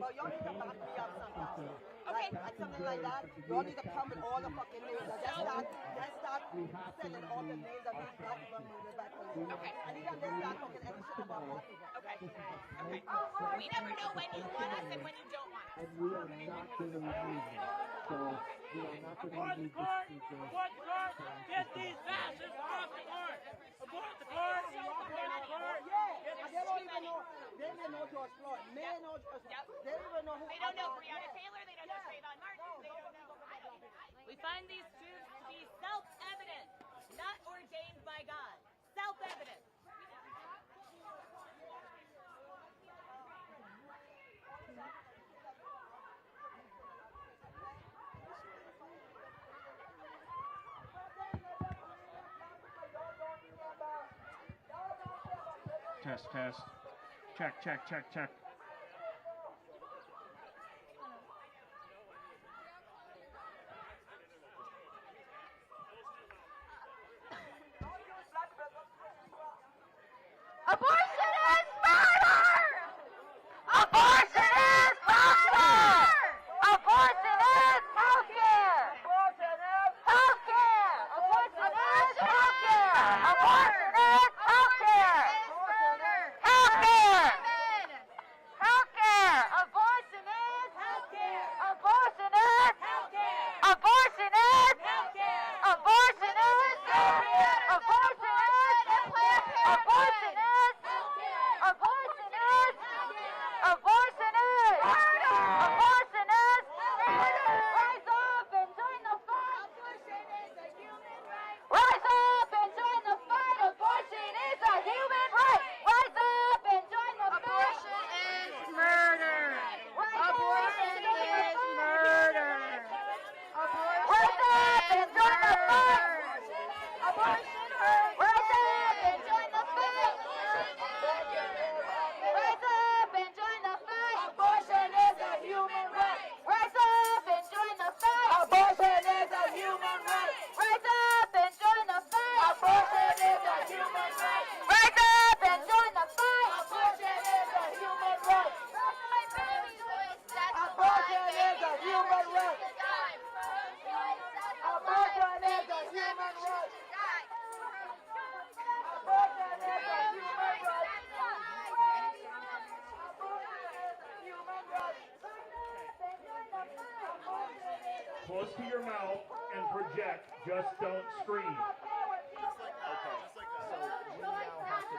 Well, y'all need to back me up sometimes. Okay. Like something like that. Y'all need to come with all the fucking names. Let's start selling all the names of these black people murdered by police. Okay. And you can start talking any shit about black people. Okay. Okay. We never know when you want us and when you don't want us. And we are not going to remove them. So we are not going to remove this speaker. Abort the court! Get these fascists off the court! Abort the court! Abort the court! Yeah, and they don't even know. They may know George Floyd. May know George Floyd. They don't even know who. They don't know Breonna Taylor. They don't know Trayvon Martin. They don't know. We find these truths to be self-evident, not ordained by God. Self-evident. Test, test. Check, check, check, check. Abortion is murder! Abortion is murder! Abortion is healthcare! Healthcare! Abortion is healthcare! Abortion is healthcare! Healthcare! Healthcare! Abortion is healthcare! Abortion is healthcare! Abortion is healthcare! Abortion is healthcare! Abortion is abortion is abortion is abortion is abortion is rise up and join the fight. Abortion is a human right. Rise up and join the fight. Abortion is a human right. Rise up and join the fight. Abortion is murder. Abortion is murder. Rise up and join the fight. Abortion hurts. Rise up and join the fight. Rise up and join the fight. Abortion is a human right. Rise up and join the fight. Abortion is a human right. Rise up and join the fight. Abortion is a human right. Rise up and join the fight. Abortion is a human right. Abortion is a human right. Abortion is a human right. Close to your mouth and project, just don't scream. Okay, so we now have to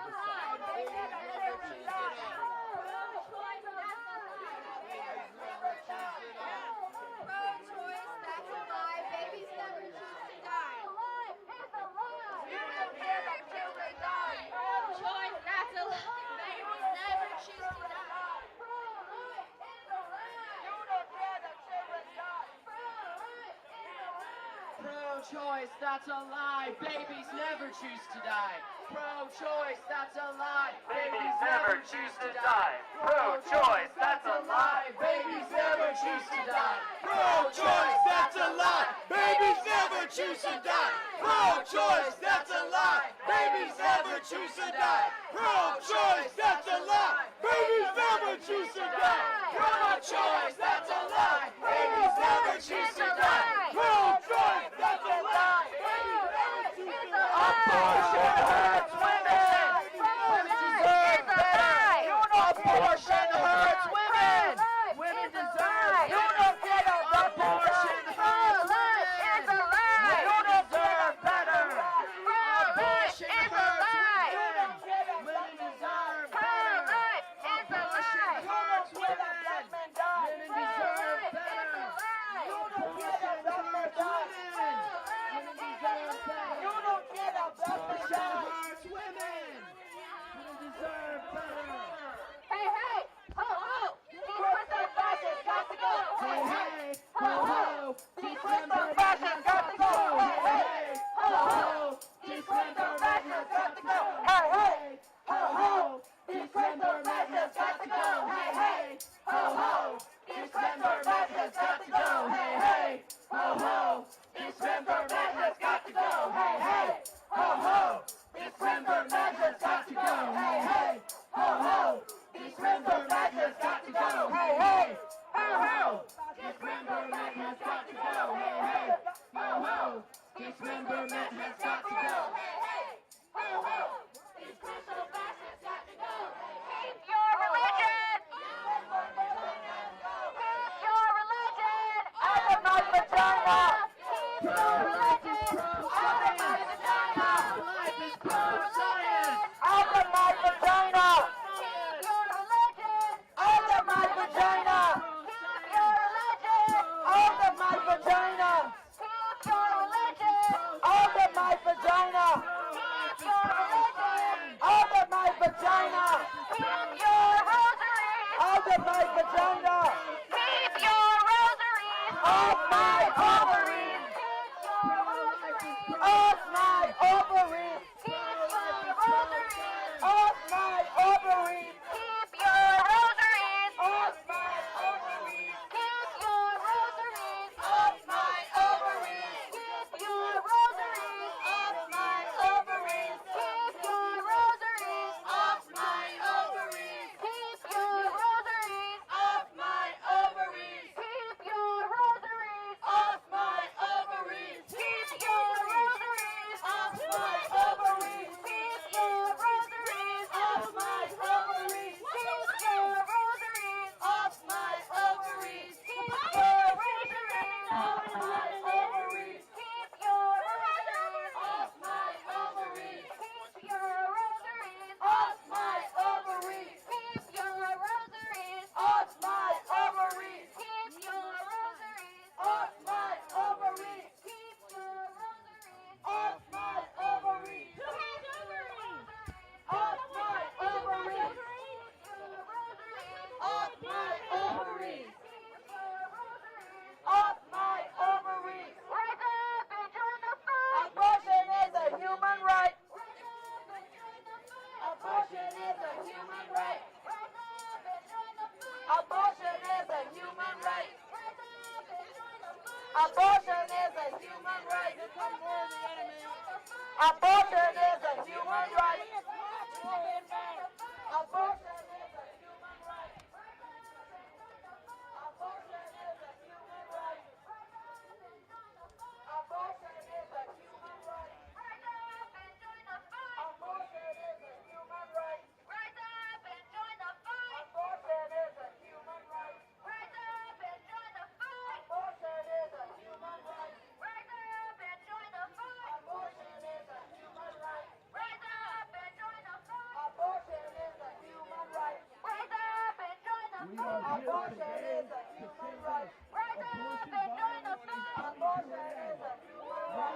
Pro-choice, that's a lie. Babies never choose to die. You don't care that children die. Pro-choice, that's a lie. Babies never choose to die. Pro-life is a lie. You don't care that children die. Pro-life is a lie. Pro-choice, that's a lie. Babies never choose to die. Pro-choice, that's a lie. Babies never choose to die. Pro-choice, that's a lie. Babies never choose to die. Pro-choice, that's a lie. Babies never choose to die. Pro-choice, that's a lie. Babies never choose to die. Pro-choice, that's a lie. Babies never choose to die. Pro-choice, that's a lie. Babies never choose to die. Pro-choice, that's a lie. Babies never choose to die. Abortion hurts women. Women deserve better. Abortion hurts women. Women deserve better. You don't get a abortion hurts women. You deserve better. Abortion hurts women. Women deserve better. Abortion hurts women. Women deserve better. ho. Dismemberment has got to go. Hey, hey. Ho, ho. Dismemberment has got to go. Hey, hey. Ho, ho. These crucial fascists got to go. Keep your religion. Keep your religion out of my vagina. Keep your religion out of my vagina. Life is pro-science. Out of my vagina. Keep your religion out of my vagina. Keep your religion out of my vagina. Keep your religion out of my vagina. Keep your religion out of my vagina. Keep your rosaries out of my vagina. Keep your rosaries off my ovaries. Keep your rosaries off my ovaries. Keep your rosaries off my ovaries. Keep your rosaries off my ovaries. Keep your rosaries off my ovaries. Keep your rosaries off my ovaries. Keep your rosaries off my ovaries. Keep your rosaries off my ovaries. Keep your rosaries off my ovaries. Keep your rosaries off my ovaries. Keep your rosaries off my ovaries. Keep your rosaries off my ovaries. Keep your rosaries off my ovaries. Keep your rosaries off my ovaries. Keep your rosaries off my ovaries. Keep your rosaries off my ovaries. Keep your rosaries off my ovaries. Keep your rosaries off my ovaries. Off my ovaries. Off my ovaries. Off my ovaries. Rise up and join the fight. Abortion is a human right. Abortion is a human right. Rise up and join the fight. Abortion is a human right. Rise up and join the fight. Abortion is a human right. Abortion is a human right. Abortion is a human right. Abortion is a human right. Abortion is a human right. Rise up and join the fight. Abortion is a human right. Rise up and join the fight. Abortion is a human right. Rise up and join the fight. Abortion is a human right. Rise up and join the fight. Abortion is a human right. Rise up and join the fight. Abortion is a human right. Rise up and join the fight. Abortion is a human right. Rise up and join the fight. Abortion is a human right.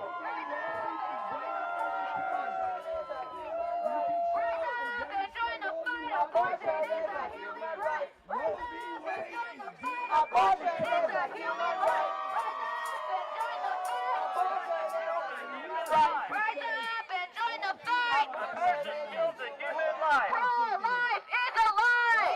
Rise up and join the fight. Abortion is a human right. Rise up and join the fight. Abortion is a human right. Rise up and join the fight. Abortion is a human right. Rise up and join the fight. Abortion is a human right. Pro-life is a lie.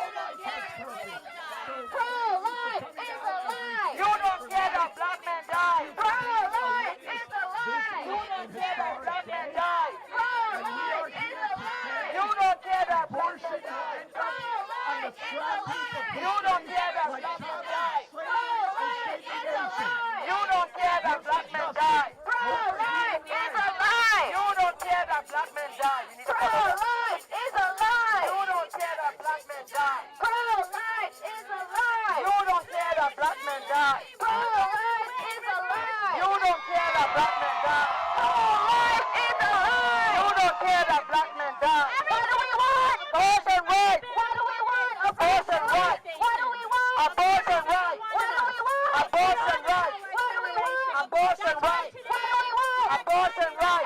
Pro-life is a lie. You don't get a black man die. Pro-life is a lie. You don't get a black man die. Pro-life is a lie. You don't get a black man die. Pro-life is a lie. You don't get a black man die. Pro-life is a lie. You don't get a black man die. Pro-life is a lie. You don't get a black man die. Pro-life is a lie. You don't get a black man die. Pro-life is a lie. You don't get a black man die. Pro-life is a lie. You don't get a black man die. Pro-life is a lie. You don't get a black man die. What do we want? Abortion right. What do we want? Abortion right. What do we want? Abortion right. What do we want? Abortion right. What do we want? Abortion right. What do we want? Abortion right.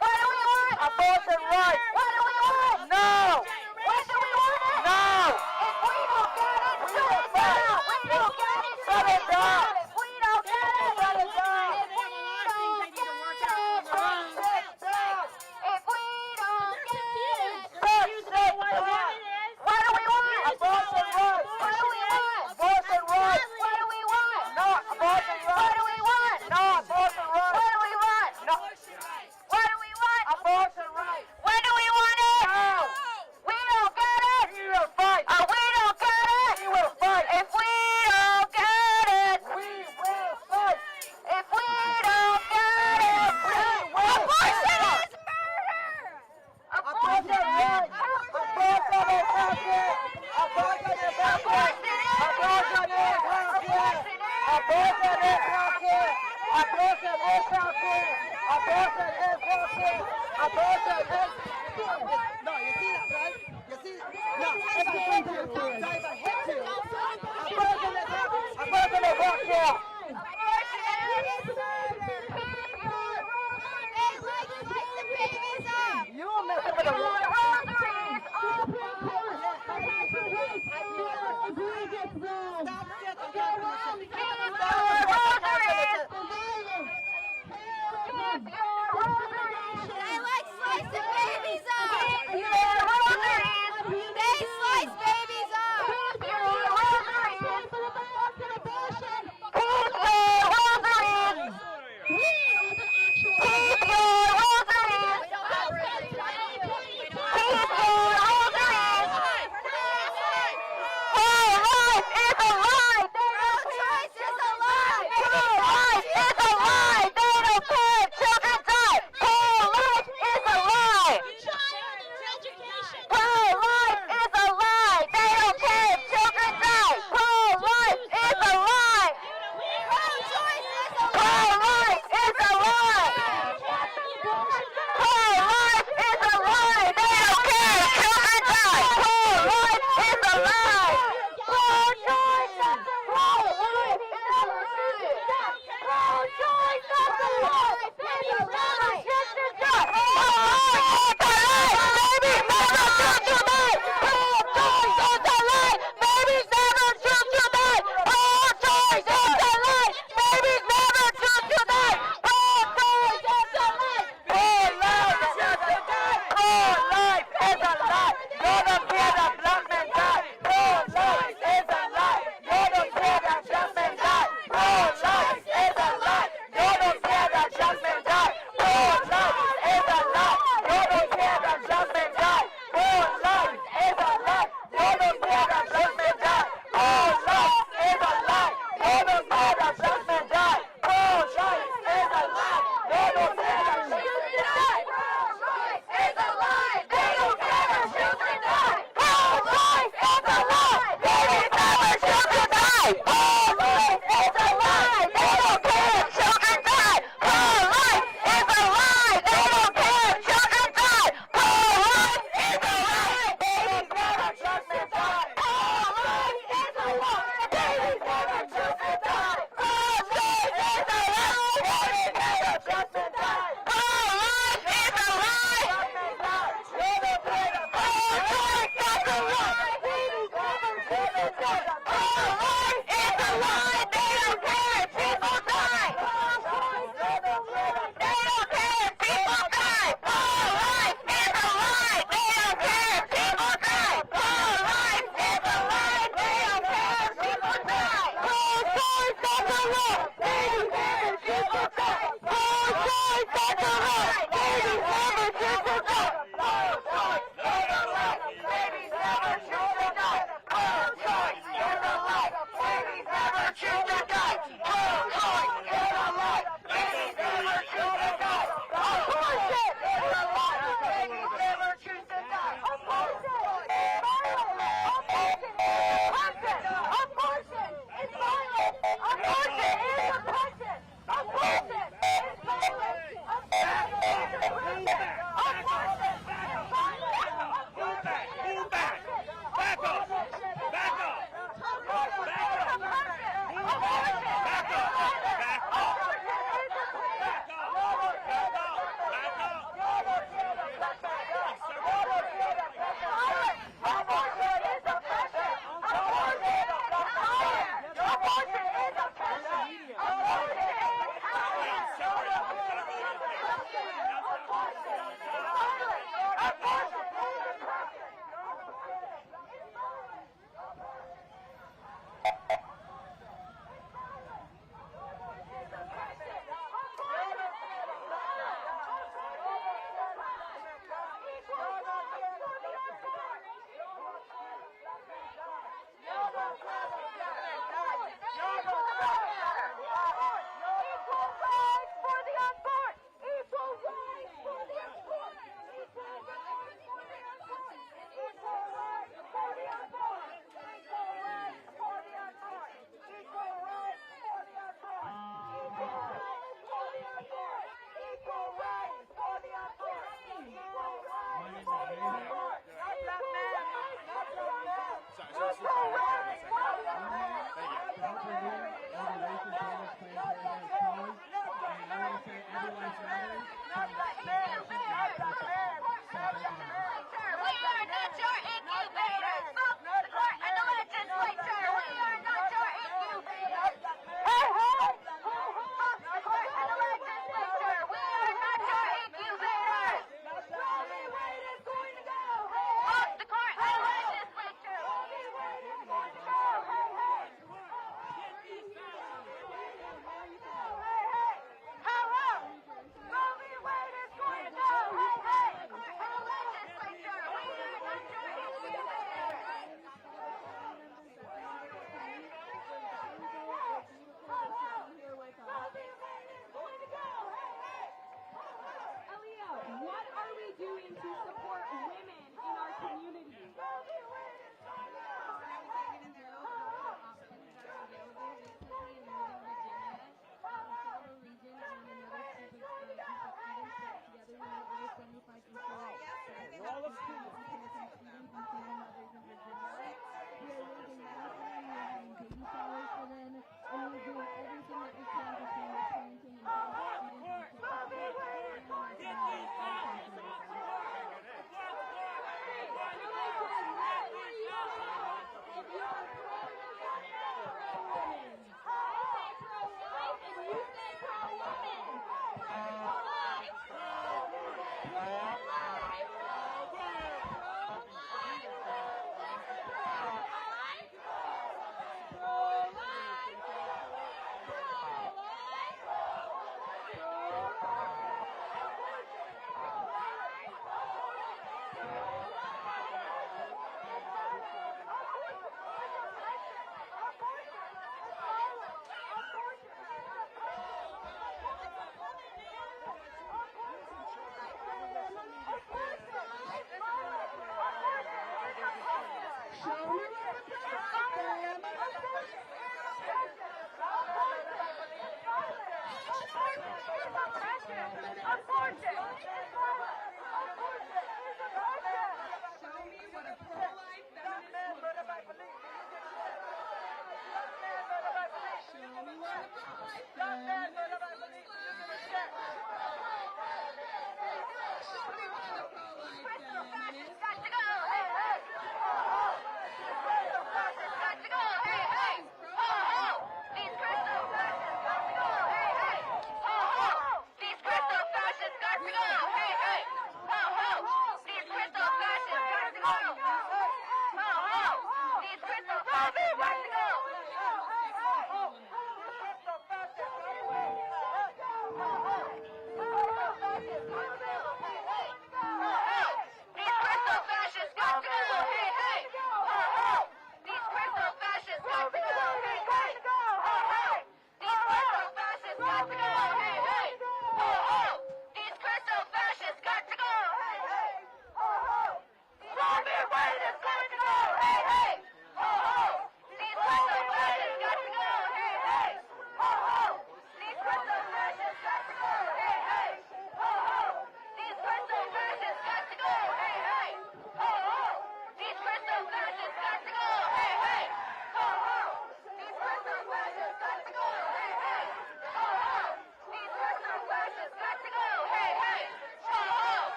What do we want? Abortion right. What do we want? No. When do we want it? Now. If we don't get it, shut it down. We don't get it, shut it down. If we don't get it, shut it down. If we don't get it, shut it down. If we don't get it, shut it down. What do we want? Abortion right. No, you see that, right? You see, no, if I hit you, so if I hit you, a person is walk here. You don't mess with the law. They like slicing babies up. They slice babies up.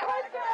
Abortion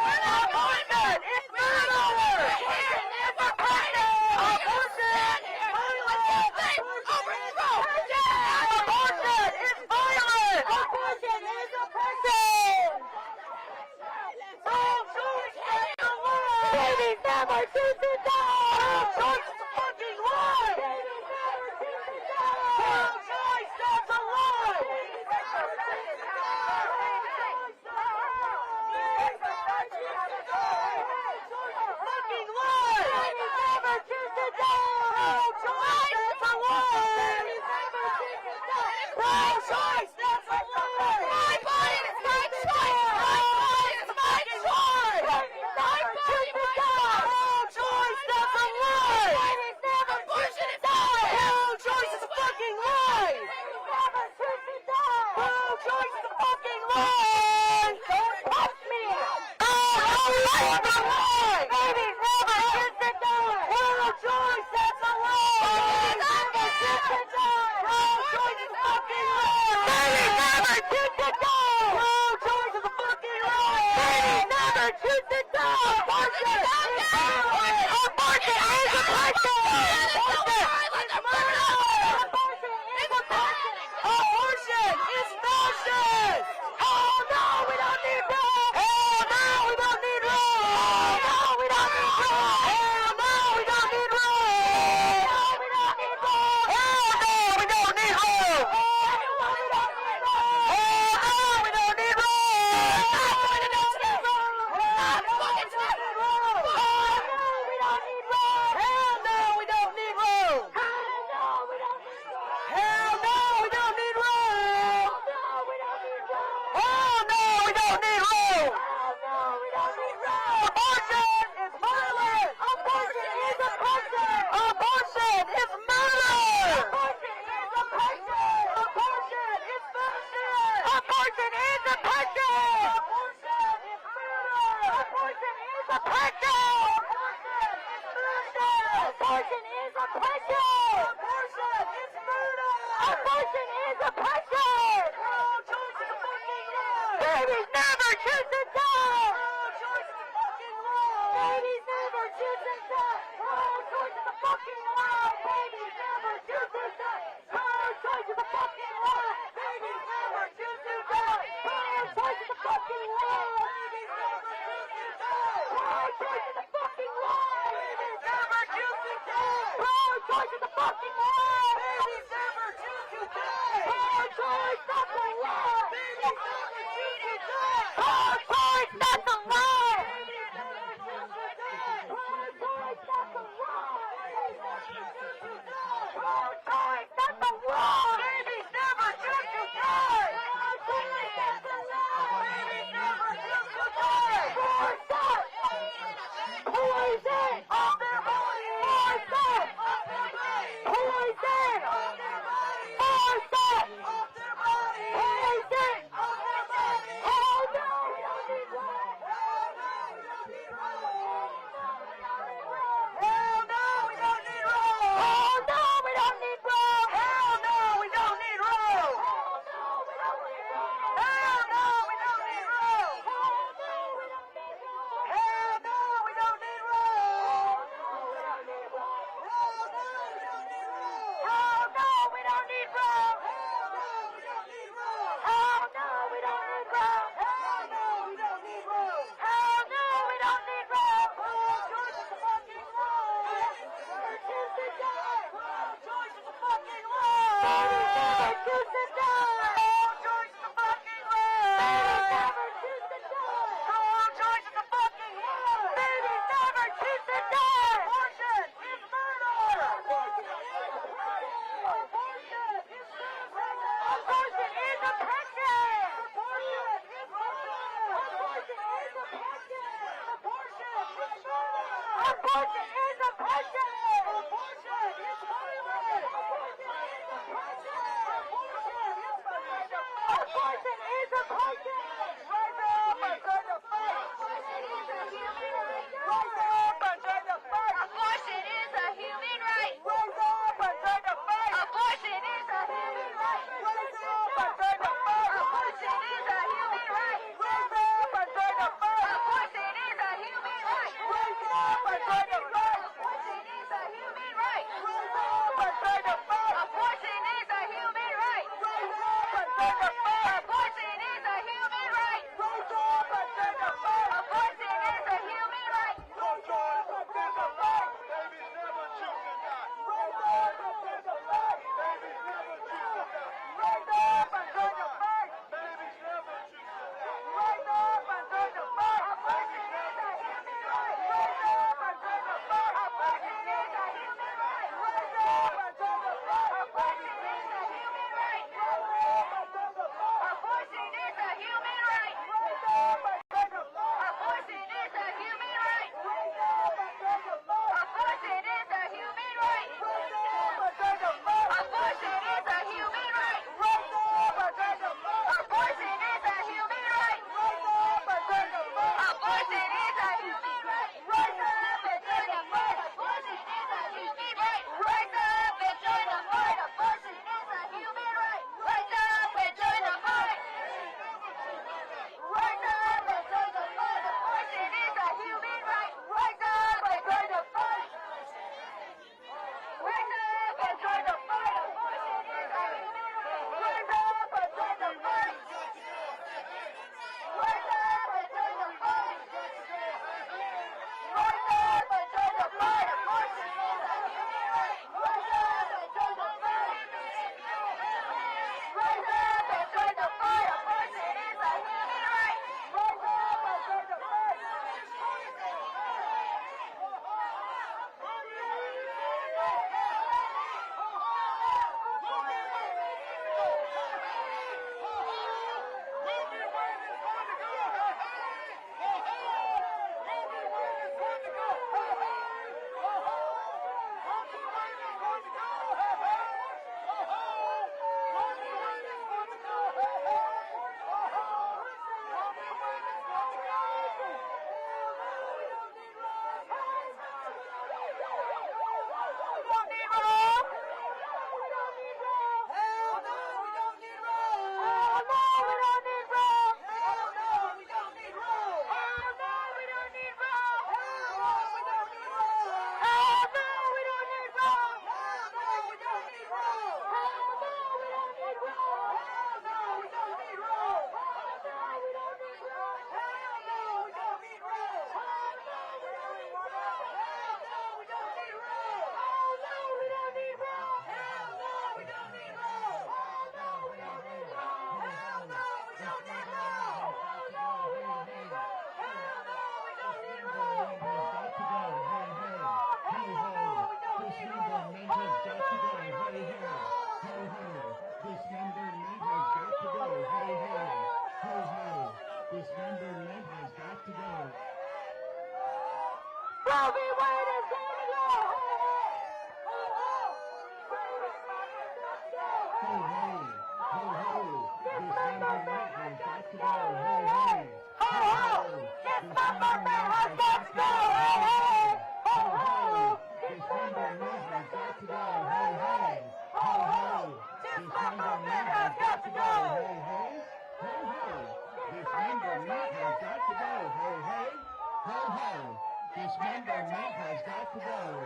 ho. Dismemberment has got to go.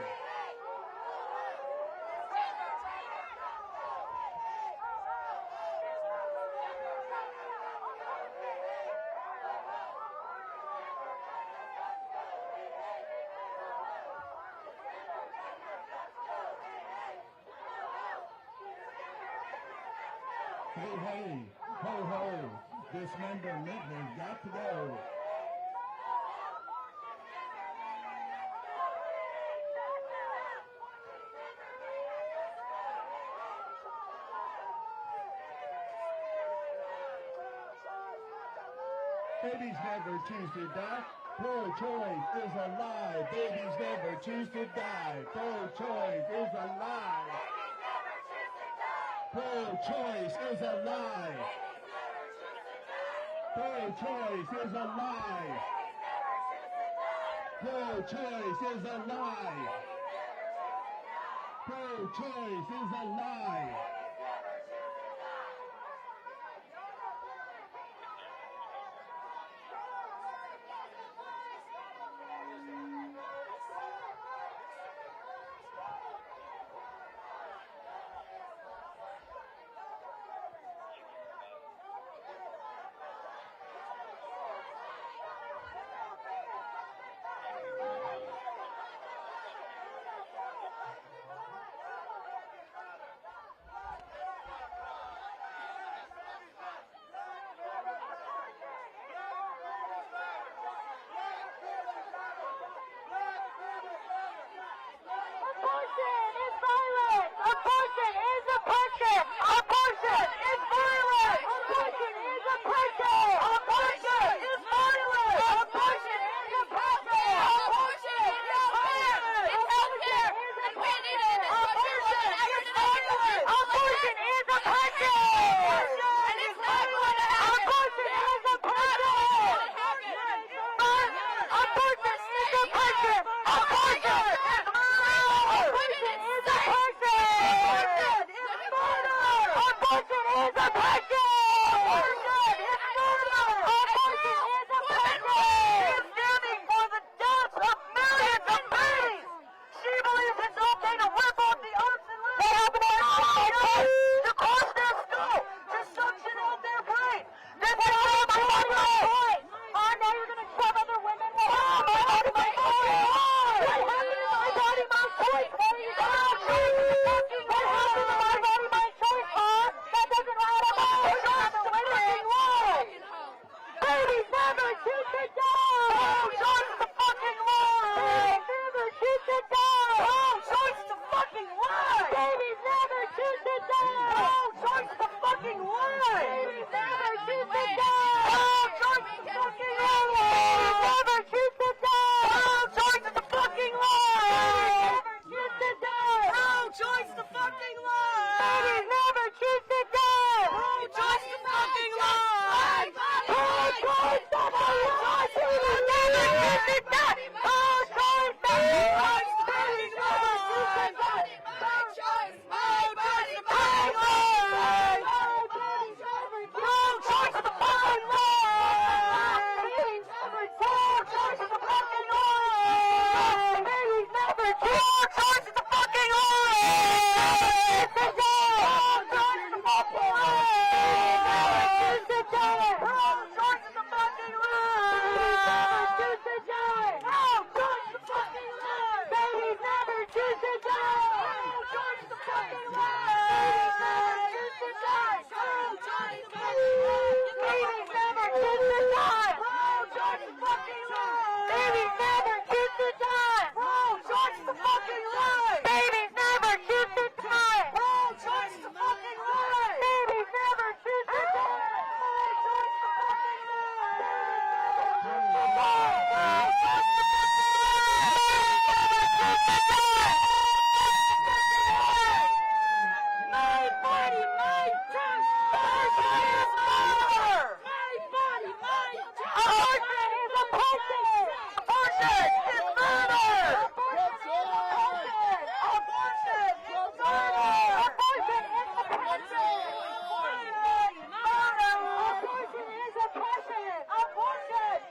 Hey, hey, ho, ho. Dismemberment has got to go. Babies never choose to die. Pro-choice is a lie. Babies never choose to die. Pro-choice is a lie. Pro-choice is a lie. Pro-choice is a lie. Pro-choice is a lie. Pro-choice is a lie. Abortion is oppression. Abortion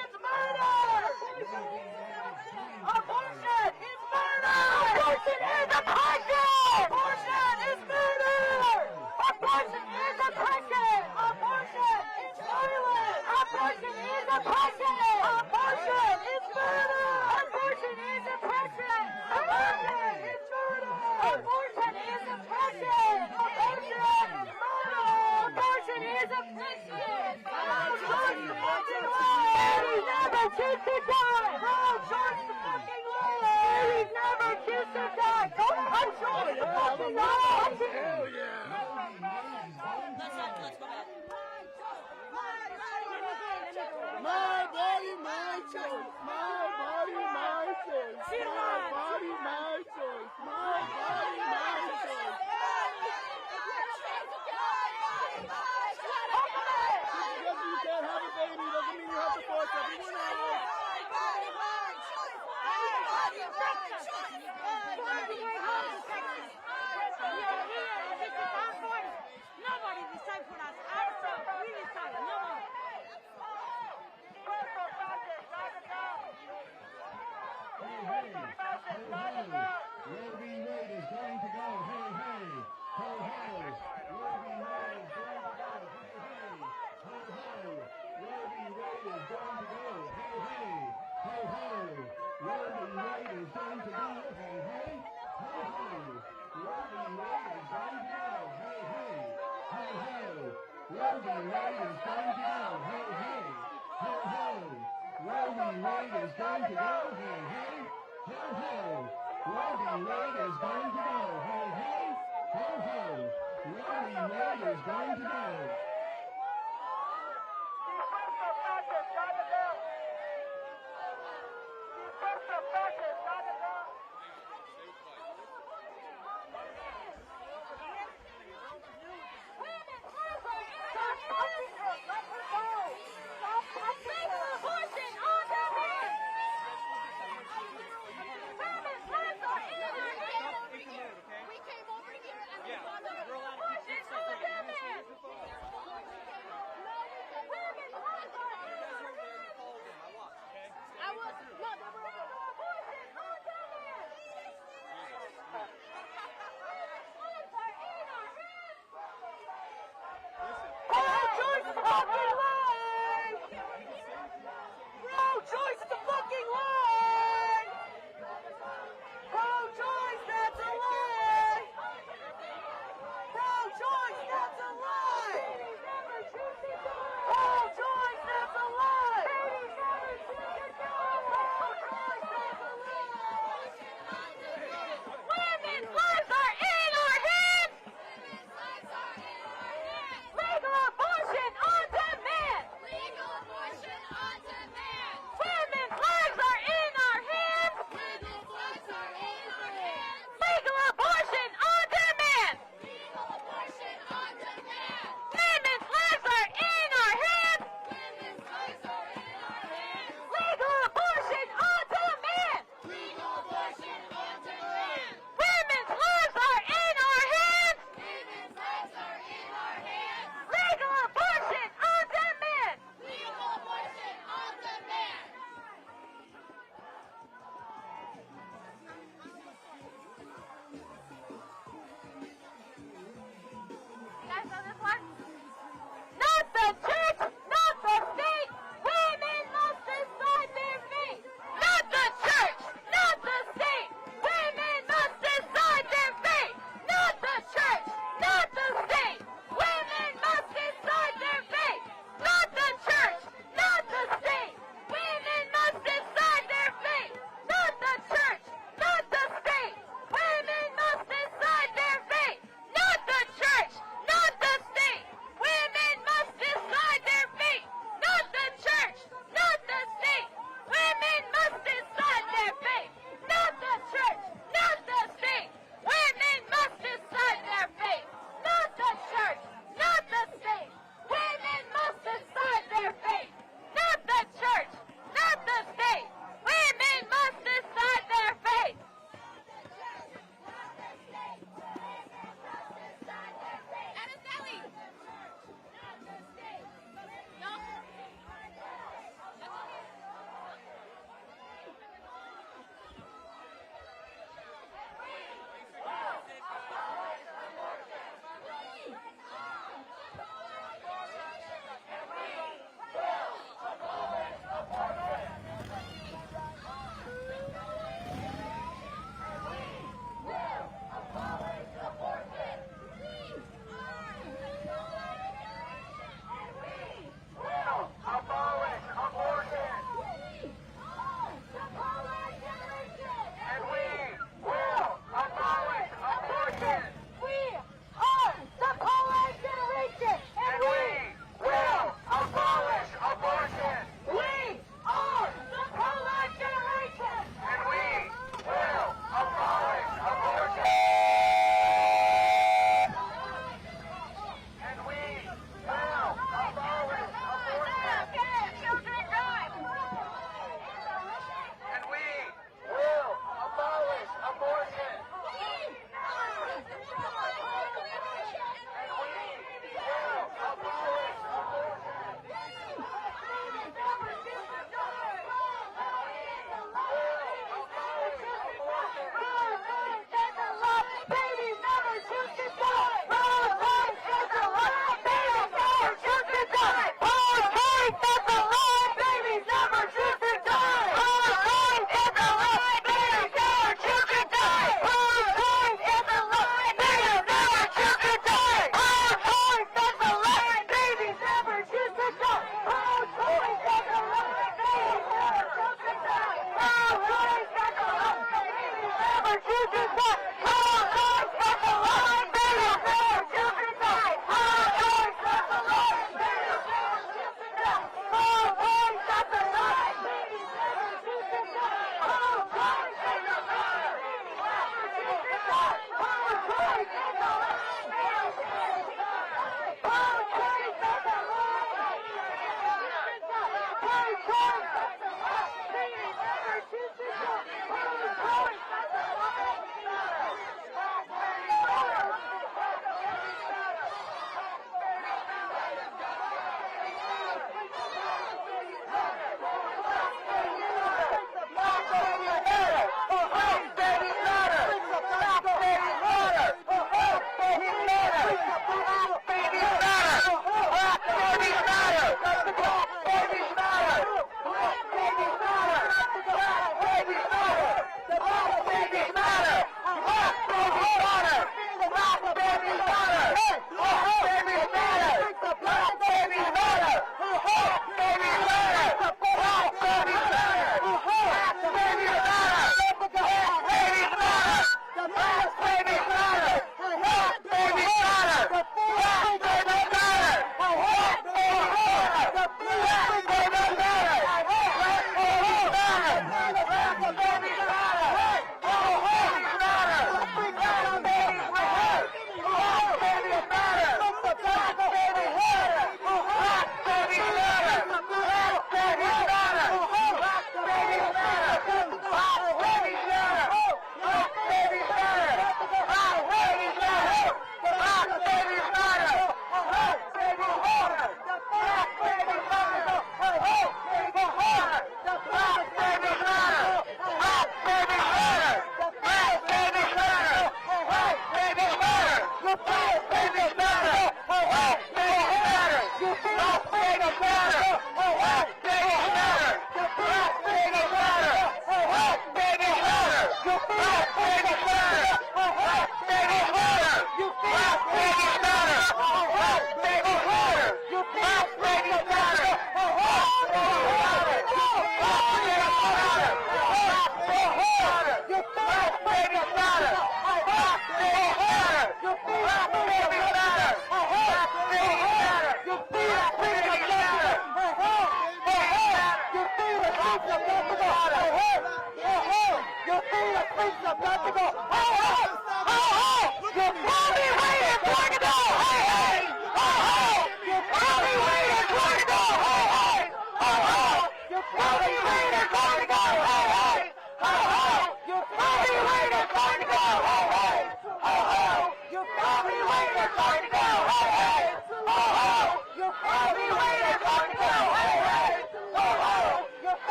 is murder. Abortion is murder! Abortion is oppression! Abortion is murder! Abortion is oppression! Abortion is murder! Abortion is oppression! Pro-choice the fucking law! Babies never choose to die! Pro-choice the fucking law! Babies never choose to die! Don't pro-choice the fucking law! Hell yeah! Let's go back. My body, my choice. My body, my choice. My body, my choice. My body, my choice. Just because you can't have a baby doesn't mean you have to force everyone else. Nobody decide for us. Ourselves, we decide. Nobody. Roe v. Wade is going to go. Hey, hey. Ho, ho. Roe v. Wade is going to go. Hey, hey. Ho, ho. Roe v. Wade is going to go. Hey, hey. Ho, ho. Roe v. Wade is going to go. Hey, hey. Ho, ho. Roe v. Wade is going to go. Hey, hey. Ho, ho. Roe v. Wade is going to go. Hey, hey. Ho, ho. Roe v. Wade is going to go. Hey, hey. Ho, ho. Roe v. Wade is going to go. Hey, hey. Ho, ho. Roe v. Wade is going to go. Pro-choice is a fucking lie! Pro-choice, that's a lie! Pro-choice, that's a lie! Pro-choice, that's a lie! Women's lives are in our hands! Legal abortion on demand!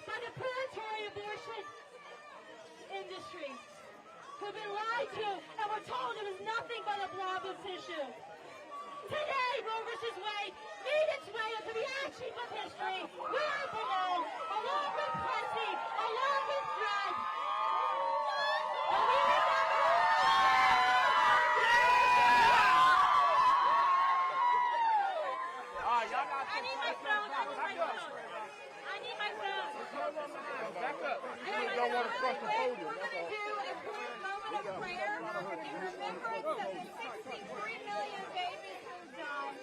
by the predatory abortion industry, who've been lied to and were told it was nothing but a blob-less issue. Today, Roe vs. Wade made its way into the action of history. We are below, along with Plessy, along with Fred. And we I need my phone. I need my phone. Back up. You don't want to cross the podium. We're going to do a quick moment of prayer in remembrance of the 63 million babies who died,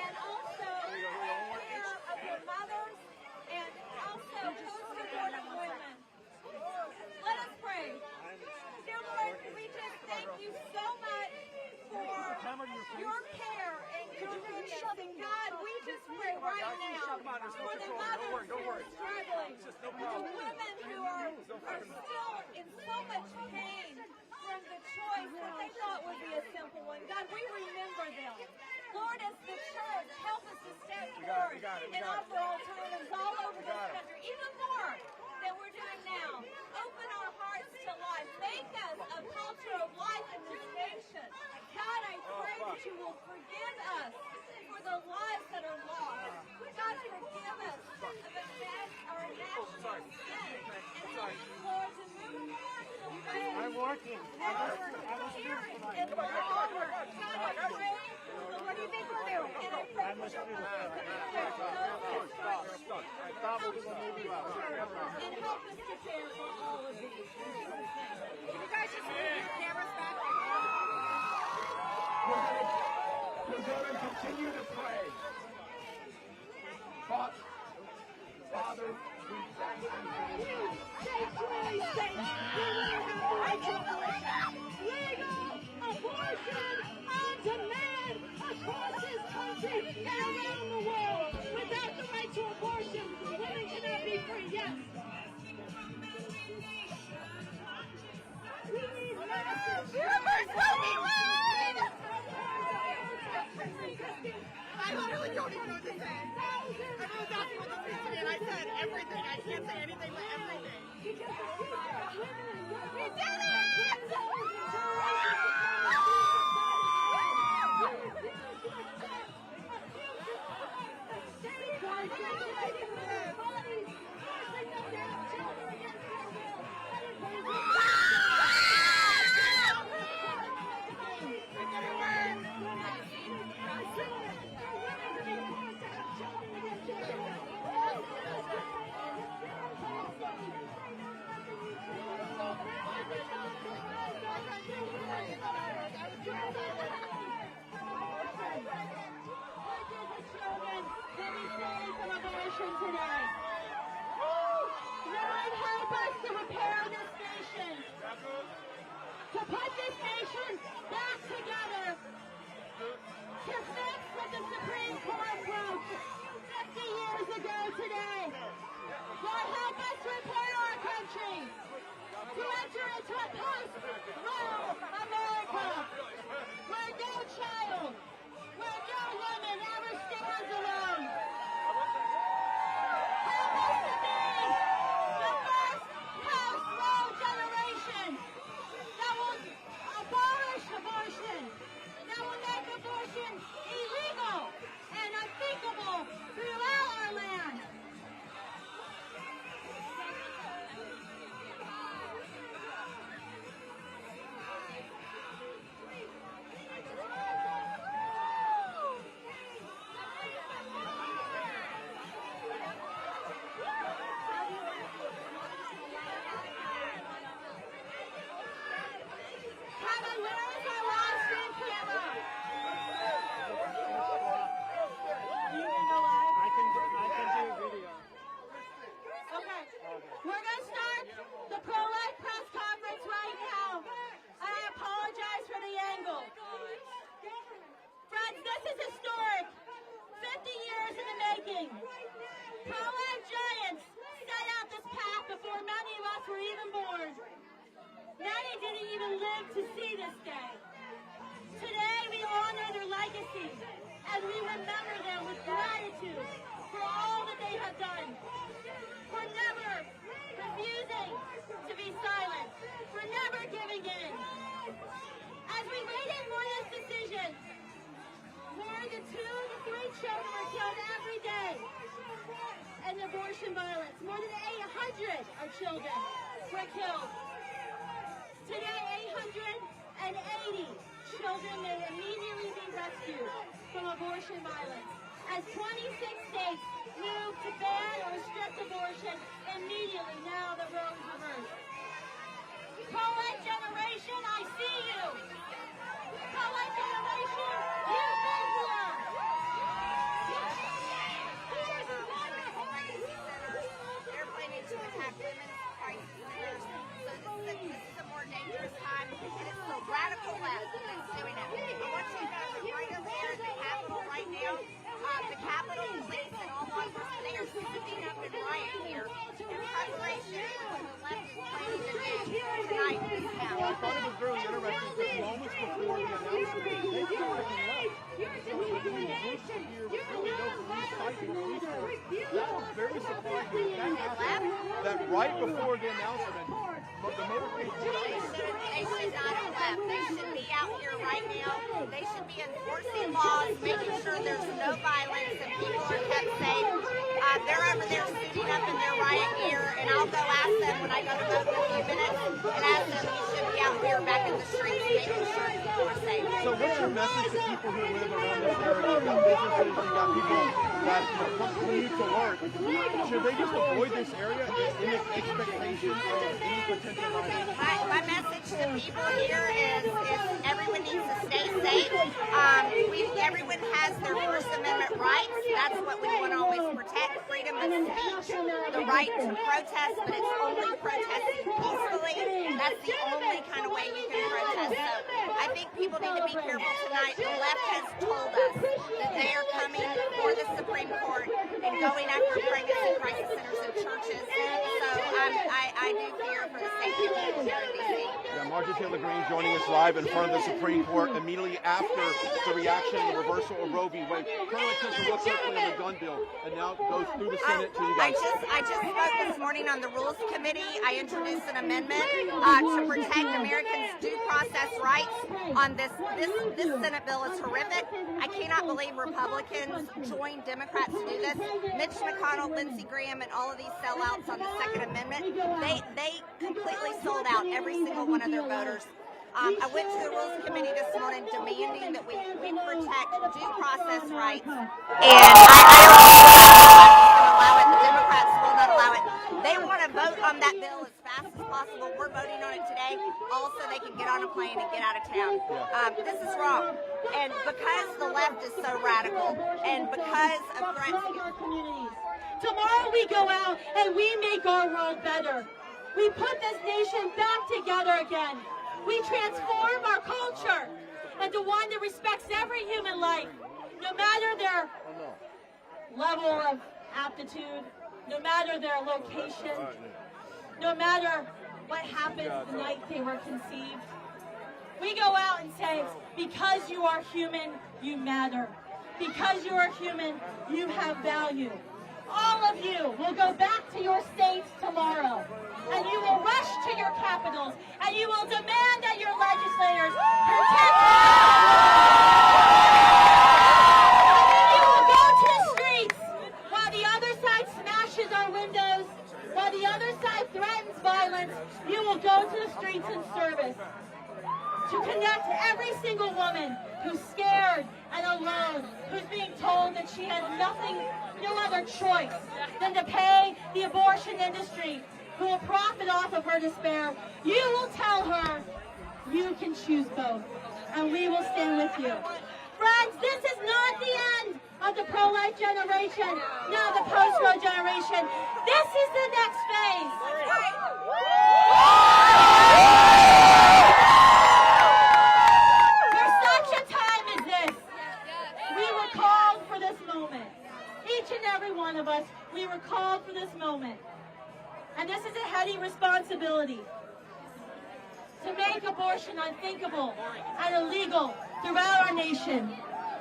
and also in prayer of their mothers, and also post-abortive women. Let us pray. Dear Lord, we just thank you so much for your care and your goodness. And God, we just pray right now for the mothers who are struggling, for the women who are still in so much pain from the choice that they thought would be a simple one. God, we remember them. Lord, as the church, help us to step forward and offer alternatives all over this country, even more than we're doing now. Open our hearts to life. Make us a culture of life in this nation. God, I pray that you will forgive us for the lives that are lost. God, forgive us of our national sin. And help us, Lord, to move forward in the way I'm working. that we're hearing and move forward. God, I pray. What do you think we'll do? And I pray for the and help us to care for all of these. Can you guys just move your cameras back like that? We're going to continue to pray. Father, we thank you. sanctuary states where we have right to abortion. Legal abortion on demand across this country and around the world. Without the right to abortion, women cannot be free. Yes. We need massive I literally don't even know what to say. I was asking what this means to me, and I said everything. I can't say anything but everything. we did today. Lord, help us to repair this nation, to put this nation back together, to fix what the Supreme Court broke 50 years ago today. Lord, help us to repair our country, to enter into a post-Roe America, where no child, where no woman ever stands alone. Abortion that will make abortion illegal and unthinkable throughout our land. We're going to start the pro-life press conference right now. I apologize for the angle. Friends, this is historic. 50 years in the making. Pro-life giants set out this path before many of us were even born. Many didn't even live to see this day. Today we honor their legacy as we remember them with gratitude for all that they have done. For never more than 800 of children were killed. Today, 880 children may immediately be rescued from abortion violence. As 26 states move to ban or restrict abortion immediately, now the road is reversed. Pro-life generation, I see you. Pro-life generation, you've been here. They're planning to attack women's rights centers. So this is a more dangerous time, and it's the radical left that's doing it. I want you guys right over there at the Capitol right now. The Capitol Police and all law enforcement, they are sitting up and rioting here in preparation for what the left is planning to do tonight in this town. I thought it was very interesting that moments before the announcement, they came back and left. So between the groups here, really no police fighting, police force. That was very surprising. That right before the announcement, the motivation. They should not have left. They should be out here right now. They should be enforcing laws, making sure there's no violence and people are kept safe. They're over there sitting up in their riot gear, and I'll go ask them when I go to vote in a few minutes and ask them, you should be out here back in the streets making sure people are safe. So what's your message to people who live around this area? You've got businesses, you've got people that come commute to work. Should they just avoid this area in expectation of any potential violence? My message to people here is everyone needs to stay safe. Everyone has their First Amendment rights. That's what we want to always protect. Freedom of speech, the right to protest, but it's only protesting peacefully. That's the only kind of way you can protest. So I think people need to be careful tonight. The left has told us that they are coming for the Supreme Court and going after pregnancy crisis centers and churches. So I do fear for the safety of people here in D.C. Yeah, Marjorie Taylor Greene joining us live in front of the Supreme Court immediately after the reaction and the reversal of Roe v. Wade. Colonel attention real quickly on the gun bill, and now goes through the Senate to you guys. I just spoke this morning on the Rules Committee. I introduced an amendment to protect Americans' due process rights on this. This Senate bill is horrific. I cannot believe Republicans joined Democrats to do this. Mitch McConnell, Lindsey Graham, and all of these sellouts on the Second Amendment, they completely sold out every single one of their voters. I went to the Rules Committee this morning demanding that we protect due process rights. And I don't think the allow it. The Democrats will not allow it. They want to vote on that bill as fast as possible. We're voting on it today. Also, they can get on a plane and get out of town. This is wrong. And because the left is so radical, and because of threats against communities. Tomorrow we go out and we make our world better. We put this nation back together again. We transform our culture into one that respects every human life, no matter their level of aptitude, no matter their location, no matter what happened the night they were conceived. We go out and say, because you are human, you matter. Because you are human, you have value. All of you will go back to your states tomorrow, and you will rush to your capitals, and you will demand that your legislators protect you. You will go to the streets while the other side smashes our windows, while the other side threatens violence. You will go to the streets in service to connect every single woman who's scared and alone, who's being told that she has no other choice than to pay the abortion industry, who will profit off of her despair. You will tell her you can choose both, and we will stand with you. Friends, this is not the end of the pro-life generation, not the post-Roe generation. This is the next phase. For such a time as this, we were called for this moment. Each and every one of us, we were called for this moment. And this is a heady responsibility to make abortion unthinkable and illegal throughout our nation,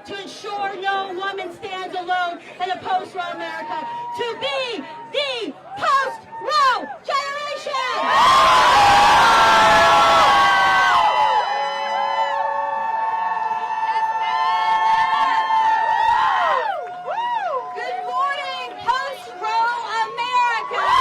to ensure no woman stands alone in a post-Roe America, to be the post-Roe generation! Good morning, post-Roe America!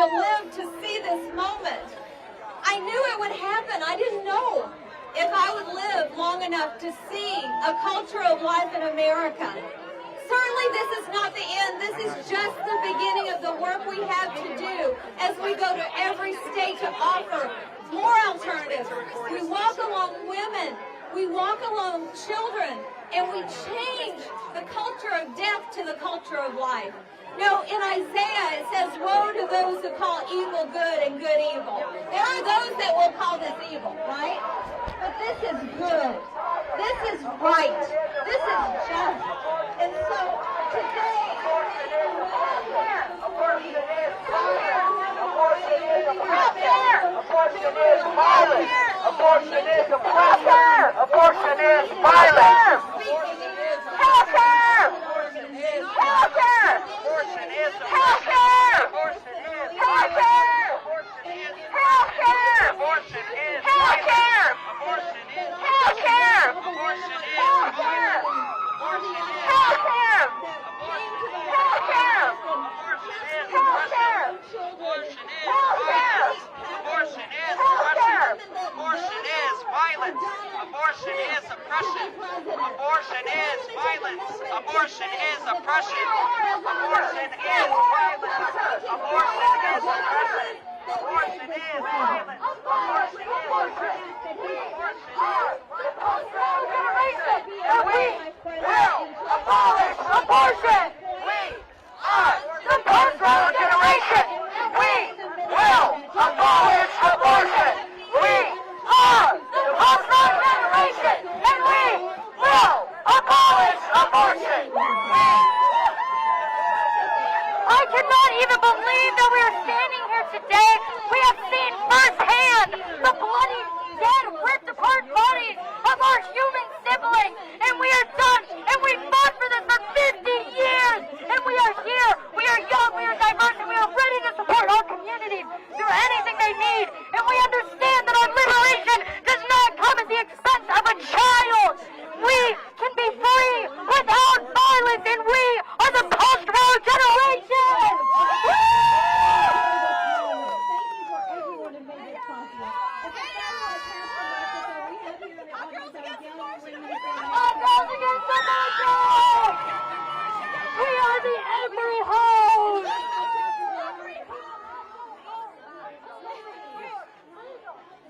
to live to see this moment. I knew it would happen. I didn't know if I would live long enough to see a culture of life in America. Certainly this is not the end. This is just the beginning of the work we have to do as we go to every state to offer more alternatives. We walk along women, we walk along children, and we change the culture of death to the culture of life. No, in Isaiah it says, woe to those who call evil good and good evil. There are those that will call this evil, right? But this is good. This is right. This is just. And so today, abortion is violent. Abortion is oppression. Abortion is violence. Healthcare. Healthcare. Abortion is healthcare. Abortion is healthcare. Healthcare. Abortion is healthcare. Abortion is healthcare. Abortion is healthcare. Abortion is healthcare. Healthcare. Abortion is healthcare. Abortion is violence. Abortion is oppression. Abortion is violence. Abortion is oppression. Abortion is violence. Abortion is oppression. Abortion is violence. Abortion is oppression. Abortion is violence. Abortion is oppression. Abortion is and we will abolish abortion. We are the post-road generation. We will abolish abortion. We are the post-road generation, and we will abolish abortion. I cannot even believe that we are standing here today. We have seen firsthand the bloody, dead, ripped apart bodies of our human siblings, and we are done, and we fought for this for 50 years, and we are here, we are young, we are diverse, and we are ready to support our communities through anything they need, and we understand that our liberation does not come at the expense of a child. We can be free without violence, and we are the post-road generation! We are the every home!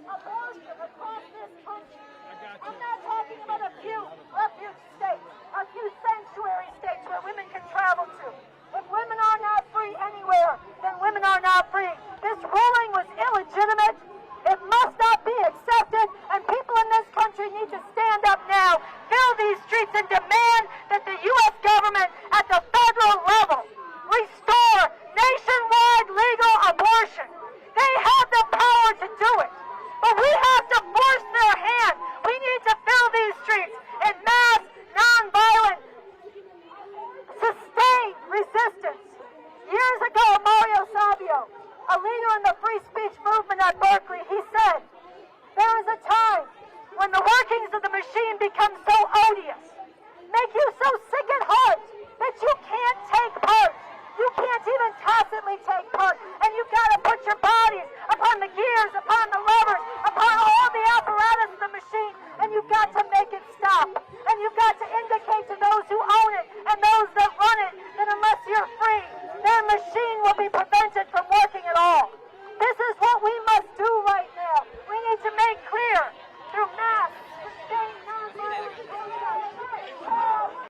Abortion across this country. I'm not talking about a few refuge states, a few sanctuary states where women can travel to. If women are not free anywhere, then women are not free. This ruling was illegitimate. It must not be accepted, and people in this country need to stand up now, fill these streets, and demand that the U.S. government at the federal level restore nationwide legal abortion. They have the power to do it, but we have to force their hand. We need to fill these streets in mass, nonviolent, sustained resistance. Years ago, Mario Savio, a leader in the free speech movement at Berkeley, he said, there is a time when the workings of the machine become so odious, make you so sick at heart that you can't take part. You can't even tacitly take part, and you've got to put your bodies upon the gears, upon the levers, upon all the apparatus of the machine, and you've got to make it stop. And you've got to indicate to those who own it and those that run it that unless you're free, their machine will be prevented from working at all. This is what we must do right now. We need to make clear through mass, sustained, nonviolent protest. Woo!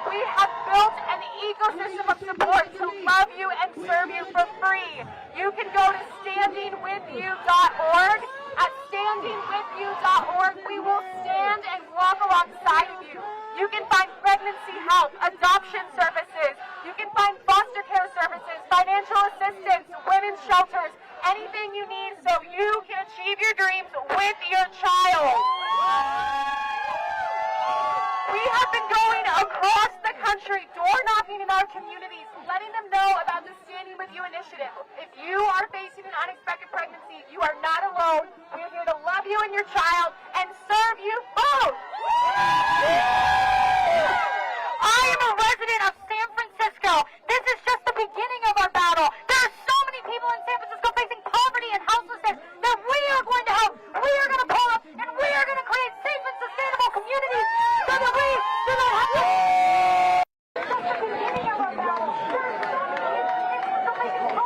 We have built an ecosystem of support to love you and serve you for free. You can go to standingwithyou.org. At standingwithyou.org, we will stand and walk alongside of you. You can find pregnancy help, adoption services. You can find foster care services, financial assistance, women's shelters, anything you need so you can achieve your dreams with your child. We have been going across the country, door knocking in our communities, letting them know about the Standing With You initiative. If you are facing an unexpected pregnancy, you are not alone. We're here to love you and your child and serve you both. I am a resident of San Francisco. This is just the beginning of our battle. There are so many people in San Francisco facing poverty and houselessness that we are going to help. We are going to pull up and we are going to create safe and sustainable communities so that we do not have to.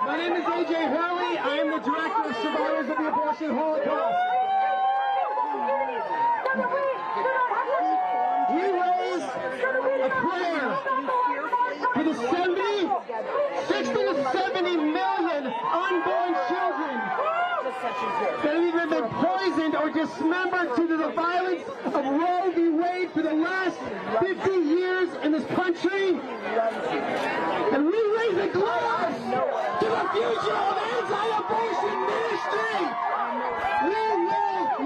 My name is A.J. Hurley. I am the director of Survivors of the Abortion Holocaust. We raise a prayer for the 60 to 70 million unborn children that have either been poisoned or dismembered due to the violence of Roe v. Wade for the last 50 years in this country. And we raise a glass to the future of anti-abortion ministry. We will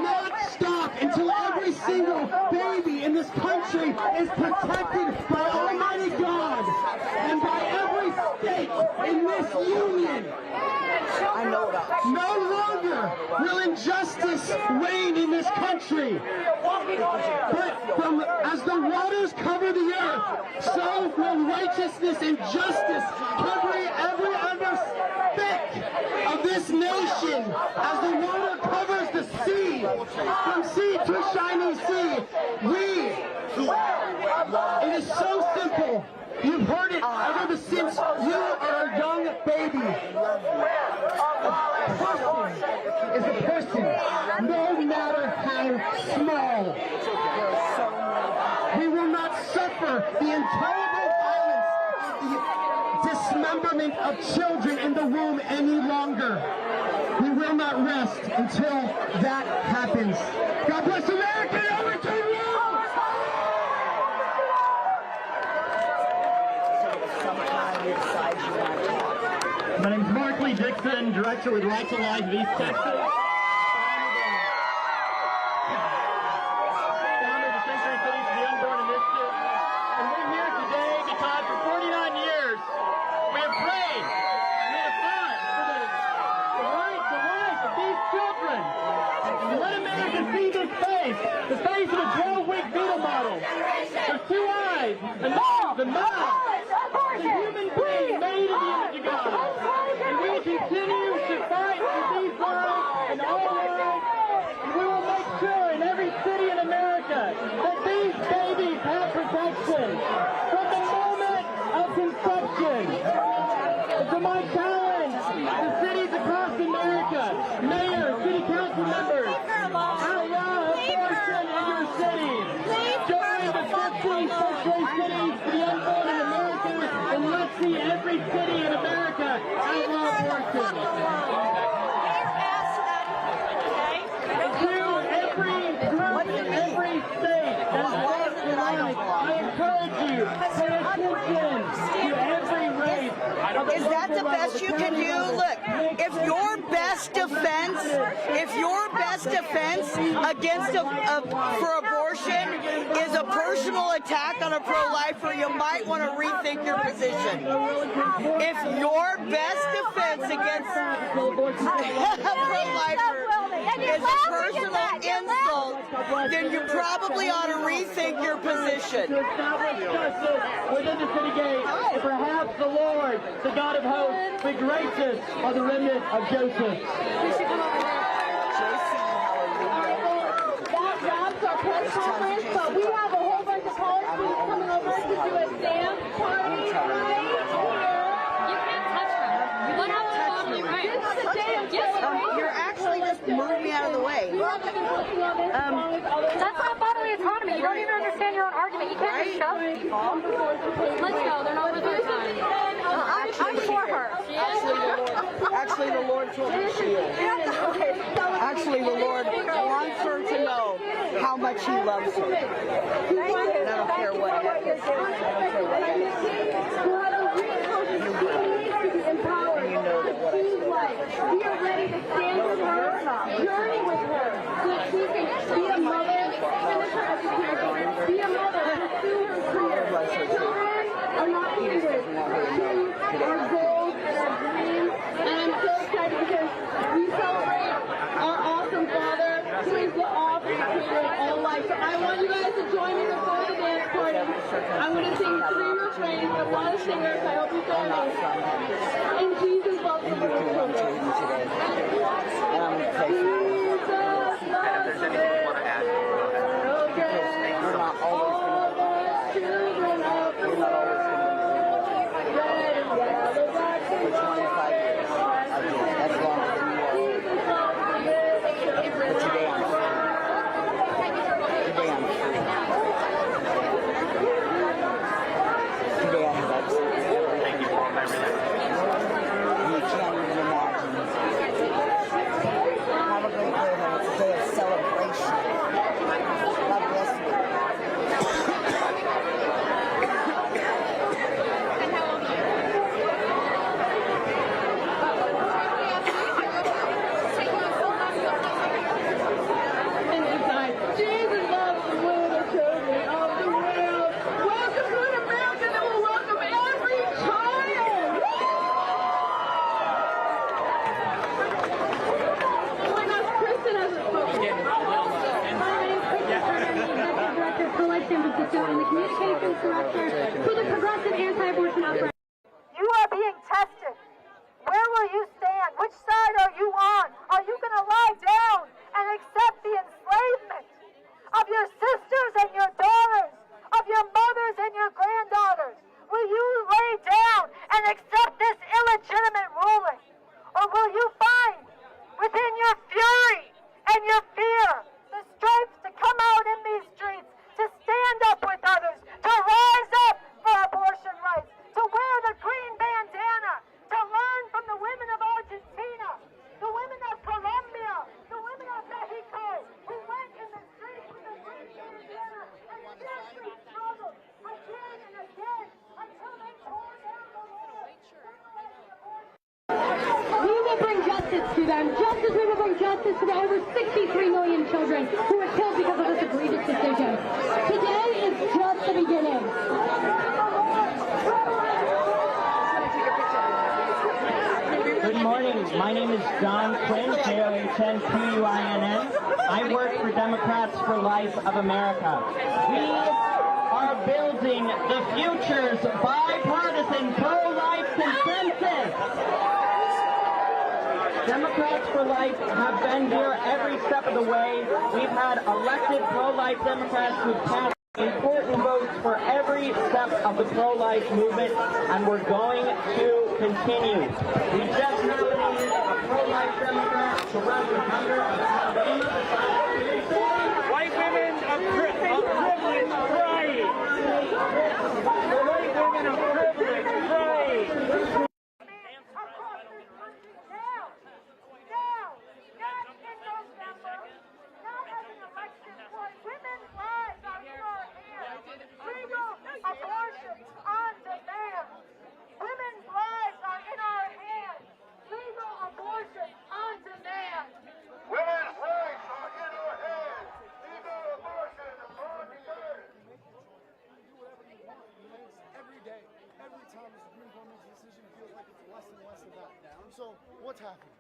not stop until every single baby in this country is protected by Almighty God and by every state in this union. No longer will injustice reign in this country. But as the waters cover the earth, so will righteousness and justice cover every other speck of this nation. As the water covers the sea, from sea to shining sea, it is so simple. You've heard it ever since you are a young baby. A person is a person, no matter how small. We will not suffer the intolerable violence, the dismemberment of children in the womb any longer. We will not rest until that happens. God bless America and overturn you! My name is Mark Lee Dixon, director with Right to Life of East Texas. Founder of the Sanctuary Cities for the Unborn Initiative. And we're here today because for 49 years we have prayed and we have fought for the right to life of these children. And let America see this face, the face of a 12-week fetal model. There's two eyes, the nose, the mouth, the human being made in the image of God. And we will continue to fight for these lives and all lives. And we will make sure in every city in America that these babies have protection from the moment of conception. And so my challenge to cities across America, mayors, city council members, outlaw abortion in your cities. Join the 15 sanctuary cities for the unborn in America, and let's see every city in America outlaw abortion. To every group in every state that is lost in life, I encourage you, pay attention to every race. Is that the best you can do? Look, if your best defense against for abortion is a personal attack on a pro-lifer, you might want to rethink your position. If your best defense against a pro-lifer is a personal insult, then you probably ought to rethink your position. To establish justice within the city gates, and perhaps the Lord, the God of hosts, be gracious on the remnant of Joseph. That wraps our press conference, but we have a whole bunch of college students coming over to do a dance party right here. You can't touch her. What happened to you? This is a day of celebration. You're actually just moving me out of the way. That's not bodily autonomy. You don't even understand your own argument. You can't just shove people. Let's go. They're not worth our time. I'm for her. Actually, the Lord told me she is. Actually, the Lord wants her to know how much He loves her. And I don't care what happens. I don't care what happens. And you know that what I say. We are ready to stand with her, journey with her, so that she can be a mother, finish her education, be a mother, pursue her career. Children are not secrets. Our goals and our dreams. And I'm so excited because we celebrate our awesome father, who is the author of all life. So I want you guys to join me before the dance party. I'm going to sing 3 refrains. A lot of singers. I hope you join me. And Jesus loves the little children. And I'm going to pray for you. And if there's anything you want to add, You're not always going to be You're not always going to be for 25 years. That's longer than you are. But today I'm free. Today I'm free. Today I have access. Thank you, Paul. I really You can't even imagine. Have a great day, man. It's a day of celebration. God bless you. Jesus loves the little children of the world. Welcome to an America that will welcome every child. Oh my gosh, Kristen hasn't spoken. My name is Protestor, and I'm the Executive Director of Pro-Life San Francisco and the Communications Director for the Progressive Anti-Abortion Outbreak. You are being tested. Where will you stand? Which side are you on? Are you going to lie down and accept the enslavement of your sisters and your daughters, of your mothers and your granddaughters? Will you lay down and accept this illegitimate ruling? Or will you find within your fury and your fear the strength to come out in these streets, to stand up with others, to rise up for abortion rights, to wear the green bandana, to learn from the women of Argentina, the women of Colombia, the women of Mexico, who went in the streets with the green bandana and fiercely struggled again and again until they tore down the wall. We will bring justice to them, just as we will bring justice to the over 63 million children who were killed because of this egregious decision. Today is just the beginning. Good morning. My name is John Quinn, J-O-H-N-Q-U-I-N-N. I work for Democrats for Life of America. We are building the future's bipartisan pro-life consensus. Democrats for Life have been here every step of the way. We've had elected pro-life Democrats who've passed important votes for every step of the pro-life movement, and we're going to continue. We just nominated a pro-life Democrat to run for governor of Alabama. White women of privilege crying. The white women of privilege crying. Abortion on demand. Women's lives are in our hands. Legal abortion on demand. Women's rights are in our hands. Legal abortion on demand. Every day, every time the Supreme Court makes a decision, it feels like it's less and less of that. So, what's happening?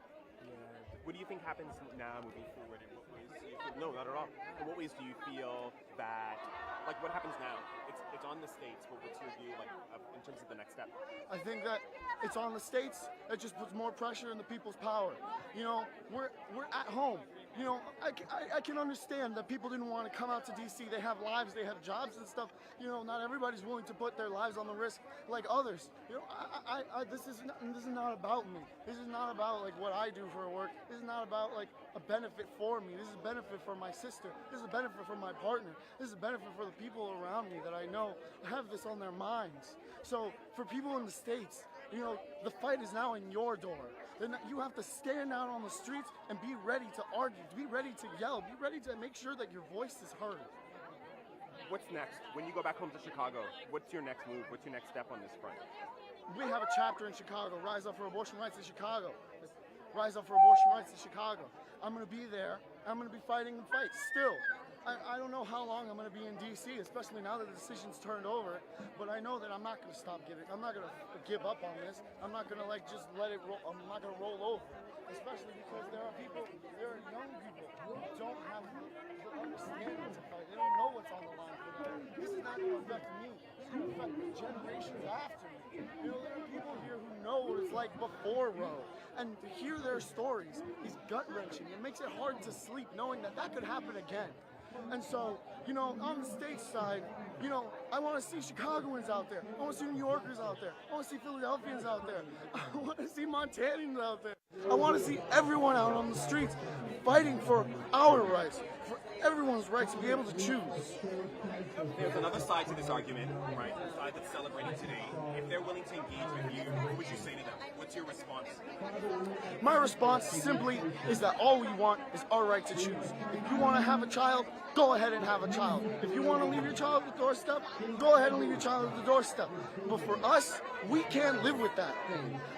What do you think happens now moving forward? In what ways do you feel, no, not at all. In what ways do you feel that, like, what happens now? It's on the states, but what's your view, like, in terms of the next step? I think that it's on the states. That just puts more pressure in the people's power. You know, we're at home. You know, I can understand that people didn't want to come out to DC. They have lives, they have jobs and stuff. You know, not everybody's willing to put their lives on the risk like others. You know, this is not about me. This is not about like what I do for work. This is not about like a benefit for me. This is a benefit for my sister. This is a benefit for my partner. This is a benefit for the people around me that I know have this on their minds. So for people in the States, you know, the fight is now in your door. Then you have to stand out on the streets and be ready to argue, be ready to yell, be ready to make sure that your voice is heard. What's next? When you go back home to Chicago, what's your next move? What's your next step on this front? We have a chapter in Chicago, Rise Up for Abortion Rights in Chicago. Rise Up for Abortion Rights in Chicago. I'm going to be there. I'm going to be fighting the fight still. I don't know how long I'm going to be in D.C., especially now that the decision's turned over, but I know that I'm not going to stop giving. I'm not going to give up on this. I'm not going to like just let it roll. I'm not going to roll over, especially because there are young people who don't have the understanding to fight. They don't know what's on the line for them. This is not going to affect me. This is going to affect the generations after me. You know, there are people here who know what it's like before Roe, and to hear their stories is gut-wrenching. It makes it hard to sleep knowing that that could happen again. And so, you know, on the state side, you know, I want to see Chicagoans out there. I want to see New Yorkers out there. I want to see Philadelphians out there. I want to see Montanans out there. I want to see everyone out on the streets fighting for our rights, for everyone's rights to be able to choose. There's another side to this argument, right? The side that's celebrating today. If they're willing to engage with you, what would you say to them? What's your response? My response simply is that all we want is our right to choose. If you want to have a child, go ahead and have a child. If you want to leave your child at the doorstep, go ahead and leave your child at the doorstep. But for us, we can't live with that.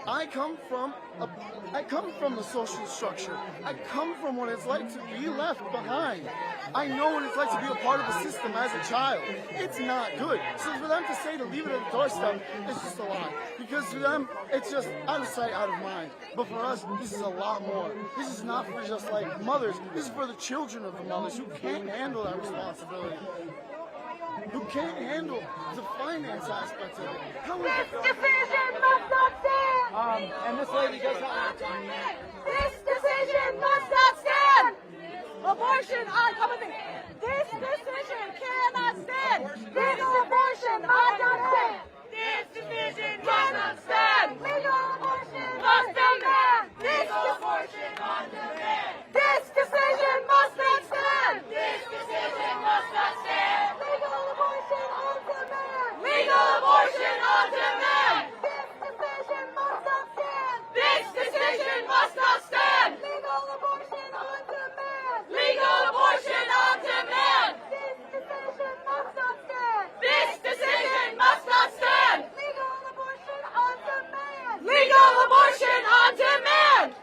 I come from the social structure. I come from what it's like to be left behind. I know what it's like to be a part of the system as a child. It's not good. So for them to say to leave it at the doorstep, it's just a lie. Because for them, it's just out of sight, out of mind. But for us, this is a lot more. This is not for just like mothers. This is for the children of the mothers who can't handle that responsibility. Who can't handle the finance aspects of it. This decision must not stand! And this lady does have This decision must not stand! Abortion on coming. This decision cannot stand! Legal abortion on demand! This decision cannot stand! Legal abortion on demand! Legal abortion on demand! This decision must not stand! This decision must not stand! Legal abortion on demand! Legal abortion on demand! This decision must not stand! Legal abortion on demand! Legal abortion on demand! This decision must not stand! Legal abortion on demand! Legal abortion on demand!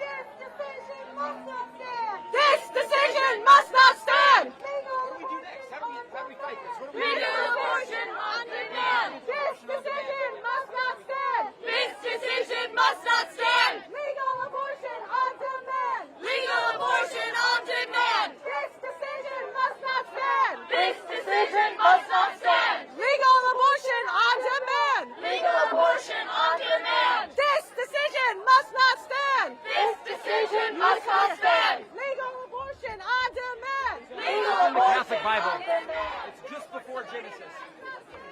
This decision must not stand! What do we do next? How do we fight this? What do we do? Legal abortion on demand! This decision must not stand! This decision must not stand! Legal abortion on demand! Legal abortion on demand! This decision must not stand! This decision must not stand! Legal abortion on demand! Legal abortion on demand! This decision must not stand! This decision must not stand! Legal abortion on demand! Legal In the abortion Catholic Bible, on demand! it's just before Genesis.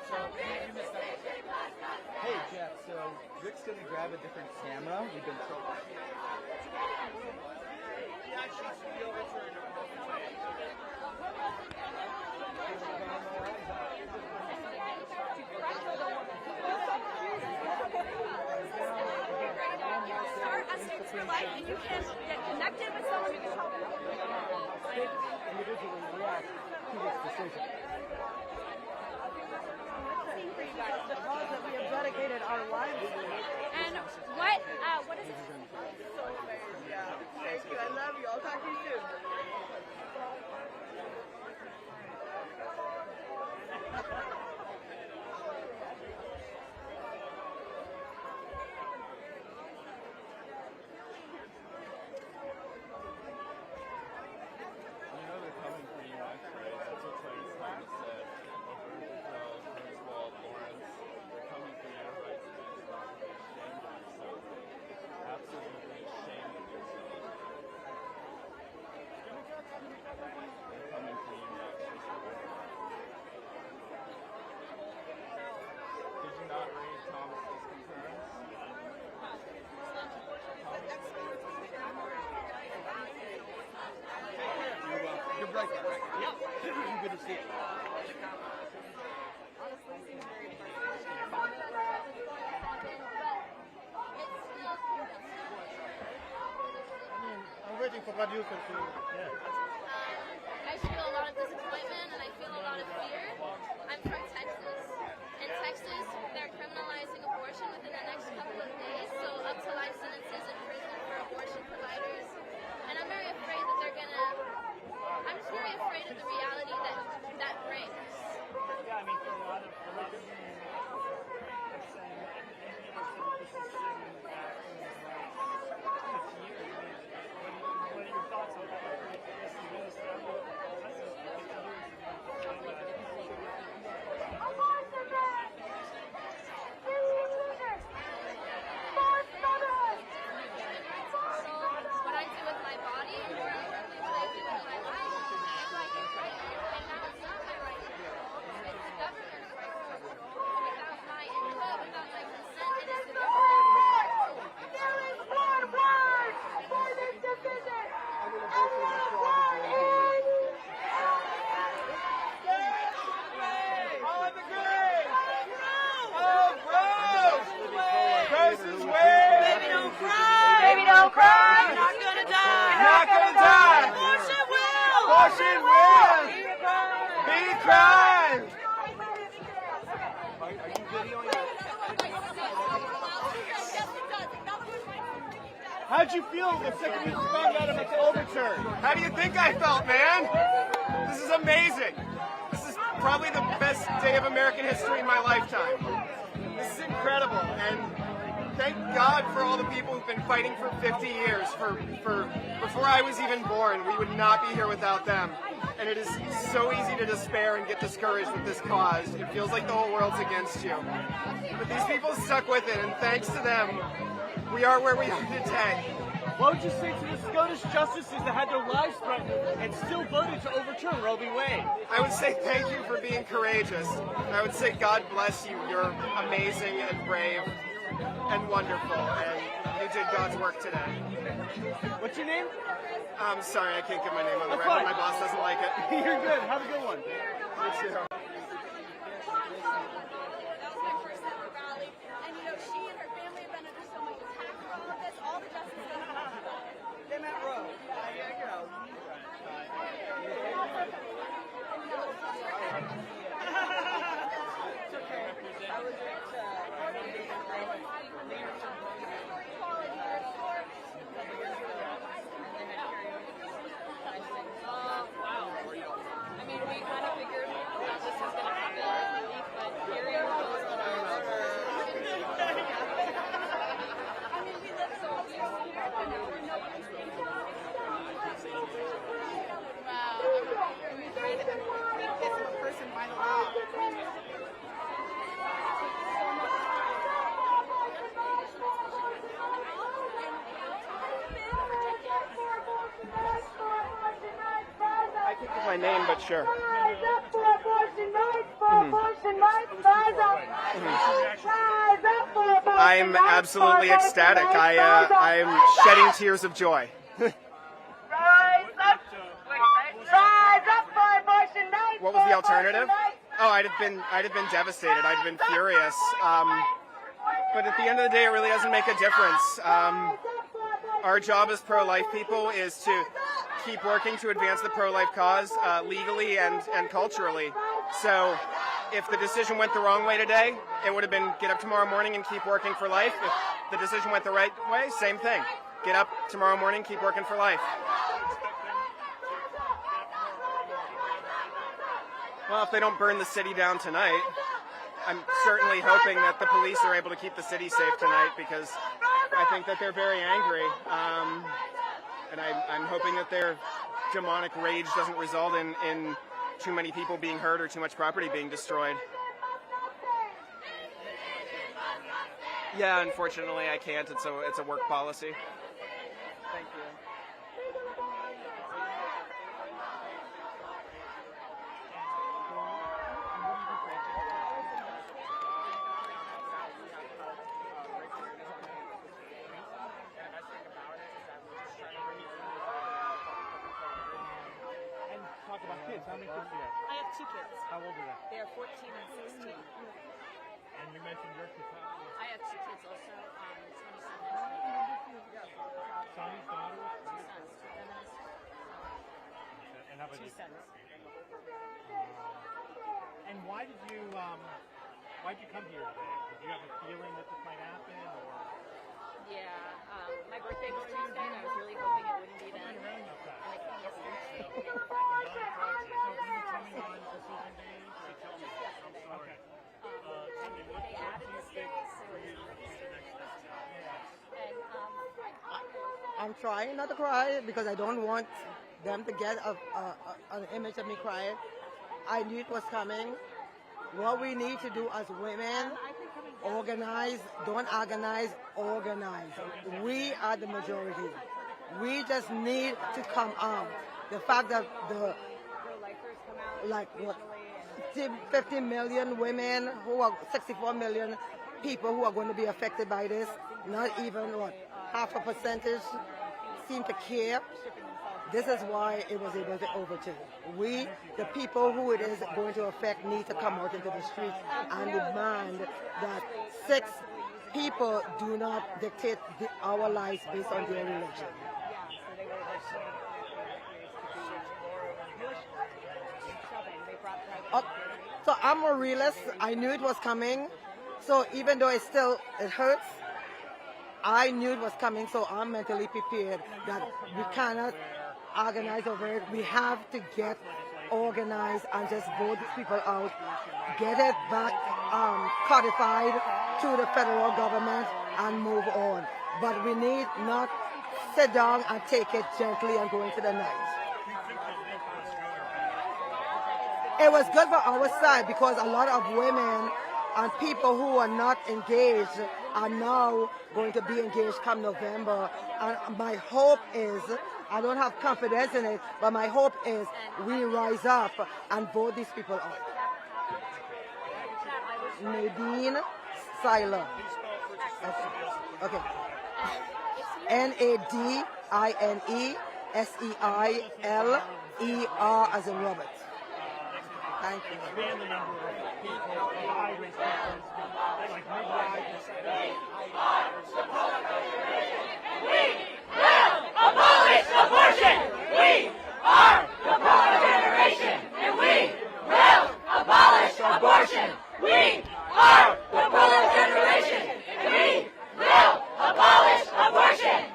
So you missed that. Hey Jeff, so Rick's gonna grab a different camera. We've been told. Start a States for Life, and you can get connected with someone who can help you. Individually react to this decision. For you guys, the cause that we have dedicated our lives to. And what is it? So very, yeah. Thank you. I love you. I'll talk to you soon. You know they're coming for you next, right? That's what Trump's trying to say. like that. Yeah. Good to see it. I'm waiting for what you can do. I feel a lot of disappointment and I feel a lot of fear. I'm from Texas. In Texas, they're criminalizing abortion within the next couple of days, so up to life sentences in prison for abortion providers. And I'm very afraid that I'm just very afraid of the reality that brings. Yeah, I mean, for a lot of people are saying this is something that it's years. What are your thoughts on that? This is really struggle. What I do with my body, or what I do with my life, is like a right. And now it's not my right. It's the government's right. Without my input, without my consent, it is the government's right. There is one word for this division. On the grave! Oh, bros! Bros is win! Baby, don't cry. Baby, don't cry. You're not gonna die. Not gonna die! Abortion will. Abortion will! Be crime! How'd you feel the second you found out about the overturn? How do you think I felt, man? This is amazing. This is probably the best day of American history in my lifetime. This is incredible, and thank God for all the people who've been fighting for 50 years. For before I was even born, we would not be here without them. And it is so easy to despair and get discouraged with this cause. It feels like the whole world's against you. But these people stuck with it, and thanks to them, we are where we are today. What would you say to the Scottish justices that had their lives threatened and still voted to overturn Roe v. Wade? I would say thank you for being courageous. I would say God bless you. You're amazing and brave and wonderful, and you did God's work today. What's your name? I'm sorry, I can't get my name on the That's record. fine. My boss doesn't like it. You're good. Have a good one. You too. That was my first ever rally, and she and her family have been under so much attack for all of this. All the justices They meant Roe. You know. It's okay. I was Wow. I mean, we kind of figured that this was going to happen, but hearing those that are we live so here, and now we're no person by the law. I think of my name, but sure. Rise up for abortion rights, for abortion rights. Rise up. Rise up for abortion I'm rights, absolutely for abortion ecstatic. rights. Rise up. I'm shedding tears of joy. Rise up. Rise up for abortion rights. What was for the abortion alternative? rights. Oh, I'd have been devastated. I'd have been furious. But at the end of the day, it really doesn't make a difference. Our job as pro-life people is to keep working to advance the pro-life cause legally and culturally. So if the decision went the wrong way today, it would have been get up tomorrow morning and keep working for life. If the decision went the right way, same thing. Get up tomorrow morning, keep working for life. Well, if they don't burn the city down tonight, I'm certainly hoping that the police are able to keep the city safe tonight, because I think that they're very angry. And I'm hoping that their demonic rage doesn't result in too many people being hurt or too much property being destroyed. Yeah, unfortunately I can't. It's a work policy. Thank you. And talk kids? How many kids do you have? I have 2 kids. How old are they? They are 14 and 16. And you mentioned your kids. I have 2 kids also. 27 Sons, daughters? 2 sons. 2 feminists. And how about 2 you? sons. And why'd you come here today? Did you have a feeling that this might happen, or? Yeah, my birthday was Tuesday, and I was really hoping it wouldn't be then. And I came yesterday. So you were coming on decision day? Okay. They added this day, so and I'm trying not to cry because I don't want them to get an image of me crying. I knew it was coming. What we need to do as women, organize, don't agonize, organize. We are the majority. We just need to come out. The fact that the, like what, 50 million women who are 64 million people who are going to be affected by this, not even what, half a percentage seem to care. This is why it was able to overturn. We, the people who it is going to affect, need to come out into the streets and demand that 6 people do not dictate our lives based on their religion. So I'm a realist. I knew it was coming. So even though it hurts, I knew it was coming. So I'm mentally prepared that we cannot organize over it. We have to get organized and just vote these people out, get it back codified to the federal government and move on. But we need not sit down and take it gently and go into the night. It was good for our side because a lot of women and people who are not engaged are now going to be engaged come November. And my hope is, I don't have confidence in it, but my hope is we rise up and vote these people out. Nadine Seiler. Okay. NADINESEILER as in Robert. Thank you. Expand the number of people, high-risk persons, like midwives. We will abolish abortion. We are the poor generation, and we will abolish abortion. We are the poor generation, and we will abolish abortion.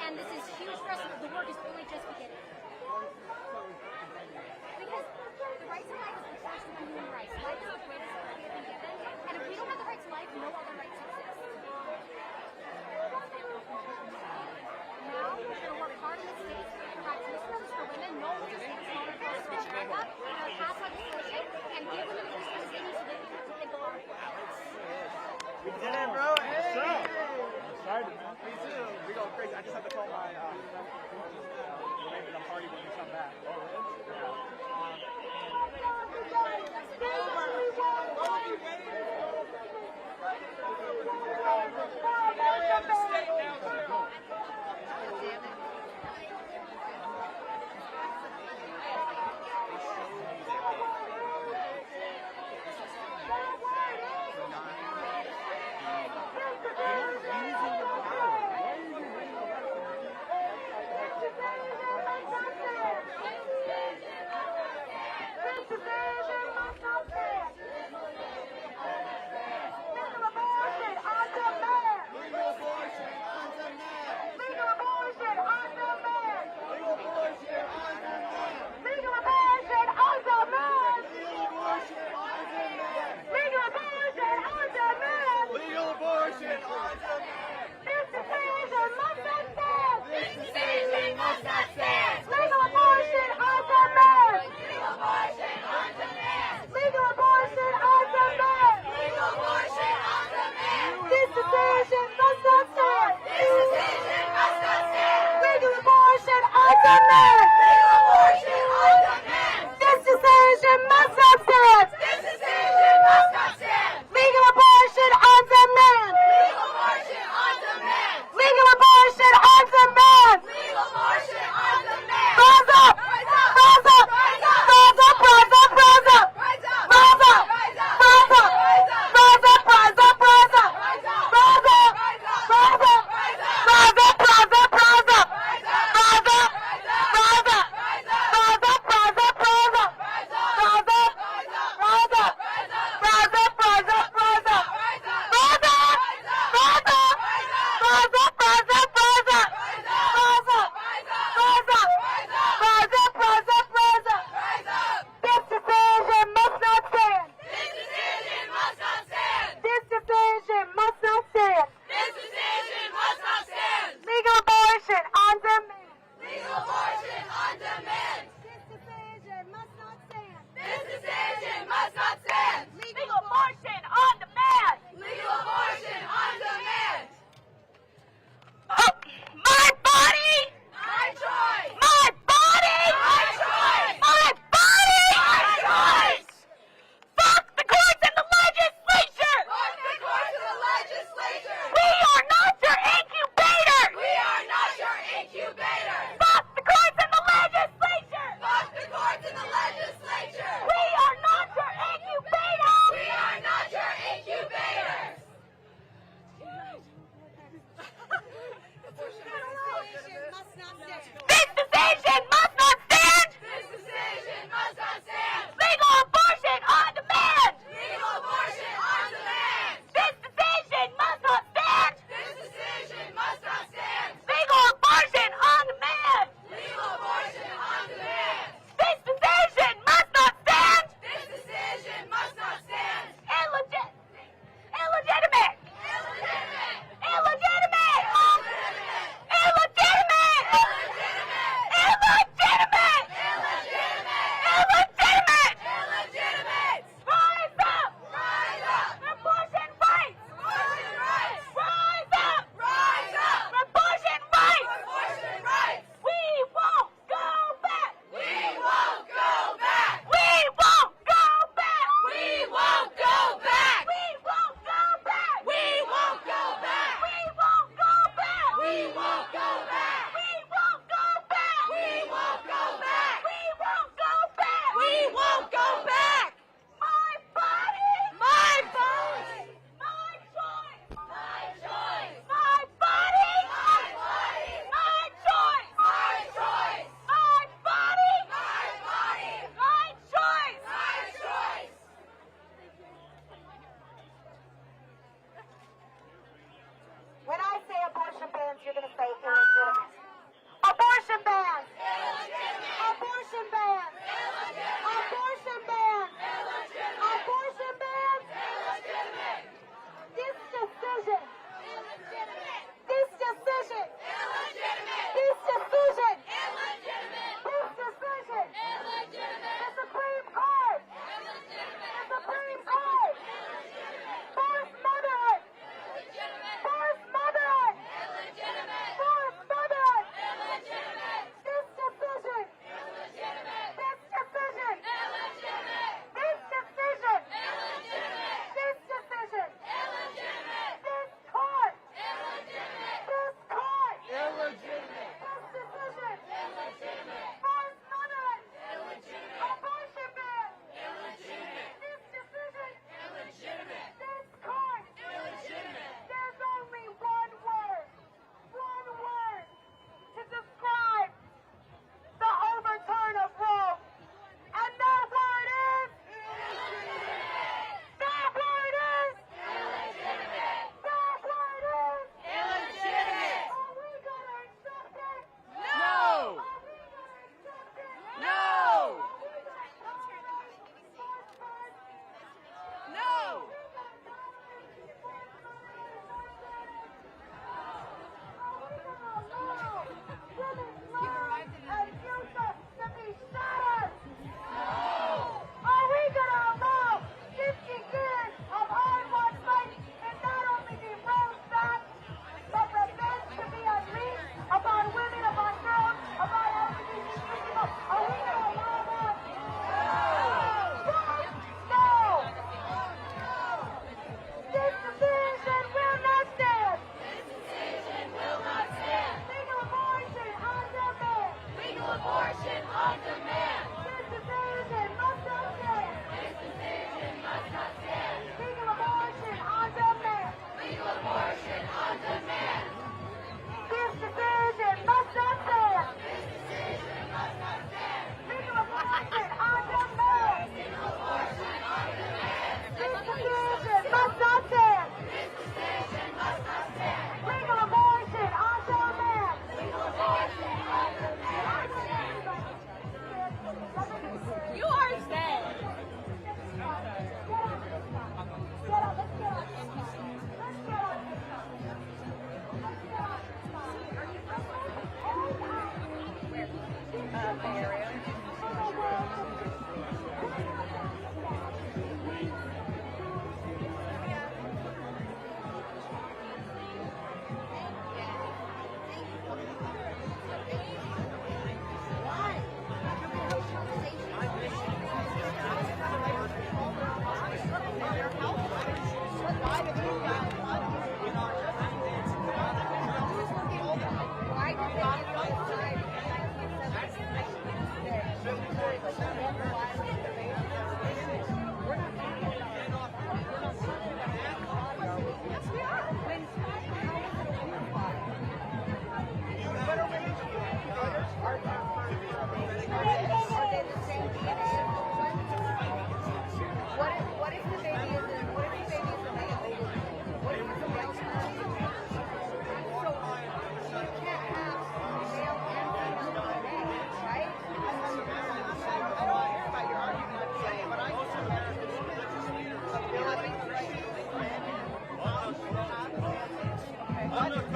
And this is huge for us. The work is really just beginning. Because the right to life is the first of human rights. Life is the greatest gift we have been given. And if we don't have the right to life, no other rights exist. Now, we're going to work hard in the states to provide resources for women. No one just takes smaller costs for America. We're going to pass legislation and give women the resources they need so they can go on. We did it, bro. Hey. Excited, man. Me too. We go crazy. I just have to call my the party when we come back. Oh,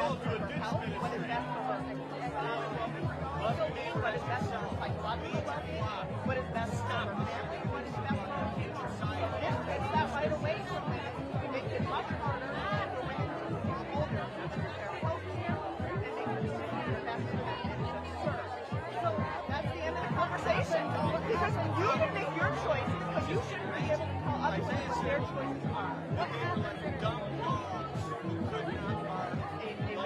help, what is best for us. What is best for like what is best for our family, what is best for our future. This takes that right away from women. It makes it much harder for women who are older to choose their health care and make the decision that that's the best and it's absurd. So that's the end of the conversation. Because you can make your choices, but you shouldn't be able to tell other women what their choices are. What happens if a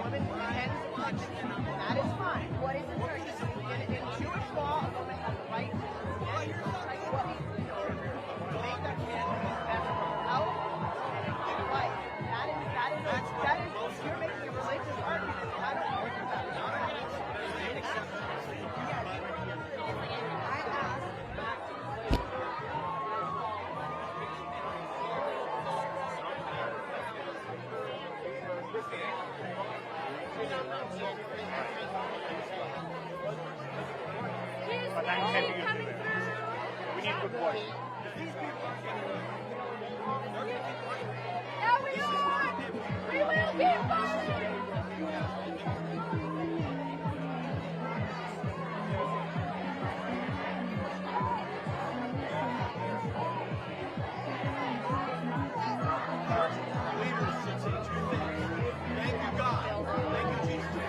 woman intends to punch him? That is fine. What is it? In Jewish law, a woman has the right to make that decision best for her health and life. That is, you're making a religious argument. I don't know what that is. But I'm happy to do that. We need good voice. Yeah, we are! We will keep fighting! Thank you, God. Thank you, Jesus.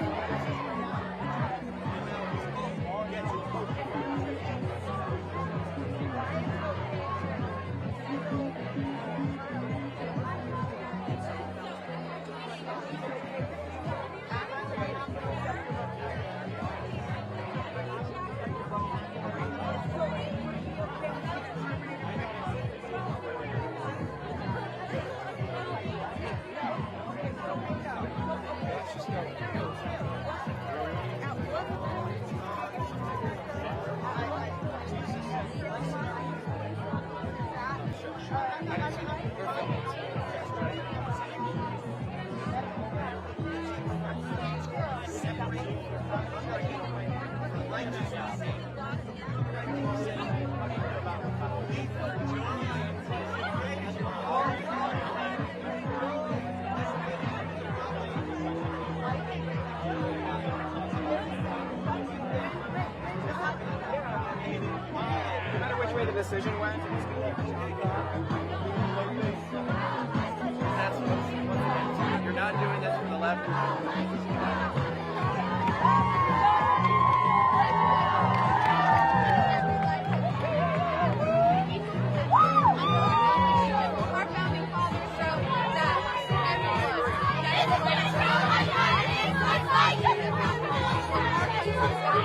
No matter which way the decision went, you're not doing this for the left. Our founding fathers showed that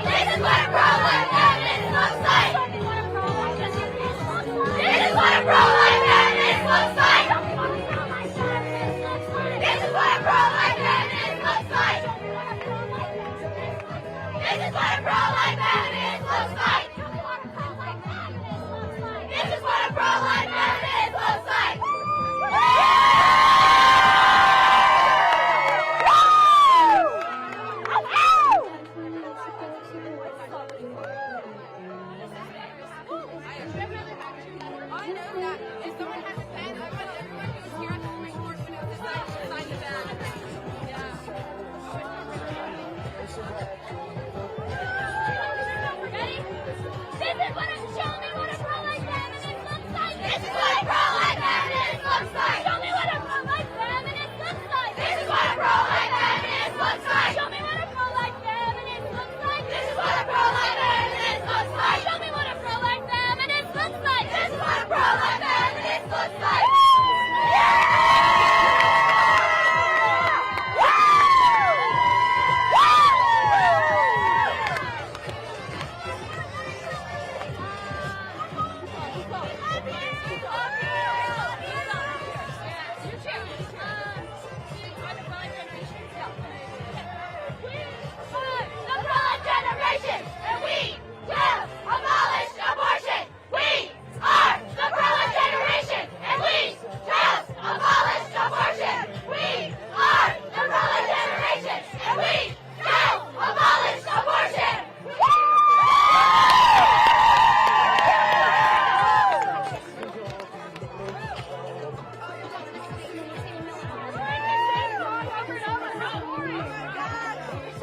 this is what a pro-life feminist looks like! This is what a pro-life feminist looks like! This is what a pro-life feminist looks like!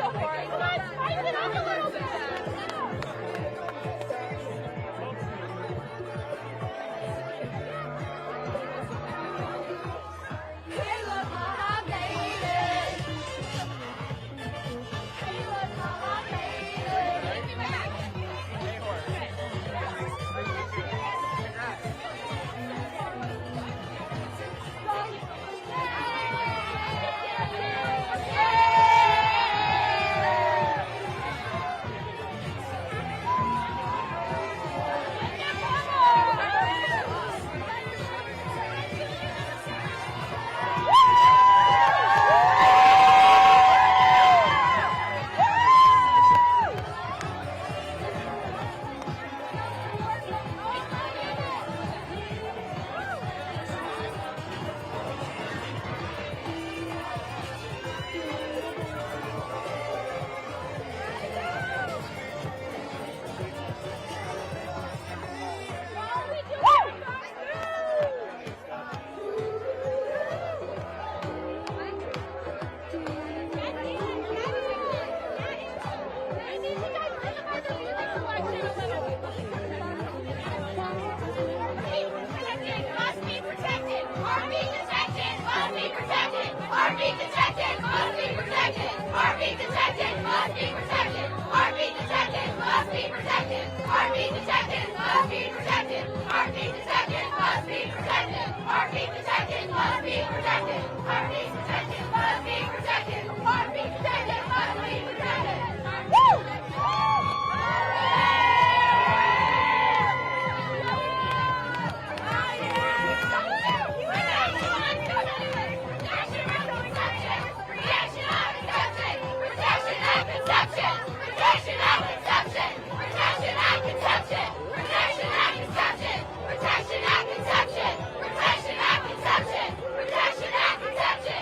go for it. Come on, spice it up a little bit. Hey, look, mama made it. Hey, look, mama made it. Give me back. Protection at conception!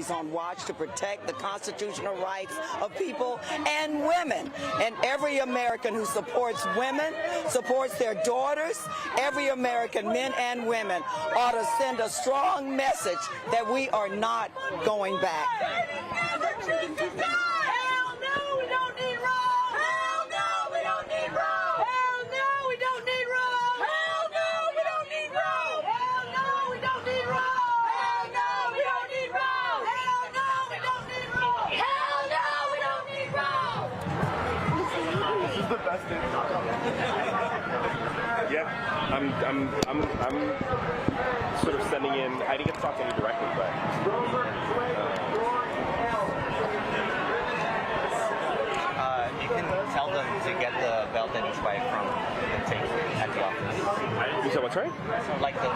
On watch to protect the constitutional rights of people and women. And every American who supports women, supports their daughters, every American, men and women, ought to send a strong message that we are not going back. Yeah, I'm sort of sending in. I didn't get to talk to any directly, but you can tell them to get the belt and spike from the tape at the office. You said what's right? Like the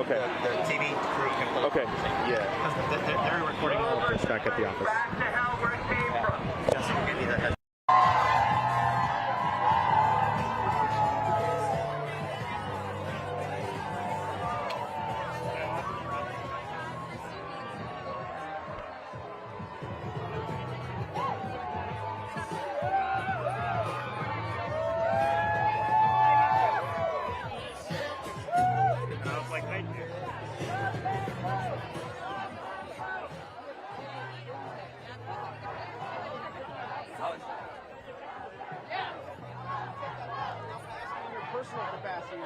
okay. The TV crew can play. Okay, yeah. They're recording all of this back at the office. Just to give you the heads. Personal capacity.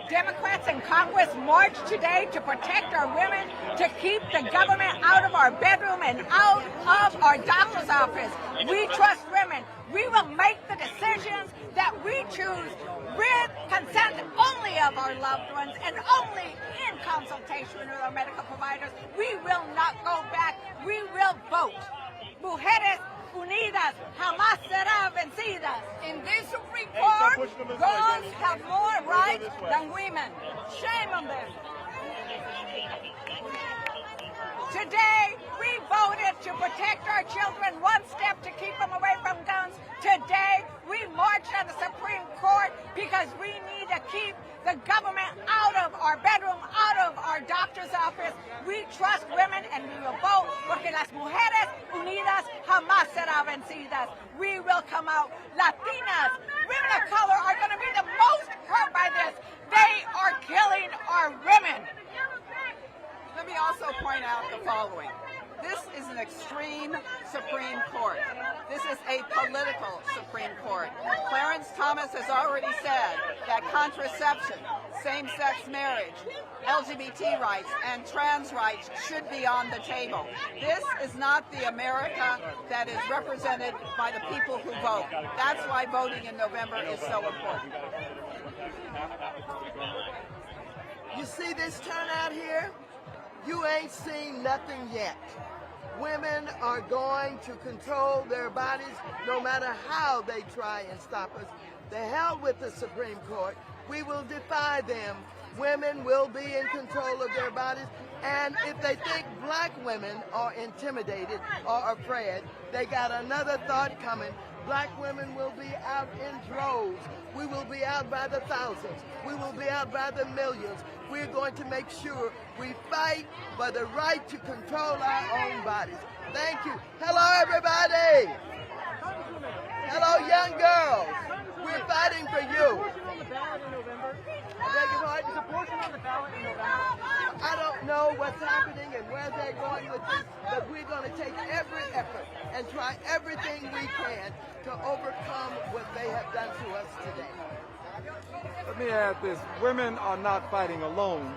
Democrats in Congress marched today to protect our women, to keep the government out of our bedroom and out of our doctor's office. We trust women. We will make the decisions that we choose with consent only of our loved ones and only in consultation with our medical providers. We will not go back. We will vote. Mujeres unidas jamás serán vencidas. In this Supreme Court, girls have more rights than women. Shame on them. Today, we voted to protect our children, one step to keep them away from guns. Today, we marched on the Supreme Court because we need to keep the government out of our bedroom, out of our doctor's office. We trust women and we will vote porque las mujeres unidas jamás serán vencidas. We will come out. Latinas, women of color are going to be the most hurt by this. They are killing our women. Let me also point out the following. This is an extreme Supreme Court. This is a political Supreme Court. Clarence Thomas has already said that contraception, same-sex marriage, LGBT rights, and trans rights should be on the table. This is not the America that is represented by the people who vote. That's why voting in November is so important. You see this turnout here? You ain't seen nothing yet. Women are going to control their bodies no matter how they try and stop us. The hell with the Supreme Court. We will defy them. Women will be in control of their bodies. And if they think black women are intimidated or afraid, they got another thought coming. Black women will be out in droves. We will be out by the thousands. We will be out by the millions. We're going to make sure we fight for the right to control our own bodies. Thank you. Hello, everybody. Hello, young girls. We're fighting for you. I don't know what's happening and where they're going with this, but we're going to take every effort and try everything we can to overcome what they have done to us today. Let me add this. Women are not fighting alone.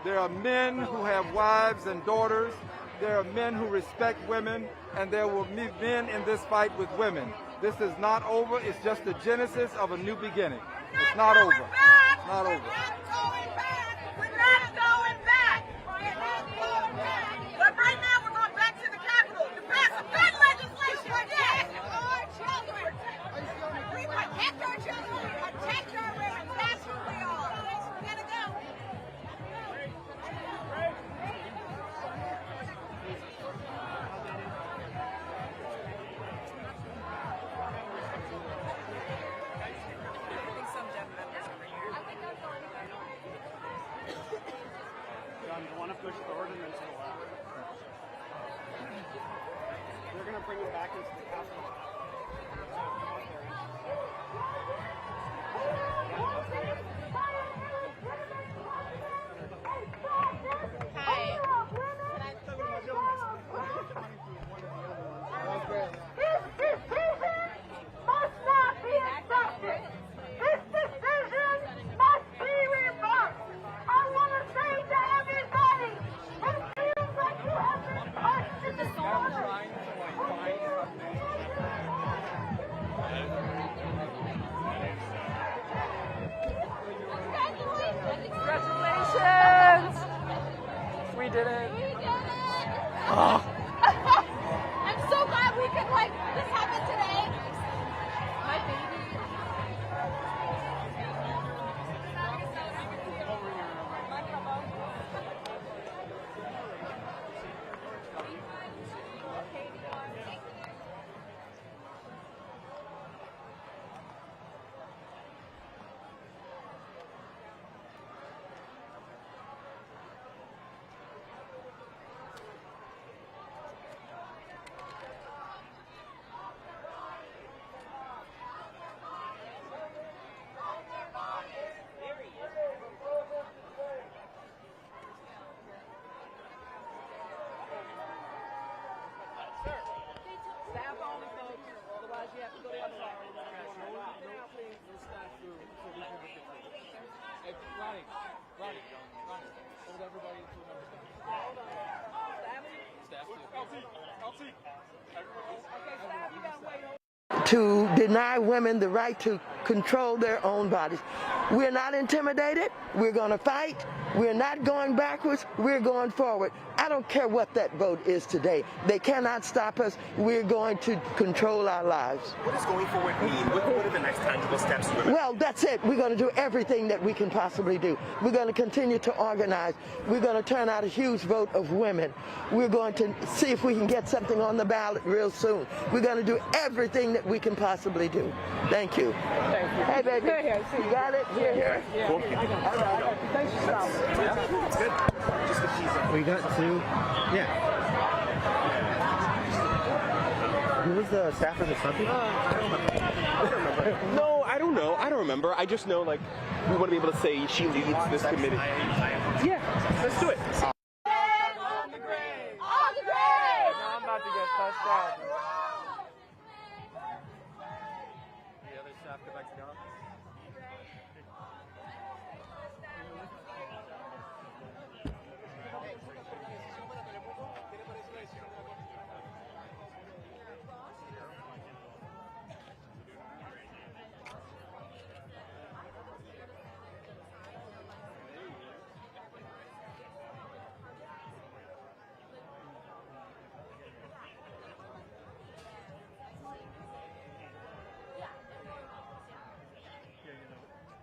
There are men who have wives and daughters. There are men who respect women, and there will be men in this fight with women. This is not over. It's just the genesis of a new beginning. It's not over. It's not over. We're not going back. But right now we're going back to the Capitol to pass some good legislation. Protect our children. We protect our children. We protect our women. That's who we are. We gotta go. You want to push the ordinance bill out. They're going to bring it back into the Capitol. This decision must not be accepted. This decision must be reversed. I want to say to everybody, it feels like you have been pushed in the corner. Congratulations! We did it. We did it! Oh. I'm so glad we could, this happen today. My baby. To deny women the right to control their own bodies. We're not intimidated. We're going to fight. We're not going backwards. We're going forward. I don't care what that vote is today. They cannot stop us. We're going to control our lives. What does going forward mean? What are the next tangible steps? Well, that's it. We're going to do everything that we can possibly do. We're going to continue to organize. We're going to turn out a huge vote of women. We're going to see if we can get something on the ballot real soon. We're going to do everything that we can possibly do. Thank you. Thank you. Hey, baby. You got it? Here. Yeah. Cool. All right. Thanks for stopping. Yeah, it's good. Just the keys. We got two. Yeah. Who was the staffer that stopped you? No, I don't know. I don't remember. I just know, like, we want to be able to say she leads this committee. Yeah, let's do it. On the grave! On the grave! I'm about to get touched out. The other staff go back to the office.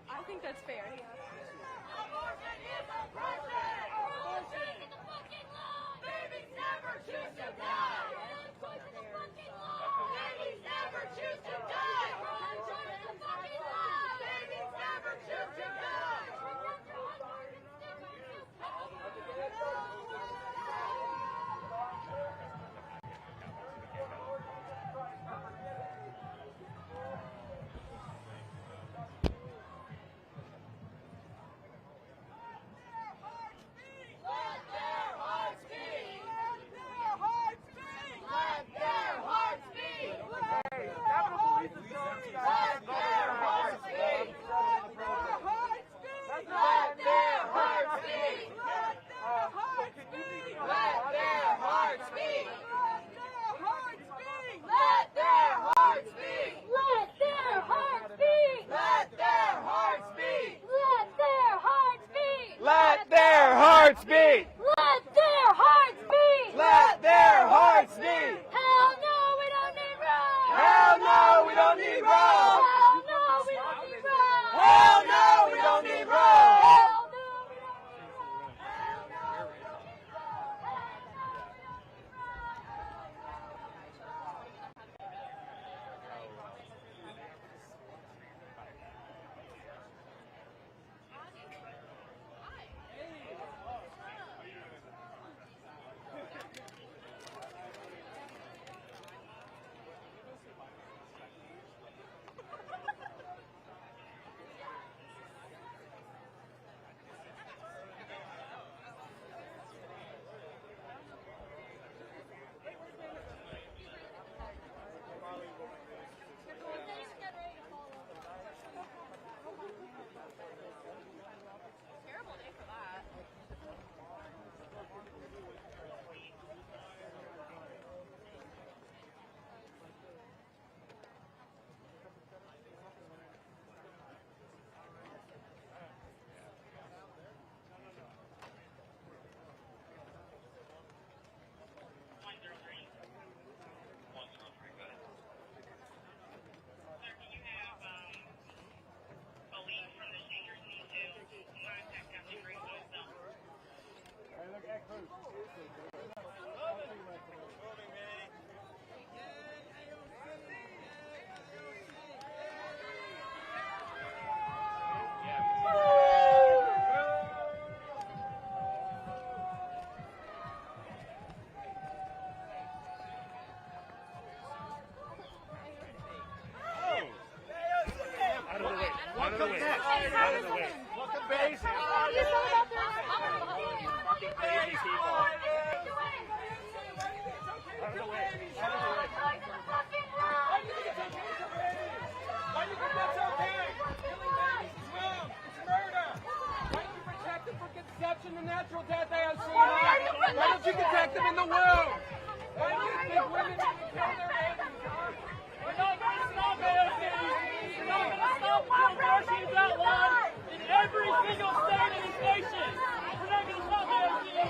I think that's fair. Yeah. Abortion is oppression! Abortion is the fucking law! Babies never choose to die! Abortion is the fucking law! Babies never choose to die! Abortion is the fucking law! Babies never choose to die! Let their hearts beat! Let their hearts beat! Let their hearts beat! Hell no, we don't need roads! Hell no, we don't need roads! Hell no, we don't need roads! Hell no, we don't need roads! Terrible day for that. The natural death they have seen. Why don't you protect them in the womb? Why do you think women need to kill their babies? We're not going to stop it, okay? We're not going to stop until abortion is outlawed. every single state in this nation. We're not going to stop there. We're going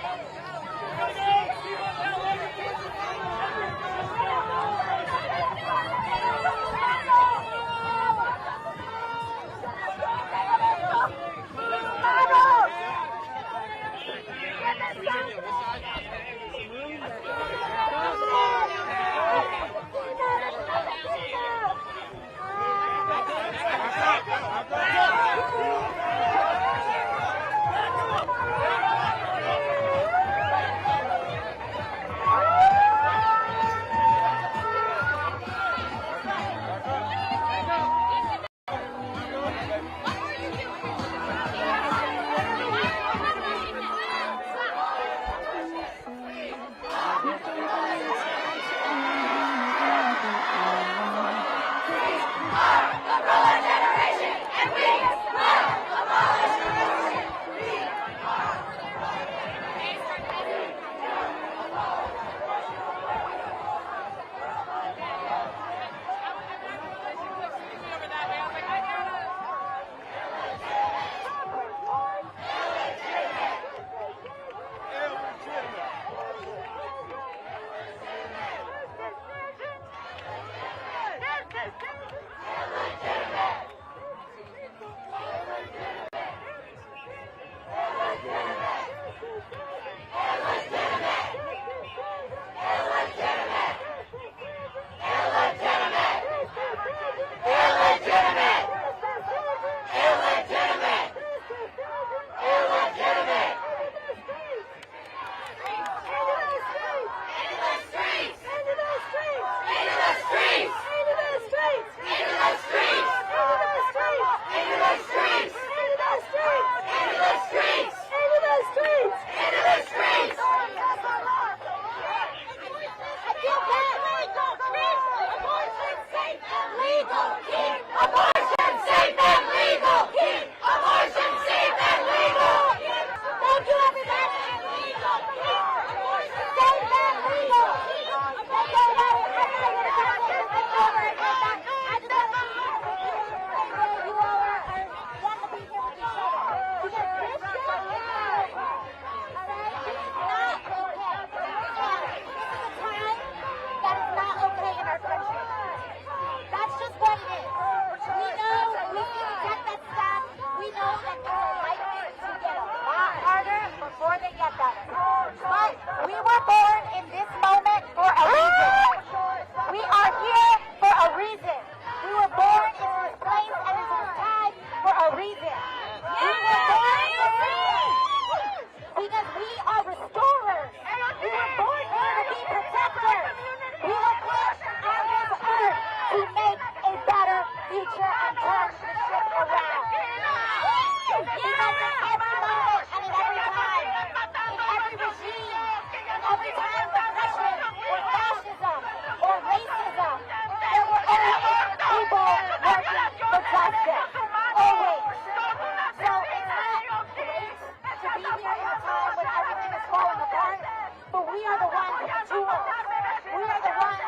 to go see what's happening every single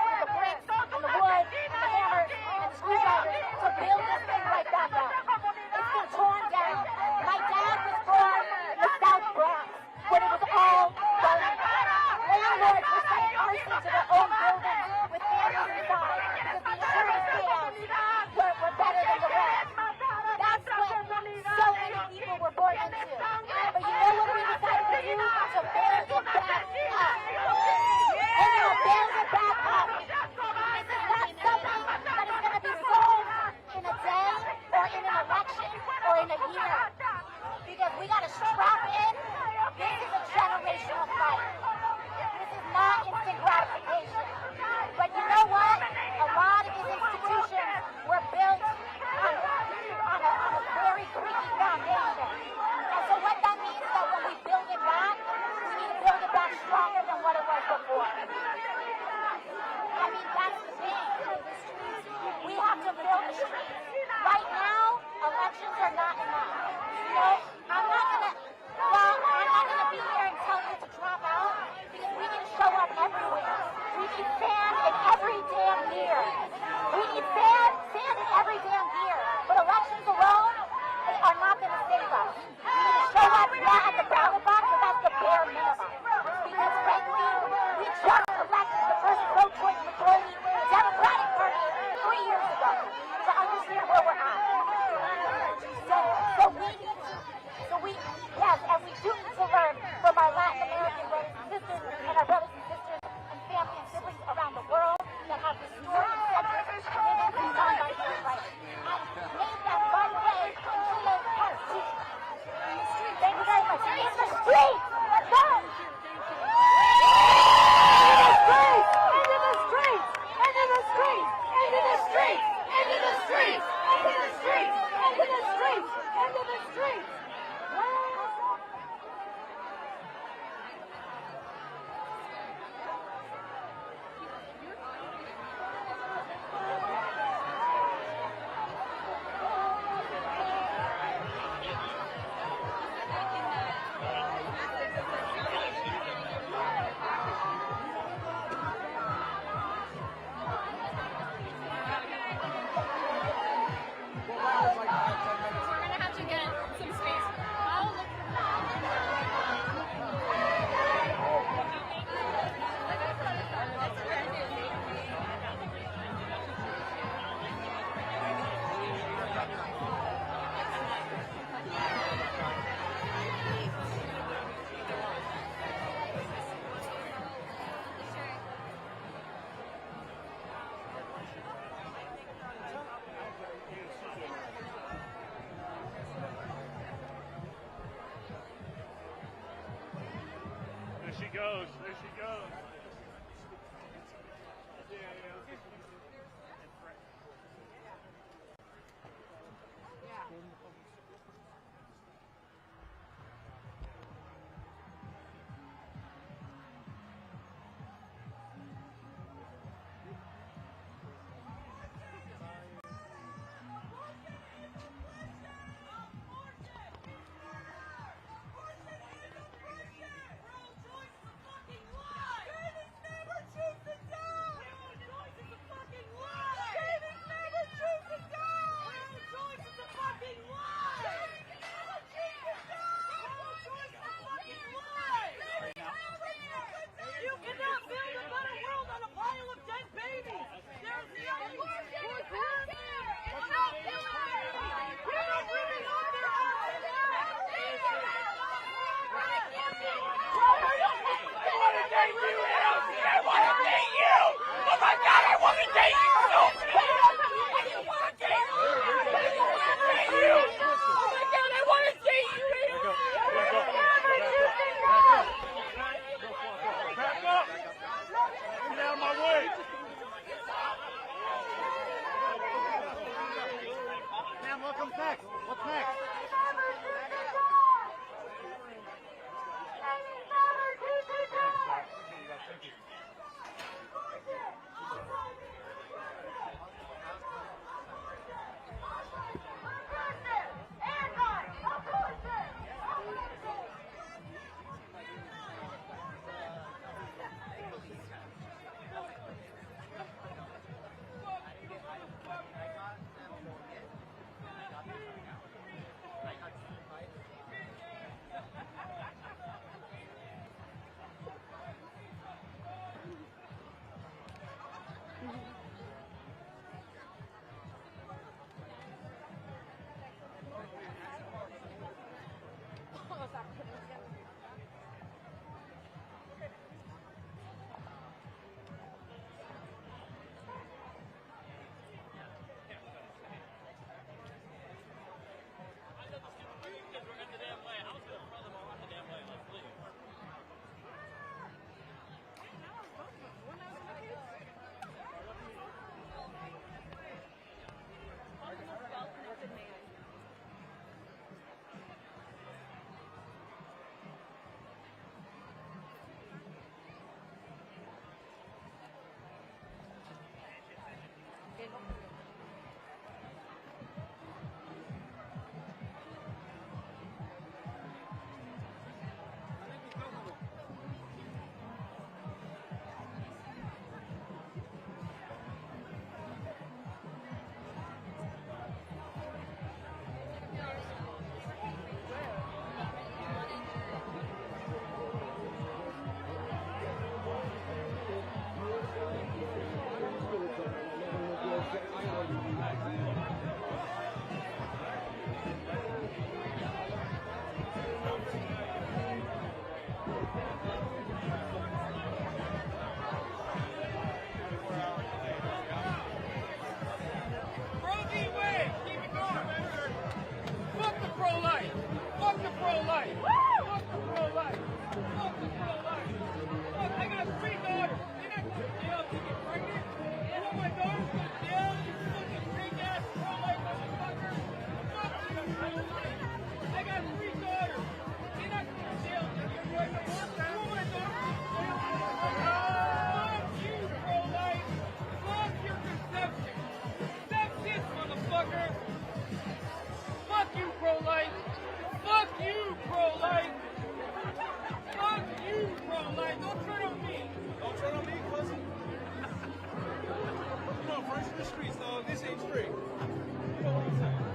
goes. There she goes.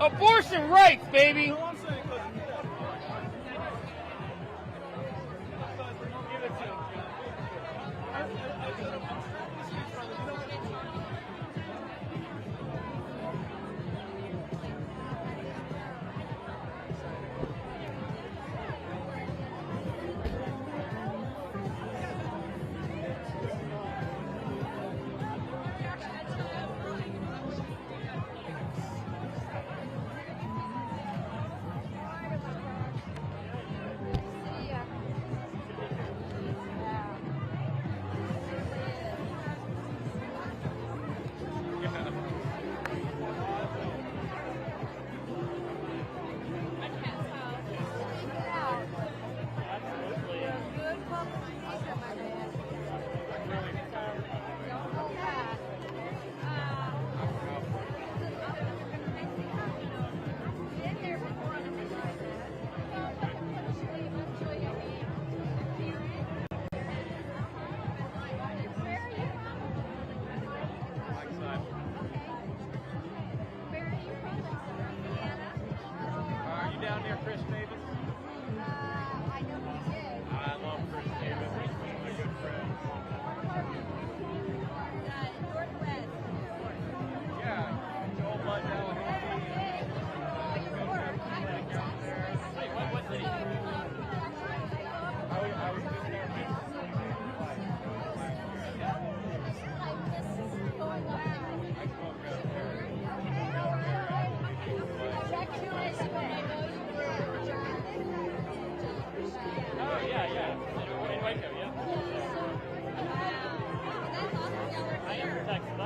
Abortion rights, baby!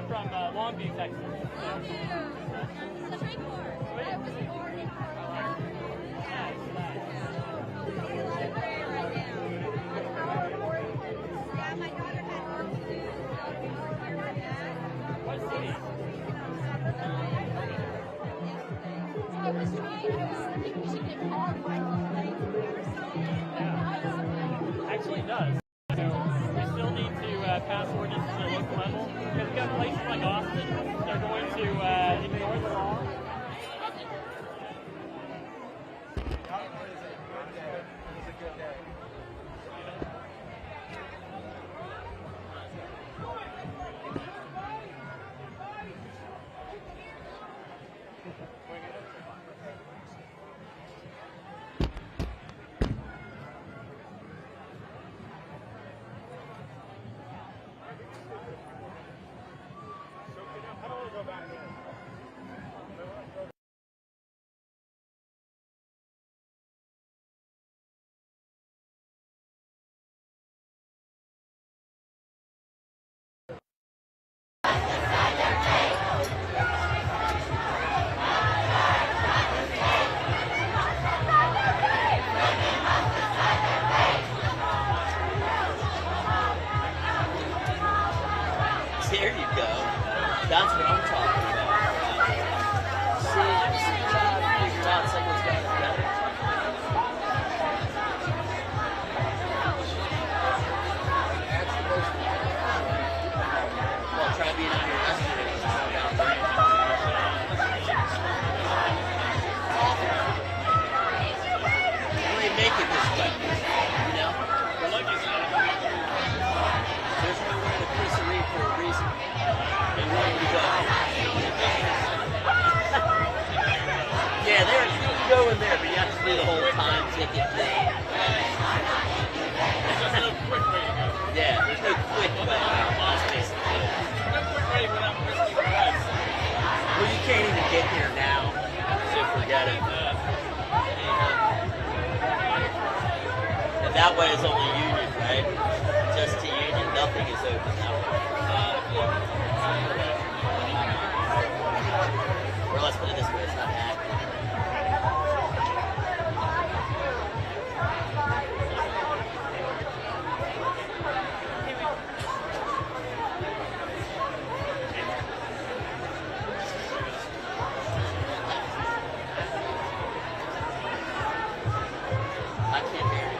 I'm from Longview, Texas. Supreme Court. I was born in my daughter had work to do. What city? I was thinking we should get more Actually, it does. So we still need to pass ordinances at the local level. Because we've got places like Austin, they're going to ignore the law. There you go. That's what I'm talking about. See, trying to figure out someone's got it better. Well, try being out here yesterday. We make it this way, you know? There's no way to piss a read for a reason. They want you to go. Yeah, you can go in there, but you have to do the whole time ticket thing. There's no quick way to go. Yeah, there's no quick way. That's basically it. No quick way without risking your life. Well, you can't even get here now, so forget it. And that way is only Union, right? Just to Union, nothing is open that way. Or let's put it this way, it's not happening. I can't hear you.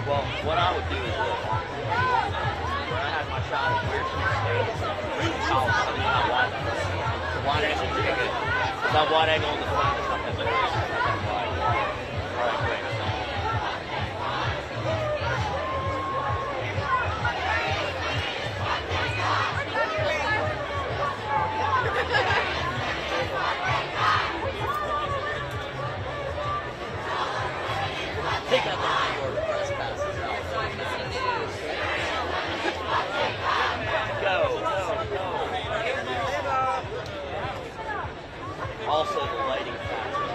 Well, what I would do is this. When I had my shot at Pearson State, I wide angle. Is that wide angle on the front or something? All right, great. Take out the high order press passes. Go. Also, the lighting factor.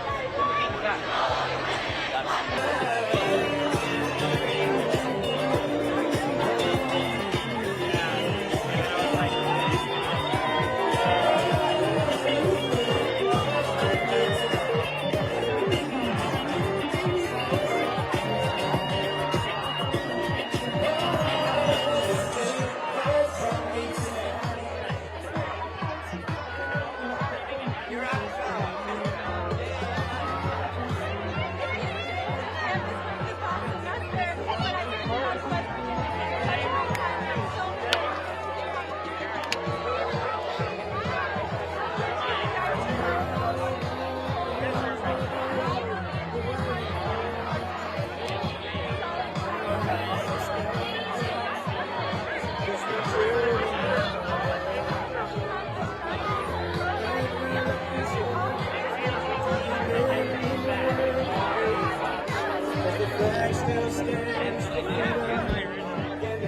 Still stands, and they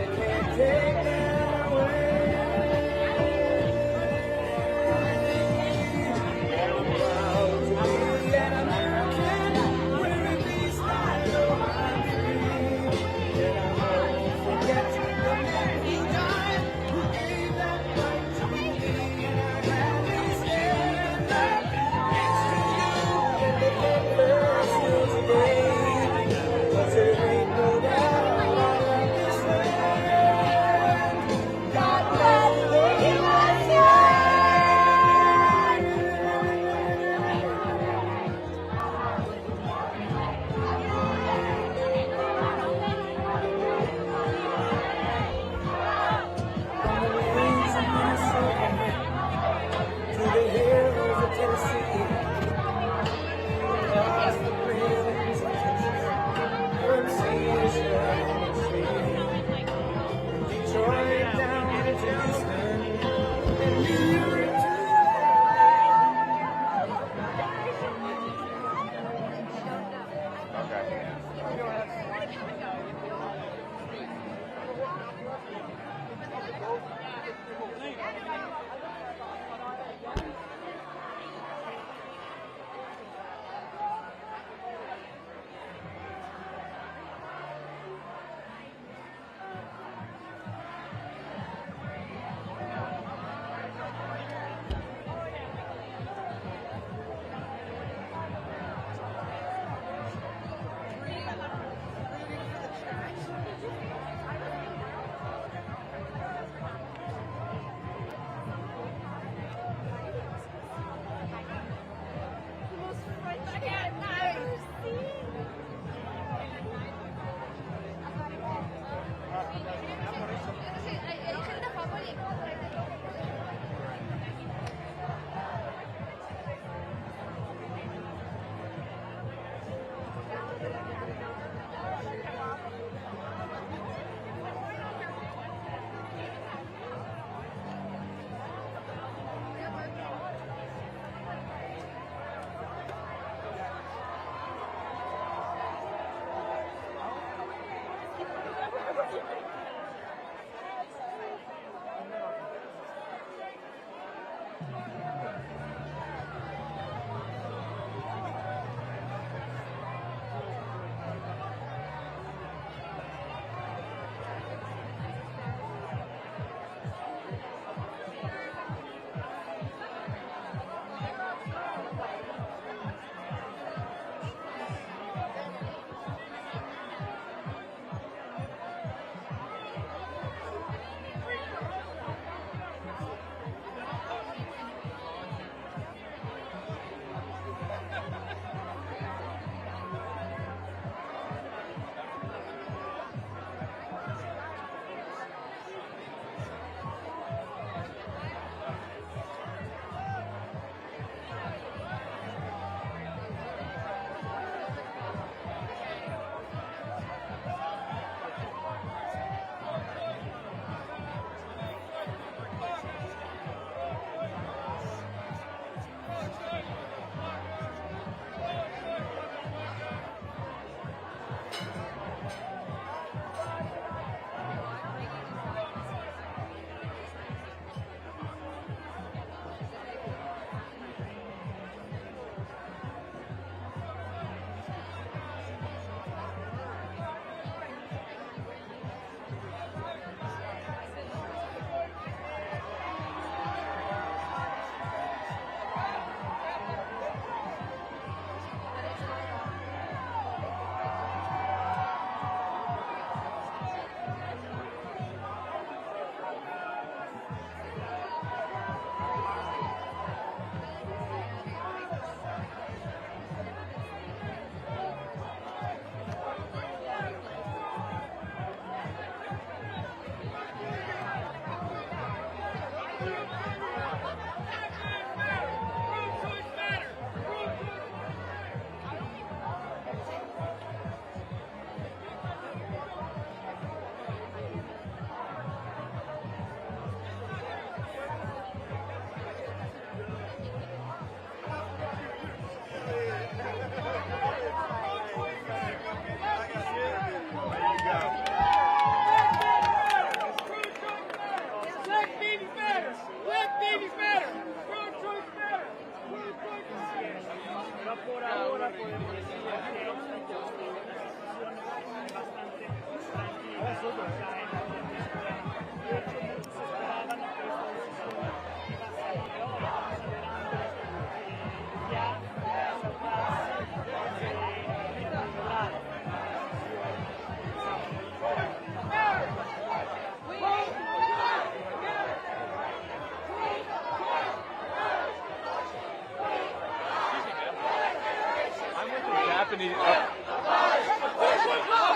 can't take that away.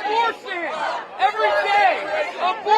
Abortion! Every day! Abortion!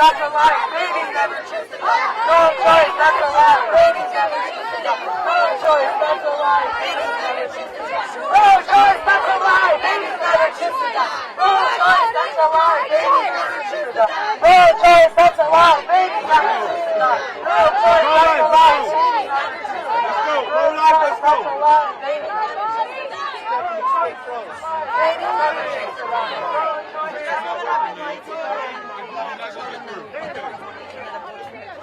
that's a lie. Babies never choose to die. Pro-choice, that's a lie. Babies never choose to die. Pro-choice, that's a lie. Babies never choose to die. Pro-choice, that's a lie. Babies never choose to die. Pro-choice, that's a lie. Babies never choose to die. Pro-choice, that's a lie. Babies never choose to die. Pro-choice, that's a lie. Babies never choose to die. Let's go. Pro-life, let's go. Babies never choose to die. Babies never choose to die.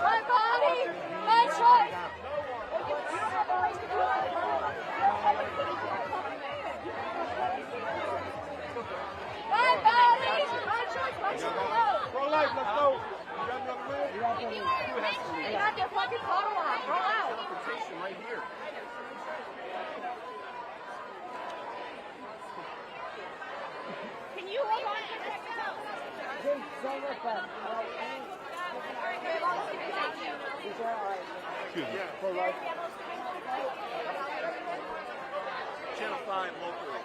My body, my choice. My body, my choice, my choice. Pro-life, let's go. You got another win? You got your fucking photo on. Roll out. Confrontation right here. Can you hold on to this? Excuse me. Pro-life. Channel 5 locally.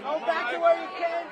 Go back to where you came.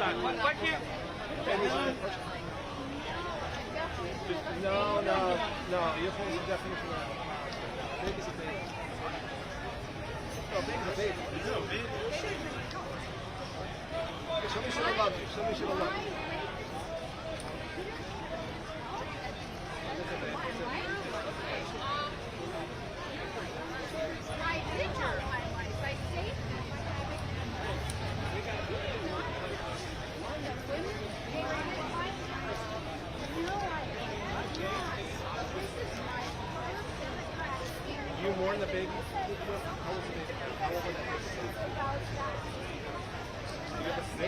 side. Why can't? No. You're supposed to definition of baby's a baby. No, baby's a baby. No, baby. Somebody should have loved you. Somebody should have loved you. You mourn the baby? How old is the baby? How old is that baby? You ever think?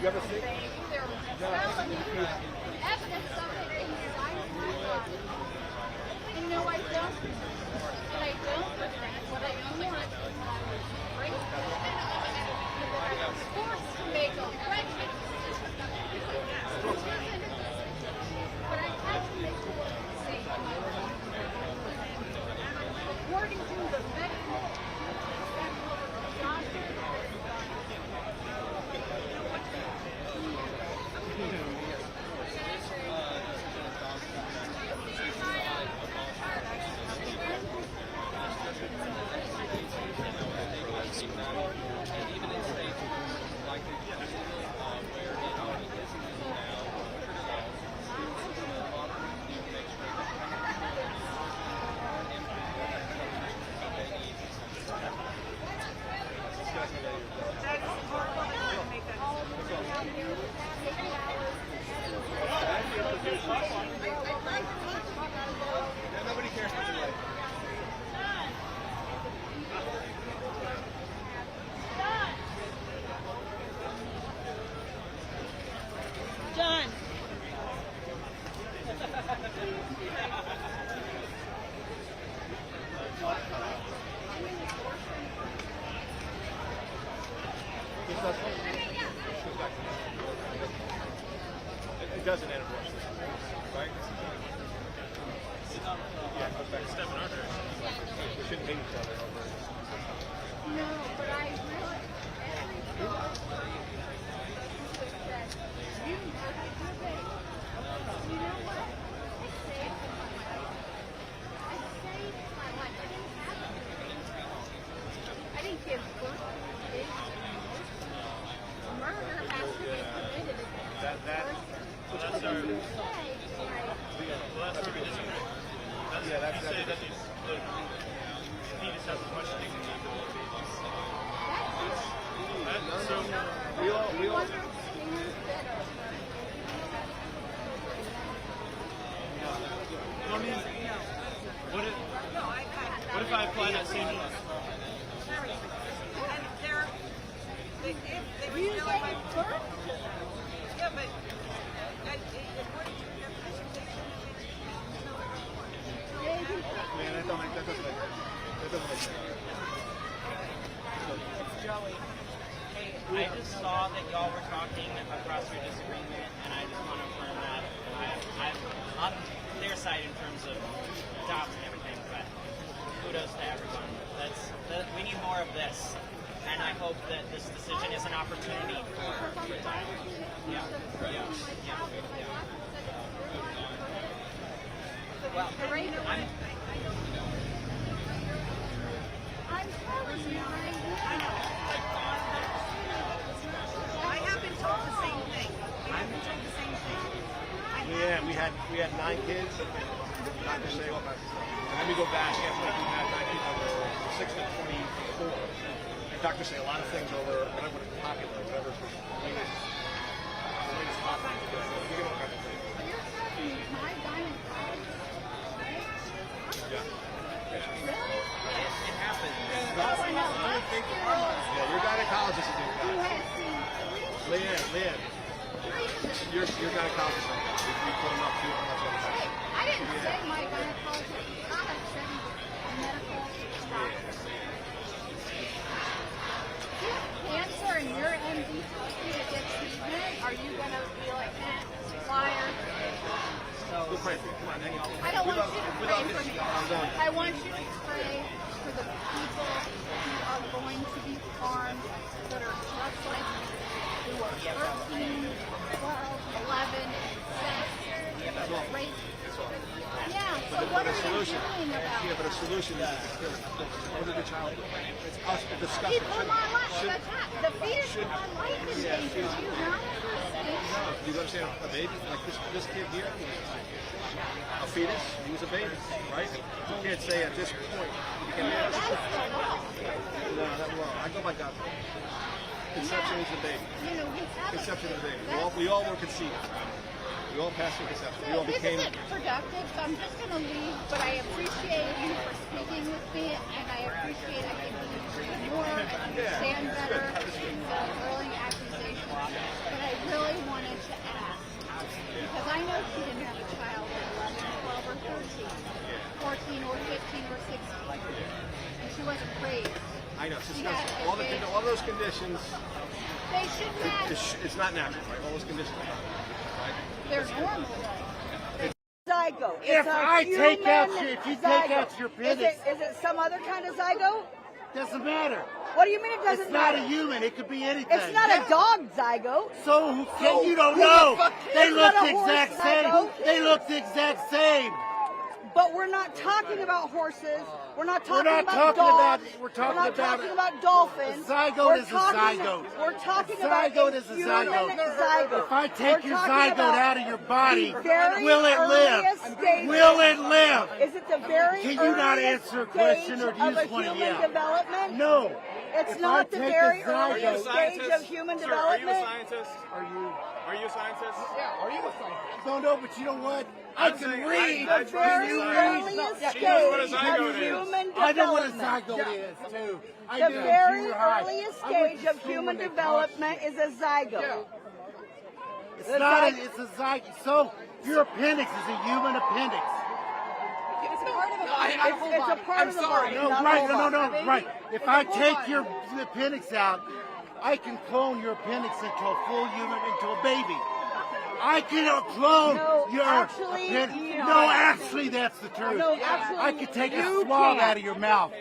You ever think? Evidence of it in his eyes. And no, I don't. But I don't. What I don't want is when I was raised, I was forced to make a judgment. But I had to make a decision. According to the medical doctor, nobody cares what you like. John. It doesn't end abortion, right? Yeah, it goes back to step in our direction. We shouldn't hate each other over it. no, but I really, you know what? I saved my life. I didn't give birth to babies. Murder has to be committed against That's where we disagree. You say that these fetus has as much dignity as the babies. So we all I mean, what if I apply that same law? Yeah, but man, that doesn't make sense. Joey, hey, I just saw that y'all were talking across your disagreement, and I just want to affirm that I'm on their side in terms of jobs and everything, but kudos to everyone. We need more of this, and I hope that this decision is an opportunity for time. Yeah. Well, I have been told the same thing. Yeah, we had 9 kids. Dr. Say, and then we go back after we had 9 kids over 6 to 24. And Dr. Say a lot of things over whatever is popular, whatever is the latest popular. We get all kinds of things. Yeah. It happens. Yeah, your gynecologist is doing that. Leanne, your gynecologist is doing that. We put him up to how much of a I didn't say my gynecologist. I said medical doctor. Cancer and your MD told you to get treatment. Are you going to be like, liar? We'll pray for you. Come on, hang on. I don't want you to pray for me. I want you to pray for the people who are going to be harmed, that are just like you, who are 13 solution. Yeah, but a solution is to kill it. Order the child. It's us to discuss it. He put my life on attack. The fetus of my life is dangerous. Do you not understand? No, do you understand a baby? Like this kid here, he was a fetus, he was a baby, right? You can't say at this point he became a fetus. No, that wrong. I go by God. Conception is the baby. Conception is the baby. We all were conceived. We all passed through conception. We all became. This isn't productive, so I'm just going to leave, but I appreciate you for speaking with me, and I appreciate I can be more, understand better the early accusations. But I really wanted to ask, because I know she didn't have a child at 11, 12, or 13, 14, or 15, or 16, and she wasn't raised. I know, it's disgusting. All those conditions. They should not. It's not natural, right? All those conditions. Right? They're normal. Zygote. If you take out your appendix, is it some other kind of zygote? Doesn't matter. What do you mean it doesn't It's matter? not a human. It could be anything. It's not a dog zygote. So you don't know. They It's look not the a horse exact same. zygote. They look the exact same. But we're not talking about horses. We're not talking We're not about talking dogs. about- we're We're talking not about- talking about dolphins. A zygote We're is a talking- zygote. We're talking A about zygote a is a human zygote. zygote. If I take We're your talking zygote about out of your body, the very will it live? earliest stage- Will it live? Is it the very Can you not earliest answer a question, or do you stage just of a want to human yell? development? No. It's If not I the take very a zygote- earliest stage of human Sir, are you a development. scientist? Are you a scientist? Yeah, are you a scientist? No, no, but you know what? I can read. The very earliest stage of human I know what a development. zygote is, too. I The do. very Junior high. earliest I went stage to of school human when they taught development is a zygote. It's not. It's a zygote. So your appendix is a human appendix. It's a part of the body. It's a part of the body. No, not right. the whole No, body. right. If I take your appendix out, I can clone your appendix into a full human, into a baby. I can clone your actually, appendix. you know, No, actually, that's the truth. No, actually, I could take a you swab can't. out of your mouth.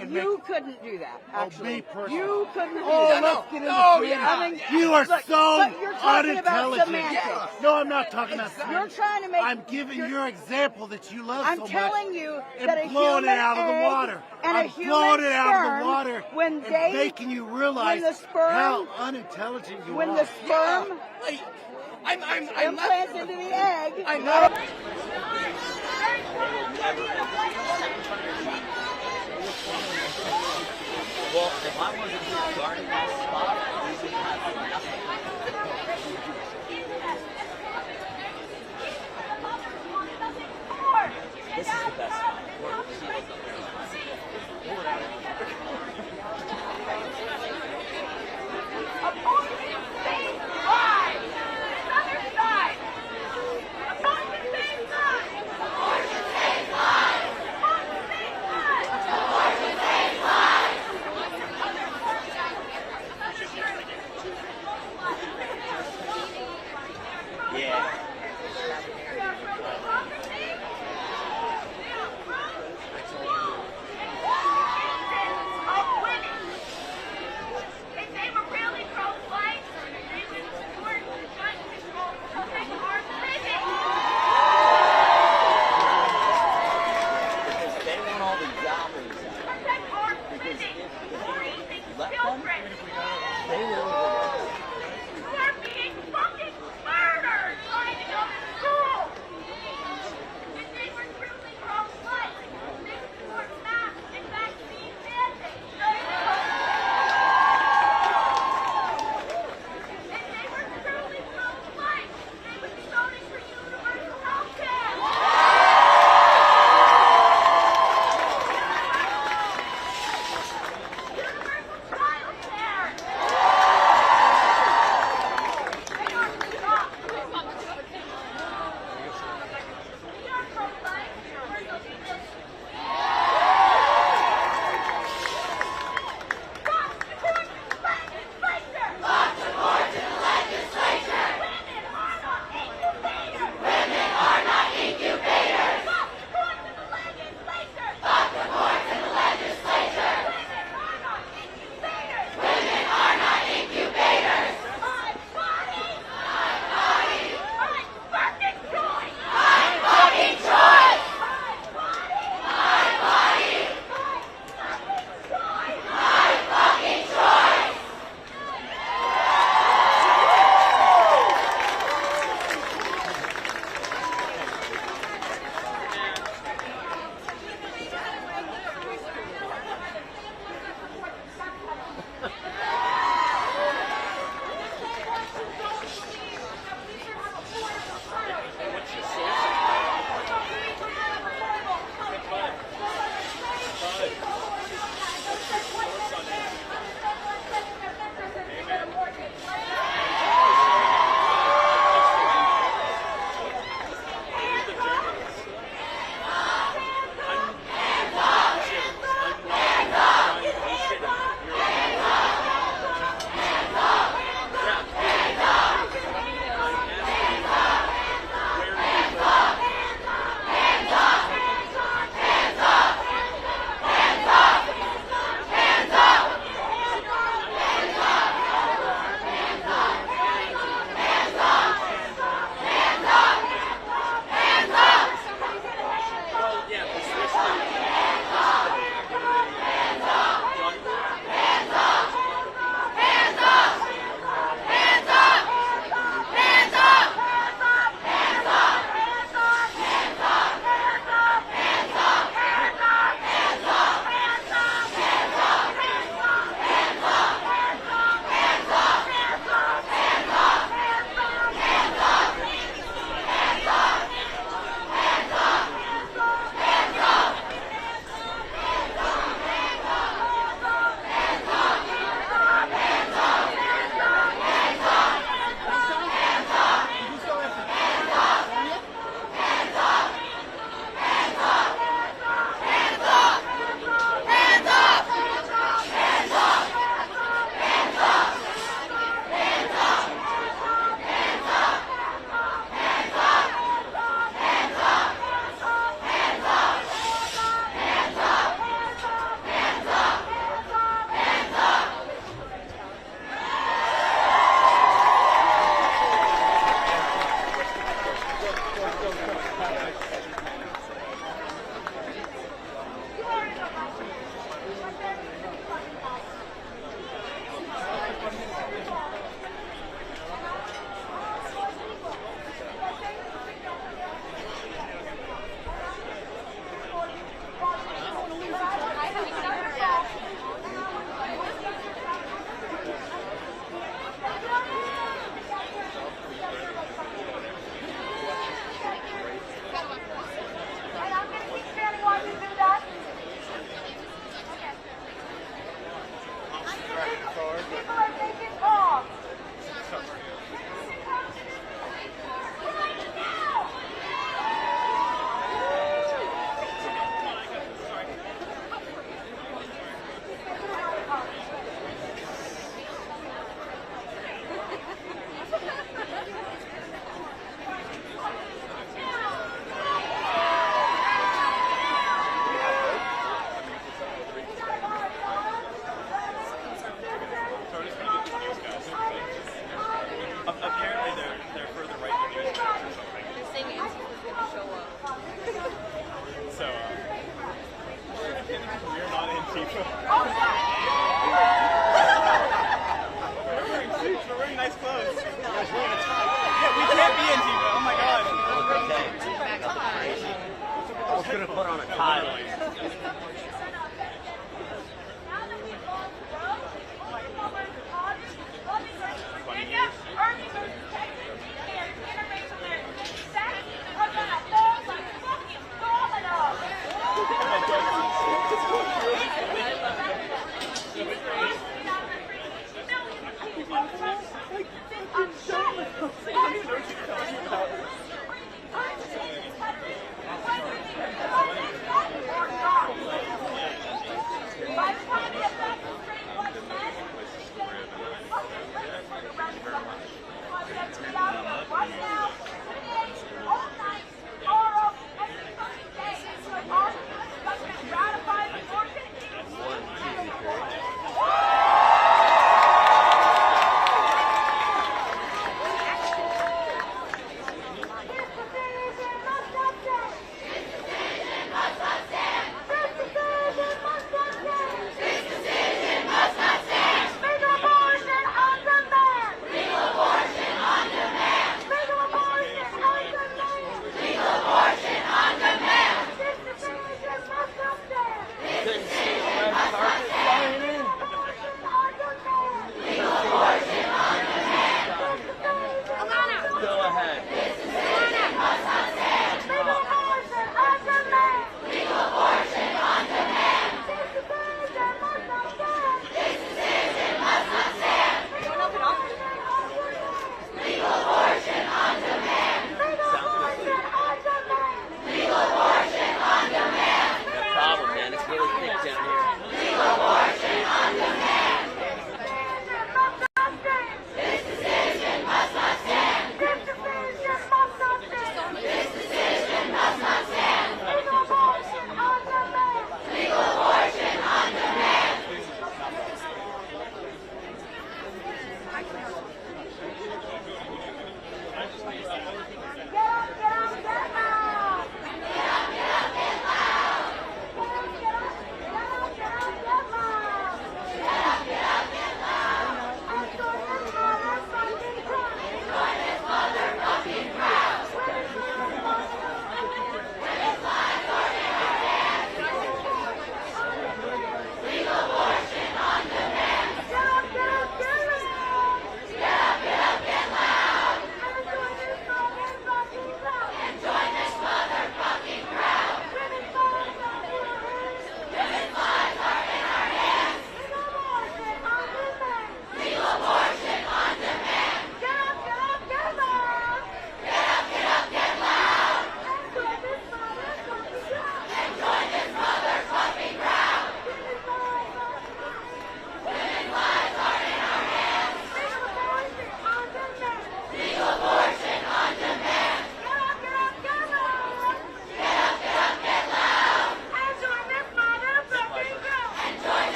And You couldn't do that, Oh, actually. me personally. You couldn't do Oh, that. let's get into I mean, You are look, so but you're talking about unintelligent. semantics. No, I'm not talking about semantics. You're trying to make. I'm giving your example that you love I'm so much. telling you and that a blowing human it out of the egg water. and a I'm human blowing it out of the sperm, water when and they- making you realize when the sperm- how unintelligent you When are. the sperm implants into the egg. I'm not. Well, if I wasn't here guarding this spot, we would have nothing. This is the best spot. See what's up there. Pull it out.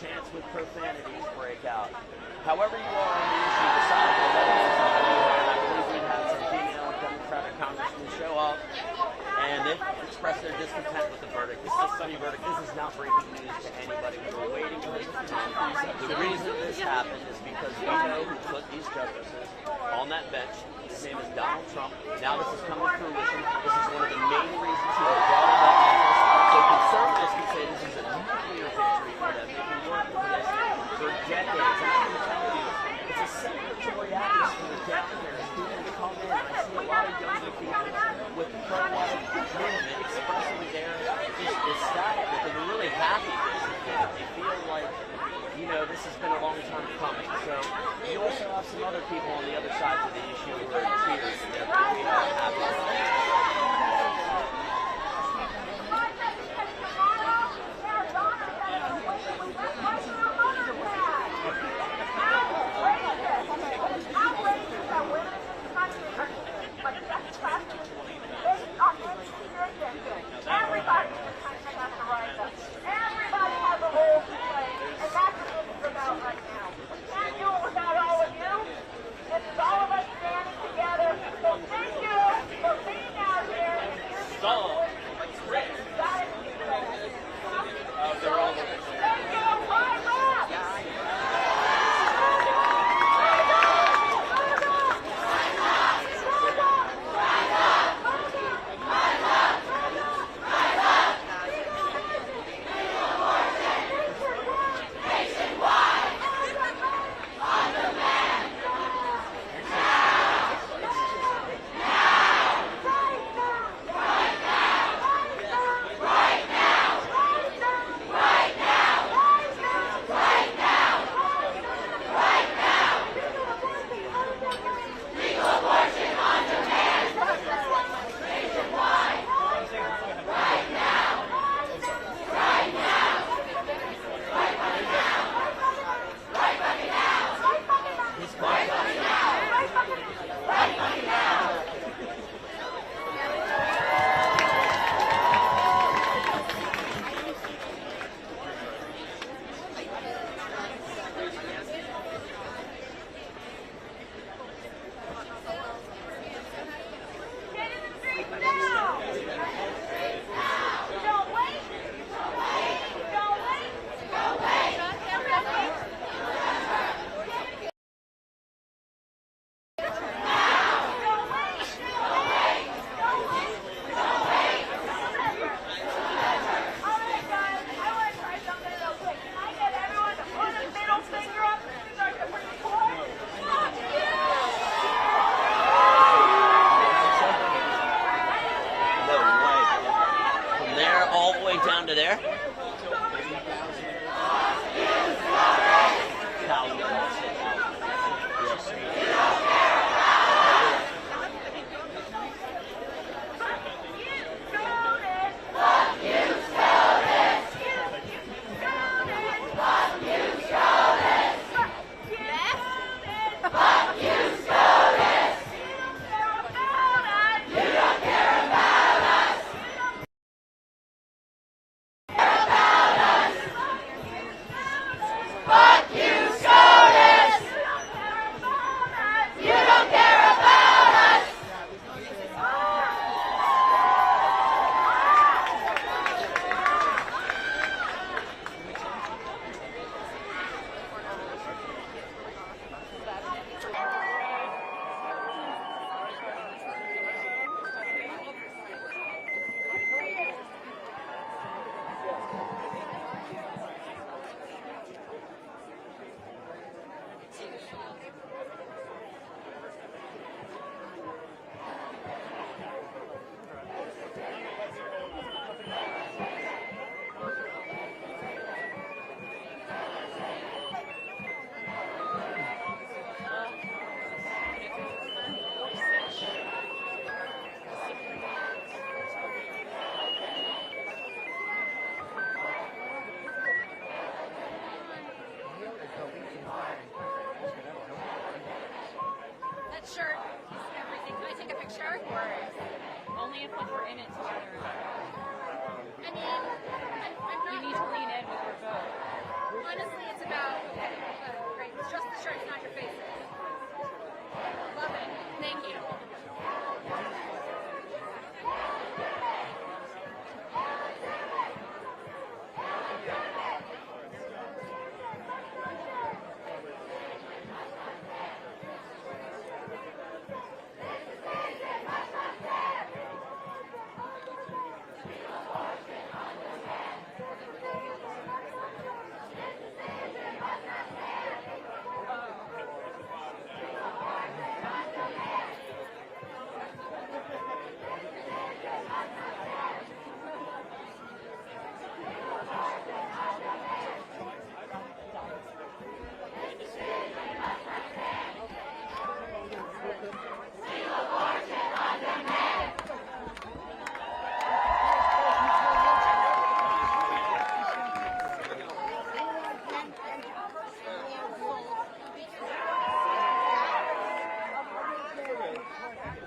Chants with profanities break out. However you are on the issue, decide whether it's something you want. I believe we had some female Democratic congressmen show up and they expressed their discontent with the verdict. This is a sunny verdict. This is not breaking news to anybody. We were waiting for this to come. The reason this happened is because we know who put these justices on that bench. His name is Donald Trump. Now this is coming to fruition. This is one of the main reasons he was brought into office. So conservatives can say this is a nuclear victory for them. They've been working for this for decades. And I'm going to tell you, it's a celebratory atmosphere down there. Students come in. I see a lot of younger people with the pro-life movement expressing their ecstatic, that they're really happy. They feel like, you know, this has been a long time coming. So you also have some other people on the other side of the issue who are in tears. They're really not happy. All of us standing together. So thank you for down to there? That shirt is everything. Can I take a picture? Only if we're in it together. I mean, I'm not. You need to lean in with your vote. Honestly, it's about. Okay, great. It's just the shirt, it's not your face. Love it. Thank you.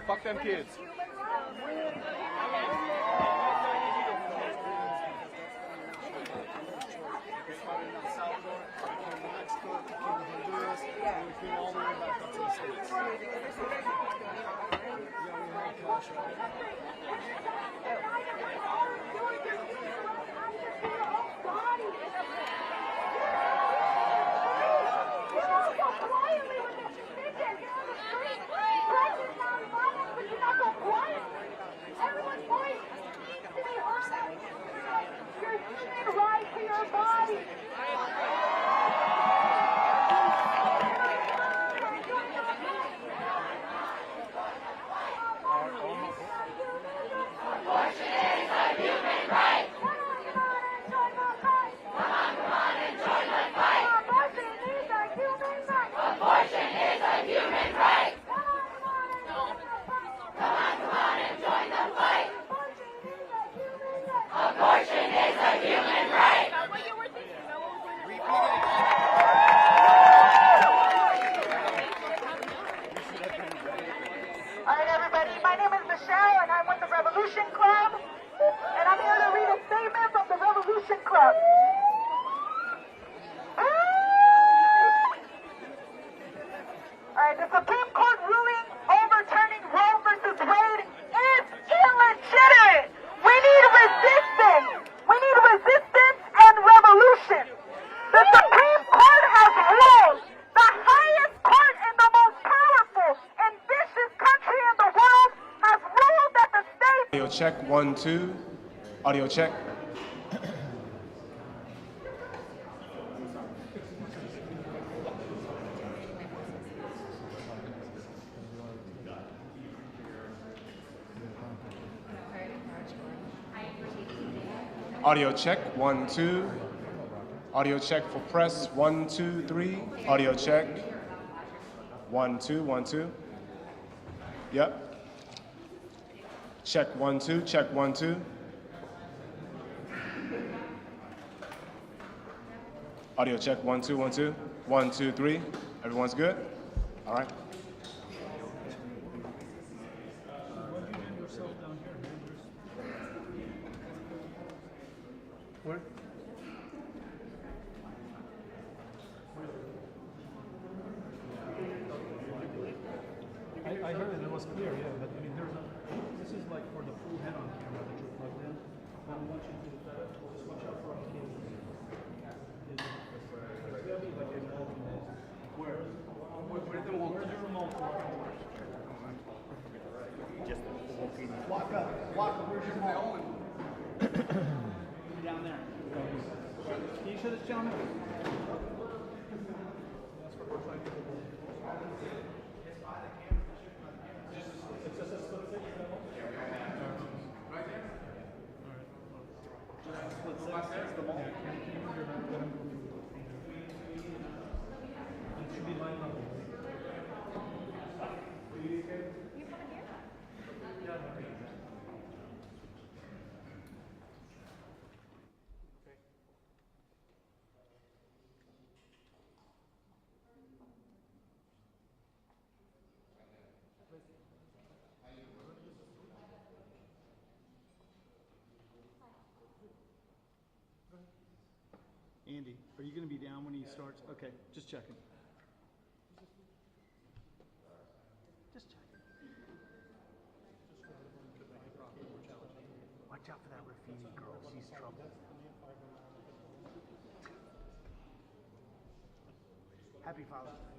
Fuck them kids. The Supreme Court ruling overturning Roe versus Wade is illegitimate. We need resistance. We need resistance and revolution. The Supreme Court has ruled, the highest court in the most powerful and vicious country in the world has ruled that the state... Audio check, 1, 2. Audio check. Audio check, 1, 2. Audio check for press, 1, 2, 3. Audio check, 1, 2, 1, 2. Yep. Check, 1, 2, check, 1, 2. Audio check, 1, 2, 1, 2. 1, 2, 3. Everyone's good? All right. Where? I heard it was clear, yeah, but I mean, this is like for the full head-on camera that you're plugged in. I want you to just watch out for our cables. Where's the remote for? Just Waka, where's your remote? Down there. Can you show this gentleman? It's just a split six, is that all? Right there? Alright. Just split six, that's the mall. It should be line level. Andy, are you going to be down when he starts? Okay, just checking. Just checking. Watch out for that Rafini girl. She's trouble. Happy Father's Day.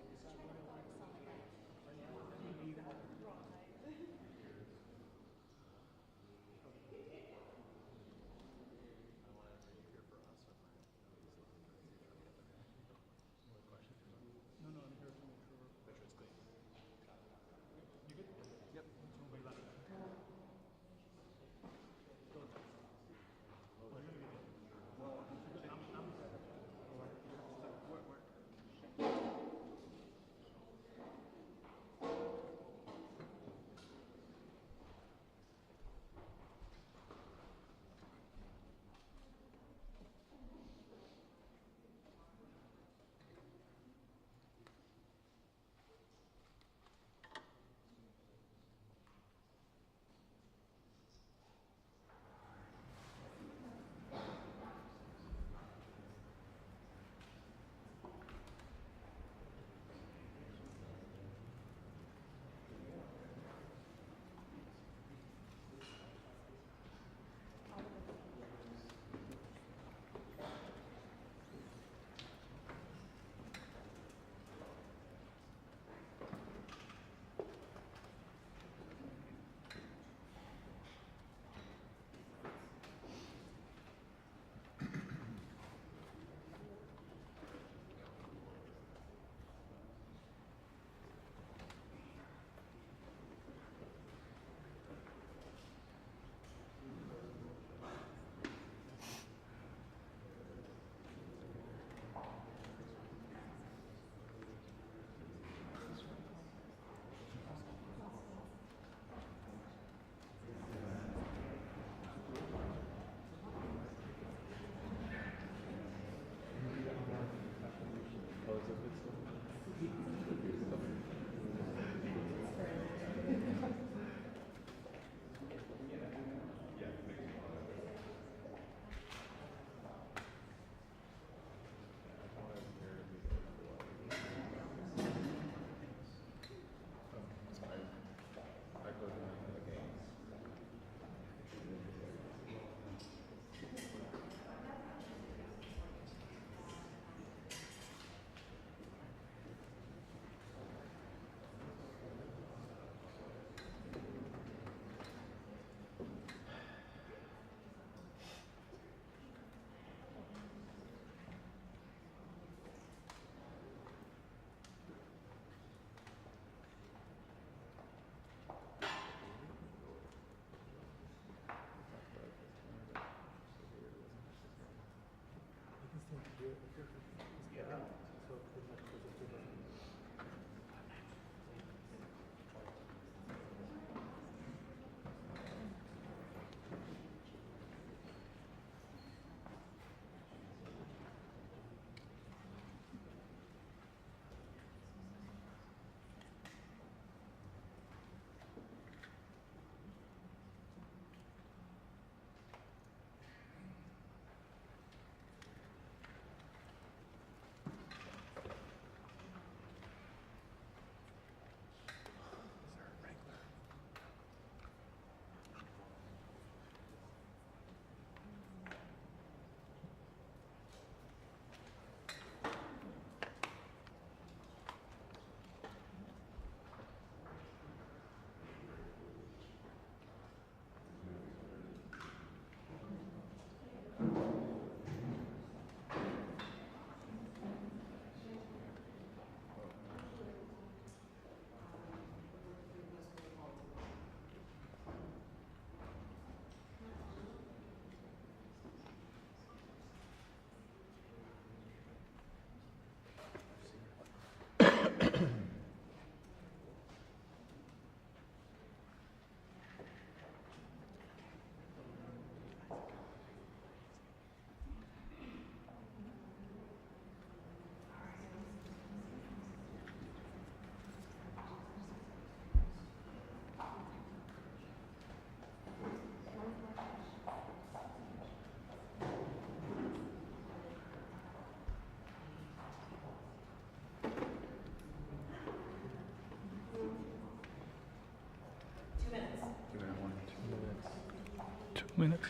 minutes.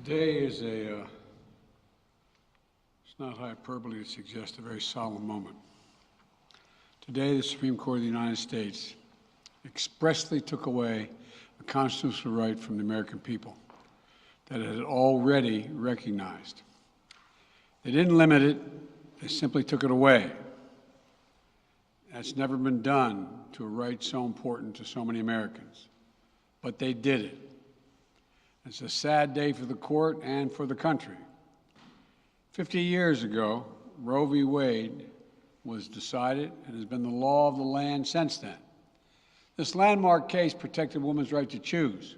Today is it's not hyperbole to suggest a very solemn moment. Today, the Supreme Court of the United States expressly took away a constitutional right from the American people that it had already recognized. They didn't limit it, they simply took it away. That's never been done to a right so important to so many Americans, but they did it. It's a sad day for the court and for the country. 50 years ago, Roe v. Wade was decided and has been the law of the land since then. This landmark case protected women's right to choose,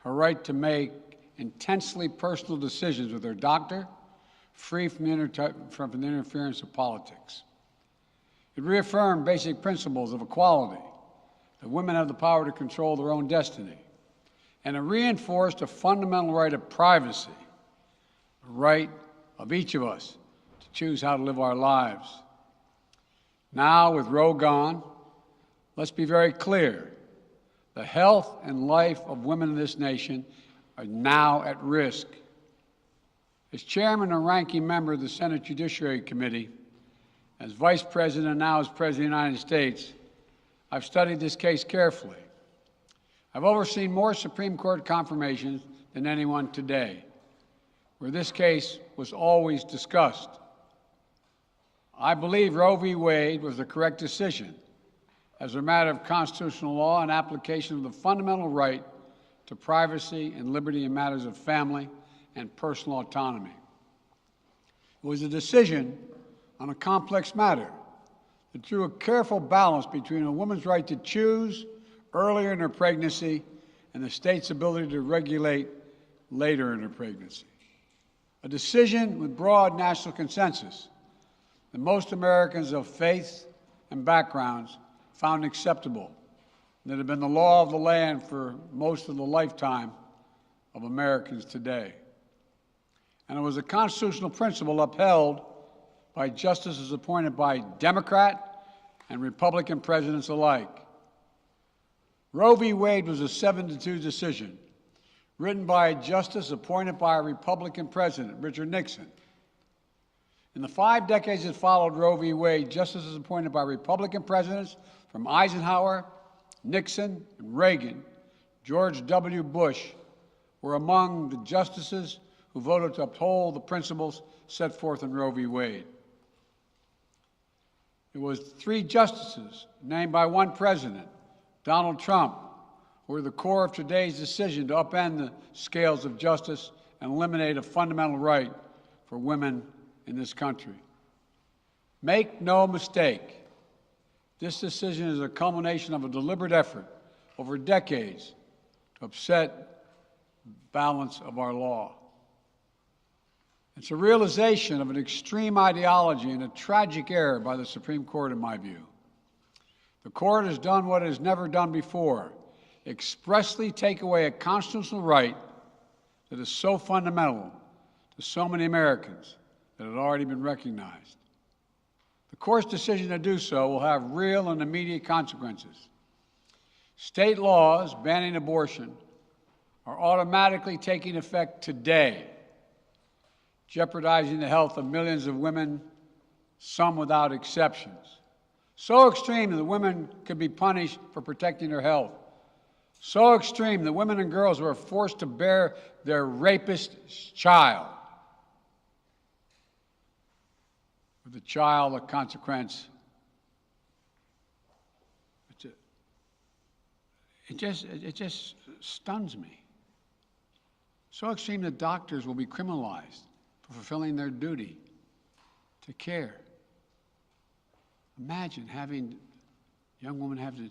her right to make intensely personal decisions with her doctor, free from the interference of politics. It reaffirmed basic principles of equality, that women have the power to control their own destiny, and it reinforced a fundamental right of privacy, the right of each of us to choose how to live our lives. Now, with Roe gone, let's be very clear. The health and life of women in this nation are now at risk. As chairman and ranking member of the Senate Judiciary Committee, as vice president and now as president of the United States, I've studied this case carefully. I've overseen more Supreme Court confirmations than anyone today, where this case was always discussed. I believe Roe v. Wade was the correct decision as a matter of constitutional law and application of the fundamental right to privacy and liberty in matters of family and personal autonomy. It was a decision on a complex matter that drew a careful balance between a woman's right to choose earlier in her pregnancy and the state's ability to regulate later in her pregnancy. A decision with broad national consensus that most Americans of faith and backgrounds found acceptable, and that had been the law of the land for most of the lifetime of Americans today. And it was a constitutional principle upheld by justices appointed by Democrat and Republican presidents alike. Roe v. Wade was a 7-2 decision, written by a justice appointed by a Republican president, Richard Nixon. In the 5 decades that followed Roe v. Wade, justices appointed by Republican presidents from Eisenhower, Nixon, and Reagan, George W. Bush, were among the justices who voted to uphold the principles set forth in Roe v. Wade. It was 3 justices named by one president, Donald Trump, who were the core of today's decision to upend the scales of justice and eliminate a fundamental right for women in this country. Make no mistake, this decision is a culmination of a deliberate effort over decades to upset the balance of our law. It's a realization of an extreme ideology and a tragic error by the Supreme Court, in my view. The court has done what it has never done before, expressly take away a constitutional right that is so fundamental to so many Americans that had already been recognized. The court's decision to do so will have real and immediate consequences. State laws banning abortion are automatically taking effect today, jeopardizing the health of millions of women, some without exceptions. So extreme that women could be punished for protecting their health. So extreme that women and girls who are forced to bear their rapist's child, with the child a consequence. It just stuns me. So extreme that doctors will be criminalized for fulfilling their duty to care. Imagine having a young woman have to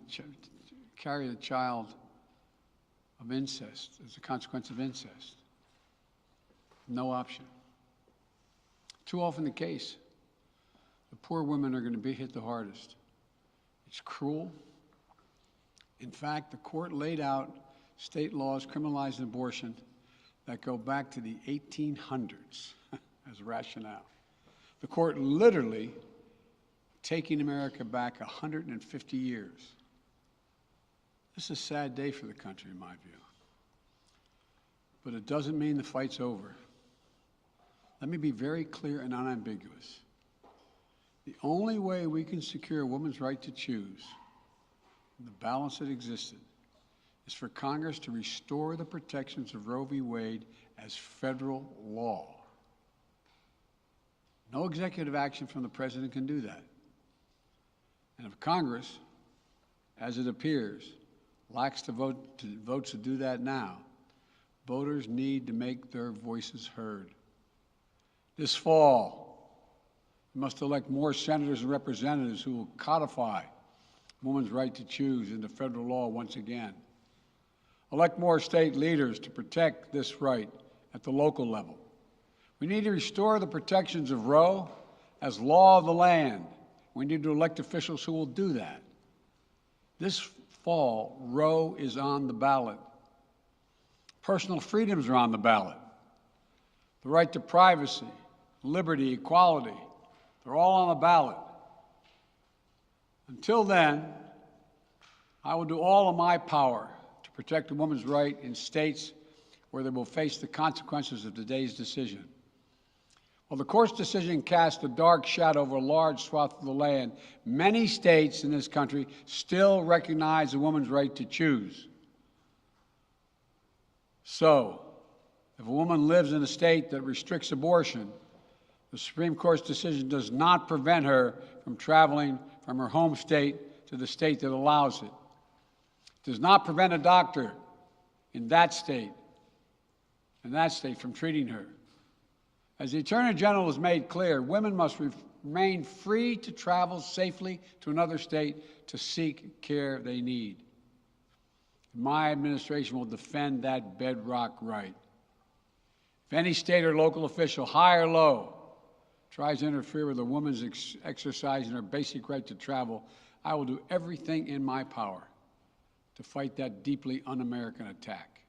carry the child of incest as a consequence of incest. No option. Too often the case, the poor women are going to be hit the hardest. It's cruel. In fact, the court laid out state laws criminalizing abortion that go back to the 1800s as rationale. The court literally taking America back 150 years. This is a sad day for the country, in my view. But it doesn't mean the fight's over. Let me be very clear and unambiguous. The only way we can secure a woman's right to choose, the balance that existed, is for Congress to restore the protections of Roe v. Wade as federal law. No executive action from the president can do that. And if Congress, as it appears, lacks the votes to do that now, voters need to make their voices heard. This fall, we must elect more senators and representatives who will codify women's right to choose into federal law once again. Elect more state leaders to protect this right at the local level. We need to restore the protections of Roe as law of the land. We need to elect officials who will do that. This fall, Roe is on the ballot. Personal freedoms are on the ballot. The right to privacy, liberty, equality, they're all on the ballot. Until then, I will do all of my power to protect a woman's right in states where they will face the consequences of today's decision. While the court's decision cast a dark shadow over a large swath of the land, many states in this country still recognize a woman's right to choose. So, if a woman lives in a state that restricts abortion, the Supreme Court's decision does not prevent her from traveling from her home state to the state that allows it. It does not prevent a doctor in that state from treating her. As the Attorney General has made clear, women must remain free to travel safely to another state to seek care they need. My administration will defend that bedrock right. If any state or local official, high or low, tries to interfere with a woman's exercising her basic right to travel, I will do everything in my power to fight that deeply un-American attack.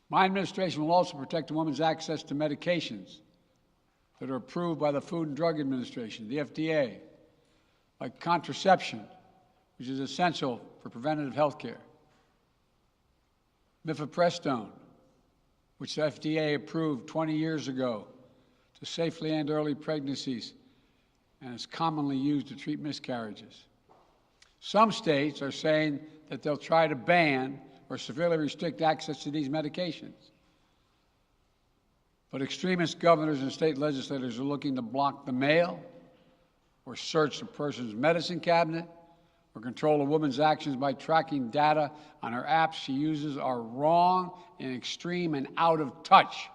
My administration will also protect a woman's access to medications that are approved by the Food and Drug Administration, the FDA, like contraception, which is essential for preventative health care, mifepristone, which the FDA approved 20 years ago to safely end early pregnancies and is commonly used to treat miscarriages. Some states are saying that they'll try to ban or severely restrict access to these medications. But extremist governors and state legislators are looking to block the mail or search a person's medicine cabinet or control a woman's actions by tracking data on her apps she uses are wrong and extreme and out of touch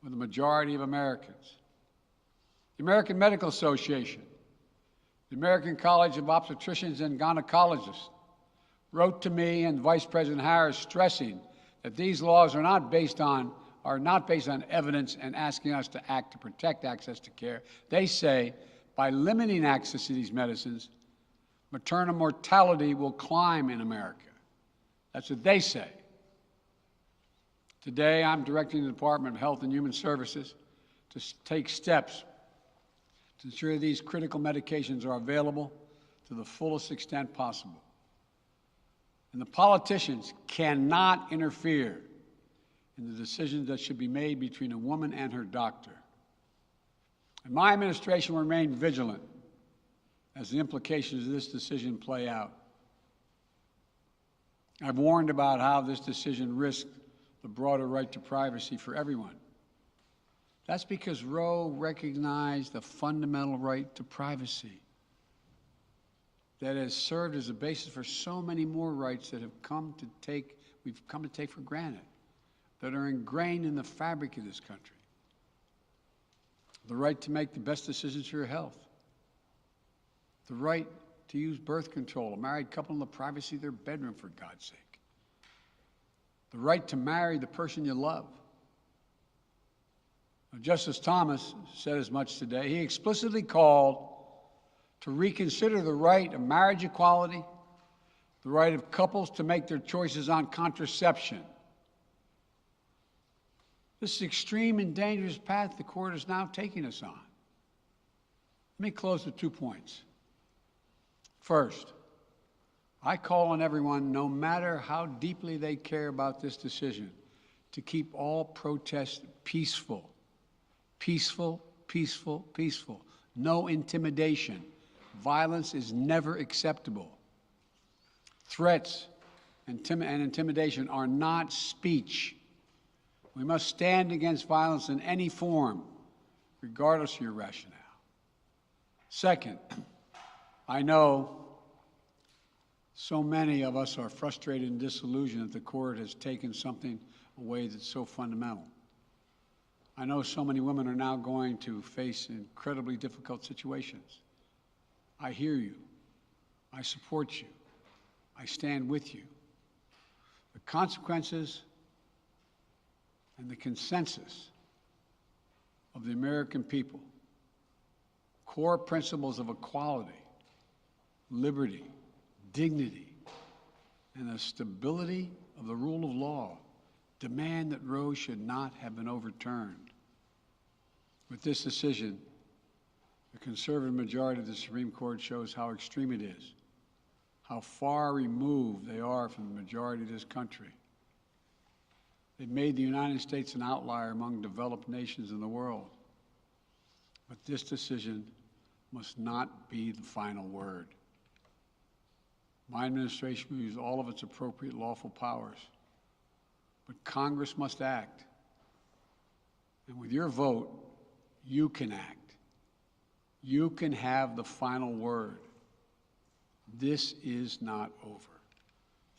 with the majority of Americans. The American Medical Association, the American College of Obstetricians and Gynecologists wrote to me and Vice President Harris stressing that these laws are not based on evidence and asking us to act to protect access to care. They say by limiting access to these medicines, maternal mortality will climb in America. That's what they say. Today, I'm directing the Department of Health and Human Services to take steps to ensure these critical medications are available to the fullest extent possible. And the politicians cannot interfere in the decisions that should be made between a woman and her doctor. And my administration will remain vigilant as the implications of this decision play out. I've warned about how this decision risks the broader right to privacy for everyone. That's because Roe recognized the fundamental right to privacy that has served as a basis for so many more rights that we've come to take for granted, that are ingrained in the fabric of this country. The right to make the best decisions for your health. The right to use birth control, a married couple in the privacy of their bedroom, for God's sake. The right to marry the person you love. Now, Justice Thomas said as much today. He explicitly called to reconsider the right of marriage equality, the right of couples to make their choices on contraception. This is extreme and dangerous path the court is now taking us on. Let me close with 2 points. First, I call on everyone, no matter how deeply they care about this decision, to keep all protests peaceful. Peaceful, peaceful, peaceful. No intimidation. Violence is never acceptable. Threats and intimidation are not speech. We must stand against violence in any form, regardless of your rationale. Second, I know so many of us are frustrated and disillusioned that the court has taken something away that's so fundamental. I know so many women are now going to face incredibly difficult situations. I hear you. I support you. I stand with you. The consequences and the consensus of the American people, core principles of equality, liberty, dignity, and the stability of the rule of law demand that Roe should not have been overturned. With this decision, the conservative majority of the Supreme Court shows how extreme it is, how far removed they are from the majority of this country. They've made the United States an outlier among developed nations in the world. But this decision must not be the final word. My administration will use all of its appropriate lawful powers, but Congress must act. And with your vote, you can act. You can have the final word. This is not over.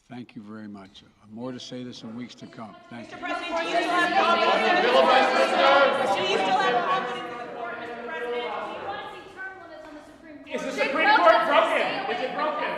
Thank you very much. More to say this in weeks to come. Thank you. Mr. President, do you still have confidence in the court? Do you still have confidence in the court, Mr. President? Is the Supreme Court broken? Is it broken?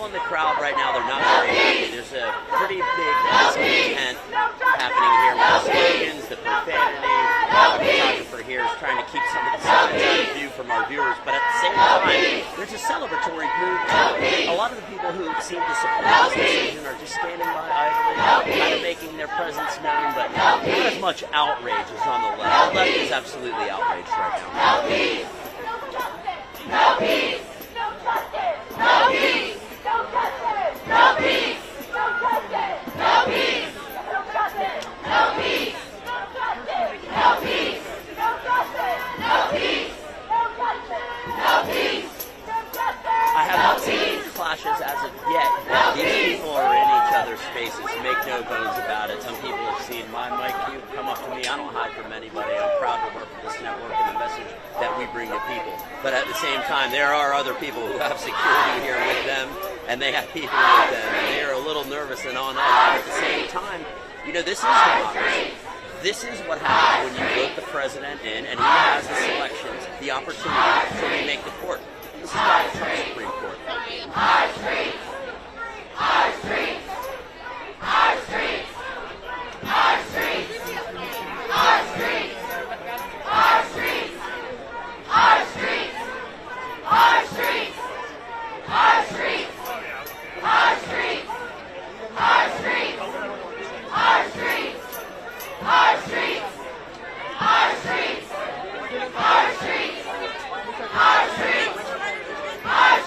in the crowd right now, they're not very happy. There's a pretty big discontent happening here with the slogans, the profanity. The photographer here is trying to keep some of the signs out of view from our viewers, but at the same time, there's a celebratory mood too. A lot of the people who seem to support this decision are just standing by idly, kind of making their presence known, but not as much outrage as on the left. The left is absolutely outraged right now. No peace! No peace! No justice! No peace! No justice! No peace! No justice! No peace! No justice! No peace! No justice! No peace! No justice! No peace! No justice! No peace! No justice! I have not seen any clashes as of yet, but these people are in each other's faces. Make no bones about it. Some people have seen my mic cube come up to me. I don't hide from anybody. I'm proud to work for this network and the message that we bring to people. But at the same time, there are other people who have security here with them, and they have people with them, and they are a little nervous and on edge. But at the same time, you know, this is democracy. This is what happens when you vote the president in, and he has the selections, the opportunity to remake the court. This is not a Trump Supreme Court. Our streets! Our streets! Our streets! Our streets! Our streets! Our streets! Our streets! Our streets! Our streets! Our streets! Our streets! Our streets! Our streets! Our streets! Our streets! Our streets! Our streets!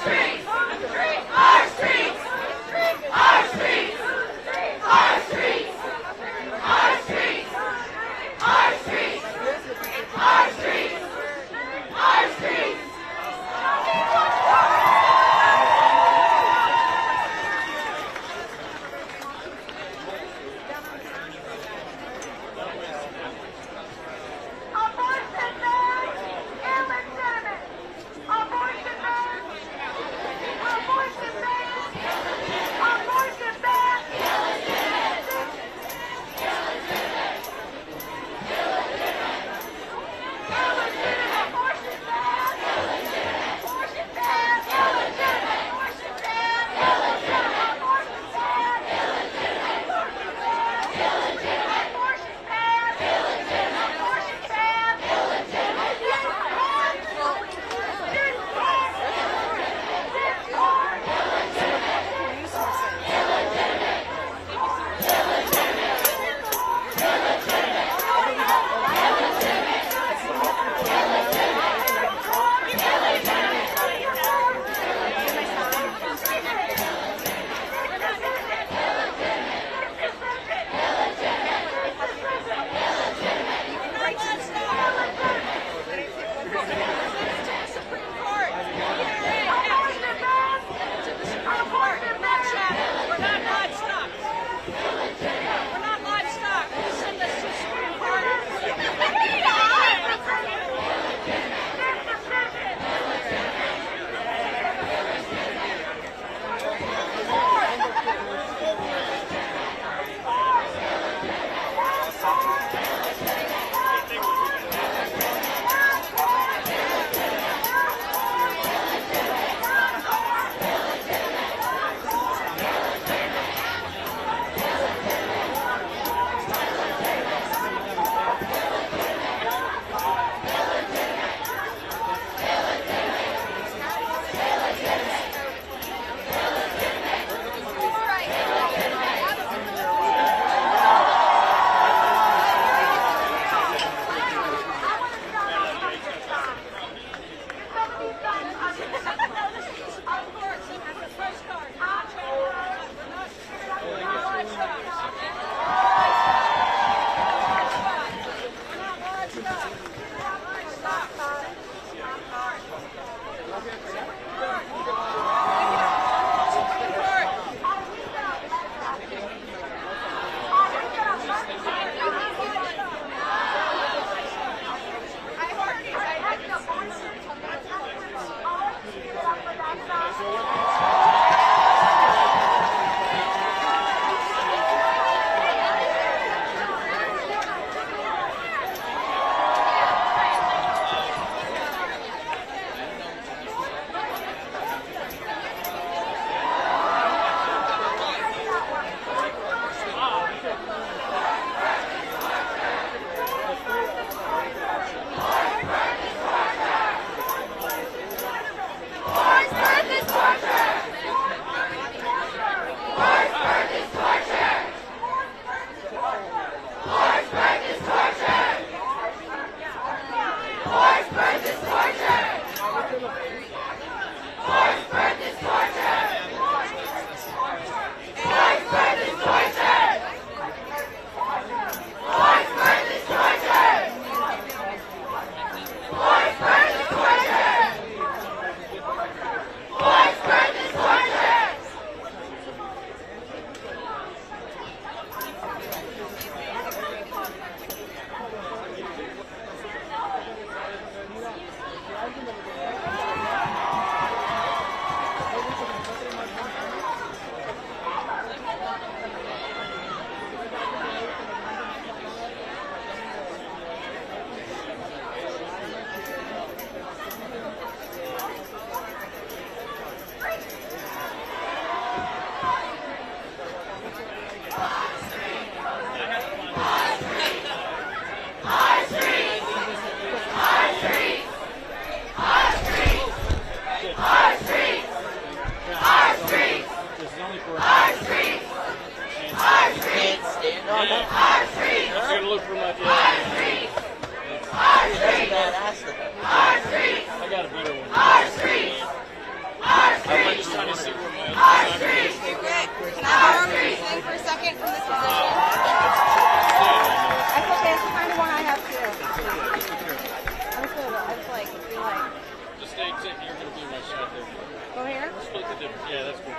Yeah, that's cool.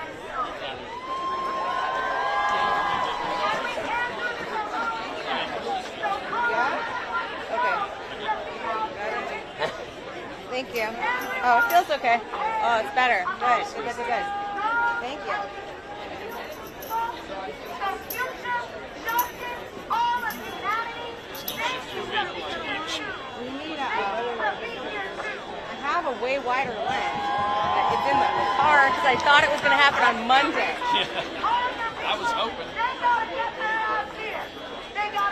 Thank you. Oh, it feels okay. Oh, it's better. Good. Good, good, good. Thank you. We need a, I have a way wider lens. It's in the car because I thought it was going to happen on Monday. Yeah. I was hoping. They gotta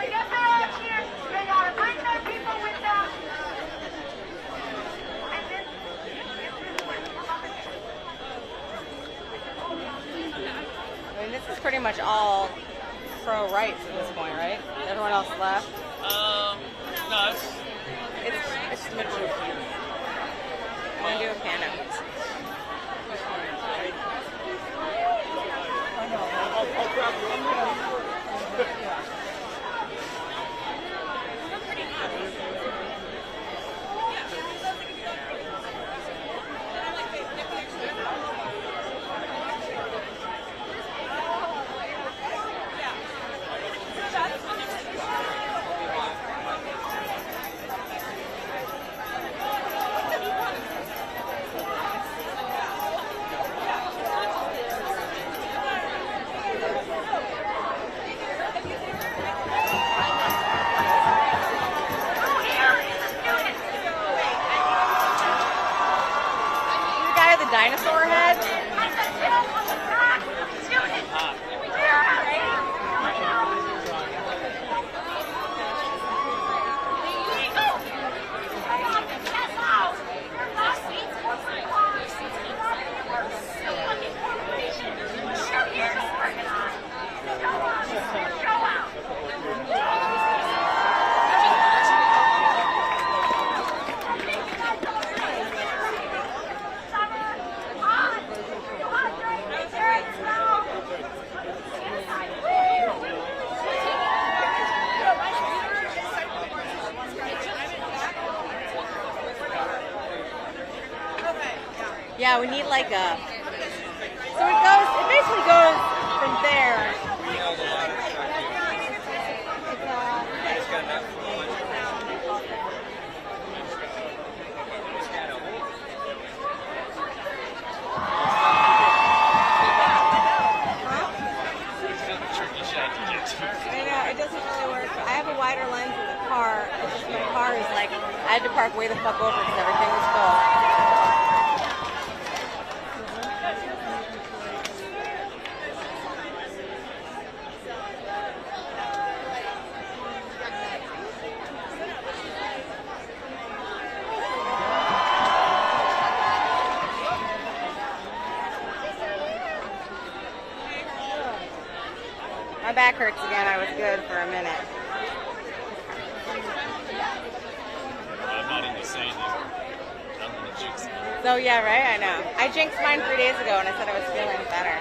get their ass here. They gotta bring their people with them. I mean, this is pretty much all pro-rights at this point, right? Everyone else left? No, it's neutral. I'm going to do a pano. Dinosaur head? Yeah, we need like a. So it basically goes from there. It doesn't really work. I have a wider lens in the car. It's just my car is like, I had to park way the fuck over because everything was full. My back hurts again. I was good for a minute. I'm not even saying that. I'm going to jinx it. So yeah, right? I know. I jinxed mine 3 days ago and I said I was feeling better.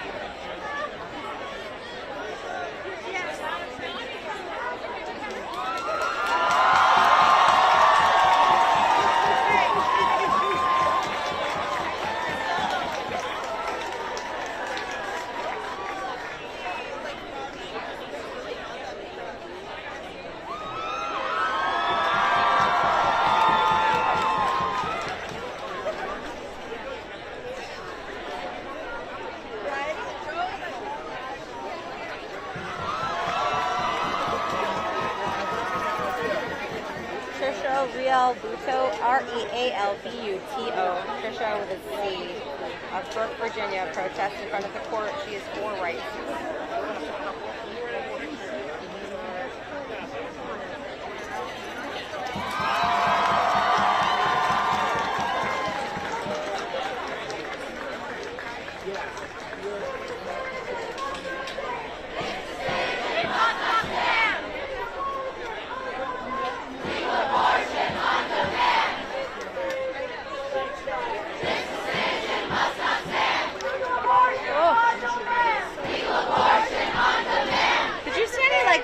Realbuto, R-E-A-L-B-U-T-O, Trisha with a Z, of Brooke, Virginia, protests in front of the court. She is for rights.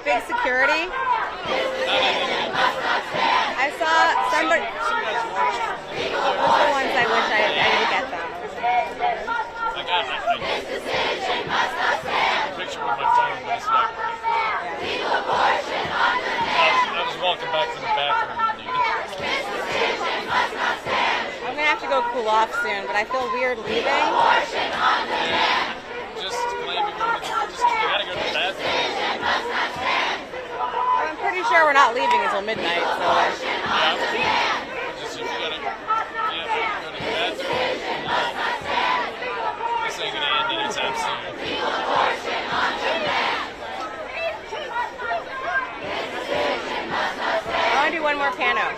Big security. I saw somebody. Those are the ones I wish I didn't get them. I got back to the bathroom. I'm gonna have to go cool off soon, but I feel weird leaving. Just claim you're going to you gotta go to the bathroom. I'm pretty sure we're not leaving until midnight, so. Just if you gotta go to the bathroom. This ain't gonna end anytime soon. I want to do one more piano.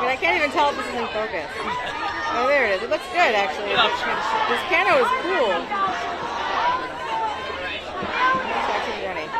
I can't even tell if this is in focus. Oh, there it is. It looks good, actually. This piano is cool. It's actually running.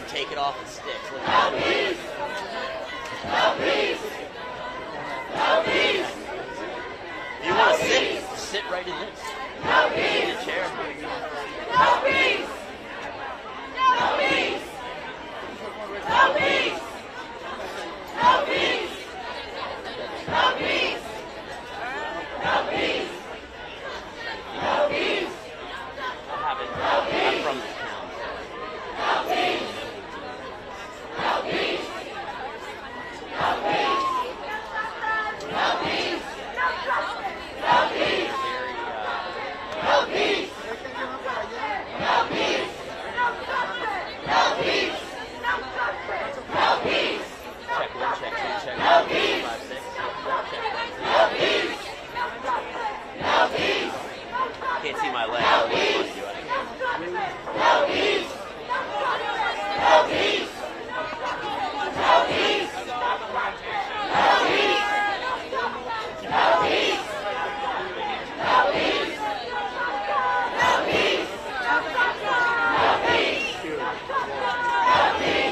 Take it off the sticks. Look at that. If you want to sit right in this. In a chair. I'm from this town. Can't see my leg. I don't want to do it.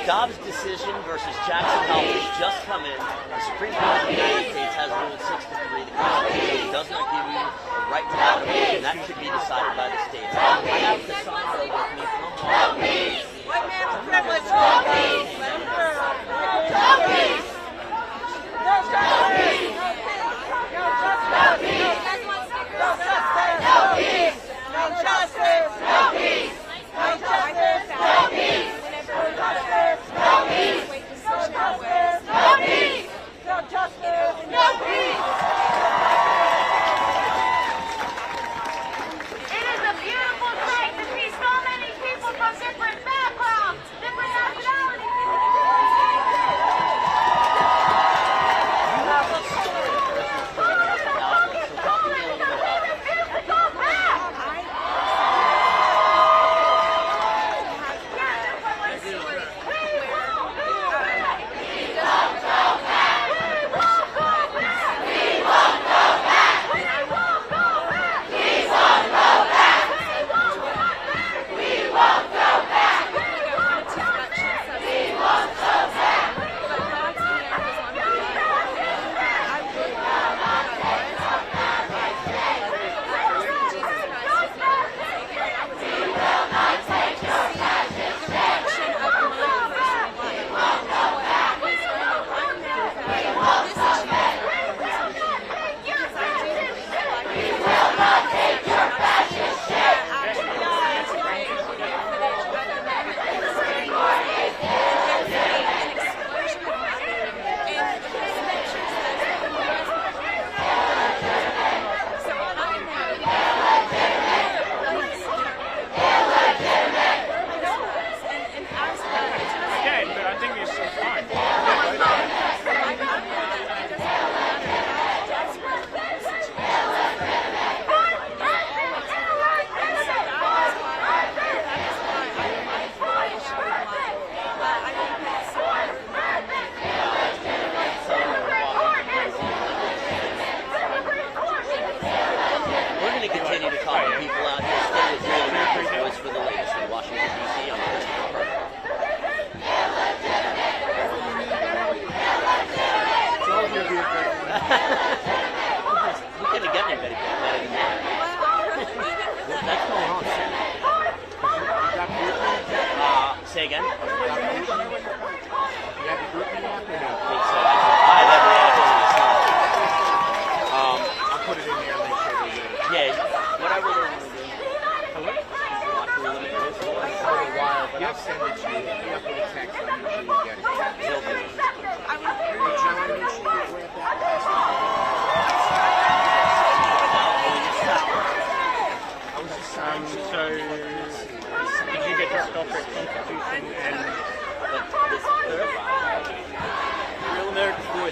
Dobbs' decision versus Jackson Health has just come in. The Supreme Court of the United States has ruled 6-3. The Constitution does not give you the right to have an abortion. That should be decided by the states. I have Cassandra with me from White man with privilege. No peace. No peace. No justice. No justice. No justice. No peace. No justice. No peace. No justice. No peace. No justice. No peace. No justice. No peace. No justice. No peace. It is a beautiful sight to see so many people from different backgrounds, different nationalities.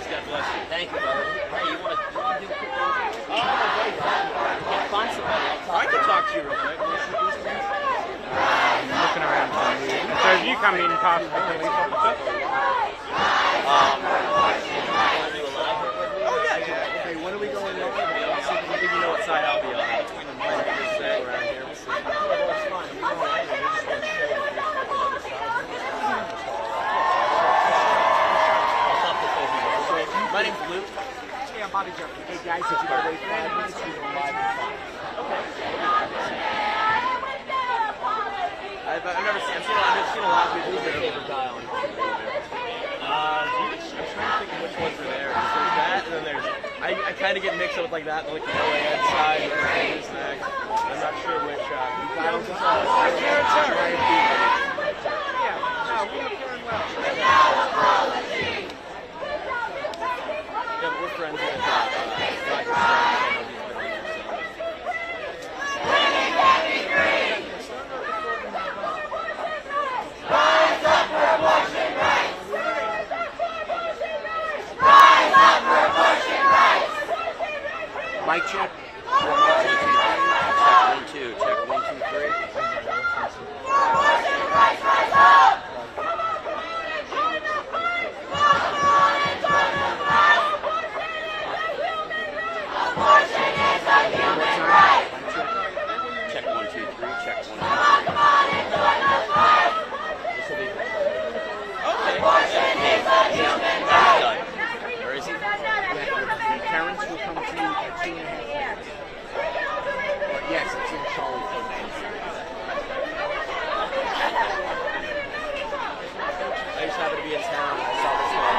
Cheers, God bless you. Thank you, brother. Hey, you want to do a quick interview? Oh, my buddy, can't find somebody. I can talk to you real quick. Looking around for me. So if you come in past the police officer? Oh, yeah. Okay, when are we going live? I'll give you know what side I'll be on. Around here. We'll see. It's fine. We're going live. We're just going to show you. My name's Luke. Hey, I'm Bobby Jeffrey. Hey guys, if you gotta wait 5 minutes, we go live at 5. Okay. I've seen a lot of people do their favorite guy on I'm trying to think of which ones are there. There's that, and then there's I kind of get mixed up with like that, like the LAN side, and the next. I'm not sure which. Yeah, no, we're doing well. Yeah, but we're friends with Mic check. Check 1, 2, 3. Check 1, 2, 3. Check 1, 2, 3. This will be okay. Done. Where is he? Parents will come to you at 2:30. Yes, it's in Charlotte. I just happened to be in town. I saw this one.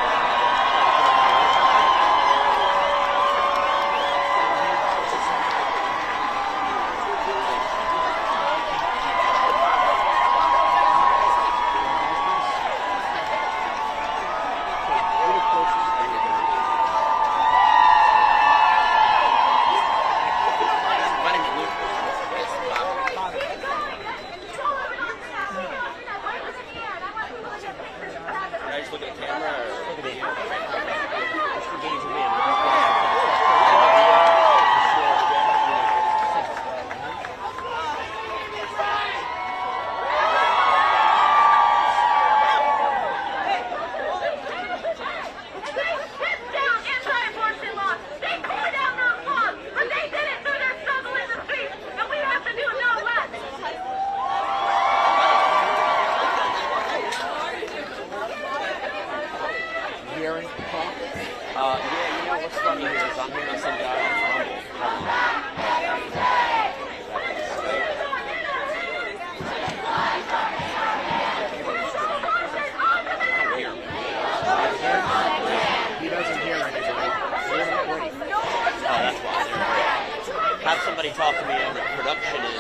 Have somebody talk to me in the production end.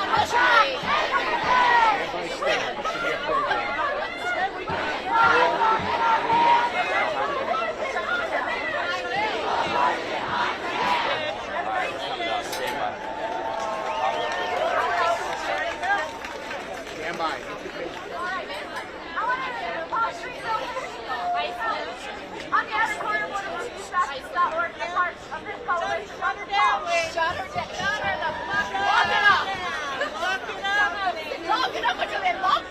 Stand by. On the other corner, one of the stop.org, the part of this coalition. Shut her down, Wayne. Shut her down. Shut her the fuck up. Lock it up. Lock it up. Lock it up until they lock.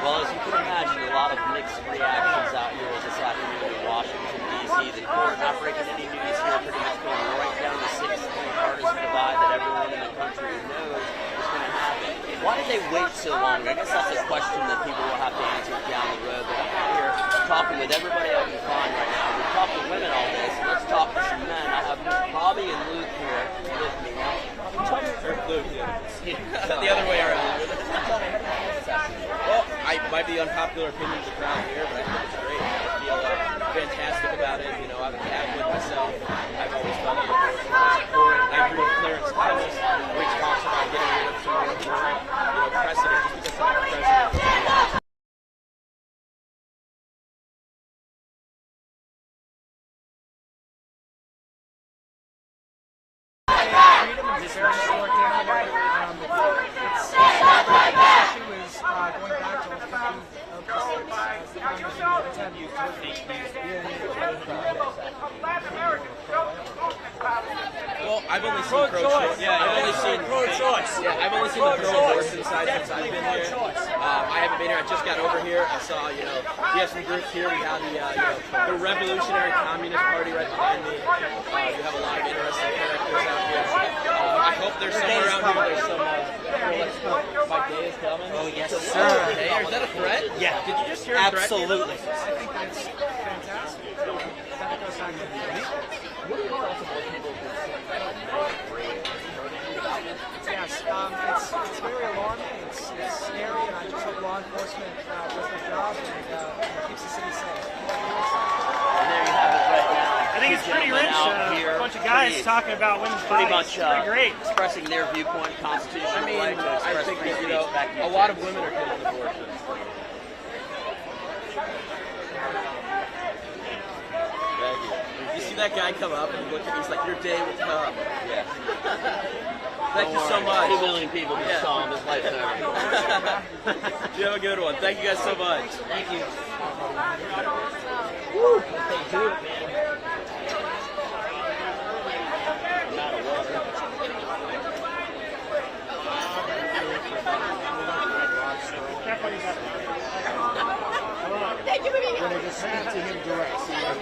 Well, as you can imagine, a lot of mixed reactions out here this afternoon in Washington, D.C. The court not breaking any news here, pretty much going right down the 6-point partisan divide that everyone in the country knows is going to happen. Why did they wait so long? I guess that's a question that people will have to answer down the road. But I'm out here talking with everybody I can find right now. We've talked to women all this. Let's talk to some men. I have Bobby and Luke here with me. Tell me, or Luke, the other way around. Well, I might be unpopular opinions around here, but I think it's great. I feel fantastic about it. You know, I'm an advocate myself. I've always felt that abortion was important. I agree with Clarence Thomas, which talks about getting rid of some more precedent just because some president. Freedom is very short. It's I've only seen pro-choice. Yeah, I've only seen pro-choice. Yeah, I've only seen the pro-abortion side since I've been here. I haven't been here. I just got over here. I saw, we have some groups here. We have the Revolutionary Communist Party right behind me. We have a lot of interesting characters out here. I hope there's somewhere around here. There's some. My day is coming. Oh yes, Is sir. that a threat? Yeah. Did you just hear a threat? Absolutely. I think that's fantastic. That goes on to What are your thoughts on what people do? Yes, it's very alarming. It's scary, and I just hope law enforcement does their job and keeps the city safe. And there you have it right now. I think it's pretty rich. A bunch of guys talking about women's pretty bodies. much Pretty great. expressing their viewpoint, constitutional right to express free speech. A lot of women are getting abortions. You see that guy come up and look at me, he's like, your day will come. Yeah. Thank you so much. 2 million people just saw him this lifetime. You have a good one. Thank you guys so much. Thank you. Woo. They do it, man. I'm out of water. Thank you for being When I just speak to him direct, see what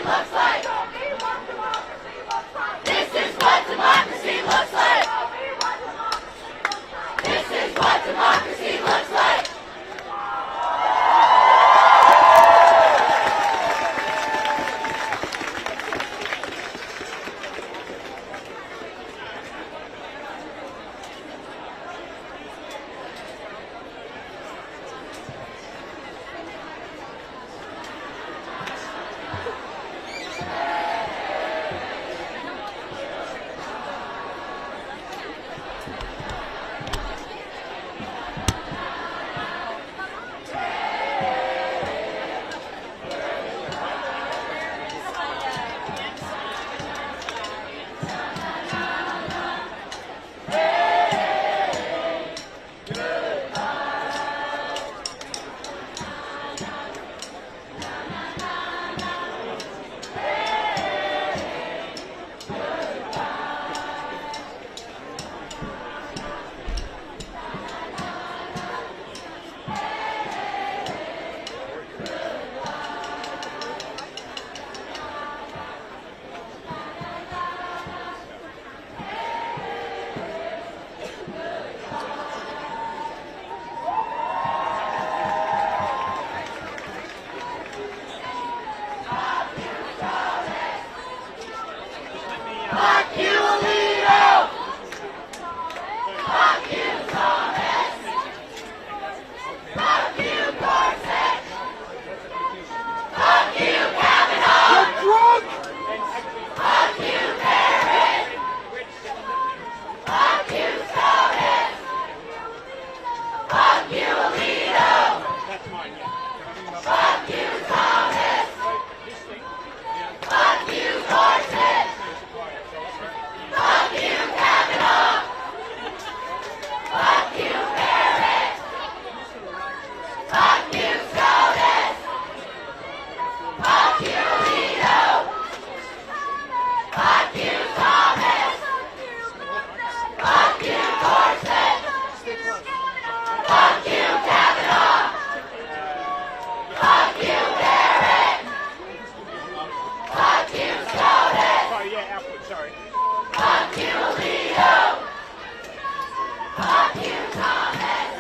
looks like. This is what democracy looks like. This is what democracy looks like. Fuck you, Alito! Fuck you, Thomas! Fuck you, Gorsuch! Fuck you, Kavanaugh! You're drunk! Fuck you, Barrett! Fuck you, Thomas! Fuck you, Alito! Fuck you, Thomas! Fuck you, Gorsuch! Fuck you, Kavanaugh! Fuck you, Barrett! Fuck you, Scotus! Fuck you, Alito! Fuck you, Thomas! Fuck you, Gorsuch! Fuck you, Kavanaugh! Fuck you, Barrett! Fuck you, Scotus! Fuck you, Alito! Fuck you, Thomas!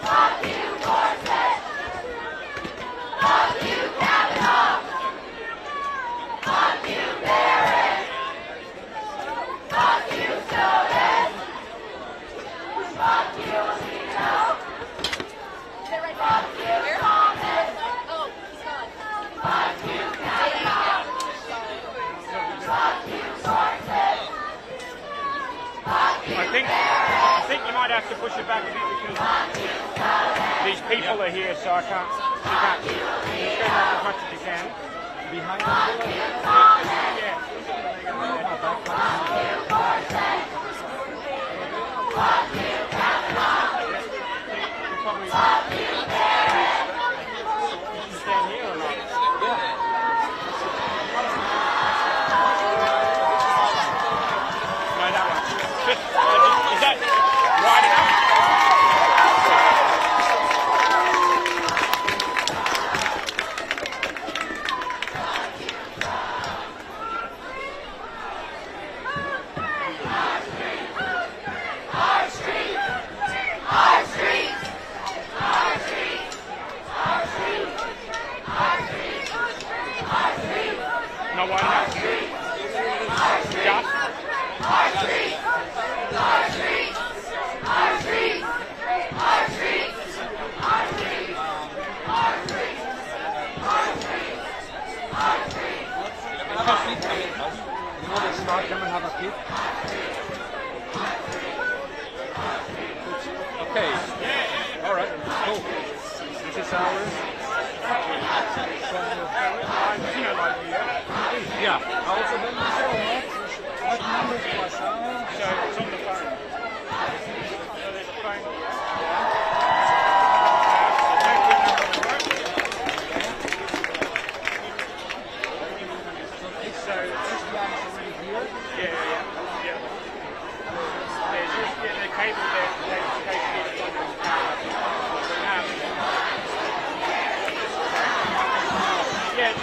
Fuck you, Gorsuch! Fuck you, Kavanaugh! Fuck you, Barrett! Fuck you, Scotus! Fuck you, Alito! Fuck you, Thomas! Oh, he's gone. Fuck you, Kavanaugh! Fuck you, Gorsuch! Fuck you, I think you might have to push it back a bit because these people are here, so I can't. You can as much as you can. Behind the yeah. Fuck you, Kavanaugh! Fuck you, Barrett! Stand here or not? No, that one. Is that wide enough? Our street! Our street! Our street! Our street! Our street! Our street! Not wide enough? Just? Our street! Our street! Our street! Our street! Our street! Our street! Our street! Our street! You want to start them and have a peek? Okay. All right. Cool. This is ours. Yeah. Also, then you show what numbers was ours. So it's on the phone. So there's a phone here. So this one's already here? Yeah. There's just the cable there. Yeah, it's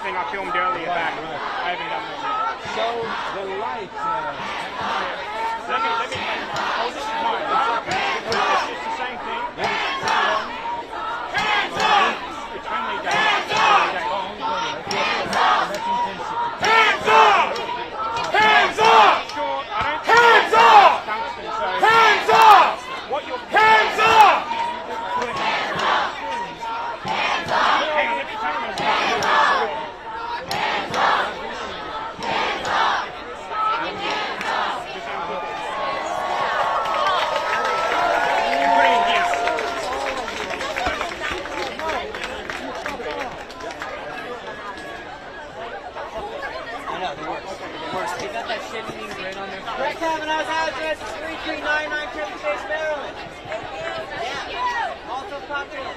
thing I filmed earlier back. I haven't done that yet. So the light. Let me. Oh, this is mine. It's the same thing. Hands up! It's only day. Hands up! Hands up! Hands up! Hands up! Hands up! Hands up! Brett Kavanaugh's address is 3399 Church Chase, Maryland. Yeah. Also confident.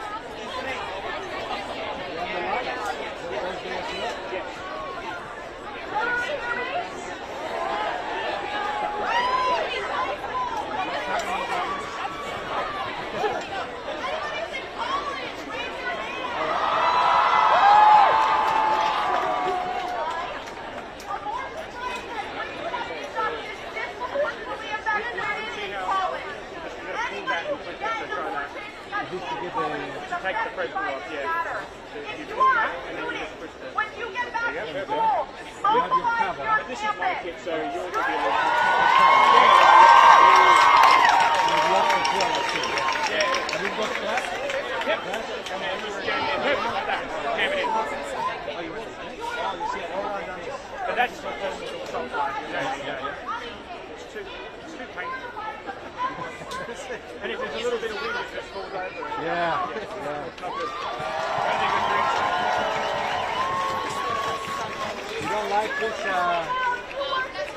Take the pressure off, yeah. So you pull that and then you just push the... When you get back Yeah, to perfect. school, You have your cover. This is my kit, so yours will be a little... Have you got that? Yep. And then just go in there, like that. Jam it in. But that's the top line. Yeah. It's too painful. And if there's a little bit of wind, it just falls over. Yeah. It's not good. You don't like this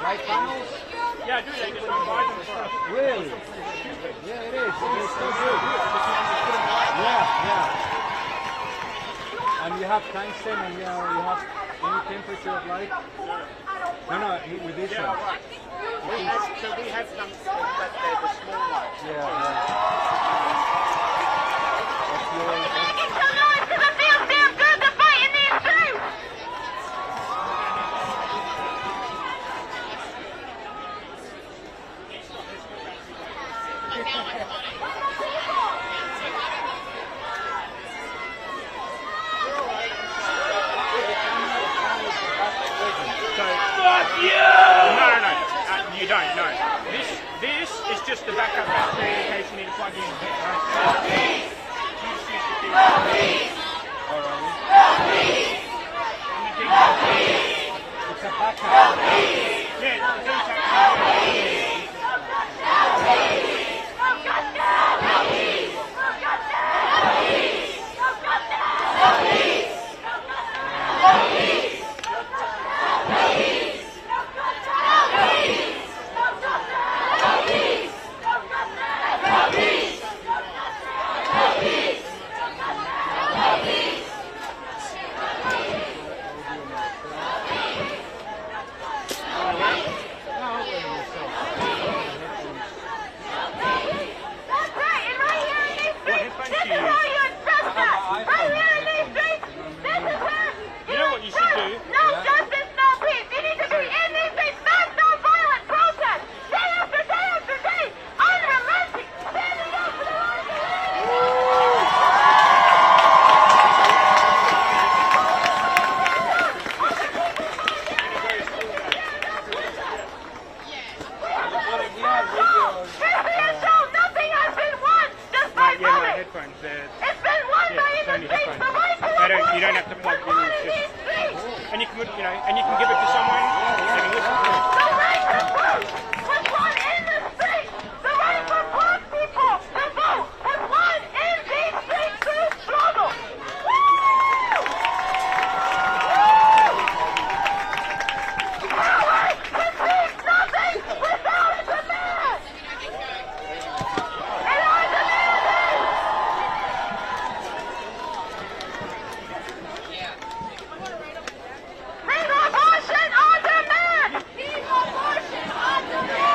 light panels? Yeah, I do. They just buy them for us. Really? Yeah, it is. It's so good. Yeah. And you have tungsten and you have any temperature of light? No, with this one. We have some, but they're the small ones. Yeah. taking some noise because it feels damn good to fight in these streets. Fuck you! No. You don't, no. This is just the backup battery in case you need to plug in. It's a backup. You don't have to plug in, it's just, and you can, and you can give it to someone, they can listen to it. The right to vote was won in the streets. The right for black people to vote was won in these streets through struggle. Our right can mean nothing without a demand. And our demand is legal abortion on demand! Legal abortion on demand!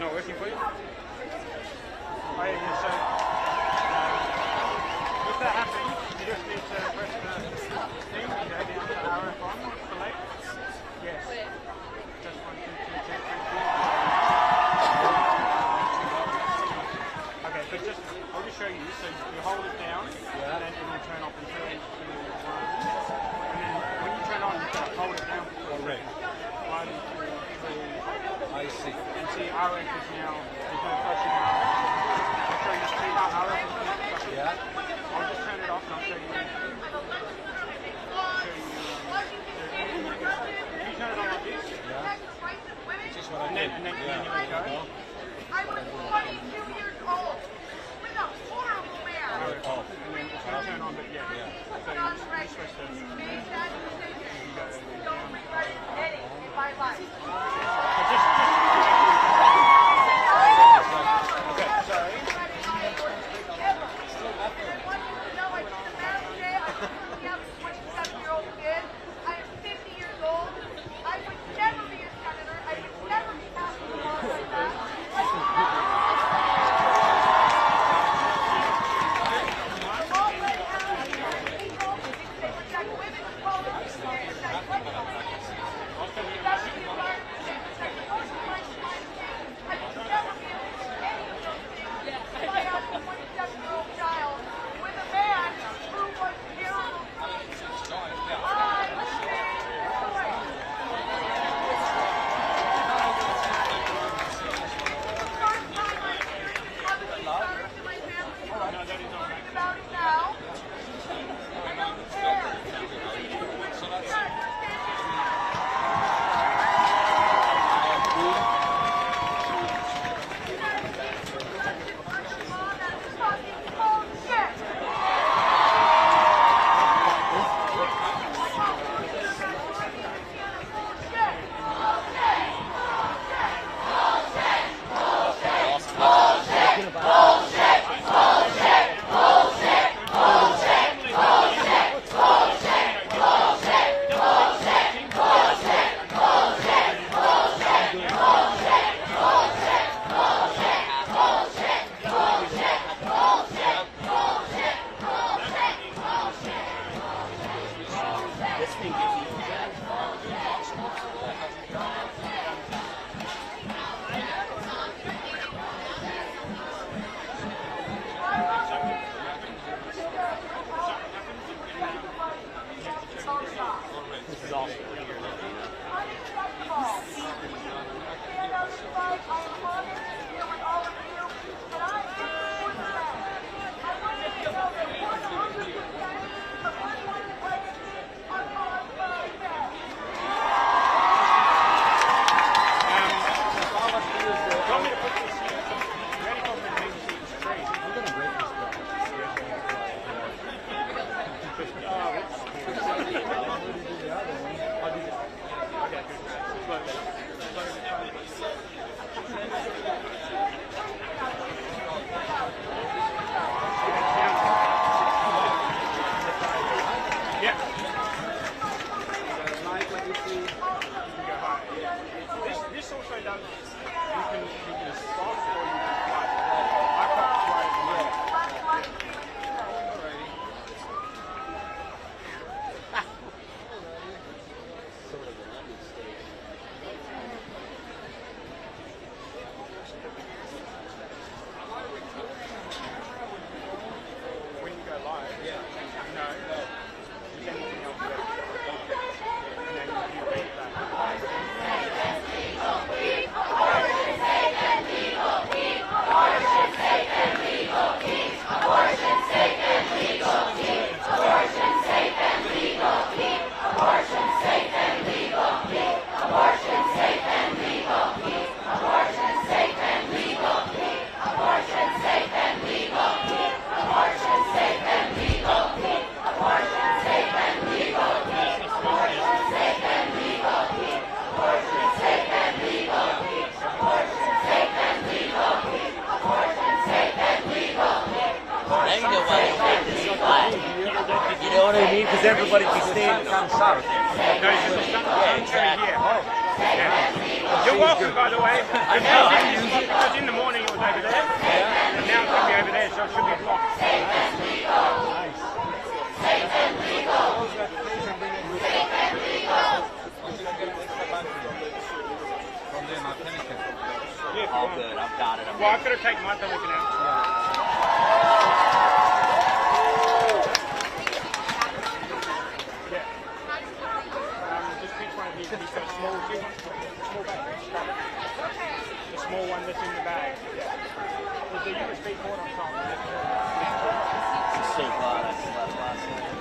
It's not working for you? Oh, yeah, so if that happens, you just need to press the thing, go down to RF1, select. Yes. Just 1, 2, 3, 4. Okay, but just, I'll just show you. So you hold it down, and then it will turn off until you do 1. And then when you turn on, you can hold it down for 1, 2, 3. I see. And see, RF is now, there's no flashing now. I'll show you, see how RF is now flashing? Yeah. I'll just turn it off and I'll show you. If you turn it on like this, Which is what I and did. then you Yeah. let go. I was 22 years old with a horrible man. And then it's going to turn on, but yeah. So you just press the... Made that decision. Don't regret it any in my life. Okay, sorry. I am 50 years old. I would never be a senator. I would never be passing a law like that. You know what I mean? Because everybody can stand comes out. Yeah, exactly. You're welcome, by the way. I know. Because in the morning it was over there, and now it's going to be over there, so it should be blocked. All good. I've got it. Well, I've got to take my time looking out. Just each one of these got small bag. The small one that's in the bag. There's a USB port on top. This is so glad I slept last night.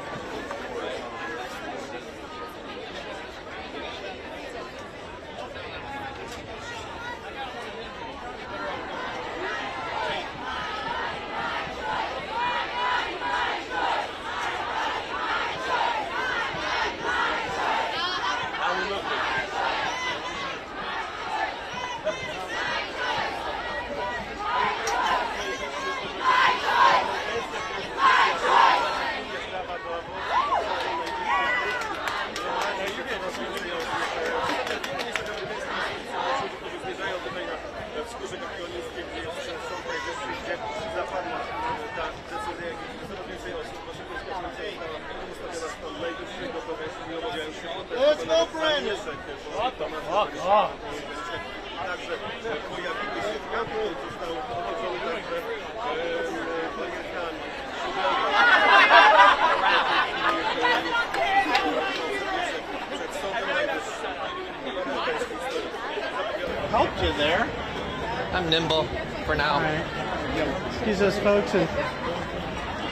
Let's go, Brandon! What the fuck off? Helped you there. I'm nimble for now. Excuse us, folks, and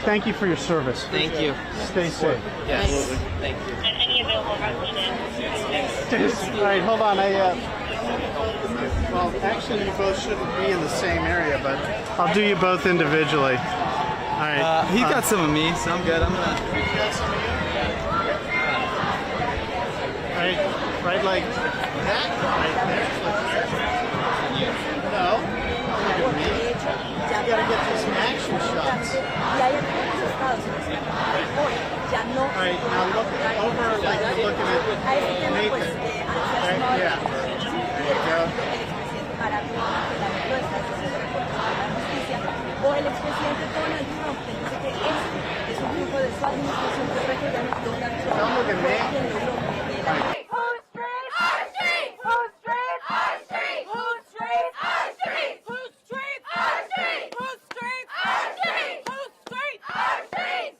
thank you for your service. Thank you. Stay safe. Yes. Thank you. And any available representatives. All right, hold on. Well, actually, you both shouldn't be in the same area, but I'll do you both individually. All right. He got some of me, so I'm good. I'm gonna. You got some of you? Right leg. That right there. No. Look at me. You gotta get these action shots. All right, now look over like you're looking at Nathan. Right? Yeah. There you go. O el expresidente Donald Trump, que dice que este es un grupo de su administración que reconoce Donald Trump. Don't look at me. Whose streets? Our streets! Whose streets? Our streets! Whose streets? Our streets! Whose streets? Our streets! Whose streets? Our streets! Whose streets? Our streets!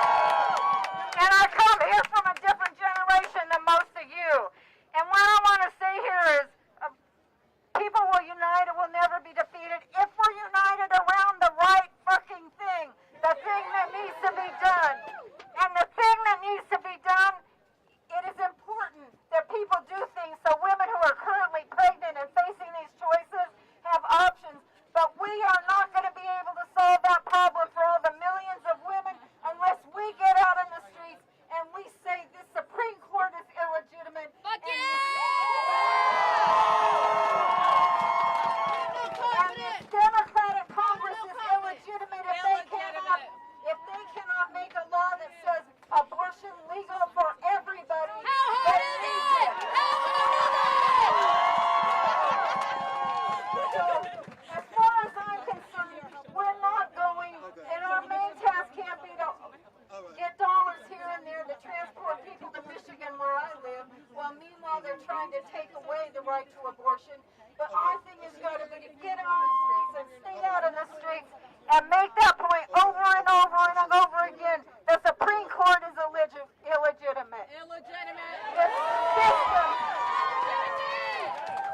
down there to transport people to Michigan where I live, while meanwhile they're trying to take away the right to abortion. But our thing is going to be to get on the streets and stay out in the streets and make that point over and over and over again. The Supreme Court is illegitimate.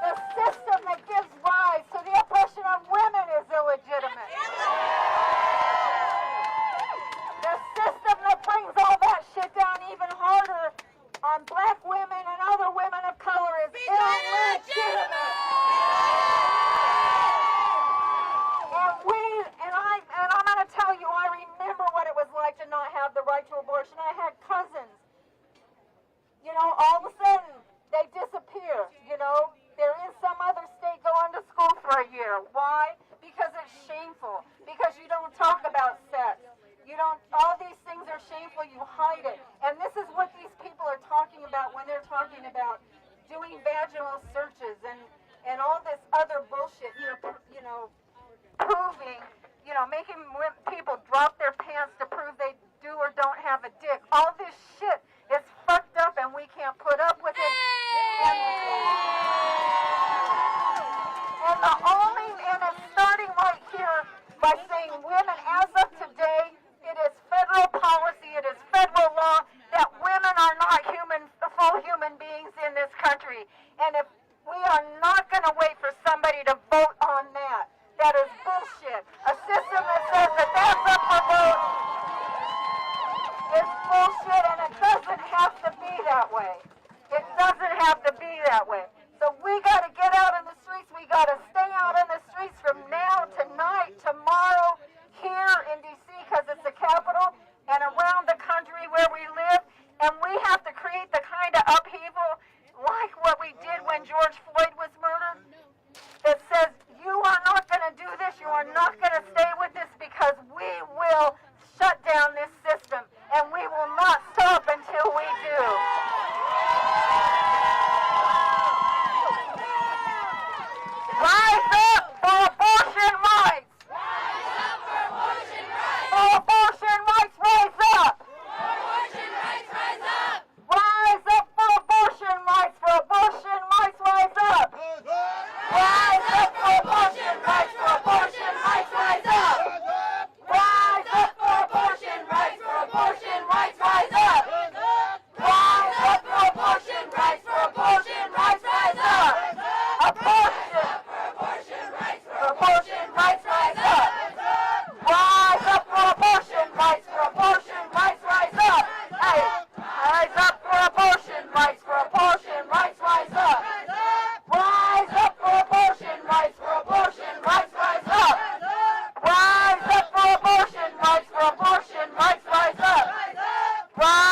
The system that gives rise to the oppression of women is illegitimate. The system that brings all that shit down even harder on black women and other women of color is illegitimate. And I'm going to tell you, I remember what it was like to not have the right to abortion. I had cousins. You know, all of a sudden, they disappear, you know. They're in some other state going to school for a year. Why? Because it's shameful. Because you don't talk about sex. You don't, all these things are shameful, you hide it. And this is what these people are talking about when they're talking about doing vaginal searches and all this other bullshit, proving, making people drop their pants to prove they do or don't have a dick. All this shit is fucked up and we can't put up with it. And it's starting right here by saying women, as of today, it is federal policy, it is federal law that women are not full human beings in this country. And if we are not going to wait for somebody to vote on that, that is bullshit. A system that says that that's up for vote is bullshit, and it doesn't have to be that way. It doesn't have to be that way. So we got to get out in the streets. We got to stay out in the streets from now, tonight, tomorrow, here in D.C. because it's the capital, and around the country where we live. And we have to create the kind of upheaval like what we did when George Floyd was murdered that says, you are not going to do this, you are not going to stay with this, because we will shut down this system, and we will not stop until we do. Rise up for abortion rights! Rise up for abortion rights! For abortion rights, rise up! For abortion rights, rise up! Rise up for abortion rights! For abortion rights, rise up! Rise up for abortion rights! For abortion rights, rise up! Rise up for abortion rights! For abortion rights, rise up! Rise up for abortion rights! For abortion rights, rise up! Abortion! For abortion rights, rise up! Rise up for abortion rights! For abortion rights, rise up! Hey! Rise up for abortion rights! For abortion rights, rise up! Rise up for abortion rights! For abortion rights, rise up! Rise up for abortion rights! For abortion rights, rise up! Rise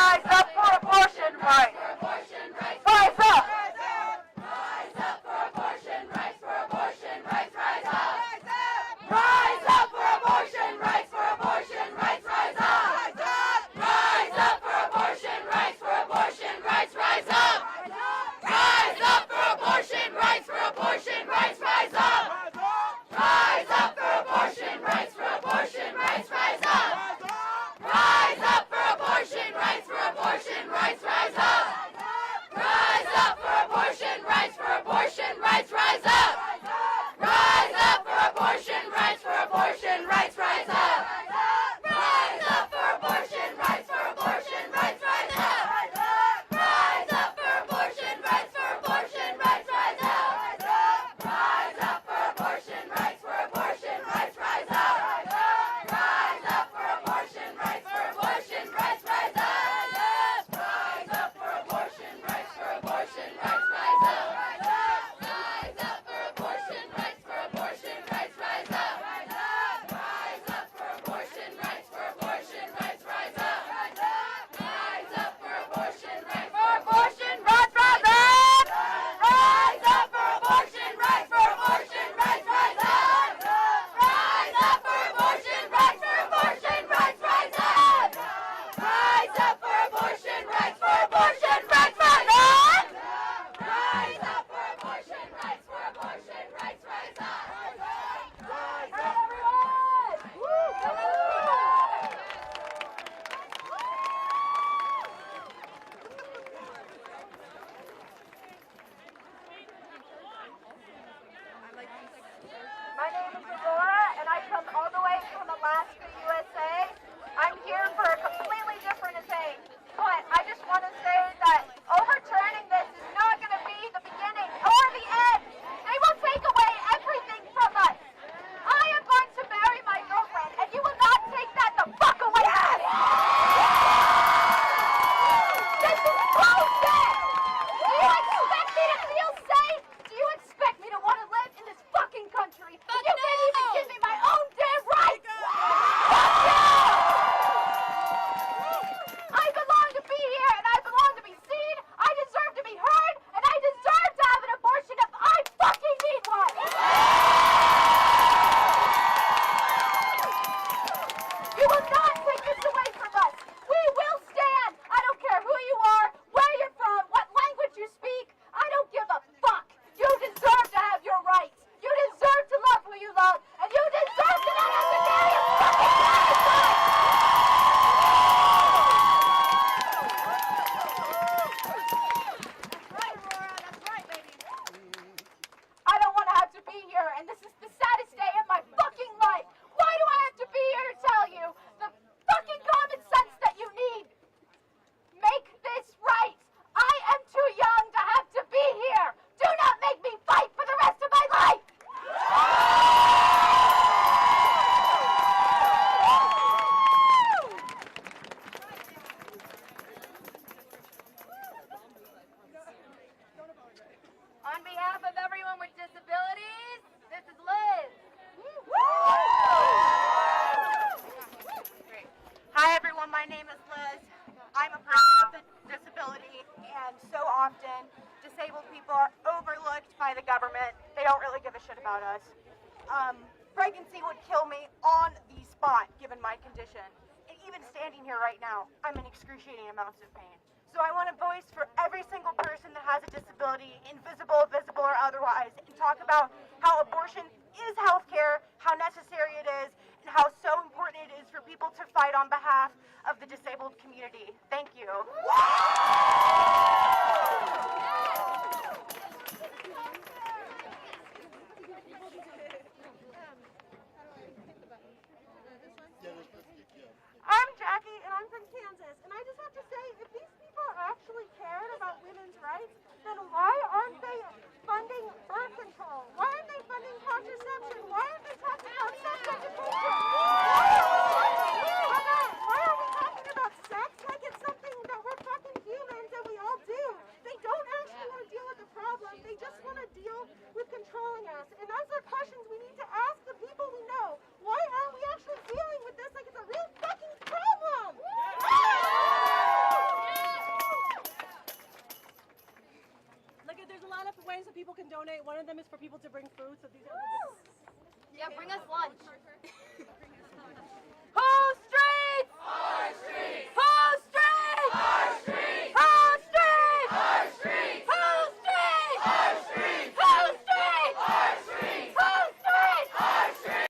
a shit about us. Pregnancy would kill me on the spot, given my condition. And even standing here right now, I'm in excruciating amounts of pain. So I want a voice for every single person that has a disability, invisible, visible, or otherwise, and talk about how abortion is healthcare, how necessary it is, and how so important it is for people to fight on behalf of the disabled community. Thank you. I'm Jackie, and I'm from Kansas, and I just have to say, if these people actually cared about women's rights, then why aren't they funding birth control? Why aren't they funding contraception? Why aren't they talking about sex education? Why are we talking about sex like it's something that we're fucking humans and we all do? They don't actually want to deal with the problem. They just want to deal with controlling us. And those are questions we need to ask the people we know. Why aren't we actually dealing with this like it's a real fucking problem? Look, there's a lot of ways that people can donate. One of them is for people to bring food. So these are Yeah, bring us lunch. Whose streets? Our streets. Whose streets? Our streets. Whose streets? Our streets. Whose streets? Our streets. Whose streets? Our streets. Whose streets? Our streets.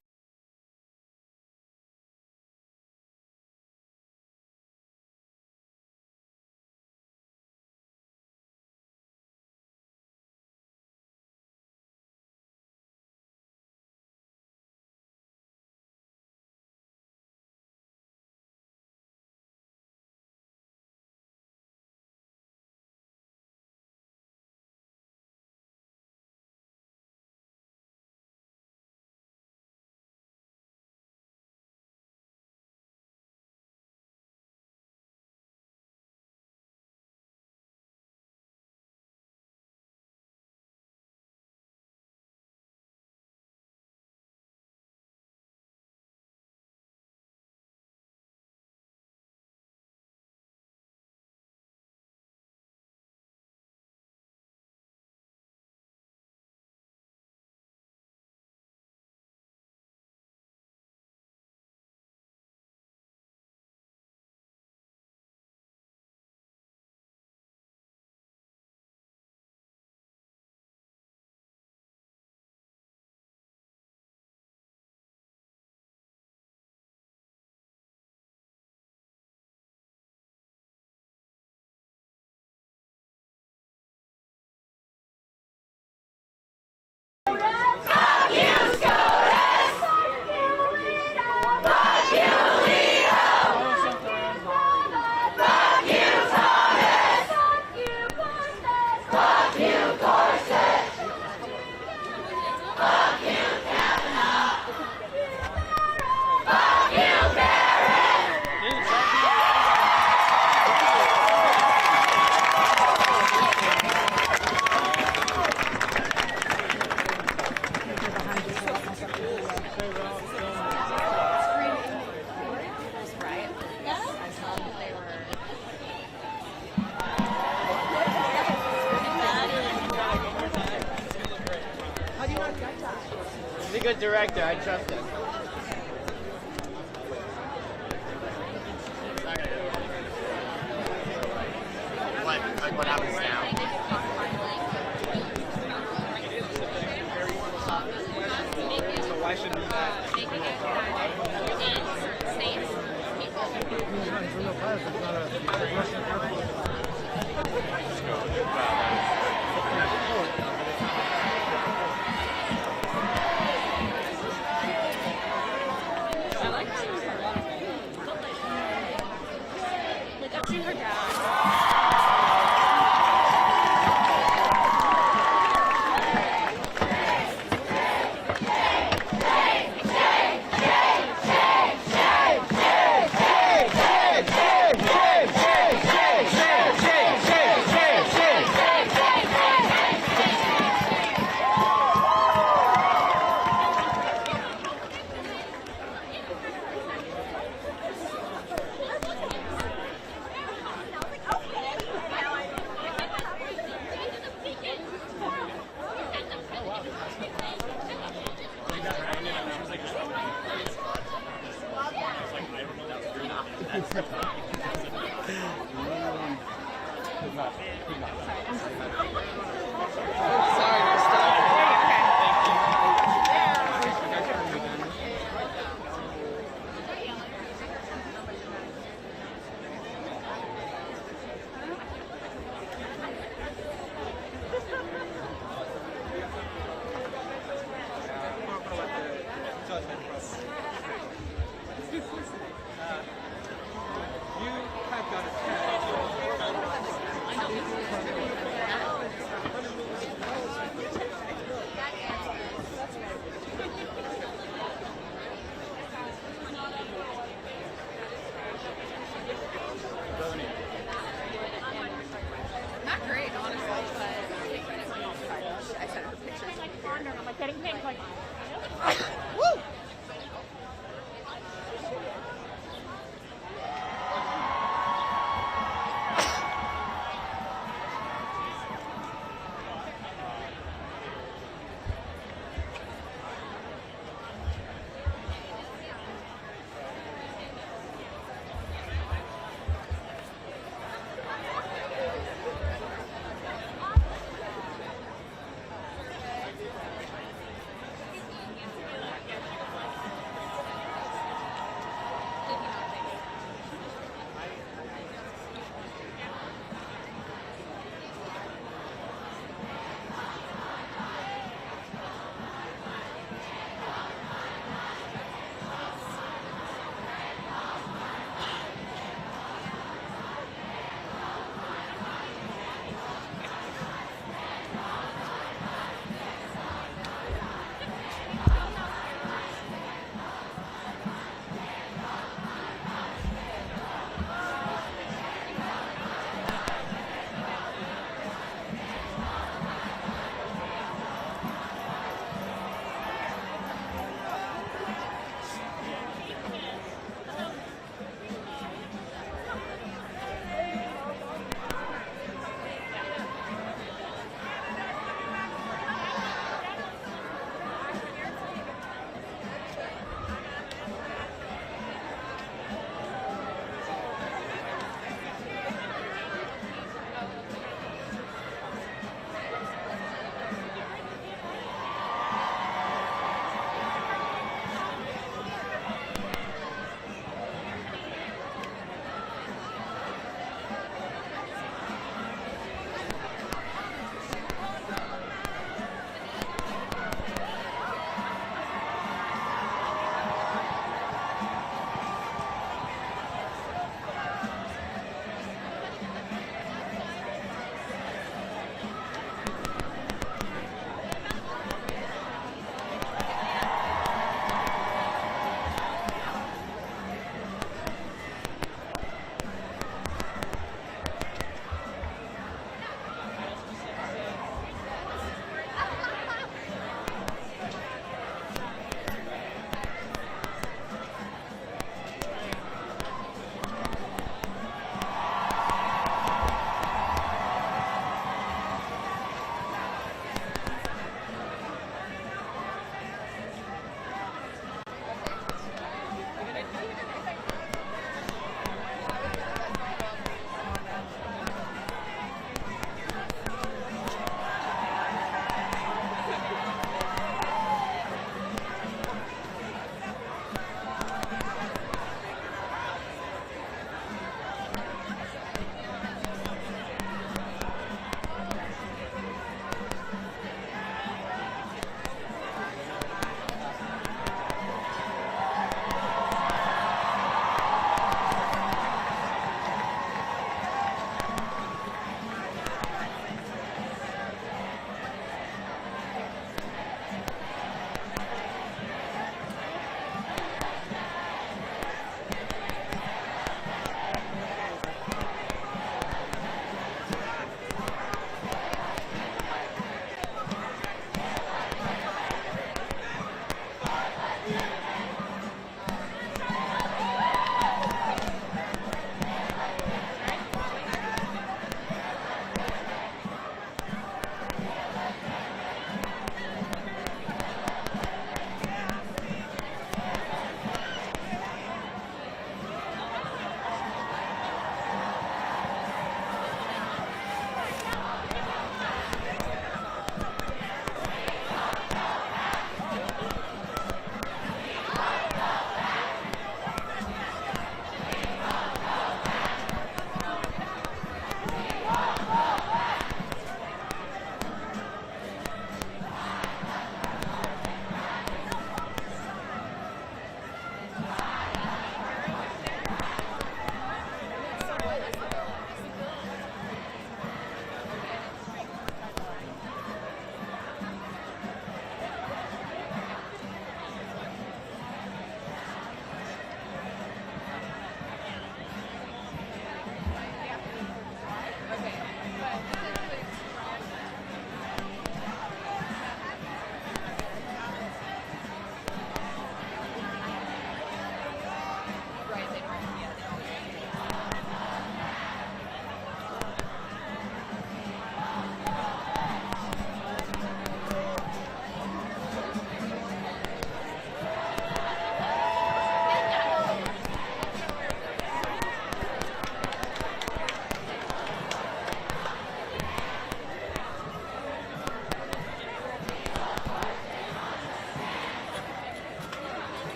He's a good director. I trust him. What happens now? So why should we I like her. Like I've seen her dad. like, Woo!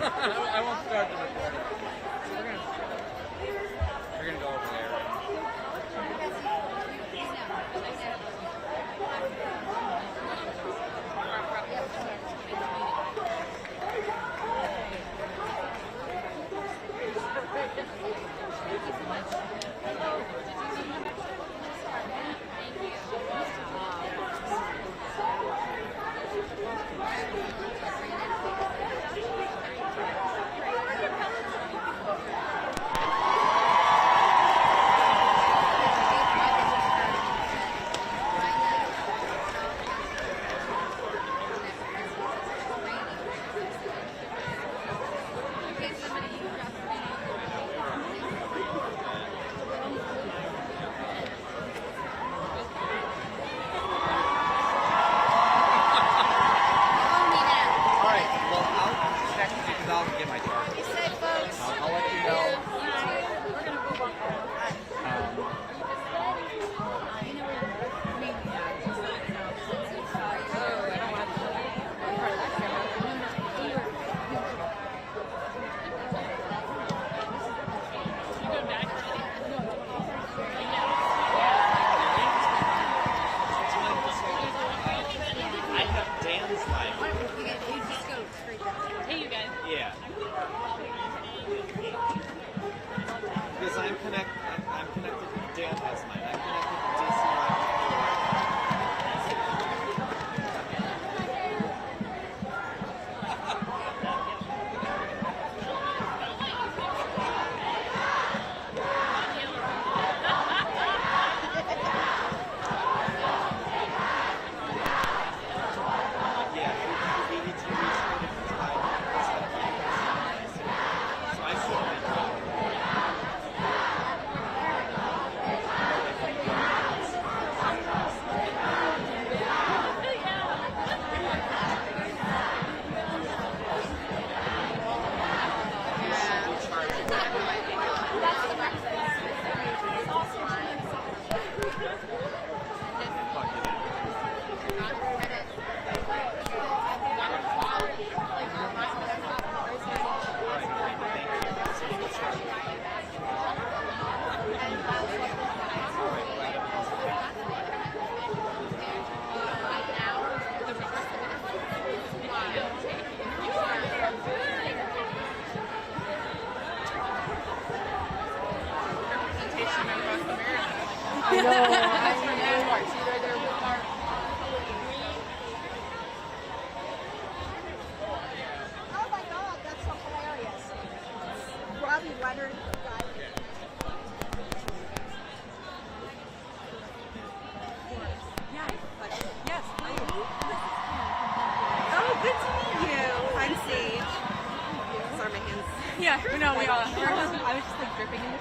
I won't start the recording. So we're gonna go over there. Oh my God, that's so hilarious. Robbie Leonard died. Yes, I am. Oh, good to meet you. I'm Sage. Sorry, my hands. Yeah, no, we all. I was just like dripping in the.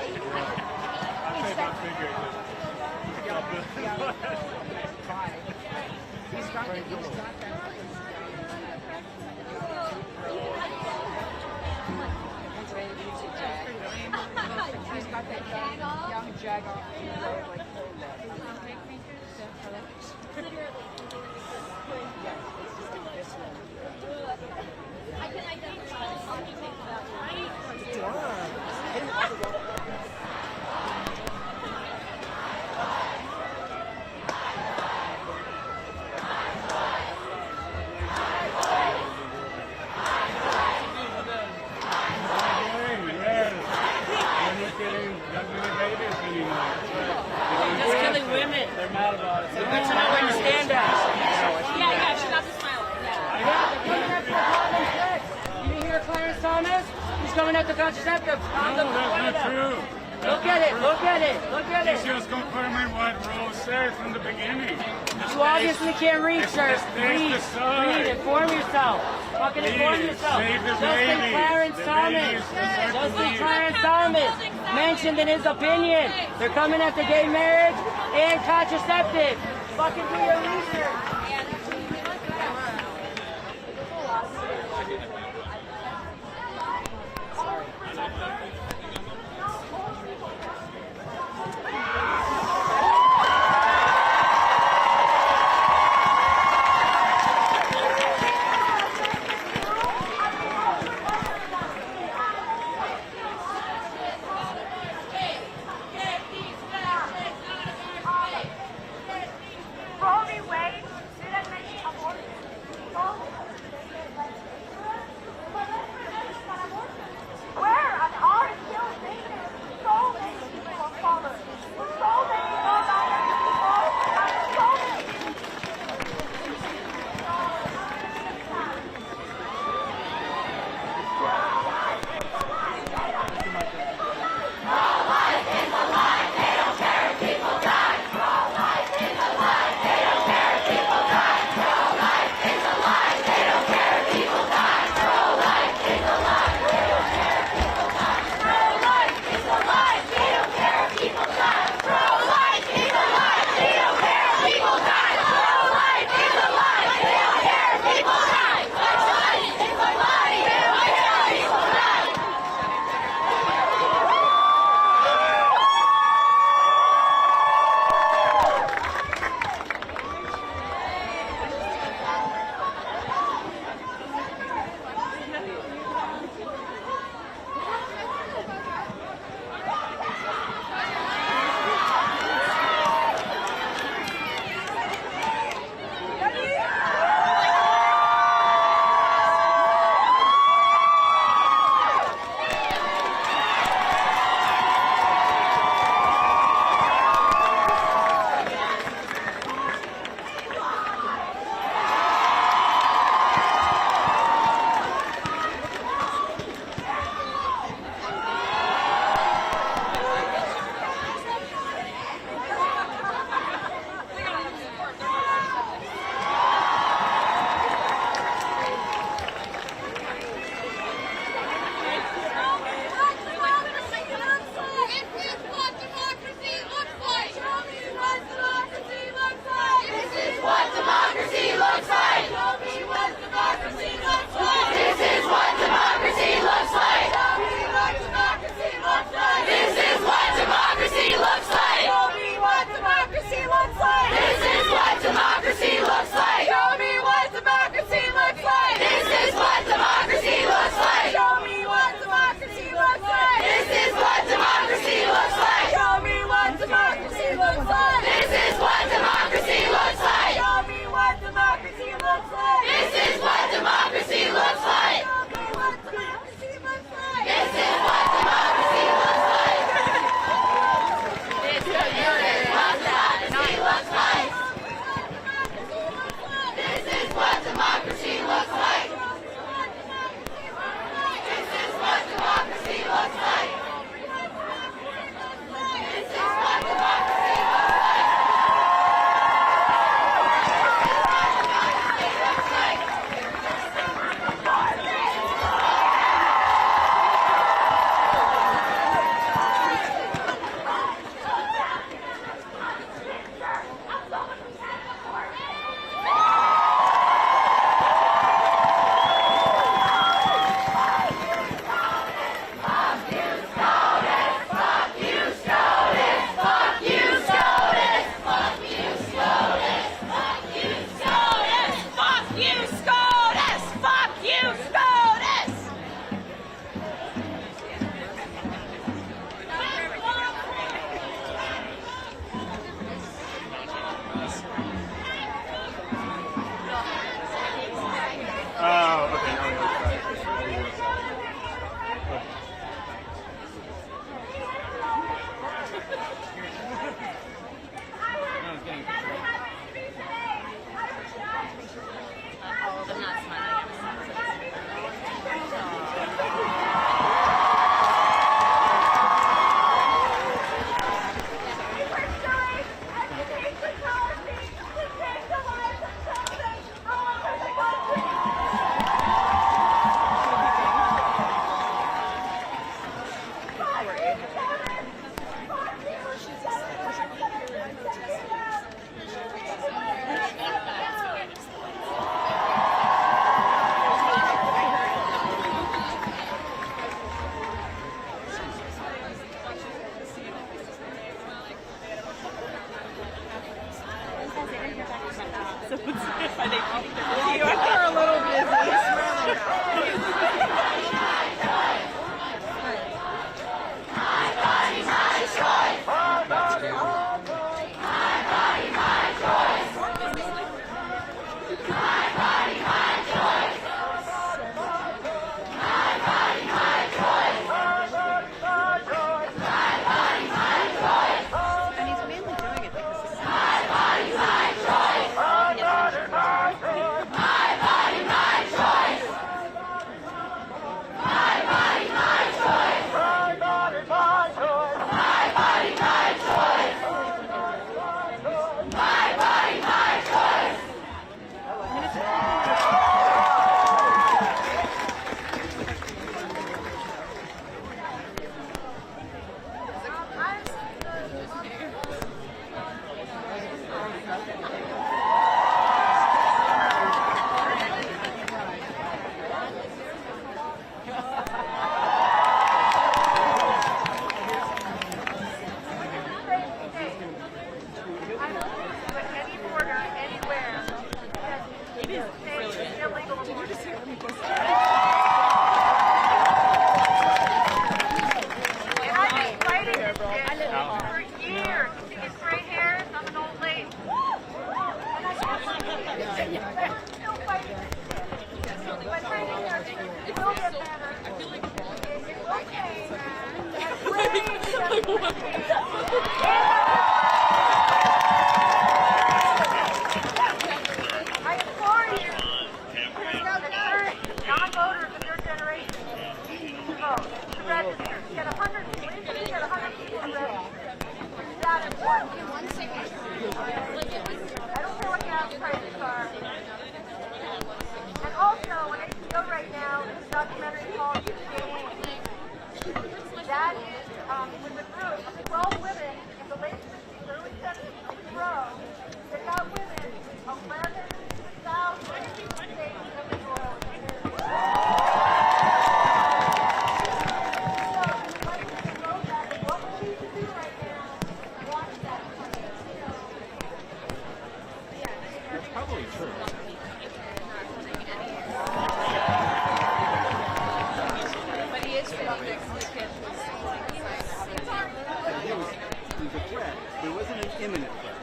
say about figure. He's got that. He's got that young jagoff. I can identify something about Just killing women. They're mad about it. Good to know where you stand at. Yeah, she got the smile. You didn't hear Clarence Thomas? He's coming at the contraceptive. No, that's not true. Look at it, look at it, look at it. He's just confirming what Rose said from the beginning. You obviously can't read, sir. Read, inform yourself. Fucking inform yourself. Justice Clarence Thomas. Justice Clarence Thomas mentioned in his opinion they're coming after gay marriage and contraceptive. Fucking do your research. Roe v. Wade They're a little I implore you, non-voters of your generation, to vote, to register. Get 100 people. Get 100 people to register. That is what I don't care what gas prices are. And also, on HBO right now, there's a documentary called Chanting. That is with a group of 12 women in the late 60s, early 70s in Row that got women 11,000 states of the world. What we need to do right now, watch that. That's probably true. But he is from next to the kid. He was a threat. There wasn't an imminent threat.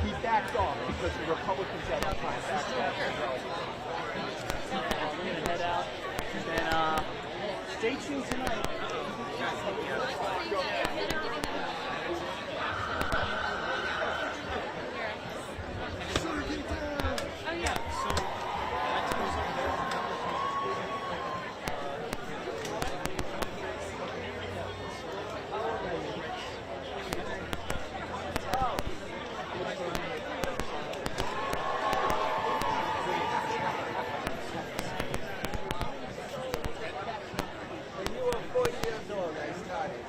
He backed off because the Republicans have a plan. We're gonna head out and stay tuned tonight. When you were 4 years old, I started.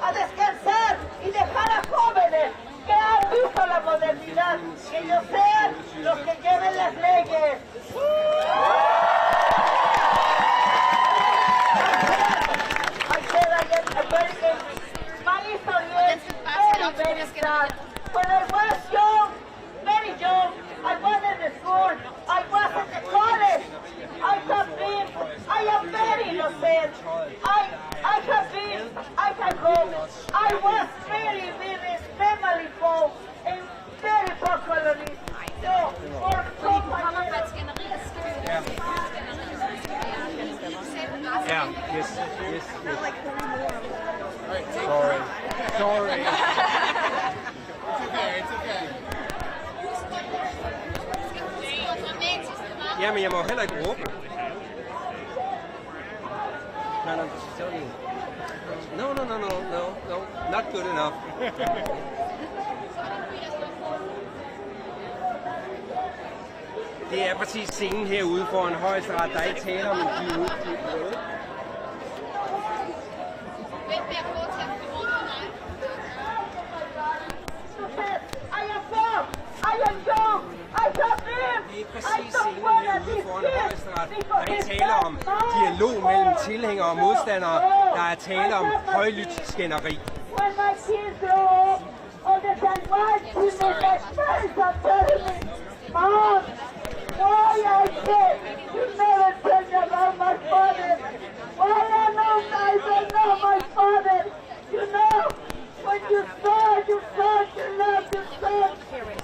a descansar y dejar a jóvenes que han visto la modernidad, que ellos sean los que lleven las leyes. When I was young, very young, I was in the school, I was at the college, I am very innocent, I have home, I was very family folk and very poor colonies. So, for Yeah, yes. Sorry. It's okay. Jamen, jeg må heller ikke råbe. No, not good enough. Det er præcis scenen herude foran højesteret, der er ikke tale om en givet. Det er præcis scenen herude foran højesteret. Der er ikke tale om dialog mellem tilhængere og modstandere. Der er tale om højlydt skænderi. my kids grow up all the time. Why she make my parents are telling me, Mom, why I said you never told me about my father? Why I don't know my father? You know, when you saw your son, you loved your son.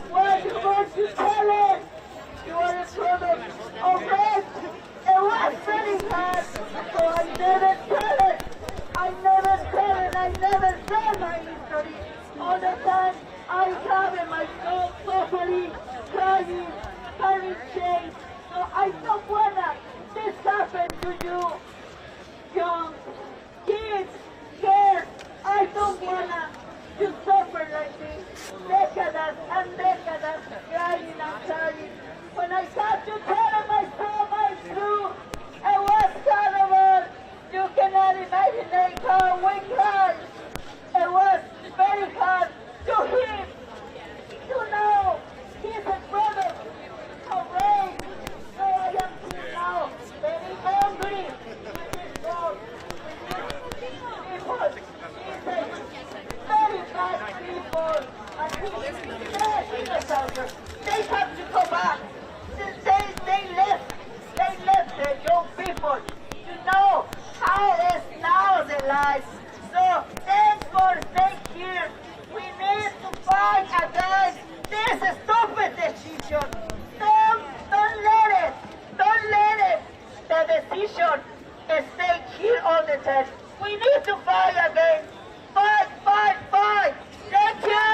Why you want to tell him? You are a brother of red. It was very hard, so I never tell it. I never tell it. I never tell my history. All the time I have in my soul suffering, crying, carrying shame. So I don't wanna this happen to you, young kids, girls. I don't wanna you suffer like this. Decades and decades crying and crying. When I got to tell myself my truth, it was terrible. You cannot imagine how we cried. It was very hard to him. You know, he's a brother of race. So I am now very angry. God, people, he's a very bad people. And he's bad in the soldiers. They have to go back. They left the young people. You know how is now the life. So thanks for staying here. We need to fight against this stupid decision. Don't let it. The decision is stay here all the time. We need to fight again. Fight. Thank you.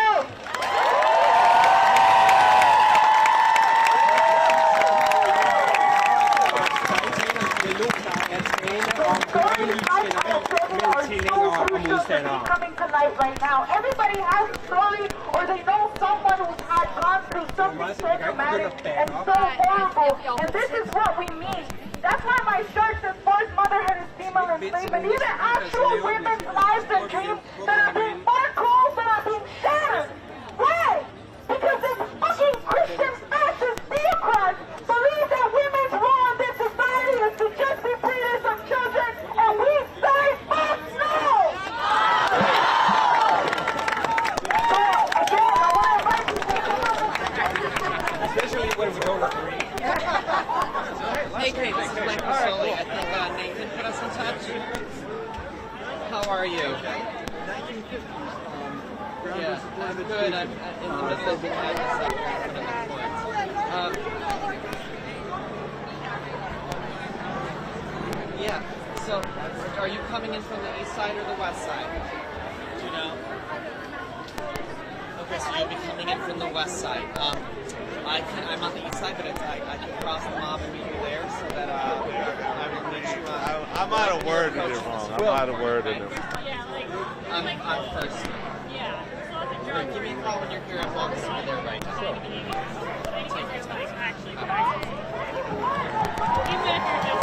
Coming to life right now. Everybody has a story, or they know someone who's had gone through something so dramatic and so horrible. And this is what we mean. That's why my shirt says boys, motherhood is female and slave, and even actual women's lives and dreams that are being close that are being shattered. Why? Because this fucking Christian fascist theocrats believe that women's role in this society is to just be breeders of children, and we say fuck no! So, again, I want to invite you to especially when we don't agree. Hey, this is Mike Masoli. I think Nathan put us in touch. How are you? Yeah, I'm good. I'm in the middle of behind myself. Yeah, so are you coming in from the east side or the west side? Do you know? Okay, so you'll be coming in from the west side. I'm on the east side, but I can cross the mob and meet you there so that I will meet you. I'm out of word in it wrong. I'm out of word in it. I'm first. Yeah. Give me a call when you're here. I'm walking over there right now. Take your time. Even if you're just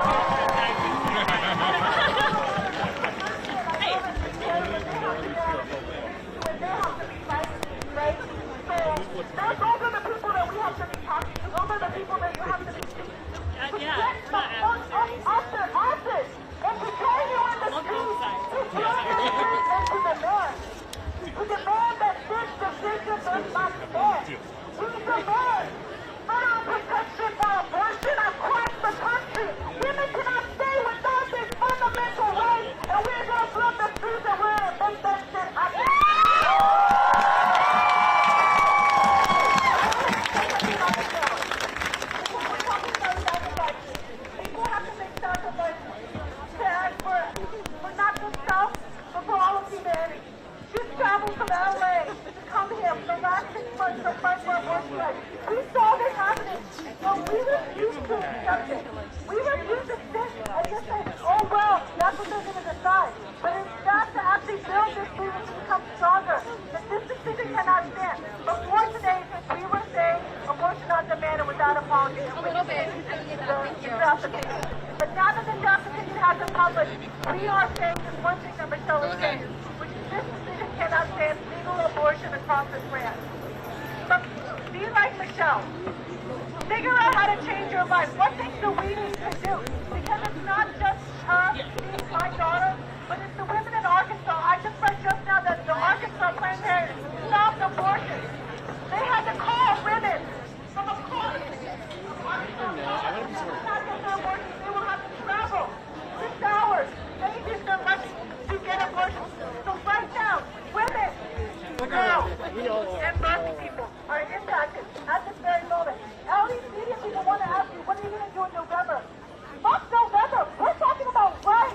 those are the people that we have to be talking to. Those are the people that you have to be speaking to. Yeah, it's not adversaries. Office. And to join you in the streets. To join you in the streets and to demand. To demand that this decision does not stand. We demand federal protection for abortion across the country. Women cannot stay without this fundamental right. And we're going to flood the streets and we're going to make that shit happen. Travel from LA to come here for the last 6 months to fight for abortion rights. We saw this happening, so we refused to accept it. We refused to sit and just say, oh well, that's what they're going to decide. But instead to actually build this movement to become stronger, that this decision cannot stand. Before today, we were saying abortion on demand and without apology. A little bit. The draft opinion. But now that the draft opinion has been published, we are saying just one thing that Michelle was saying, which is this decision cannot stand legal abortion across this land. But be like Michelle. Figure out how to change your life. What things do we need to do? Because it's not just her, my daughter, but it's the women in Arkansas. I just read just now that the Arkansas now, and black people are impacted at this very moment. All these media people want to ask you, what are you going to do in November? Fuck November. We're talking about rights.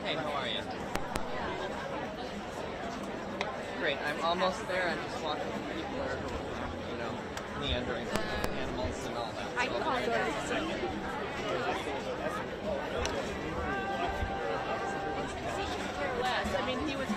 Hey, how are you? Great, I'm almost there. I'm just walking through people that are, meandering, animals and all that. I apologize. I mean, he was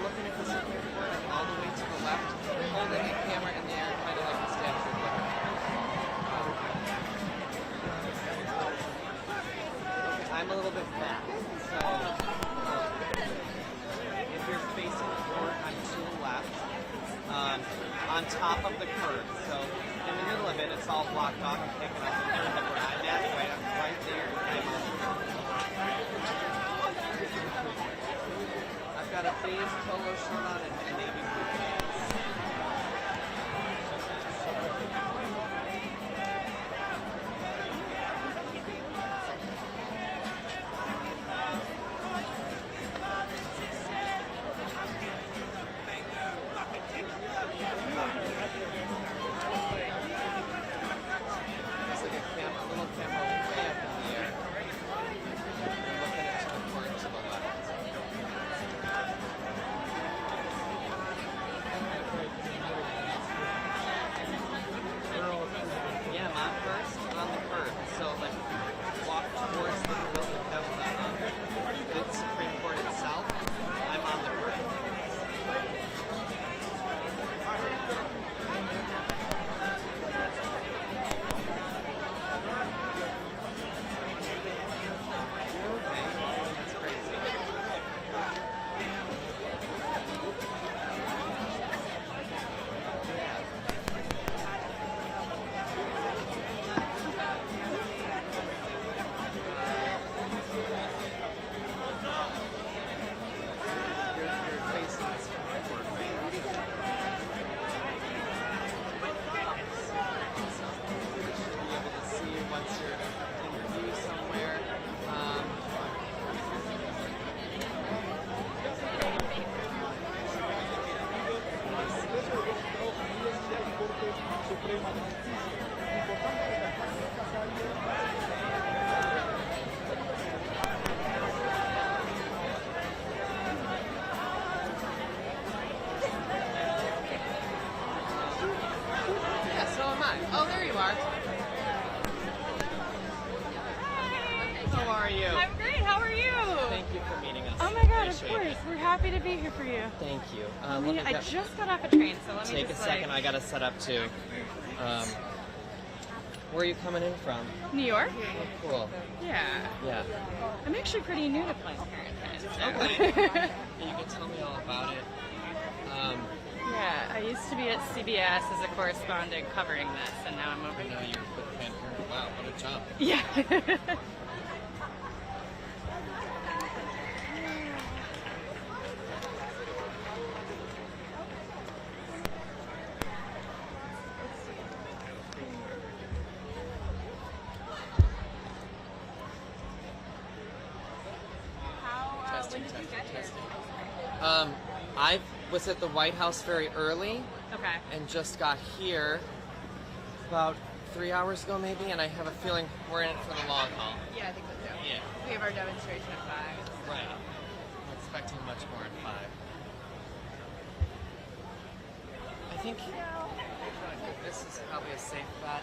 looking at the Supreme Court and all the way to the left, holding a camera in the air, kind of like the Statue of Liberty. I'm a little bit fat, so if you're facing the court, I'm to the left, on top of the curb. So in the middle of it, it's all blocked off and taken off the curb, but where I'm at, right there, I've got a beige polo shirt on and navy blue pants. It's like a little camera way up in the air. I'm looking at the court to the left. Yeah, I'm first on the curb. So, like, walk towards the Supreme Court itself. I'm on the curb. That's crazy. Yeah, so am I. Oh, there you are. How are you? I'm great. How are you? Thank you for meeting us. Oh my God, of Appreciate course. it. We're happy to be here for you. Thank you. I just got off a train, so let me take just a second. I gotta set up too. Where are you coming in from? New York? Oh, cool. Yeah. Yeah. I'm actually pretty new to Planned Parenthood. Okay. You can tell me all about it. Yeah, I used to be at CBS as a correspondent covering this, and now I'm over I know you're with Planned Parenthood. Wow, what a jump. Yeah. I was at the White House very early. Okay. And just got here about 3 hours ago maybe, and I have a feeling we're in it for the long haul. Yeah, I think so too. Yeah. We have our demonstration at 5. Right. I'm expecting much more at 5. I think this is probably a safe bet.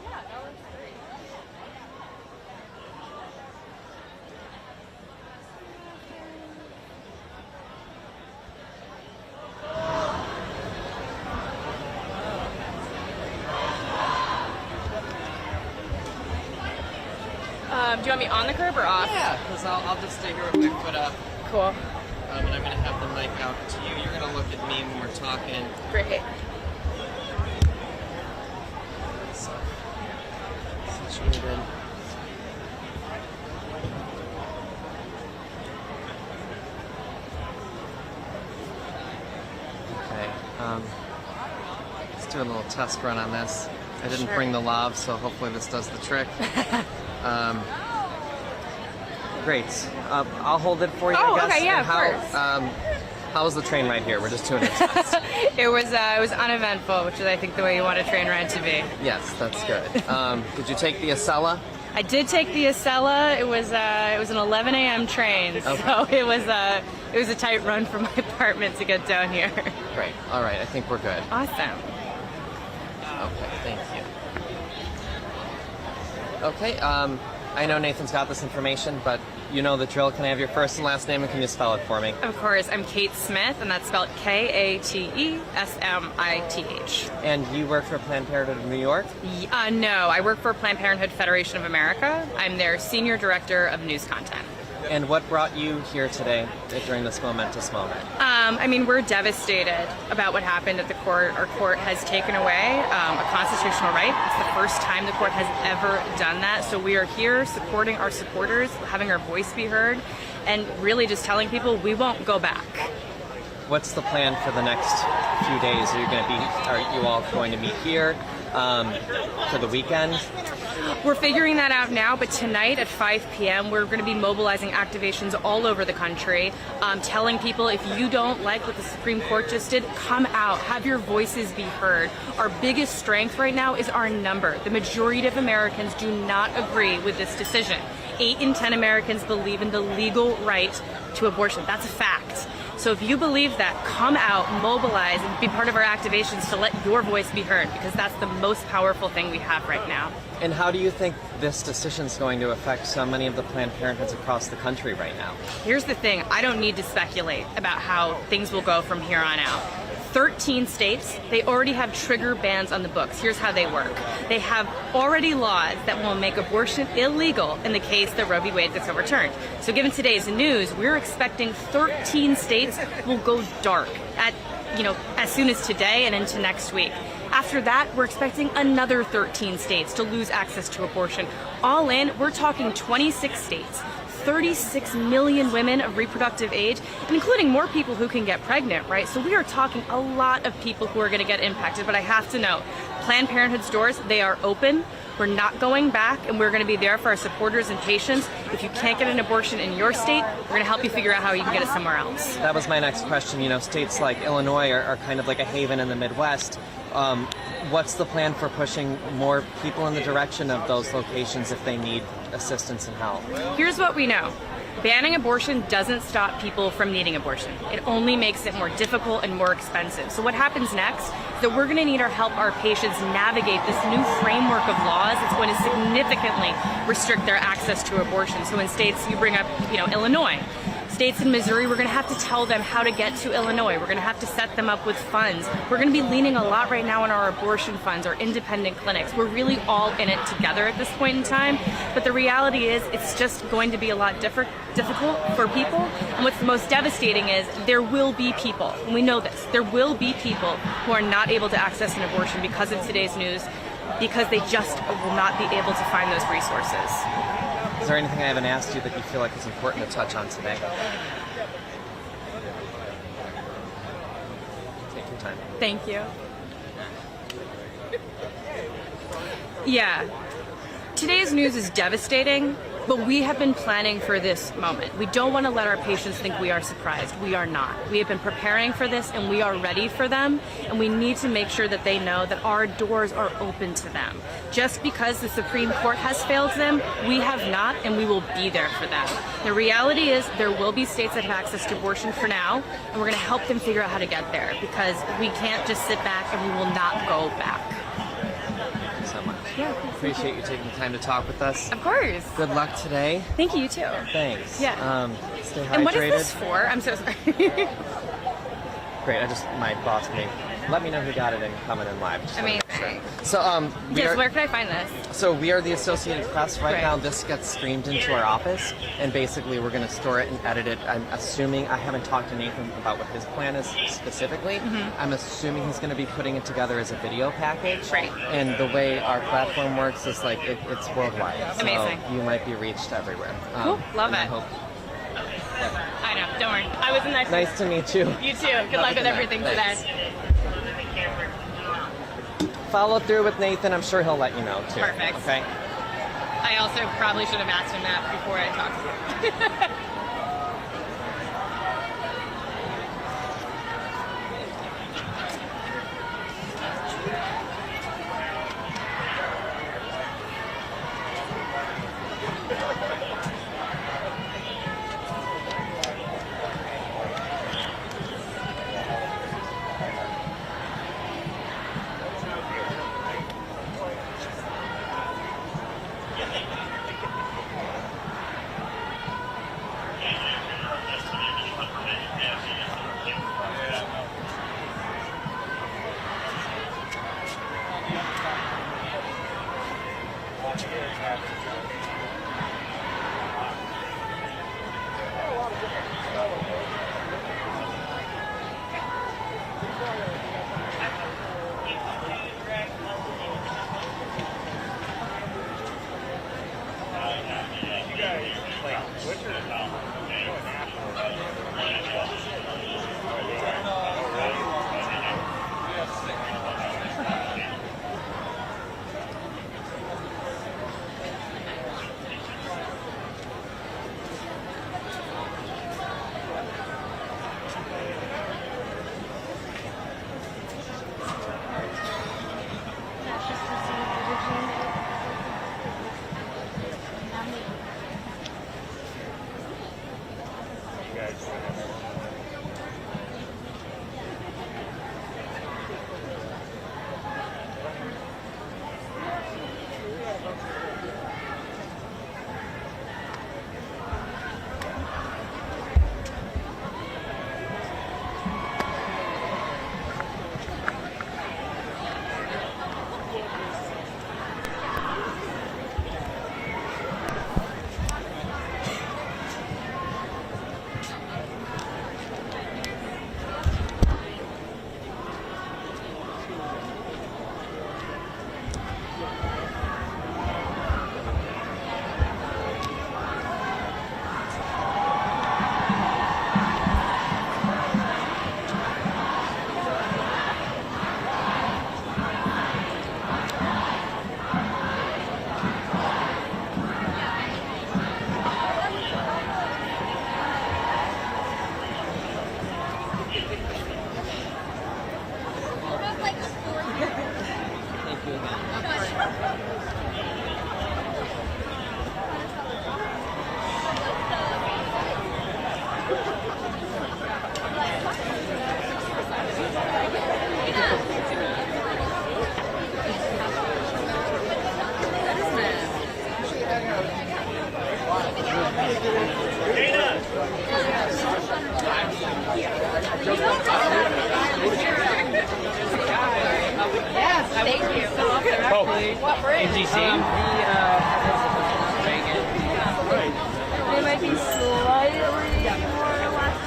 Yeah, that looks great. Do you want me on the curb or off? Yeah, because I'll just stay here with my foot up. Cool. And I'm going to have the mic out to you. You're going to look at me when we're talking. Great. So, situated. Okay. Let's do a little test run on this. I didn't bring the lav, so hopefully this does the trick. Great. I'll hold it for you, I guess. Okay, yeah, And of course. How was the train ride here? We're just doing it. It was uneventful, which is I think the way you want a train ride to be. Yes, that's good. Did you take the Acela? I did take the Acela. It was an 11 a.m. train, so it was a tight run from my apartment to get down here. Great. All right. I think we're good. Awesome. Okay. Thank you. Okay. I know Nathan's got this information, but you know the drill. Can I have your first and last name, and can you spell it for me? Of course. I'm Kate Smith, and that's spelled Katesmith. And you work for Planned Parenthood of New York? No, I work for Planned Parenthood Federation of America. I'm their Senior Director of News Content. And what brought you here today during this momentous moment? I mean, we're devastated about what happened at the court. Our court has taken away a constitutional right. It's the first time the court has ever done that. So we are here supporting our supporters, having our voice be heard, and really just telling people we won't go back. What's the plan for the next few days? Are you all going to meet here for the weekend? We're figuring that out now, but tonight at 5 p.m. we're going to be mobilizing activations all over the country, telling people if you don't like what the Supreme Court just did, come out, have your voices be heard. Our biggest strength right now is our number. The majority of Americans do not agree with this decision. 8 in 10 Americans believe in the legal right to abortion. That's a fact. So if you believe that, come out, mobilize, and be part of our activations to let your voice be heard, because that's the most powerful thing we have right now. And how do you think this decision is going to affect so many of the Planned Parenthoods across the country right now? Here's the thing, I don't need to speculate about how things will go from here on out. 13 states, they already have trigger bans on the books. Here's how they work. They have already laws that will make abortion illegal in the case that Roe v. Wade gets overturned. So given today's news, we're expecting 13 states will go dark as soon as today and into next week. After that, we're expecting another 13 states to lose access to abortion. All in, we're talking 26 states. 36 million women of reproductive age, including more people who can get pregnant, right? So we are talking a lot of people who are going to get impacted, but I have to note, Planned Parenthood's doors, they are open. We're not going back, and we're going to be there for our supporters and patients. If you can't get an abortion in your state, we're going to help you figure out how you can get it somewhere else. That was my next question. You know, states like Illinois are kind of like a haven in the Midwest. What's the plan for pushing more people in the direction of those locations if they need assistance and help? Here's what we know. Banning abortion doesn't stop people from needing abortion. It only makes it more difficult and more expensive. So what happens next is that we're going to need to help our patients navigate this new framework of laws that's going to significantly restrict their access to abortion. So in states, you bring up, Illinois. States in Missouri, we're going to have to tell them how to get to Illinois. We're going to have to set them up with funds. We're going to be leaning a lot right now on our abortion funds, our independent clinics. We're really all in it together at this point in time. But the reality is it's just going to be a lot difficult for people. And what's the most devastating is there will be people, and we know this, there will be people who are not able to access an abortion because of today's news, because they just will not be able to find those resources. Is there anything I haven't asked you that you feel like is important to touch on today? Take your time. Thank you. Yeah. Today's news is devastating, but we have been planning for this moment. We don't want to let our patients think we are surprised. We are not. We have been preparing for this, and we are ready for them, and we need to make sure that they know that our doors are open to them. Just because the Supreme Court has failed them, we have not, and we will be there for them. The reality is there will be states that have access to abortion for now, and we're going to help them figure out how to get there, because we can't just sit back and we will not go back. Thank you so much. Yeah, appreciate you taking the time to talk with us. Of course. Good luck today. Thank you, you too. Thanks. Yeah. Stay hydrated. And what is this for? I'm so sorry. Great. My boss may let me know who got it and comment in live. Just Amazing. Sure. So, where can I find this? So we are the Associated Press. Right now, this gets streamed into our office, and basically we're going to store it and edit it. I'm assuming, I haven't talked to Nathan about what his plan is specifically. I'm assuming he's going to be putting it together as a video package. Right. And the way our platform works is like it's worldwide. Amazing. So you might be reached everywhere. Cool. Love it. I hope. I know. Don't worry. I was nice. Nice to meet you. You too. Good luck with everything Thanks. today. Follow through with Nathan. I'm sure he'll let you know too. Perfect. Okay. I also probably should have asked him that before I talked to him. What bridge? In DC? They might be slightly more left.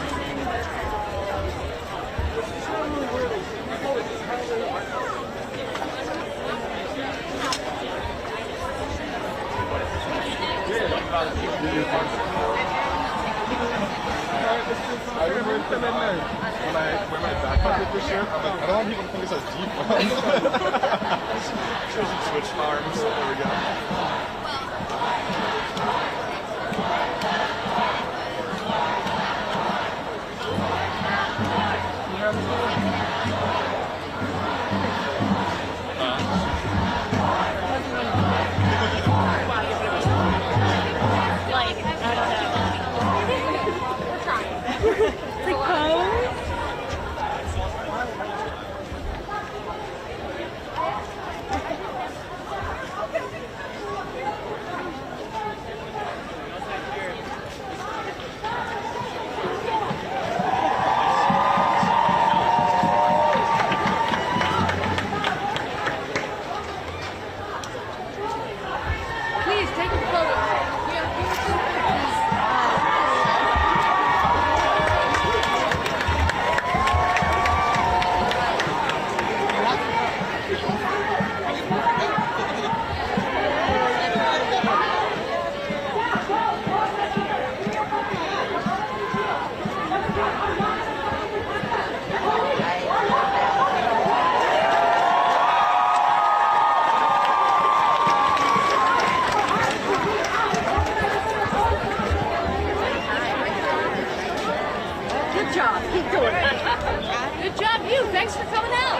I remember when I backpacked this year, I'm like, I don't want people to think this as deep. So we should switch arms. There we go. Please take a photo. Good job. Keep doing it. Good job, you. Thanks for coming out.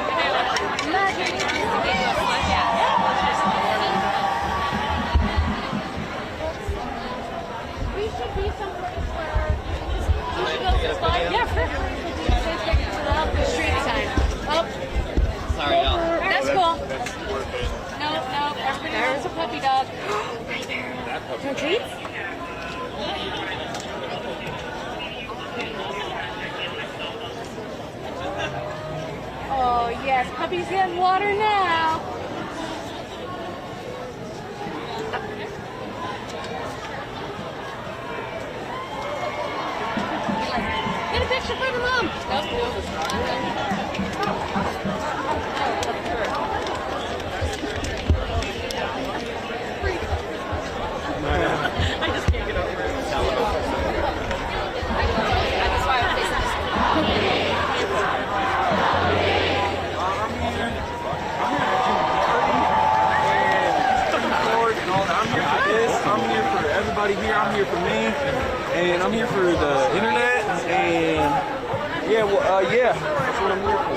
We should be someplace where we should go this line. Yeah, sure. Up the street sign. Up. Sorry, y'all. That's cool. No, everybody knows a puppy dog. No treats? Oh, yes. Puppy's getting water now. Get a picture for the mom. I just can't get over it. That's why I'm facing this. I'm here for everybody here. I'm here for me, and I'm here for the internet, and yeah, well, yeah, that's what I'm here for.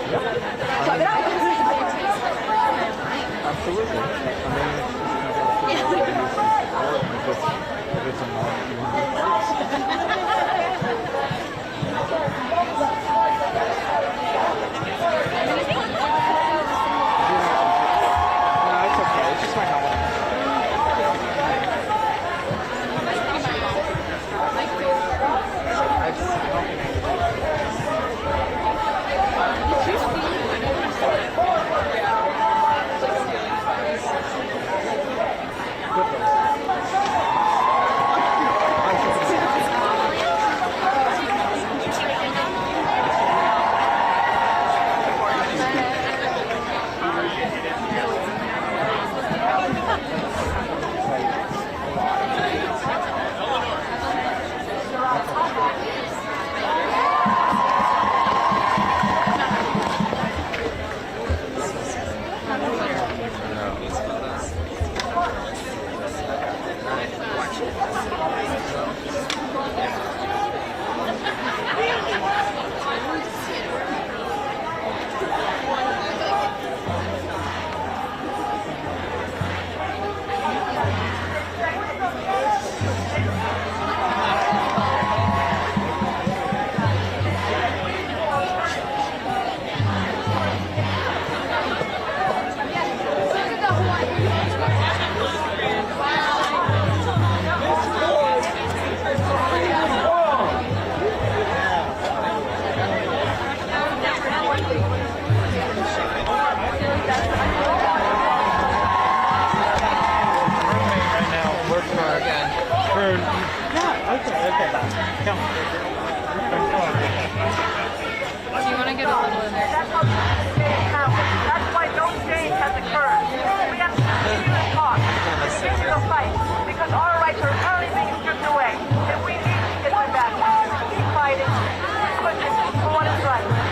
Yep. get a little in there. That's how that's why no change has occurred. We have to continue to talk, continue to fight, because our rights are currently being stripped away. And we need to get them back. Keep fighting, keep pushing for what is right.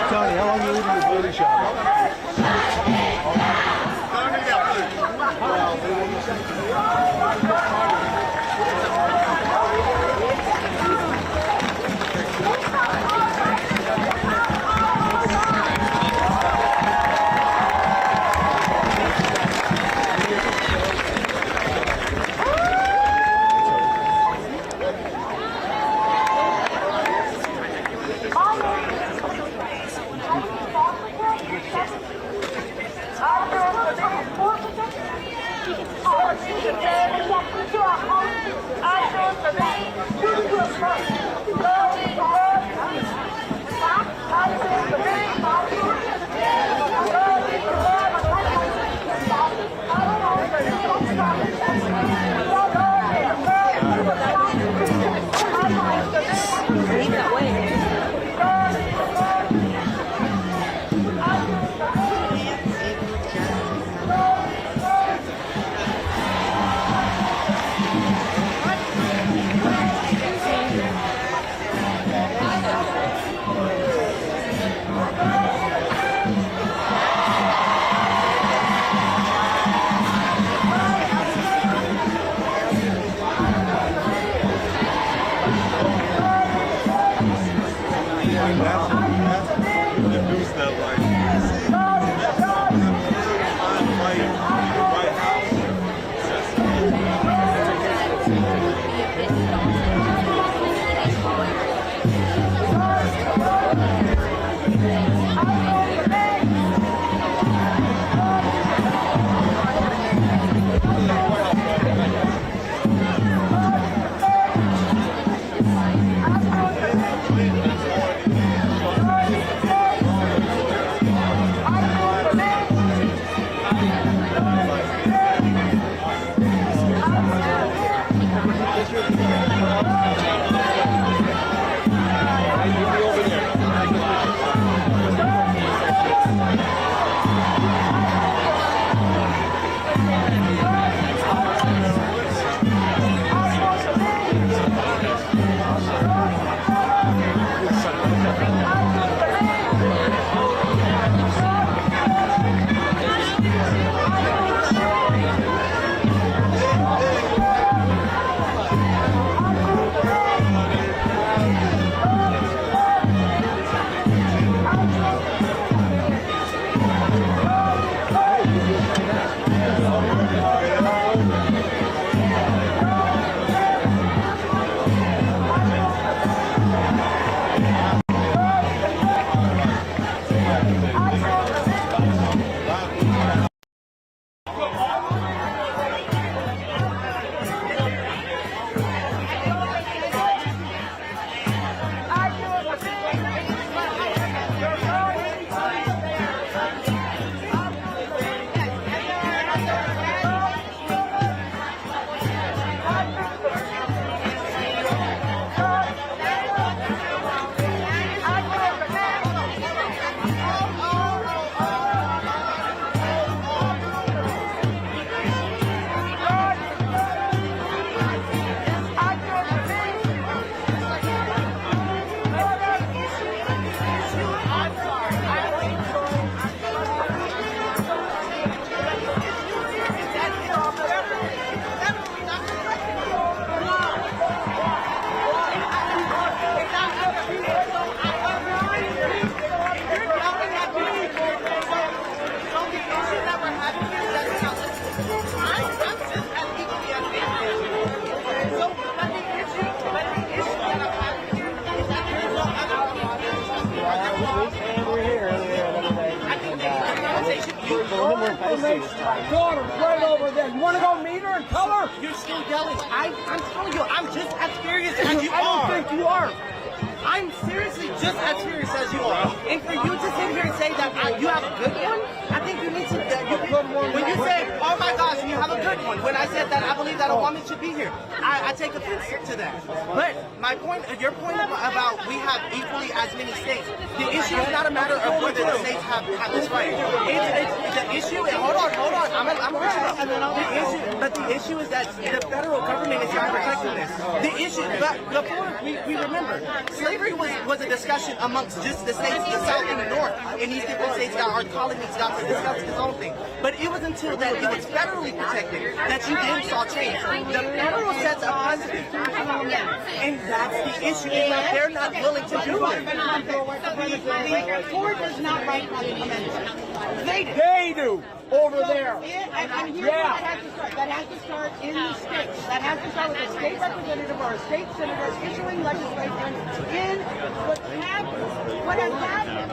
Tony, how long are you leaving this beauty shop? confirmation. My daughter's right over there. You want to go meet her and tell her? You're still yelling. I'm telling you, I'm just as serious as you I don't are. think you are. I'm seriously just as serious as you are. And for you to sit here and say that you have a good one, I think you need to. When you say, "Oh my gosh, you have a good one," when I said that I believe that a woman should be here, I take offense to that. But my point, your point about we have equally as many states, the issue is not a matter of whether the states have this right. It's the issue. And hold on. I'm but the issue is that the federal government is not protecting this. The issue, but before we remember, slavery was a discussion amongst just the states, the South and the North, and these different states that are colonies got to discuss this own thing. But it was until that it was federally protected that you then saw change. The federal sets a precedent, and that's the issue. Is that they're not willing to do it. The court does not write the amendment. They do. Over there. And here's where that has to start in the states. That has to start with a state representative or a state senator issuing legislation in what happens. What has happened?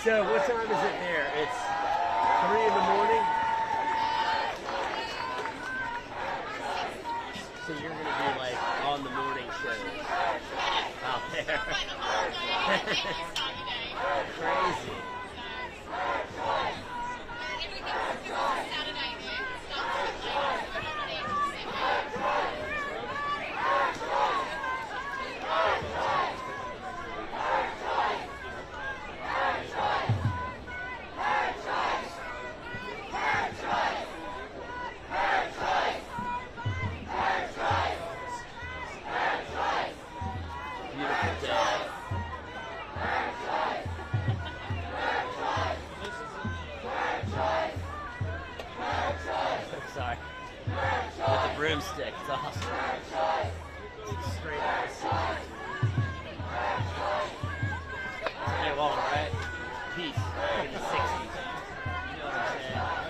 So what time is it there? It's 3 in the morning. So you're going to be like on the morning show out there. Crazy. Sorry. With the broomstick, it's awesome. Straight out of the sea. Hey, Walter, right? Peace. In the 60s. You know what I'm saying?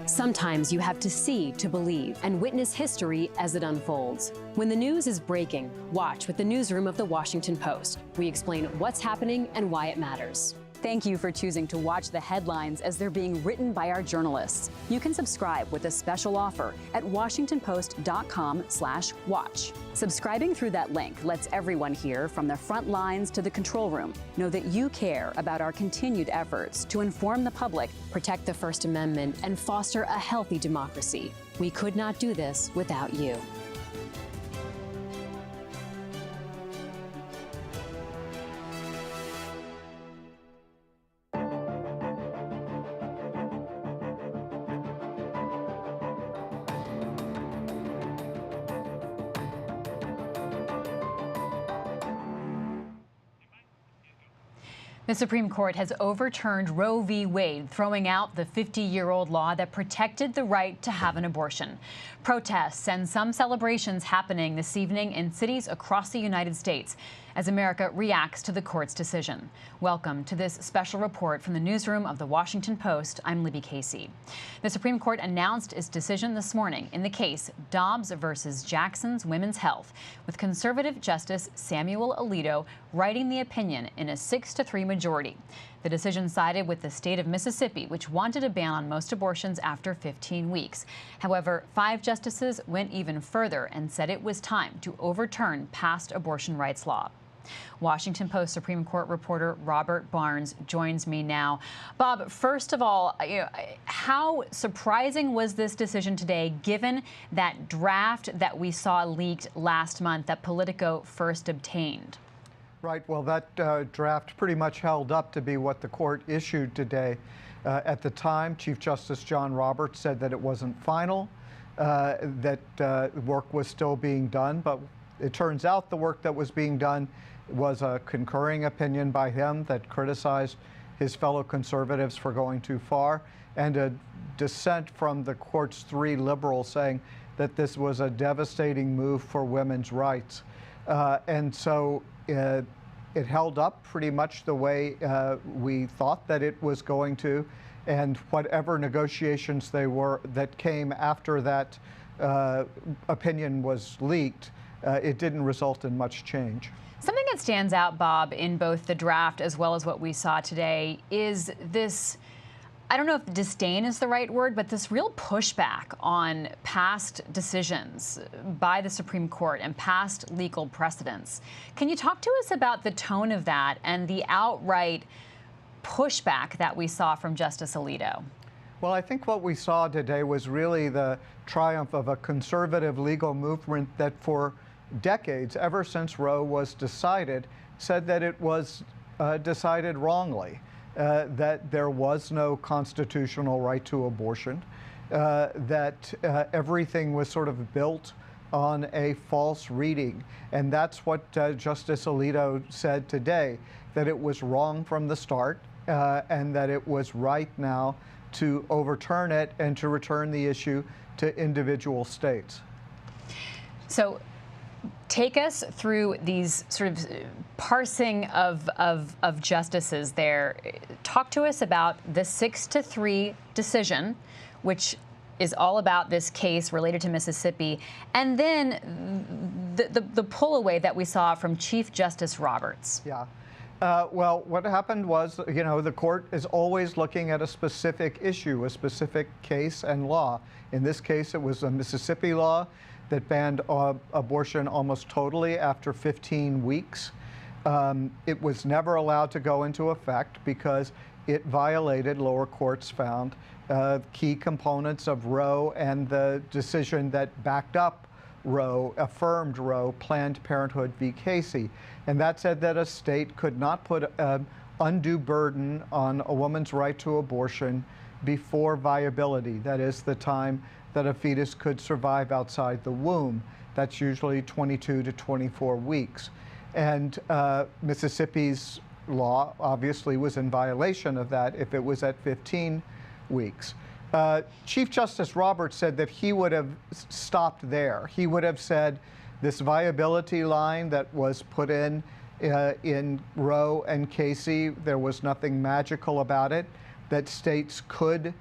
Sometimes you have to see to believe and witness history as it unfolds. When the news is breaking, watch with the newsroom of the Washington Post. We explain what's happening and why it matters. Thank you for choosing to watch the headlines as they're being written by our journalists. You can subscribe with a special offer at washingtonpost.com/watch. Subscribing through that link lets everyone here, from the front lines to the control room, know that you care about our continued efforts to inform the public, protect the First Amendment, and foster a healthy democracy. We could not do this without you. The Supreme Court has overturned Roe v. Wade, throwing out the 50-year-old law that protected the right to have an abortion. Protests and some celebrations happening this evening in cities across the United States as America reacts to the court's decision. Welcome to this special report from the newsroom of the Washington Post. I'm Libby Casey. The Supreme Court announced its decision this morning in the case Dobbs versus Jackson's Women's Health, with conservative Justice Samuel Alito writing the opinion in a 6-3 majority. The decision sided with the state of Mississippi, which wanted a ban on most abortions after 15 weeks. However, 5 justices went even further and said it was time to overturn past abortion rights law. Washington Post Supreme Court reporter Robert Barnes joins me now. Bob, first of all, how surprising was this decision today, given that draft that we saw leaked last month that Politico first obtained? Right. Well, that draft pretty much held up to be what the court issued today. At the time, Chief Justice John Roberts said that it wasn't final, that work was still being done, but it turns out the work that was being done was a concurring opinion by him that criticized his fellow conservatives for going too far, and a dissent from the court's 3 liberals saying that this was a devastating move for women's rights. And so it held up pretty much the way we thought that it was going to, and whatever negotiations they were that came after that opinion was leaked, it didn't result in much change. Something that stands out, Bob, in both the draft as well as what we saw today is this, I don't know if disdain is the right word, but this real pushback on past decisions by the Supreme Court and past legal precedents. Can you talk to us about the tone of that and the outright pushback that we saw from Justice Alito? Well, I think what we saw today was really the triumph of a conservative legal movement that for decades, ever since Roe was decided, said that it was decided wrongly, that there was no constitutional right to abortion, that everything was sort of built on a false reading. And that's what Justice Alito said today, that it was wrong from the start, and that it was right now to overturn it and to return the issue to individual states. So take us through these sort of parsing of justices there. Talk to us about the 6-3 decision, which is all about this case related to Mississippi, and then the pull away that we saw from Chief Justice Roberts. Yeah. Well, what happened was, the court is always looking at a specific issue, a specific case and law. In this case, it was a Mississippi law that banned abortion almost totally after 15 weeks. It was never allowed to go into effect because it violated, lower courts found, key components of Roe and the decision that backed up Roe, affirmed Roe, Planned Parenthood v. Casey. And that said that a state could not put undue burden on a woman's right to abortion before viability, that is, the time that a fetus could survive outside the womb. That's usually 22 to 24 weeks. And Mississippi's law obviously was in violation of that if it was at 15 weeks. Chief Justice Roberts said that he would have stopped there. He would have said this viability line that was put in Roe and Casey, there was nothing magical about it, that states could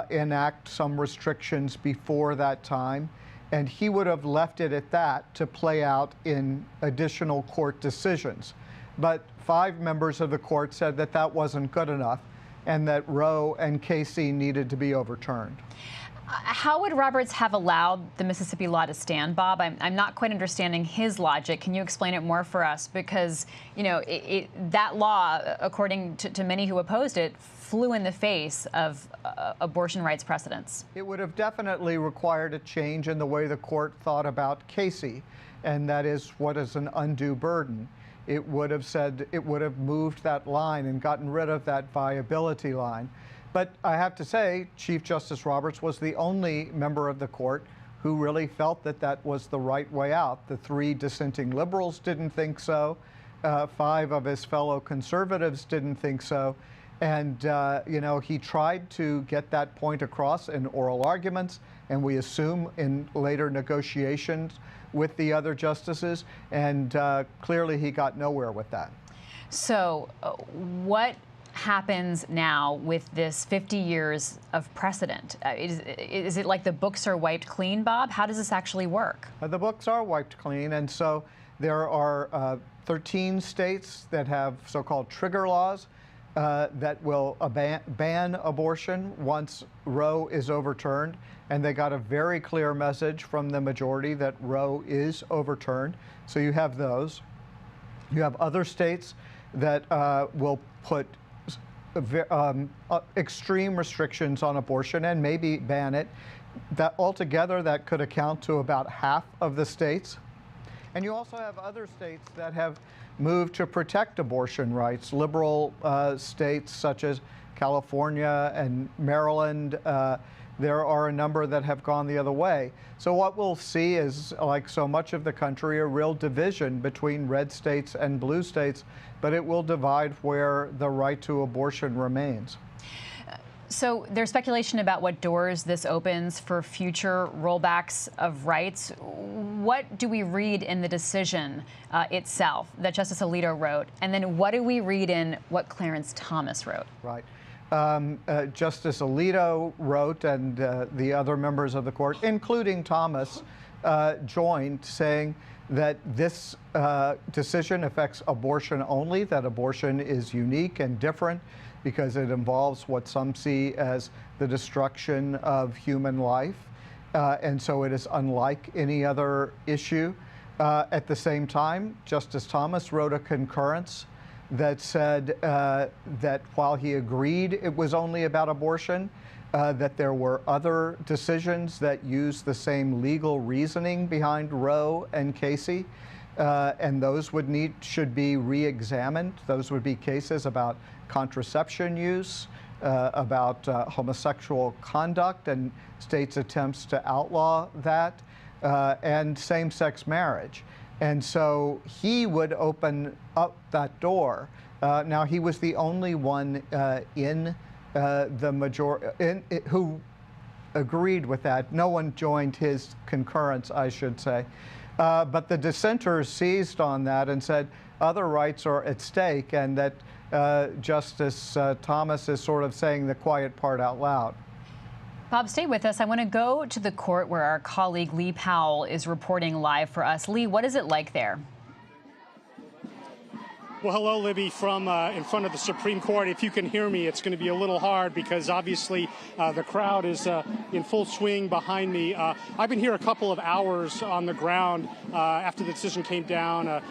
enact some restrictions before that time, and he would have left it at that to play out in additional court decisions. But 5 members of the court said that that wasn't good enough and that Roe and Casey needed to be overturned. How would Roberts have allowed the Mississippi law to stand, Bob? I'm not quite understanding his logic. Can you explain it more for us? Because, you know, that law, according to many who opposed it, flew in the face of abortion rights precedents. It would have definitely required a change in the way the court thought about Casey, and that is what is an undue burden. It would have said, it would have moved that line and gotten rid of that viability line. But I have to say, Chief Justice Roberts was the only member of the court who really felt that that was the right way out. The 3 dissenting liberals didn't think so. 5 of his fellow conservatives didn't think so. And, you know, he tried to get that point across in oral arguments, and we assume in later negotiations with the other justices, and clearly he got nowhere with that. So what happens now with this 50 years of precedent? Is it like the books are wiped clean, Bob? How does this actually work? The books are wiped clean, and so there are 13 states that have so-called trigger laws that will ban abortion once Roe is overturned, and they got a very clear message from the majority that Roe is overturned. So you have those. You have other states that will put extreme restrictions on abortion and maybe ban it. That altogether, that could account to about half of the states. And you also have other states that have moved to protect abortion rights. Liberal states such as California and Maryland, there are a number that have gone the other way. So what we'll see is, like so much of the country, a real division between red states and blue states, but it will divide where the right to abortion remains. So there's speculation about what doors this opens for future rollbacks of rights. What do we read in the decision itself that Justice Alito wrote? And then what do we read in what Clarence Thomas wrote? Right. Justice Alito wrote, and the other members of the court, including Thomas, joined, saying that this decision affects abortion only, that abortion is unique and different because it involves what some see as the destruction of human life. And so it is unlike any other issue. At the same time, Justice Thomas wrote a concurrence that said that while he agreed it was only about abortion, that there were other decisions that used the same legal reasoning behind Roe and Casey, and those should be re-examined. Those would be cases about contraception use, about homosexual conduct and states' attempts to outlaw that, and same-sex marriage. And so he would open up that door. Now, he was the only one in the majority who agreed with that. No one joined his concurrence, I should say. But the dissenters seized on that and said other rights are at stake, and that Justice Thomas is sort of saying the quiet part out loud. Bob, stay with us. I want to go to the court where our colleague Lee Powell is reporting live for us. Lee, what is it like there? Well, hello, Libby, from in front of the Supreme Court. If you can hear me, it's going to be a little hard because obviously the crowd is in full swing behind me. I've been here a couple of hours on the ground after the decision came down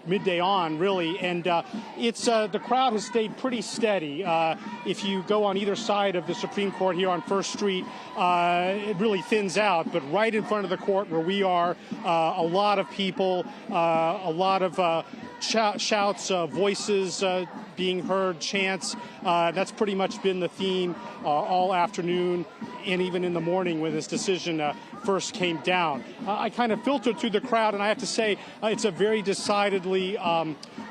midday on, really, and it's the crowd has stayed pretty steady. If you go on either side of the Supreme Court here on First Street, it really thins out, but right in front of the court where we are, a lot of people, a lot of shouts, voices being heard, chants. That's pretty much been the theme all afternoon and even in the morning when this decision first came down. I kind of filtered through the crowd, and I have to say it's a very decidedly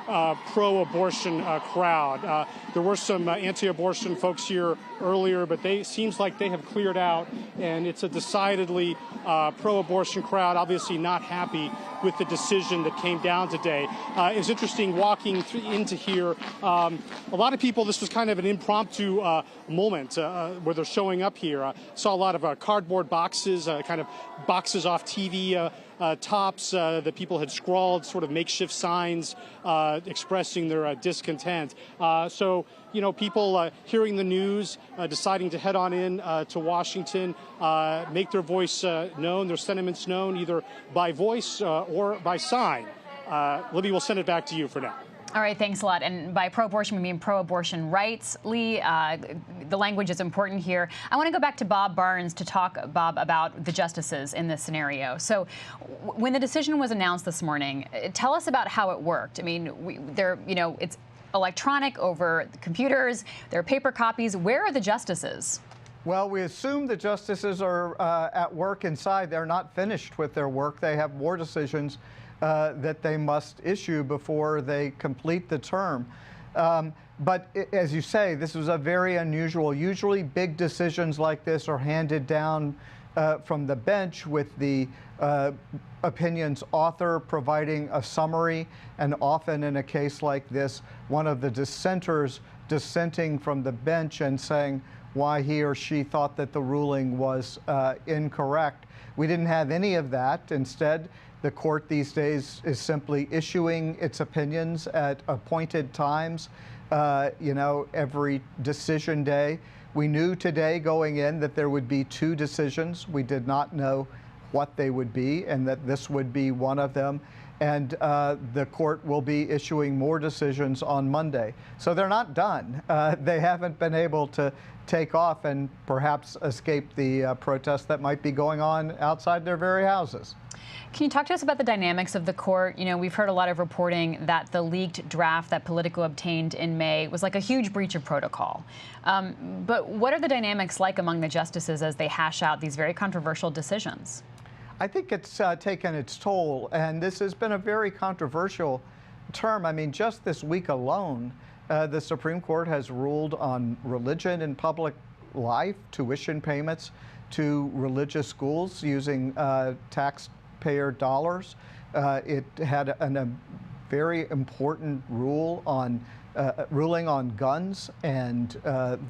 pro-abortion crowd. There were some anti-abortion folks here earlier, but seems like they have cleared out, and it's a decidedly pro-abortion crowd, obviously not happy with the decision that came down today. It was interesting walking into here. A lot of people, this was kind of an impromptu moment where they're showing up here. Saw a lot of cardboard boxes, kind of boxes off TV tops that people had scrawled sort of makeshift signs expressing their discontent. So, you know, people hearing the news, deciding to head on in to Washington, make their voice known, their sentiments known, either by voice or by sign. Libby, we'll send it back to you for now. All right, thanks a lot. And by pro-abortion, we mean pro-abortion rights. Lee, the language is important here. I want to go back to Bob Barnes to talk, Bob, about the justices in this scenario. So when the decision was announced this morning, tell us about how it worked. I mean, it's electronic over the computers. There are paper copies. Where are the justices? Well, we assume the justices are at work inside. They're not finished with their work. They have more decisions that they must issue before they complete the term. But as you say, this was a very unusual. Usually big decisions like this are handed down from the bench with the opinion's author providing a summary, and often in a case like this, one of the dissenters dissenting from the bench and saying why he or she thought that the ruling was incorrect. We didn't have any of that. Instead, the court these days is simply issuing its opinions at appointed times, every decision day. We knew today going in that there would be 2 decisions. We did not know what they would be, and that this would be one of them. And the court will be issuing more decisions on Monday. So they're not done. They haven't been able to take off and perhaps escape the protests that might be going on outside their very houses. Can you talk to us about the dynamics of the court? You know, we've heard a lot of reporting that the leaked draft that Politico obtained in May was like a huge breach of protocol. But what are the dynamics like among the justices as they hash out these very controversial decisions? I think it's taken its toll, and this has been a very controversial term. I mean, just this week alone, the Supreme Court has ruled on religion in public life, tuition payments to religious schools using taxpayer dollars. It had a very important ruling on guns and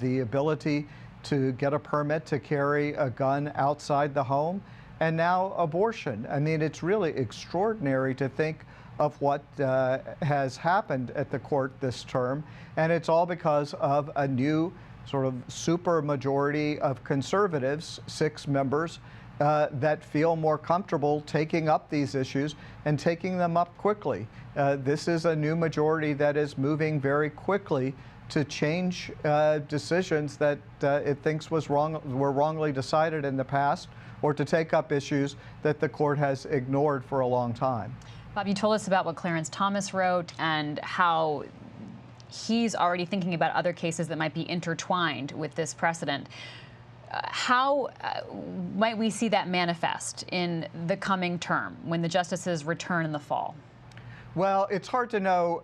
the ability to get a permit to carry a gun outside the home. And now abortion. I mean, it's really extraordinary to think of what has happened at the court this term. And it's all because of a new sort of super majority of conservatives, 6 members, that feel more comfortable taking up these issues and taking them up quickly. This is a new majority that is moving very quickly to change decisions that it thinks were wrongly decided in the past, or to take up issues that the court has ignored for a long time. Bob, you told us about what Clarence Thomas wrote and how he's already thinking about other cases that might be intertwined with this precedent. How might we see that manifest in the coming term when the justices return in the fall? Well, it's hard to know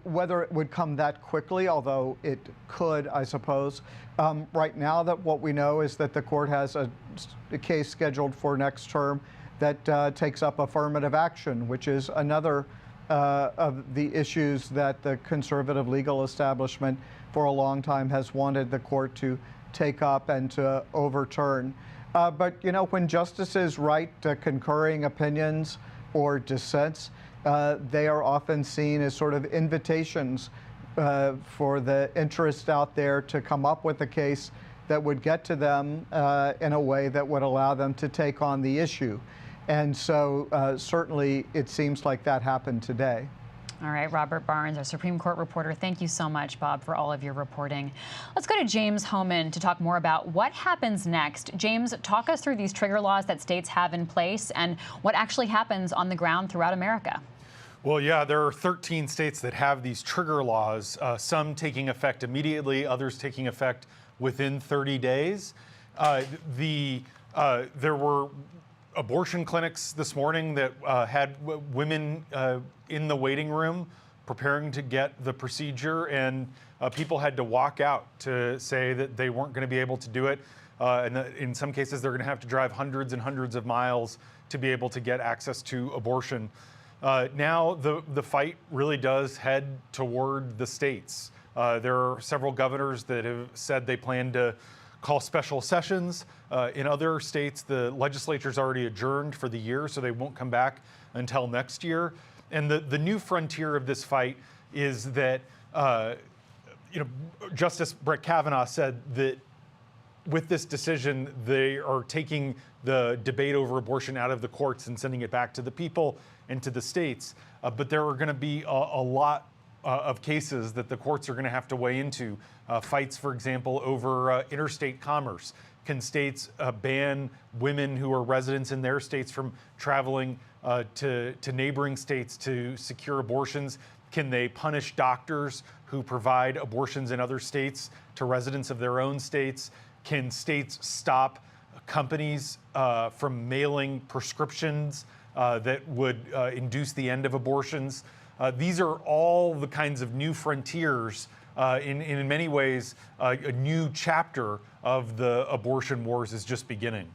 whether it would come that quickly, although it could, I suppose. Right now, that what we know is that the court has a case scheduled for next term that takes up affirmative action, which is another of the issues that the conservative legal establishment for a long time has wanted the court to take up and to overturn. But, you know, when justices write concurring opinions or dissents, they are often seen as sort of invitations for the interest out there to come up with a case that would get to them in a way that would allow them to take on the issue. And so certainly it seems like that happened today. All right, Robert Barnes, our Supreme Court reporter. Thank you so much, Bob, for all of your reporting. Let's go to James Homan to talk more about what happens next. James, talk us through these trigger laws that states have in place and what actually happens on the ground throughout America. Well, yeah, there are 13 states that have these trigger laws, some taking effect immediately, others taking effect within 30 days. There were abortion clinics this morning that had women in the waiting room preparing to get the procedure, and people had to walk out to say that they weren't going to be able to do it. And that in some cases, they're going to have to drive hundreds and hundreds of miles to be able to get access to abortion. Now, the fight really does head toward the states. There are several governors that have said they plan to call special sessions. In other states, the legislature's already adjourned for the year, so they won't come back until next year. And the new frontier of this fight is that, Justice Brett Kavanaugh said that with this decision, they are taking the debate over abortion out of the courts and sending it back to the people and to the states. But there are going to be a lot of cases that the courts are going to have to weigh into. Fights, for example, over interstate commerce. Can states ban women who are residents in their states from traveling to neighboring states to secure abortions? Can they punish doctors who provide abortions in other states to residents of their own states? Can states stop companies from mailing prescriptions that would induce the end of abortions? These are all the kinds of new frontiers, in many ways, a new chapter of the abortion wars is just beginning.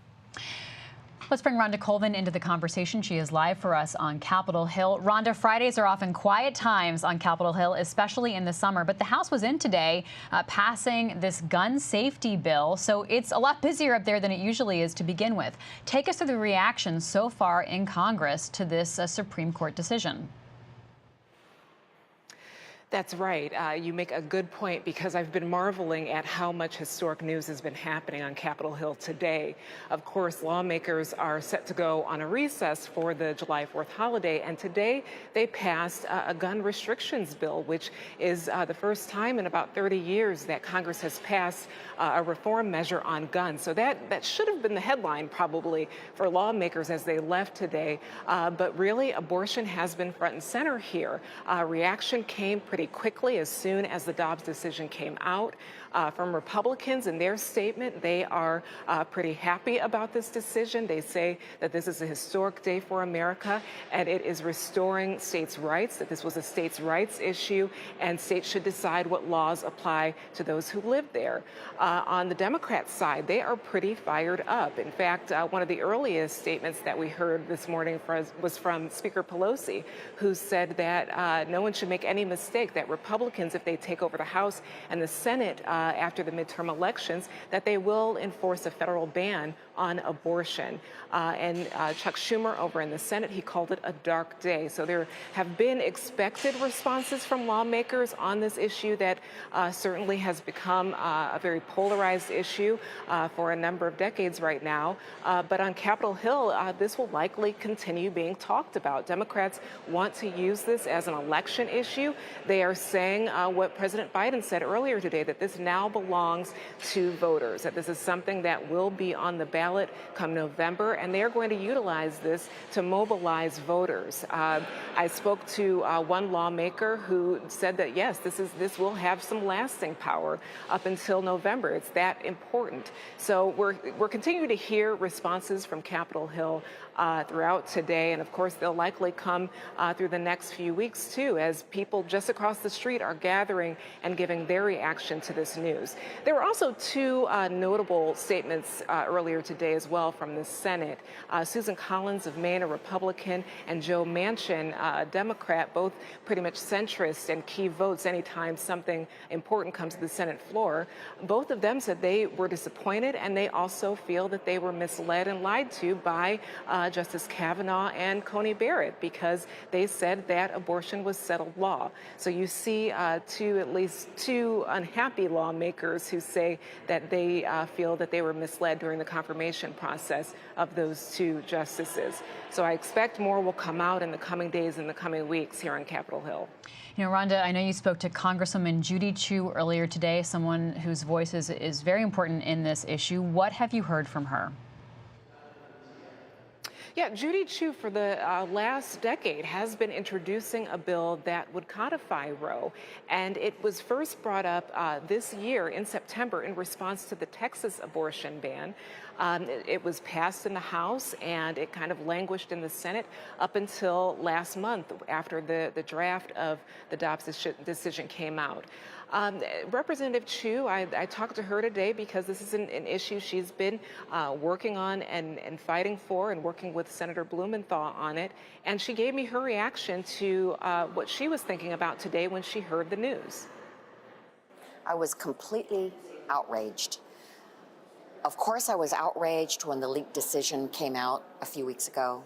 Let's bring Rhonda Colvin into the conversation. She is live for us on Capitol Hill. Rhonda, Fridays are often quiet times on Capitol Hill, especially in the summer. But the House was in today passing this gun safety bill, so it's a lot busier up there than it usually is to begin with. Take us through the reactions so far in Congress to this Supreme Court decision. That's right. You make a good point, because I've been marveling at how much historic news has been happening on Capitol Hill today. Of course, lawmakers are set to go on a recess for the July 4th holiday, and today they passed a gun restrictions bill, which is the first time in about 30 years that Congress has passed a reform measure on guns. So that should have been the headline probably for lawmakers as they left today. But really, abortion has been front and center here. Reaction came pretty quickly as soon as the Dobbs decision came out. From Republicans in their statement, they are pretty happy about this decision. They say that this is a historic day for America, and it is restoring states' rights, that this was a states' rights issue, and states should decide what laws apply to those who live there. On the Democrat side, they are pretty fired up. In fact, one of the earliest statements that we heard this morning was from Speaker Pelosi, who said that no one should make any mistake that Republicans, if they take over the House and the Senate after the midterm elections, that they will enforce a federal ban on abortion. And Chuck Schumer over in the Senate, he called it a dark day. So there have been expected responses from lawmakers on this issue that certainly has become a very polarized issue for a number of decades right now. But on Capitol Hill, this will likely continue being talked about. Democrats want to use this as an election issue. They are saying what President Biden said earlier today, that this now belongs to voters, that this is something that will be on the ballot come November, and they are going to utilize this to mobilize voters. I spoke to one lawmaker who said that, yes, this will have some lasting power up until November. It's that important. So we're continuing to hear responses from Capitol Hill throughout today, and of course they'll likely come through the next few weeks too, as people just across the street are gathering and giving their reaction to this news. There were also two notable statements earlier today as well from the Senate. Susan Collins of Maine, a Republican, and Joe Manchin, a Democrat, both pretty much centrist and key votes anytime something important comes to the Senate floor. Both of them said they were disappointed, and they also feel that they were misled and lied to by Justice Kavanaugh and Coney Barrett, because they said that abortion was settled law. So you see at least two unhappy lawmakers who say that they feel that they were misled during the confirmation process of those two justices. So I expect more will come out in the coming days and the coming weeks here on Capitol Hill. You know, Rhonda, I know you spoke to Congresswoman Judy Chu earlier today, someone whose voice is very important in this issue. What have you heard from her? Yeah, Judy Chu for the last decade has been introducing a bill that would codify Roe. And it was first brought up this year in September in response to the Texas abortion ban. It was passed in the House and it kind of languished in the Senate up until last month after the draft of the Dobbs decision came out. Representative Chu, I talked to her today because this is an issue she's been working on and fighting for and working with Senator Blumenthal on it. And she gave me her reaction to what she was thinking about today when she heard the news. I was completely outraged. Of course, I was outraged when the leaked decision came out a few weeks ago,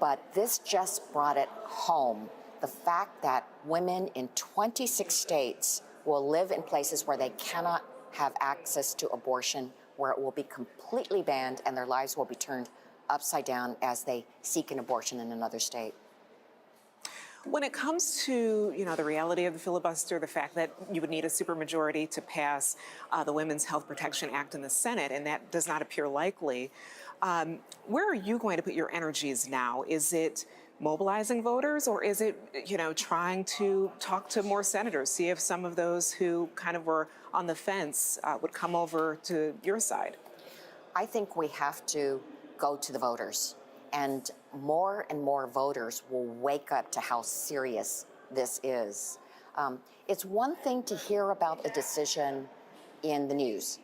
but this just brought it home. The fact that women in 26 states will live in places where they cannot have access to abortion, where it will be completely banned and their lives will be turned upside down as they seek an abortion in another state. When it comes to, the reality of the filibuster, the fact that you would need a supermajority to pass the Women's Health Protection Act in the Senate, and that does not appear likely, where are you going to put your energies now? Is it mobilizing voters, or is it, trying to talk to more senators, see if some of those who kind of were on the fence would come over to your side? I think we have to go to the voters, and more voters will wake up to how serious this is. It's one thing to hear about a decision in the news,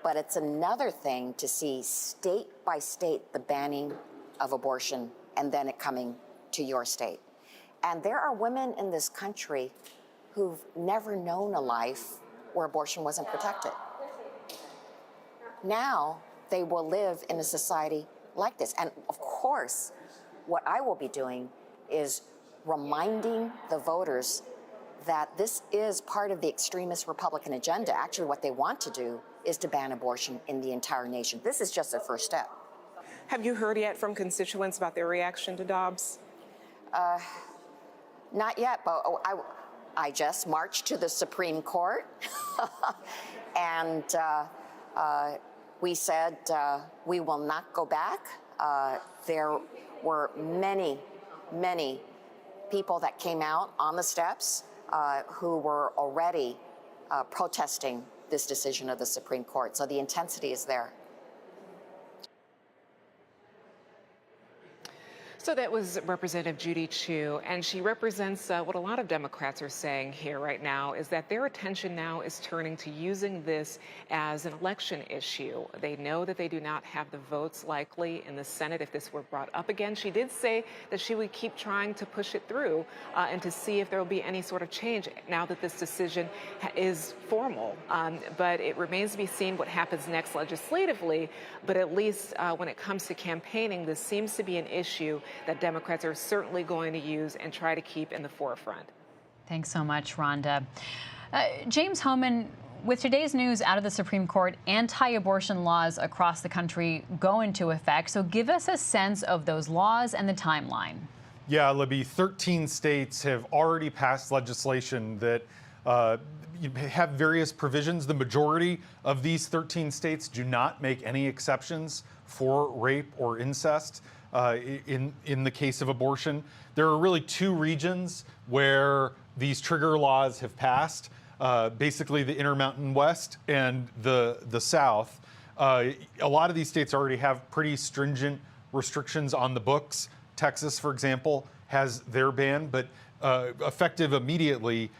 but it's another thing to see state by state the banning of abortion and then it coming to your state. And there are women in this country who've never known a life where abortion wasn't protected. Now they will live in a society like this. And of course, what I will be doing is reminding the voters that this is part of the extremist Republican agenda. Actually, what they want to do is to ban abortion in the entire nation. This is just their first step. Have you heard yet from constituents about their reaction to Dobbs? Not yet, but I just marched to the Supreme Court and we said we will not go back. There were many people that came out on the steps who were already protesting this decision of the Supreme Court. So the intensity is there. So that was Representative Judy Chu, and she represents what a lot of Democrats are saying here right now is that their attention now is turning to using this as an election issue. They know that they do not have the votes likely in the Senate if this were brought up again. She did say that she would keep trying to push it through and to see if there will be any sort of change now that this decision is formal. But it remains to be seen what happens next legislatively. But at least when it comes to campaigning, this seems to be an issue that Democrats are certainly going to use and try to keep in the forefront. Thanks so much, Rhonda. James Hohmann, with today's news out of the Supreme Court, anti-abortion laws across the country go into effect. So give us a sense of those laws and the timeline. Yeah, Libby, 13 states have already passed legislation that have various provisions. The majority of these 13 states do not make any exceptions for rape or incest. In the case of abortion. There are really two regions where these trigger laws have passed, basically the Intermountain West and the South. A lot of these states already have pretty stringent restrictions on the books. Texas, for example, has their ban, but effective immediately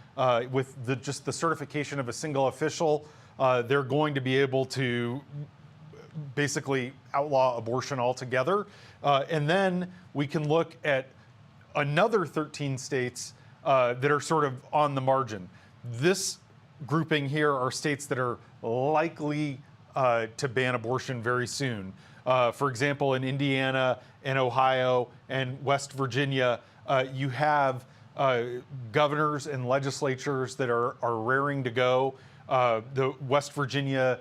with just the certification of a single official, they're going to be able to basically outlaw abortion altogether. And then we can look at another 13 states that are sort of on the margin. This grouping here are states that are likely to ban abortion very soon. For example, in Indiana and Ohio and West Virginia, you have governors and legislatures that are raring to go. The West Virginia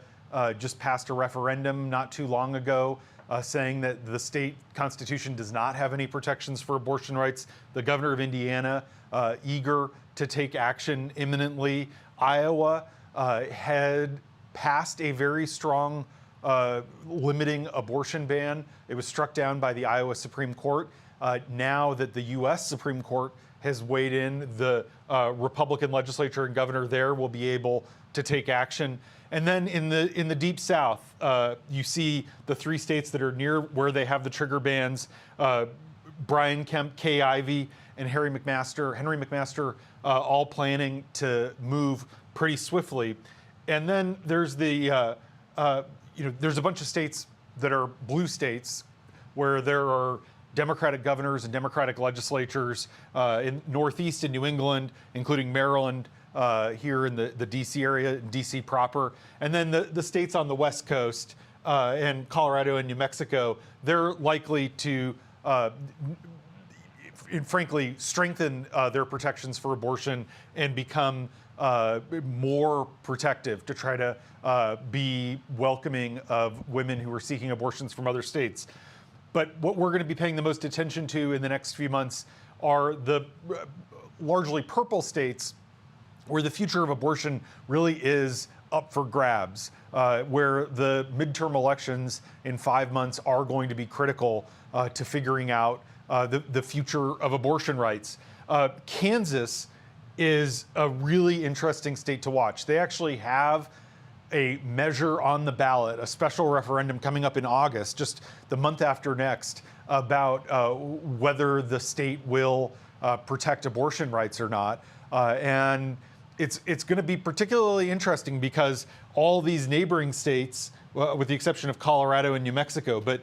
just passed a referendum not too long ago saying that the state constitution does not have any protections for abortion rights. The governor of Indiana, eager to take action imminently. Iowa had passed a very strong limiting abortion ban. It was struck down by the Iowa Supreme Court. Now that the U.S. Supreme Court has weighed in, the Republican legislature and governor there will be able to take action. And then in the Deep South, you see the 3 states that are near where they have the trigger bans, Brian Kemp, Kay Ivey, and Henry McMaster, all planning to move pretty swiftly. And then there's there's a bunch of states that are blue states where there are Democratic governors and Democratic legislatures in Northeast and New England, including Maryland, here in the D.C. area, D.C. proper. And then the states on the West Coast and Colorado and New Mexico, they're likely to, frankly, strengthen their protections for abortion and become more protective to try to be welcoming of women who are seeking abortions from other states. But what we're going to be paying the most attention to in the next few months are the largely purple states where the future of abortion really is up for grabs, where the midterm elections in 5 months are going to be critical to figuring out the future of abortion rights. Kansas is a really interesting state to watch. They actually have a measure on the ballot, a special referendum coming up in August, just the month after next, about whether the state will protect abortion rights or not. And it's going to be particularly interesting because all these neighboring states, with the exception of Colorado and New Mexico, but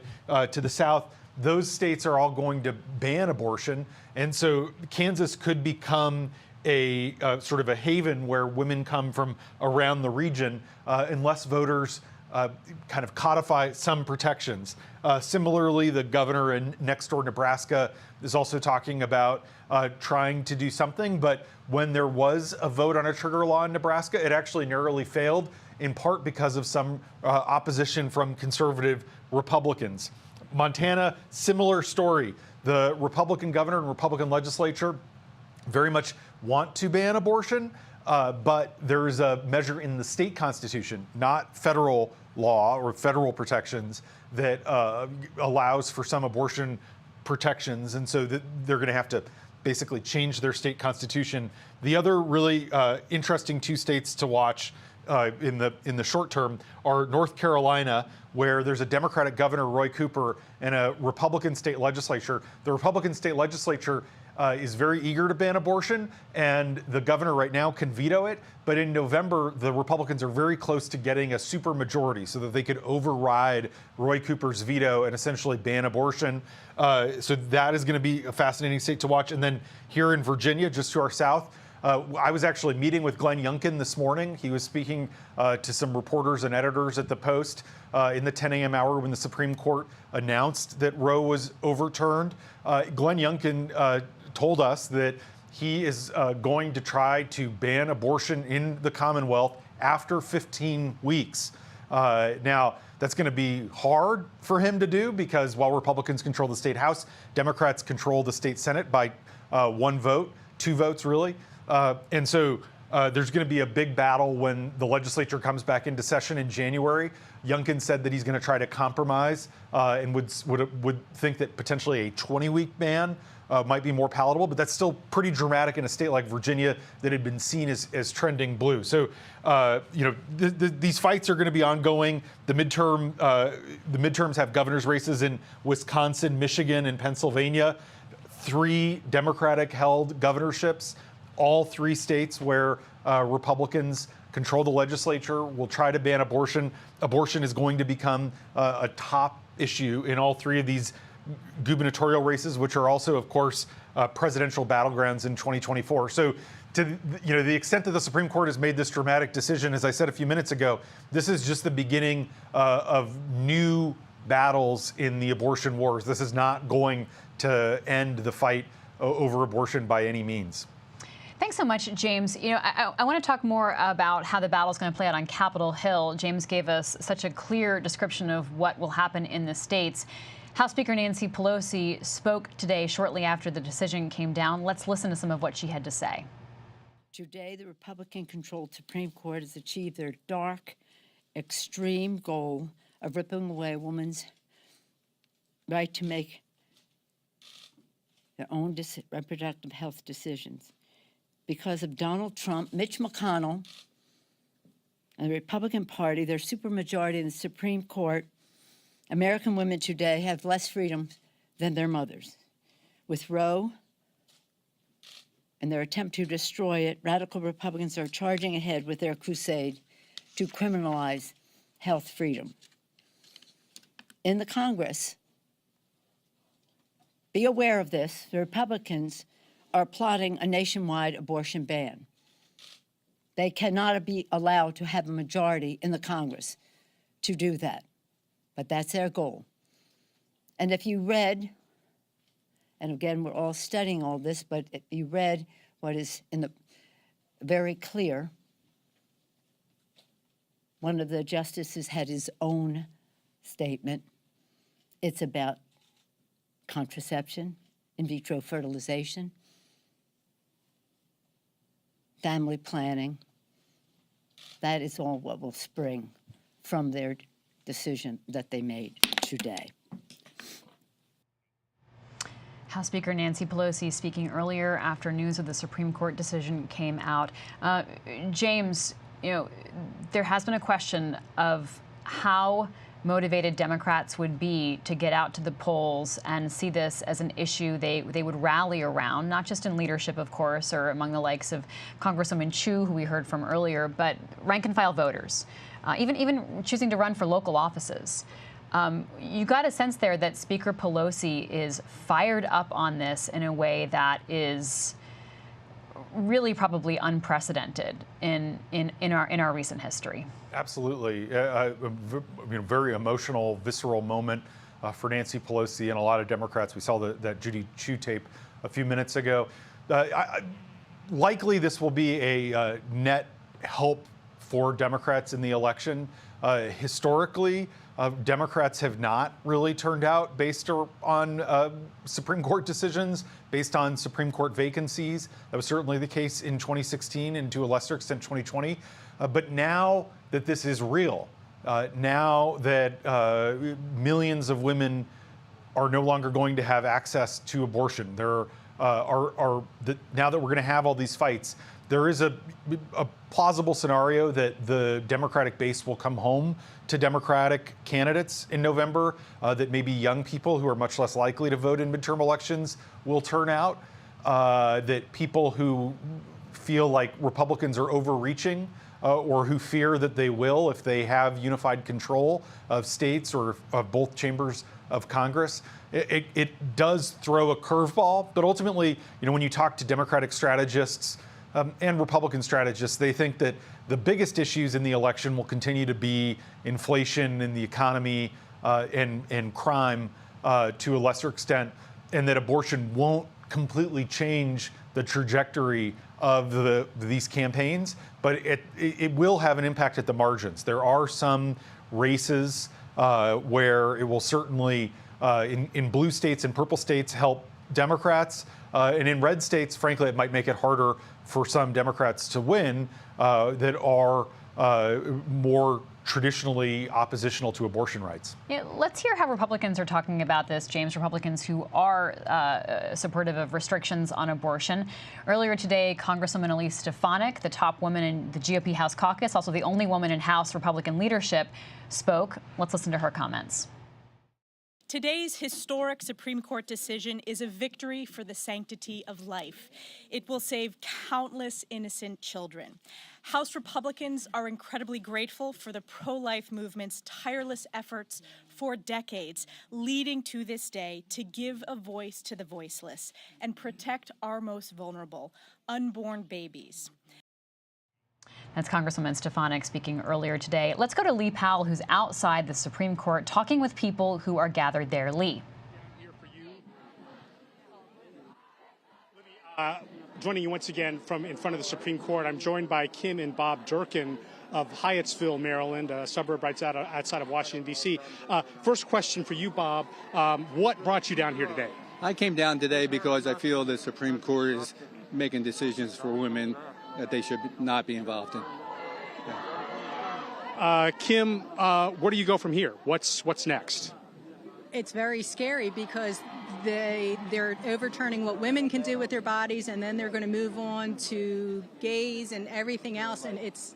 to the south, those states are all going to ban abortion. And so Kansas could become a sort of a haven where women come from around the region unless voters kind of codify some protections. Similarly, the governor in next door Nebraska is also talking about trying to do something. But when there was a vote on a trigger law in Nebraska, it actually narrowly failed, in part because of some opposition from conservative Republicans. Montana, similar story. The Republican governor and Republican legislature very much want to ban abortion, but there is a measure in the state constitution, not federal law or federal protections, that allows for some abortion protections. And so they're going to have to basically change their state constitution. The other really interesting 2 states to watch in the short term are North Carolina, where there's a Democratic governor, Roy Cooper, and a Republican state legislature. The Republican state legislature is very eager to ban abortion, and the governor right now can veto it. But in November, the Republicans are very close to getting a supermajority so that they could override Roy Cooper's veto and essentially ban abortion. So that is going to be a fascinating state to watch. And then here in Virginia, just to our south, I was actually meeting with Glenn Youngkin this morning. He was speaking to some reporters and editors at the Post in the 10 a.m. hour when the Supreme Court announced that Roe was overturned. Glenn Youngkin told us that he is going to try to ban abortion in the Commonwealth after 15 weeks. Now, that's going to be hard for him to do because while Republicans control the state House, Democrats control the state Senate by 1 vote, 2 votes really. And so there's going to be a big battle when the legislature comes back into session in January. Youngkin said that he's going to try to compromise and would think that potentially a 20-week ban might be more palatable, but that's still pretty dramatic in a state like Virginia that had been seen as trending blue. So, these fights are going to be ongoing. The midterms have governor's races in Wisconsin, Michigan, and Pennsylvania. 3 Democratic-held governorships. All 3 states where Republicans control the legislature will try to ban abortion. Abortion is going to become a top issue in all 3 of these gubernatorial races, which are also, of course, presidential battlegrounds in 2024. So, to the extent that the Supreme Court has made this dramatic decision, as I said a few minutes ago, this is just the beginning of new battles in the abortion wars. This is not going to end the fight over abortion by any means. Thanks so much, James. I want to talk more about how the battle is going to play out on Capitol Hill. James gave us such a clear description of what will happen in the states. House Speaker Nancy Pelosi spoke today shortly after the decision came down. Let's listen to some of what she had to say. Today, the Republican-controlled Supreme Court has achieved their dark, extreme goal of ripping away a woman's right to make their own reproductive health decisions. Because of Donald Trump, Mitch McConnell, and the Republican Party, their supermajority in the Supreme Court, American women today have less freedom than their mothers. With Roe and their attempt to destroy it, radical Republicans are charging ahead with their crusade to criminalize health freedom. In the Congress, be aware of this, the Republicans are plotting a nationwide abortion ban. They cannot be allowed to have a majority in the Congress to do that, but that's their goal. And if you read, and again, we're all studying all this, but if you read what is in the very clear, one of the justices had his own statement. It's about contraception, in vitro fertilization, family planning. That is all what will spring from their decision that they made today. House Speaker Nancy Pelosi speaking earlier after news of the Supreme Court decision came out. James, you know, there has been a question of how motivated Democrats would be to get out to the polls and see this as an issue they would rally around, not just in leadership, of course, or among the likes of Congresswoman Chu, who we heard from earlier, but rank-and-file voters, even choosing to run for local offices. You got a sense there that Speaker Pelosi is fired up on this in a way that is really probably unprecedented in our recent history. Absolutely, very emotional, visceral moment for Nancy Pelosi and a lot of Democrats. We saw that Judy Chu tape a few minutes ago. Likely, this will be a net help for Democrats in the election. Historically, Democrats have not really turned out based on Supreme Court decisions, based on Supreme Court vacancies. That was certainly the case in 2016 and to a lesser extent 2020. But now that this is real, now that millions of women are no longer going to have access to abortion, now that we're going to have all these fights, there is a plausible scenario that the Democratic base will come home to Democratic candidates in November, that maybe young people who are much less likely to vote in midterm elections will turn out, that people who feel like Republicans are overreaching or who fear that they will if they have unified control of states or of both chambers of Congress. It does throw a curveball, but ultimately, when you talk to Democratic strategists and Republican strategists, they think that the biggest issues in the election will continue to be inflation and the economy and crime to a lesser extent, and that abortion won't completely change the trajectory of these campaigns, but it will have an impact at the margins. There are some races where it will certainly, in blue states and purple states, help Democrats, and in red states, frankly, it might make it harder for some Democrats to win that are more traditionally oppositional to abortion rights. Yeah, let's hear how Republicans are talking about this, James. Republicans who are supportive of restrictions on abortion. Earlier today, Congresswoman Elise Stefanik, the top woman in the GOP House caucus, also the only woman in House Republican leadership, spoke. Let's listen to her comments. Today's historic Supreme Court decision is a victory for the sanctity of life. It will save countless innocent children. House Republicans are incredibly grateful for the pro-life movement's tireless efforts for decades, leading to this day to give a voice to the voiceless and protect our most vulnerable, unborn babies. That's Congresswoman Stefanik speaking earlier today. Let's go to Lee Powell, who's outside the Supreme Court, talking with people who are gathered there. Lee. Joining you once again from in front of the Supreme Court, I'm joined by Kim and Bob Durkin of Hyattsville, Maryland, a suburb right outside of Washington, D.C. First question for you, Bob. What brought you down here today? I came down today because I feel the Supreme Court is making decisions for women that they should not be involved in. Kim, where do you go from here? What's next? It's very scary because they're overturning what women can do with their bodies, and then they're going to move on to gays and everything else, and it's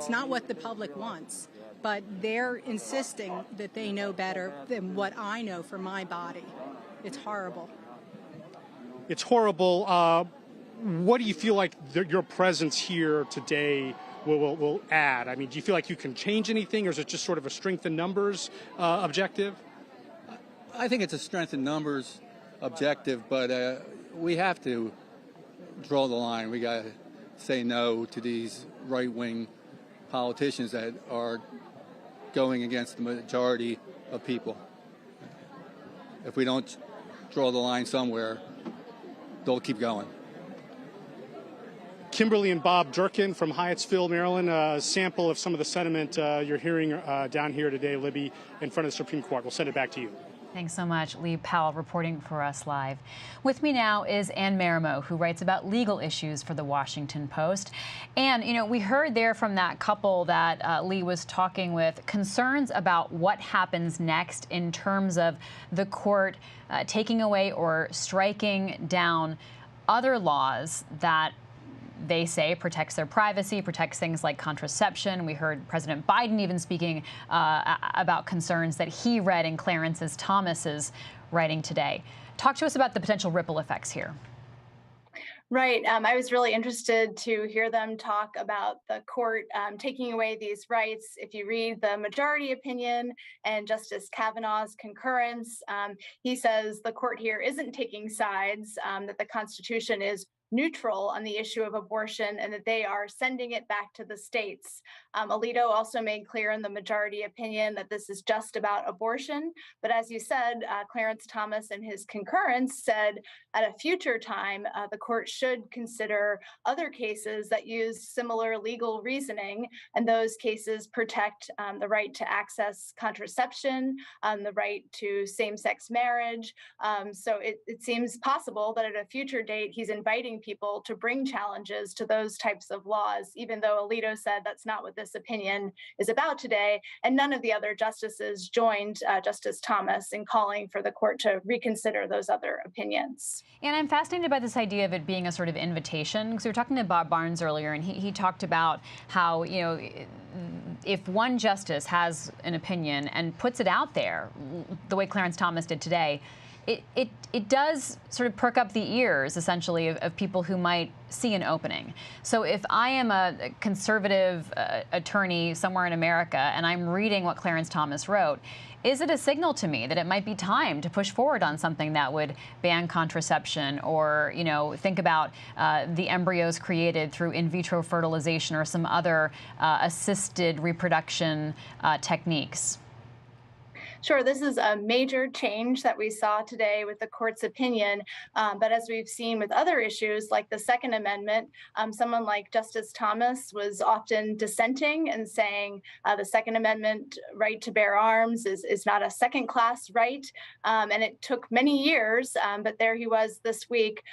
not what the public wants. But they're insisting that they know better than what I know for my body. It's horrible. It's horrible. What do you feel like your presence here today will add? I mean, do you feel like you can change anything, or is it just sort of a strength in numbers objective? I think it's a strength in numbers objective, but we have to draw the line. We got to say no to these right-wing politicians that are going against the majority of people. If we don't draw the line somewhere, they'll keep going. Kimberly and Bob Durkin from Hyattsville, Maryland, a sample of some of the sentiment you're hearing down here today, Libby, in front of the Supreme Court. We'll send it back to you. Thanks so much. Lee Powell reporting for us live. With me now is Ann Marimo, who writes about legal issues for the Washington Post. And, you know, we heard there from that couple that Lee was talking with concerns about what happens next in terms of the court taking away or striking down other laws that they say protects their privacy, protects things like contraception. We heard President Biden even speaking about concerns that he read in Clarence Thomas's writing today. Talk to us about the potential ripple effects here. Right. I was really interested to hear them talk about the court taking away these rights. If you read the majority opinion and Justice Kavanaugh's concurrence, he says the court here isn't taking sides, that the Constitution is neutral on the issue of abortion and that they are sending it back to the states. Alito also made clear in the majority opinion that this is just about abortion. But as you said, Clarence Thomas in his concurrence said at a future time, the court should consider other cases that use similar legal reasoning. And those cases protect the right to access contraception, the right to same-sex marriage. So it seems possible that at a future date, he's inviting people to bring challenges to those types of laws, even though Alito said that's not what this opinion is about today. And none of the other justices joined Justice Thomas in calling for the court to reconsider those other opinions. And I'm fascinated by this idea of it being a sort of invitation, because we were talking to Bob Barnes earlier, and he talked about how, you know, if one justice has an opinion and puts it out there, the way Clarence Thomas did today, it does sort of perk up the ears, essentially, of people who might see an opening. So if I am a conservative attorney somewhere in America and I'm reading what Clarence Thomas wrote, is it a signal to me that it might be time to push forward on something that would ban contraception or, you know, think about the embryos created through in vitro fertilization or some other assisted reproduction techniques? Sure, this is a major change that we saw today with the court's opinion. But as we've seen with other issues like the Second Amendment, someone like Justice Thomas was often dissenting and saying the Second Amendment right to bear arms is not a second-class right. And it took many years, but there he was this week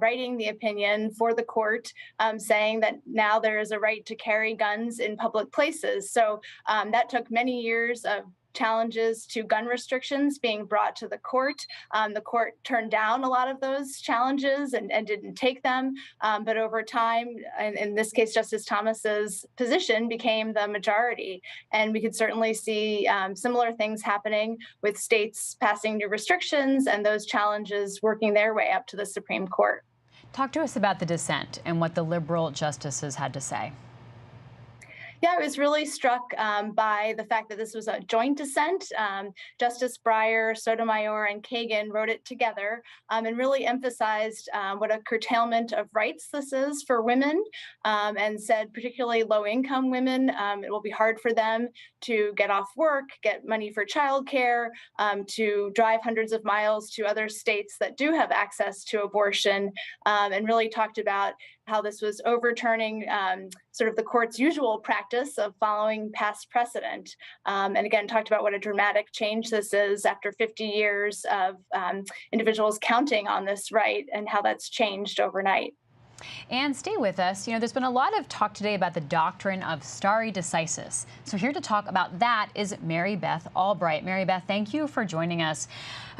writing the opinion for the court, saying that now there is a right to carry guns in public places. So that took many years of challenges to gun restrictions being brought to the court. The court turned down a lot of those challenges and didn't take them. But over time, in this case, Justice Thomas's position became the majority. And we could certainly see similar things happening with states passing new restrictions and those challenges working their way up to the Supreme Court. Talk to us about the dissent and what the liberal justices had to say. Yeah, I was really struck by the fact that this was a joint dissent. Justice Breyer, Sotomayor, and Kagan wrote it together and really emphasized what a curtailment of rights this is for women, and said particularly low-income women, it will be hard for them to get off work, get money for childcare, to drive hundreds of miles to other states that do have access to abortion, and really talked about how this was overturning sort of the court's usual practice of following past precedent. And again, talked about what a dramatic change this is after 50 years of individuals counting on this right and how that's changed overnight. And stay with us. There's been a lot of talk today about the doctrine of stare decisis. So here to talk about that is Mary Beth Albright. Mary Beth, thank you for joining us.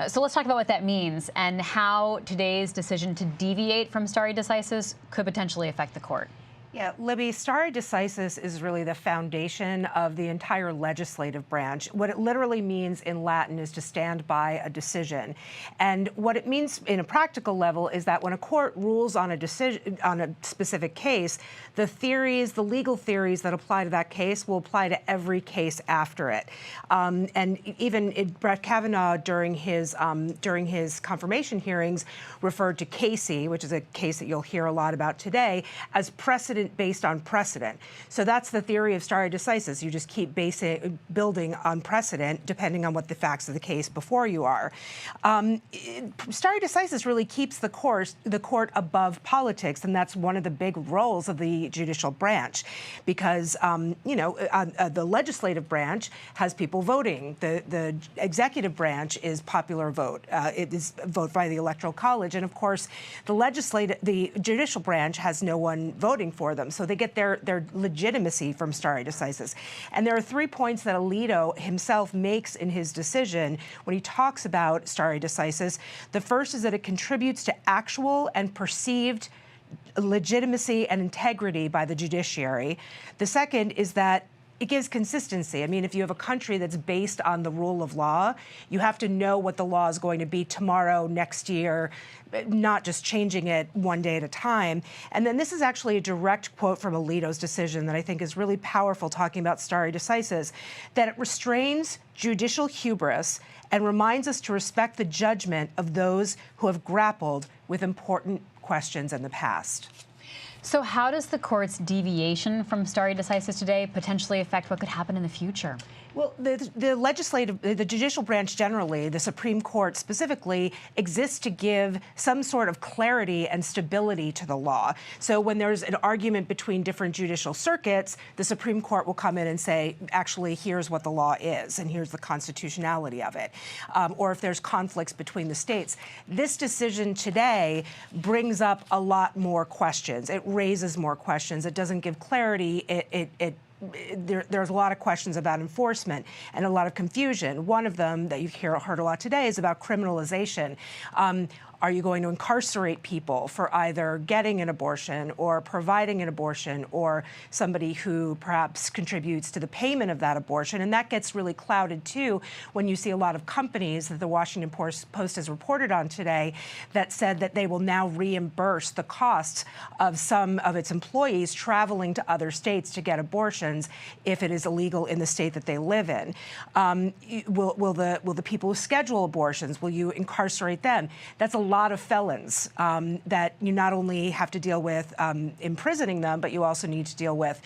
So let's talk about what that means and how today's decision to deviate from stare decisis could potentially affect the court. Yeah, Libby, stare decisis is really the foundation of the entire legislative branch. What it literally means in Latin is to stand by a decision. And what it means in a practical level is that when a court rules on a decision, on a specific case, the legal theories that apply to that case will apply to every case after it. And even Brett Kavanaugh, during his confirmation hearings, referred to Casey, which is a case that you'll hear a lot about today, as precedent based on precedent. So that's the theory of stare decisis. You just keep building on precedent depending on what the facts of the case before you are. Stare decisis really keeps the court above politics, and that's one of the big roles of the judicial branch, because the legislative branch has people voting. The executive branch is popular vote. It is vote by the Electoral College, and of course, the judicial branch has no one voting for them, so they get their legitimacy from stare decisis. And there are 3 points that Alito himself makes in his decision when he talks about stare decisis. The first is that it contributes to actual and perceived legitimacy and integrity by the judiciary. The second is that it gives consistency. I mean, if you have a country that's based on the rule of law, you have to know what the law is going to be tomorrow, next year, not just changing it one day at a time. And then this is actually a direct quote from Alito's decision that I think is really powerful, talking about stare decisis, that it restrains judicial hubris and reminds us to respect the judgment of those who have grappled with important questions in the past. So how does the court's deviation from stare decisis today potentially affect what could happen in the future? Well, the judicial branch generally, the Supreme Court specifically, exists to give some sort of clarity and stability to the law. So when there's an argument between different judicial circuits, the Supreme Court will come in and say, actually, here's what the law is, and here's the constitutionality of it. Or if there's conflicts between the states. This decision today brings up a lot more questions. It raises more questions. It doesn't give clarity. There's a lot of questions about enforcement and a lot of confusion. One of them that you've heard a lot today is about criminalization. Are you going to incarcerate people for either getting an abortion or providing an abortion, or somebody who perhaps contributes to the payment of that abortion? And that gets really clouded, too, when you see a lot of companies that the Washington Post has reported on today that said that they will now reimburse the costs of some of its employees traveling to other states to get abortions if it is illegal in the state that they live in. Will the people who schedule abortions, will you incarcerate them? That's a lot of felons that you not only have to deal with imprisoning them, but you also need to deal with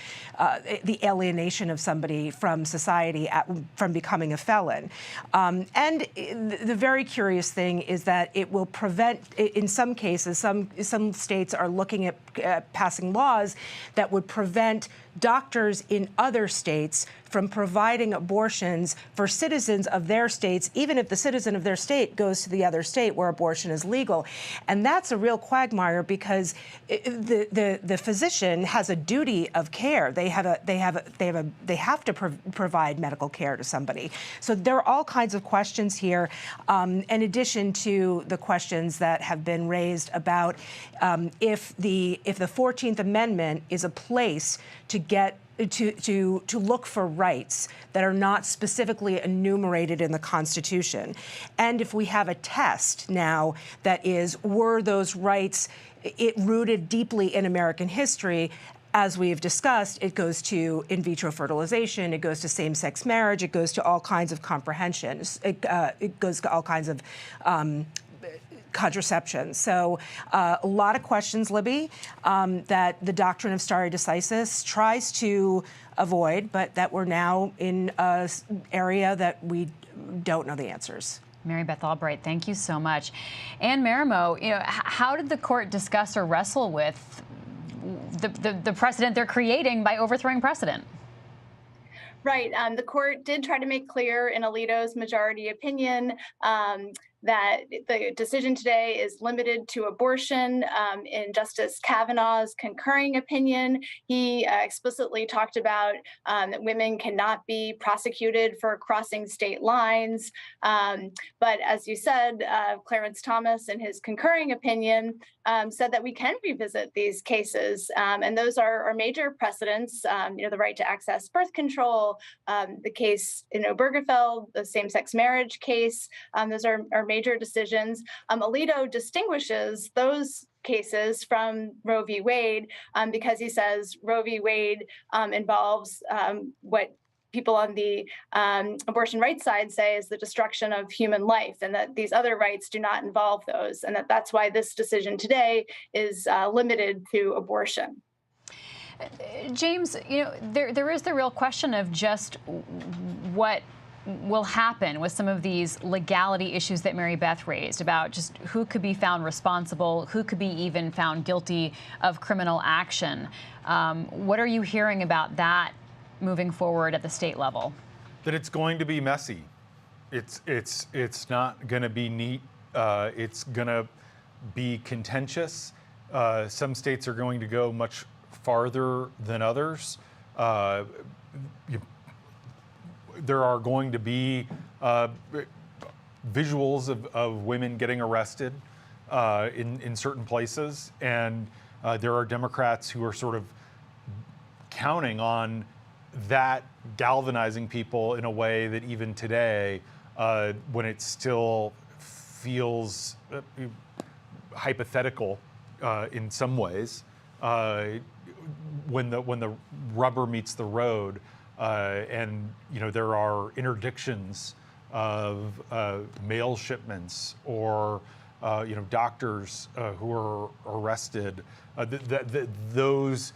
the alienation of somebody from society from becoming a felon. And the very curious thing is that it will prevent, in some cases, some states are looking at passing laws that would prevent doctors in other states from providing abortions for citizens of their states, even if the citizen of their state goes to the other state where abortion is legal. And that's a real quagmire, because the physician has a duty of care. They have to provide medical care to somebody. So there are all kinds of questions here, in addition to the questions that have been raised about if the 14th Amendment is a place to get to look for rights that are not specifically enumerated in the Constitution. And if we have a test now that is, were those rights rooted deeply in American history? As we've discussed, it goes to in vitro fertilization, it goes to same-sex marriage, it goes to all kinds of comprehensions, it goes to all kinds of contraception. So a lot of questions, Libby, that the doctrine of stare decisis tries to avoid, but that we're now in an area that we don't know the answers. Mary Beth Albright, thank you so much. Anne Marimo, how did the court discuss or wrestle with the precedent they're creating by overthrowing precedent? Right. The court did try to make clear in Alito's majority opinion that the decision today is limited to abortion. In Justice Kavanaugh's concurring opinion, he explicitly talked about that women cannot be prosecuted for crossing state lines. But as you said, Clarence Thomas, in his concurring opinion, said that we can revisit these cases. And those are major precedents, the right to access birth control, the case in Obergefell, the same-sex marriage case. Those are major decisions. Alito distinguishes those cases from Roe v. Wade because he says Roe v. Wade involves what people on the abortion rights side say is the destruction of human life, and that these other rights do not involve those, and that's why this decision today is limited to abortion. James, there is the real question of just what will happen with some of these legality issues that Mary Beth raised about just who could be found responsible, who could be even found guilty of criminal action. What are you hearing about that moving forward at the state level? That it's going to be messy. It's not going to be neat. It's going to be contentious. Some states are going to go much farther than others. There are going to be visuals of women getting arrested in certain places, and there are Democrats who are sort of counting on that galvanizing people in a way that even today, when it still feels hypothetical in some ways, when the rubber meets the road, and there are interdictions of mail shipments or doctors who are arrested. Those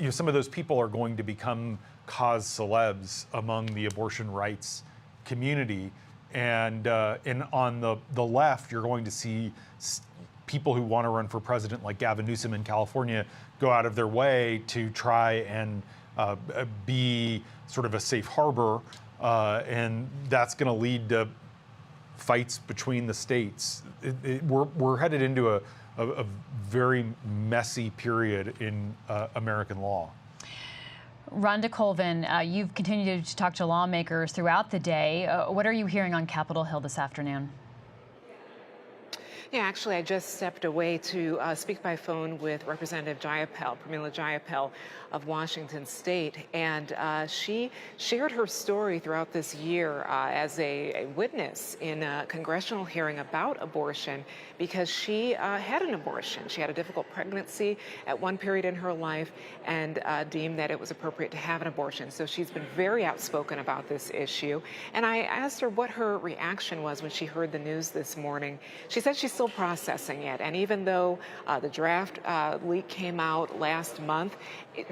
some of those people are going to become cause celebs among the abortion rights community, and on the left, you're going to see people who want to run for president, like Gavin Newsom in California, go out of their way to try and be sort of a safe harbor, and that's going to lead to fights between the states. We're headed into a very messy period in American law. Rhonda Colvin, you've continued to talk to lawmakers throughout the day. What are you hearing on Capitol Hill this afternoon? Yeah, actually, I just stepped away to speak by phone with Representative Pramila Jayapal of Washington State, and she shared her story throughout this year as a witness in a congressional hearing about abortion because she had an abortion. She had a difficult pregnancy at one period in her life and deemed that it was appropriate to have an abortion. So she's been very outspoken about this issue. And I asked her what her reaction was when she heard the news this morning. She said she's still processing it. And even though the draft leak came out last month,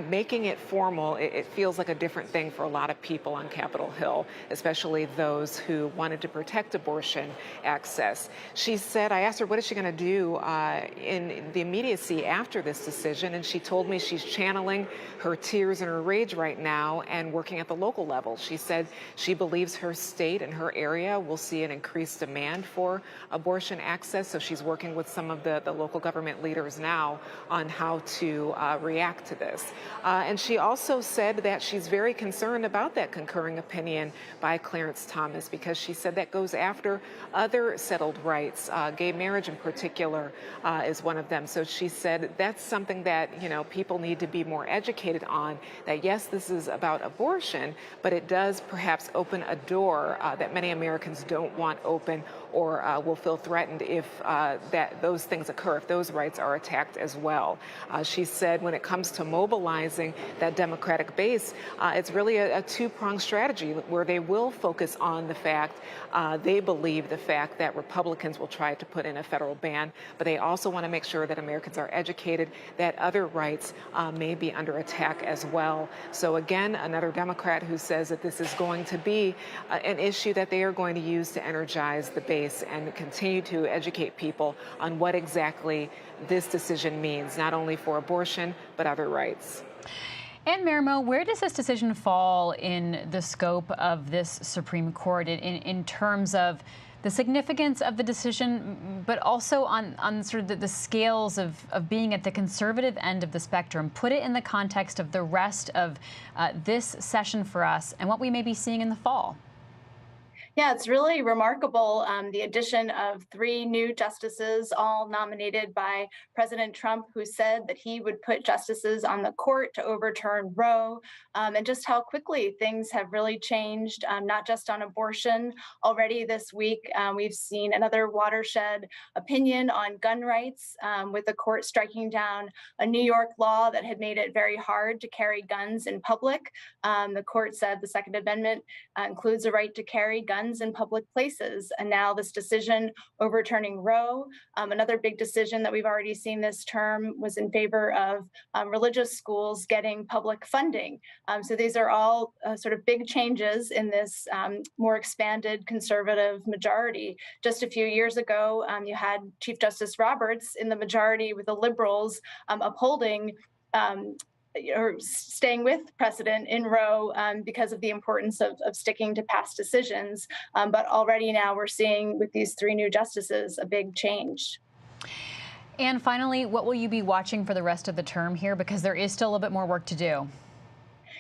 making it formal, it feels like a different thing for a lot of people on Capitol Hill, especially those who wanted to protect abortion access. She said, I asked her, what is she going to do in the immediacy after this decision? And she told me she's channeling her tears and her rage right now and working at the local level. She said she believes her state and her area will see an increased demand for abortion access. So she's working with some of the local government leaders now on how to react to this. And she also said that she's very concerned about that concurring opinion by Clarence Thomas because she said that goes after other settled rights. Gay marriage in particular is one of them. So she said that's something that, people need to be more educated on, that yes, this is about abortion, but it does perhaps open a door that many Americans don't want open or will feel threatened if those things occur, if those rights are attacked as well. She said when it comes to mobilizing that Democratic base, it's really a two-pronged strategy where they will focus on the fact, they believe the fact that Republicans will try to put in a federal ban, but they also want to make sure that Americans are educated that other rights may be under attack as well. So again, another Democrat who says that this is going to be an issue that they are going to use to energize the base and continue to educate people on what exactly this decision means, not only for abortion, but other rights. And Marimo, where does this decision fall in the scope of this Supreme Court in terms of the significance of the decision, but also on sort of the scales of being at the conservative end of the spectrum? Put it in the context of the rest of this session for us and what we may be seeing in the fall. Yeah, it's really remarkable, the addition of 3 new justices, all nominated by President Trump, who said that he would put justices on the court to overturn Roe, and just how quickly things have really changed, not just on abortion. Already this week, we've seen another watershed opinion on gun rights, with the court striking down a New York law that had made it very hard to carry guns in public. The court said the Second Amendment includes a right to carry guns in public places. And now this decision overturning Roe, another big decision that we've already seen this term, was in favor of religious schools getting public funding. So these are all sort of big changes in this more expanded conservative majority. Just a few years ago, you had Chief Justice Roberts in the majority with the liberals upholding or staying with precedent in Roe because of the importance of sticking to past decisions. But already now we're seeing with these 3 new justices a big change. And finally, what will you be watching for the rest of the term here? Because there is still a bit more work to do.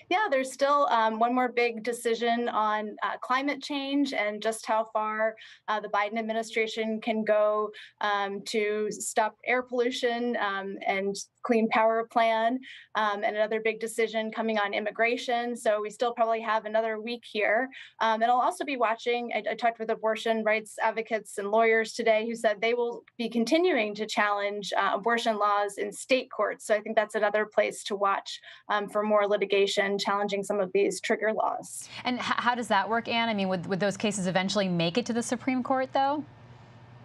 Yeah, there's still one more big decision on climate change and just how far the Biden administration can go to stop air pollution and clean power plan, and another big decision coming on immigration. So we still probably have another week here. And I'll also be watching, I talked with abortion rights advocates and lawyers today who said they will be continuing to challenge abortion laws in state courts. So I think that's another place to watch for more litigation challenging some of these trigger laws. And how does that work, Anne? I mean, would those cases eventually make it to the Supreme Court, though?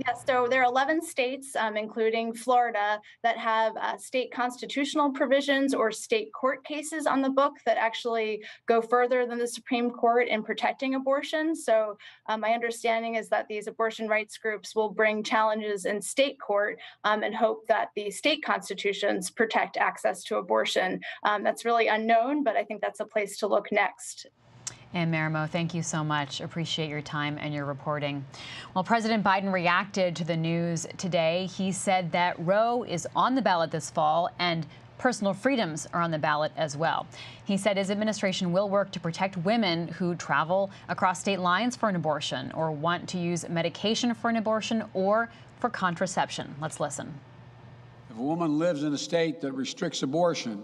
Yes, so there are 11 states, including Florida, that have state constitutional provisions or state court cases on the book that actually go further than the Supreme Court in protecting abortion. So my understanding is that these abortion rights groups will bring challenges in state court and hope that the state constitutions protect access to abortion. That's really unknown, but I think that's a place to look next. Anne Marimo, thank you so much. Appreciate your time and your reporting. Well, President Biden reacted to the news today. He said that Roe is on the ballot this fall and personal freedoms are on the ballot as well. He said his administration will work to protect women who travel across state lines for an abortion or want to use medication for an abortion or for contraception. Let's listen. If a woman lives in a state that restricts abortion,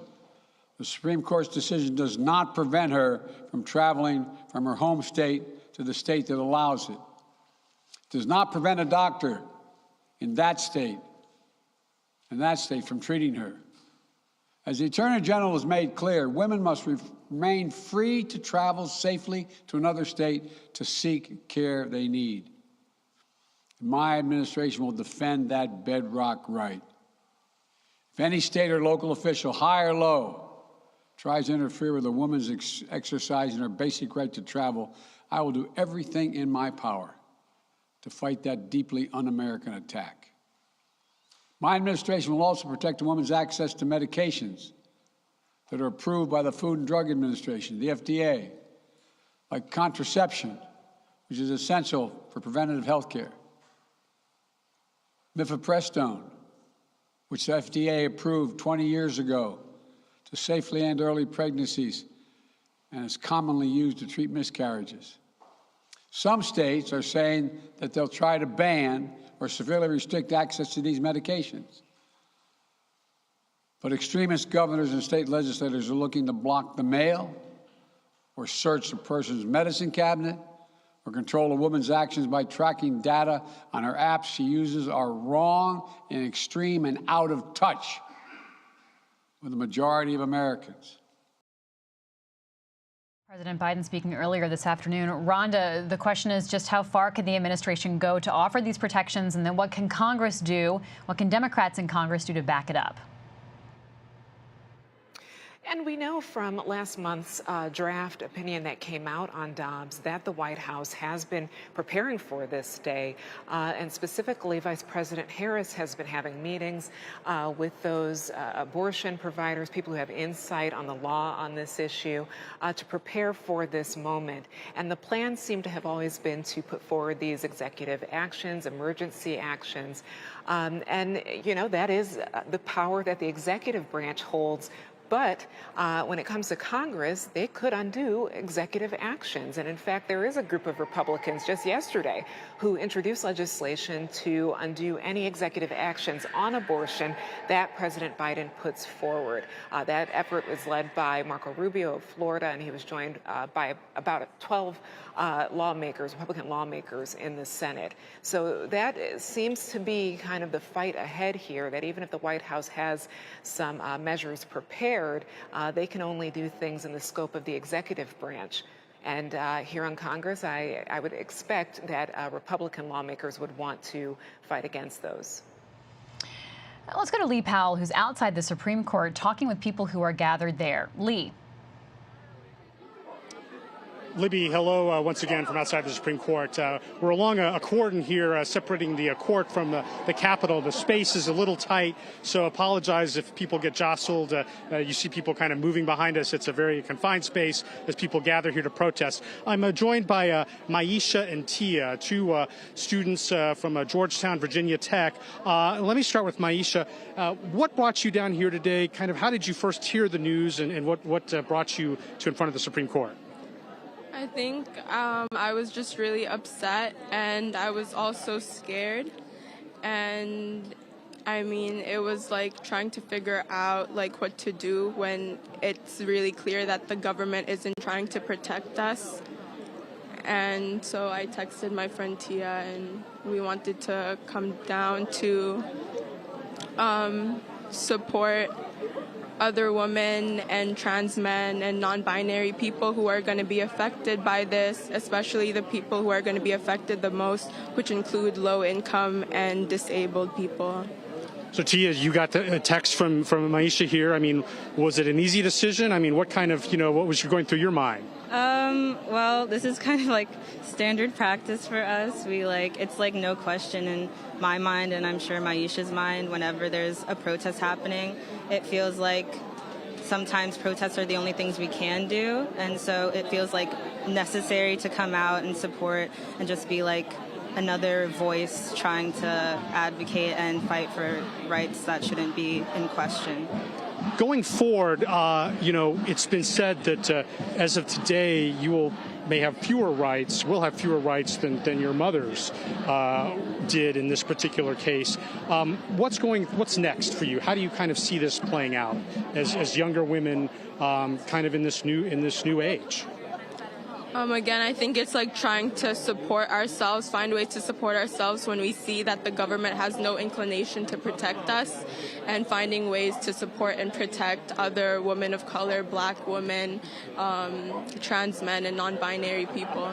the Supreme Court's decision does not prevent her from traveling from her home state to the state that allows it. It does not prevent a doctor in that state from treating her. As the Attorney General has made clear, women must remain free to travel safely to another state to seek care they need. My administration will defend that bedrock right. If any state or local official, high or low, tries to interfere with a woman's exercising her basic right to travel, I will do everything in my power to fight that deeply un-American attack. My administration will also protect a woman's access to medications that are approved by the Food and Drug Administration, the FDA, like contraception, which is essential for preventative health care, mifepristone, which the FDA approved 20 years ago to safely end early pregnancies and is commonly used to treat miscarriages. Some states are saying that they'll try to ban or severely restrict access to these medications. But extremist governors and state legislators are looking to block the mail or search a person's medicine cabinet or control a woman's actions by tracking data on her apps she uses are wrong and extreme and out of touch with the majority of Americans. President Biden speaking earlier this afternoon. Rhonda, the question is just how far can the administration go to offer these protections, and then what can Congress do? What can Democrats in Congress do to back it up? And we know from last month's draft opinion that came out on Dobbs that the White House has been preparing for this day. And specifically, Vice President Harris has been having meetings with those abortion providers, people who have insight on the law on this issue, to prepare for this moment. And the plan seemed to have always been to put forward these executive actions, emergency actions. And, you know, that is the power that the executive branch holds. But when it comes to Congress, they could undo executive actions. And in fact, there is a group of Republicans just yesterday who introduced legislation to undo any executive actions on abortion that President Biden puts forward. That effort was led by Marco Rubio of Florida, and he was joined by about 12 lawmakers, Republican lawmakers in the Senate. So that seems to be kind of the fight ahead here, that even if the White House has some measures prepared, they can only do things in the scope of the executive branch. And here on Congress, I would expect that Republican lawmakers would want to fight against those. Let's go to Lee Powell, who's outside the Supreme Court talking with people who are gathered there. Lee. Libby, hello once again from outside the Supreme Court. We're along a cordon here separating the court from the Capitol. The space is a little tight, so apologize if people get jostled. You see people kind of moving behind us. It's a very confined space as people gather here to protest. I'm joined by Maisha and Tia, two students from Georgetown, Virginia Tech. Let me start with Maisha. What brought you down here today? Kind of how did you first hear the news, and what brought you to in front of the Supreme Court? I think I was just really upset, and I was also scared. And I mean, it was like trying to figure out like what to do when it's really clear that the government isn't trying to protect us. And so I texted my friend Tia, and we wanted to come down to support other women and trans men and non-binary people who are going to be affected by this, especially the people who are going to be affected the most, which include low-income and disabled people. So Tia, you got a text from Maisha here. I mean, was it an easy decision? I mean, what kind of, what was going through your mind? Well, this is kind of like standard practice for us. It's like no question in my mind, and I'm sure Maisha's mind, whenever there's a protest happening, it feels like sometimes protests are the only things we can do. And so it feels like necessary to come out and support and just be like another voice trying to advocate and fight for rights that shouldn't be in question. Going forward, it's been said that as of today, you may have fewer rights, will have fewer rights than your mothers did in this particular case. What's next for you? How do you kind of see this playing out as younger women kind of in this new age? Again, I think it's like trying to support ourselves, find ways to support ourselves when we see that the government has no inclination to protect us, and finding ways to support and protect other women of color, black women, trans men, and non-binary people.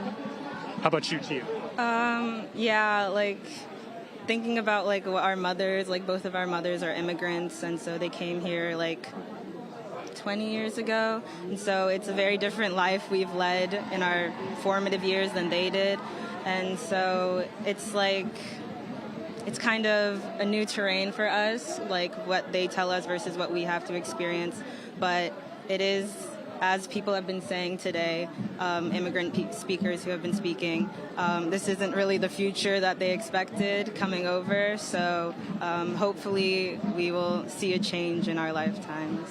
How about you, Tia? Thinking about what our mothers, both of our mothers are immigrants, and so they came here 20 years ago, and so it's a very different life we've led in our formative years than they did, and so it's kind of a new terrain for us, what they tell us versus what we have to experience. But it is, as people have been saying today, immigrant speakers who have been speaking, this isn't really the future that they expected coming over, so hopefully we will see a change in our lifetimes.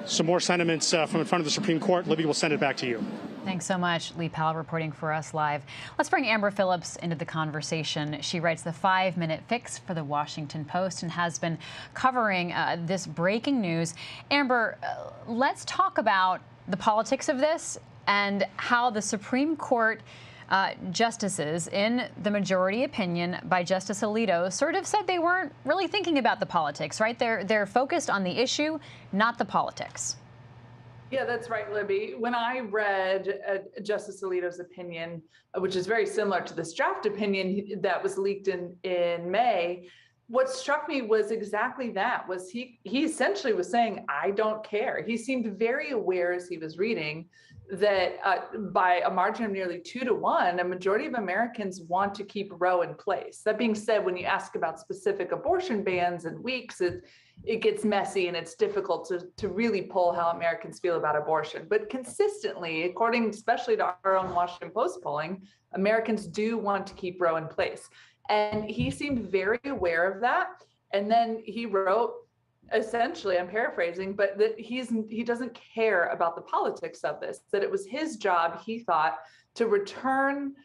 Some more sentiments from in front of the Supreme Court. Libby, will send it back to you. Thanks so much. Lee Powell reporting for us live. Let's bring Amber Phillips into the conversation. She writes the 5-Minute Fix for the Washington Post and has been covering this breaking news. Amber, let's talk about the politics of this and how the Supreme Court justices, in the majority opinion by Justice Alito, sort of said they weren't really thinking about the politics, right? They're focused on the issue, not the politics. Yeah, that's right, Libby. When I read Justice Alito's opinion, which is very similar to this draft opinion that was leaked in May, what struck me was exactly that, was he essentially was saying, I don't care. He seemed very aware as he was reading that by a margin of nearly 2-1, a majority of Americans want to keep Roe in place. That being said, when you ask about specific abortion bans and weeks, it gets messy and it's difficult to really pull how Americans feel about abortion. But consistently, according especially to our own Washington Post polling, Americans do want to keep Roe in place. And he seemed very aware of that. And then he wrote, essentially, I'm paraphrasing, but that he doesn't care about the politics of this, that it was his job, he thought, to return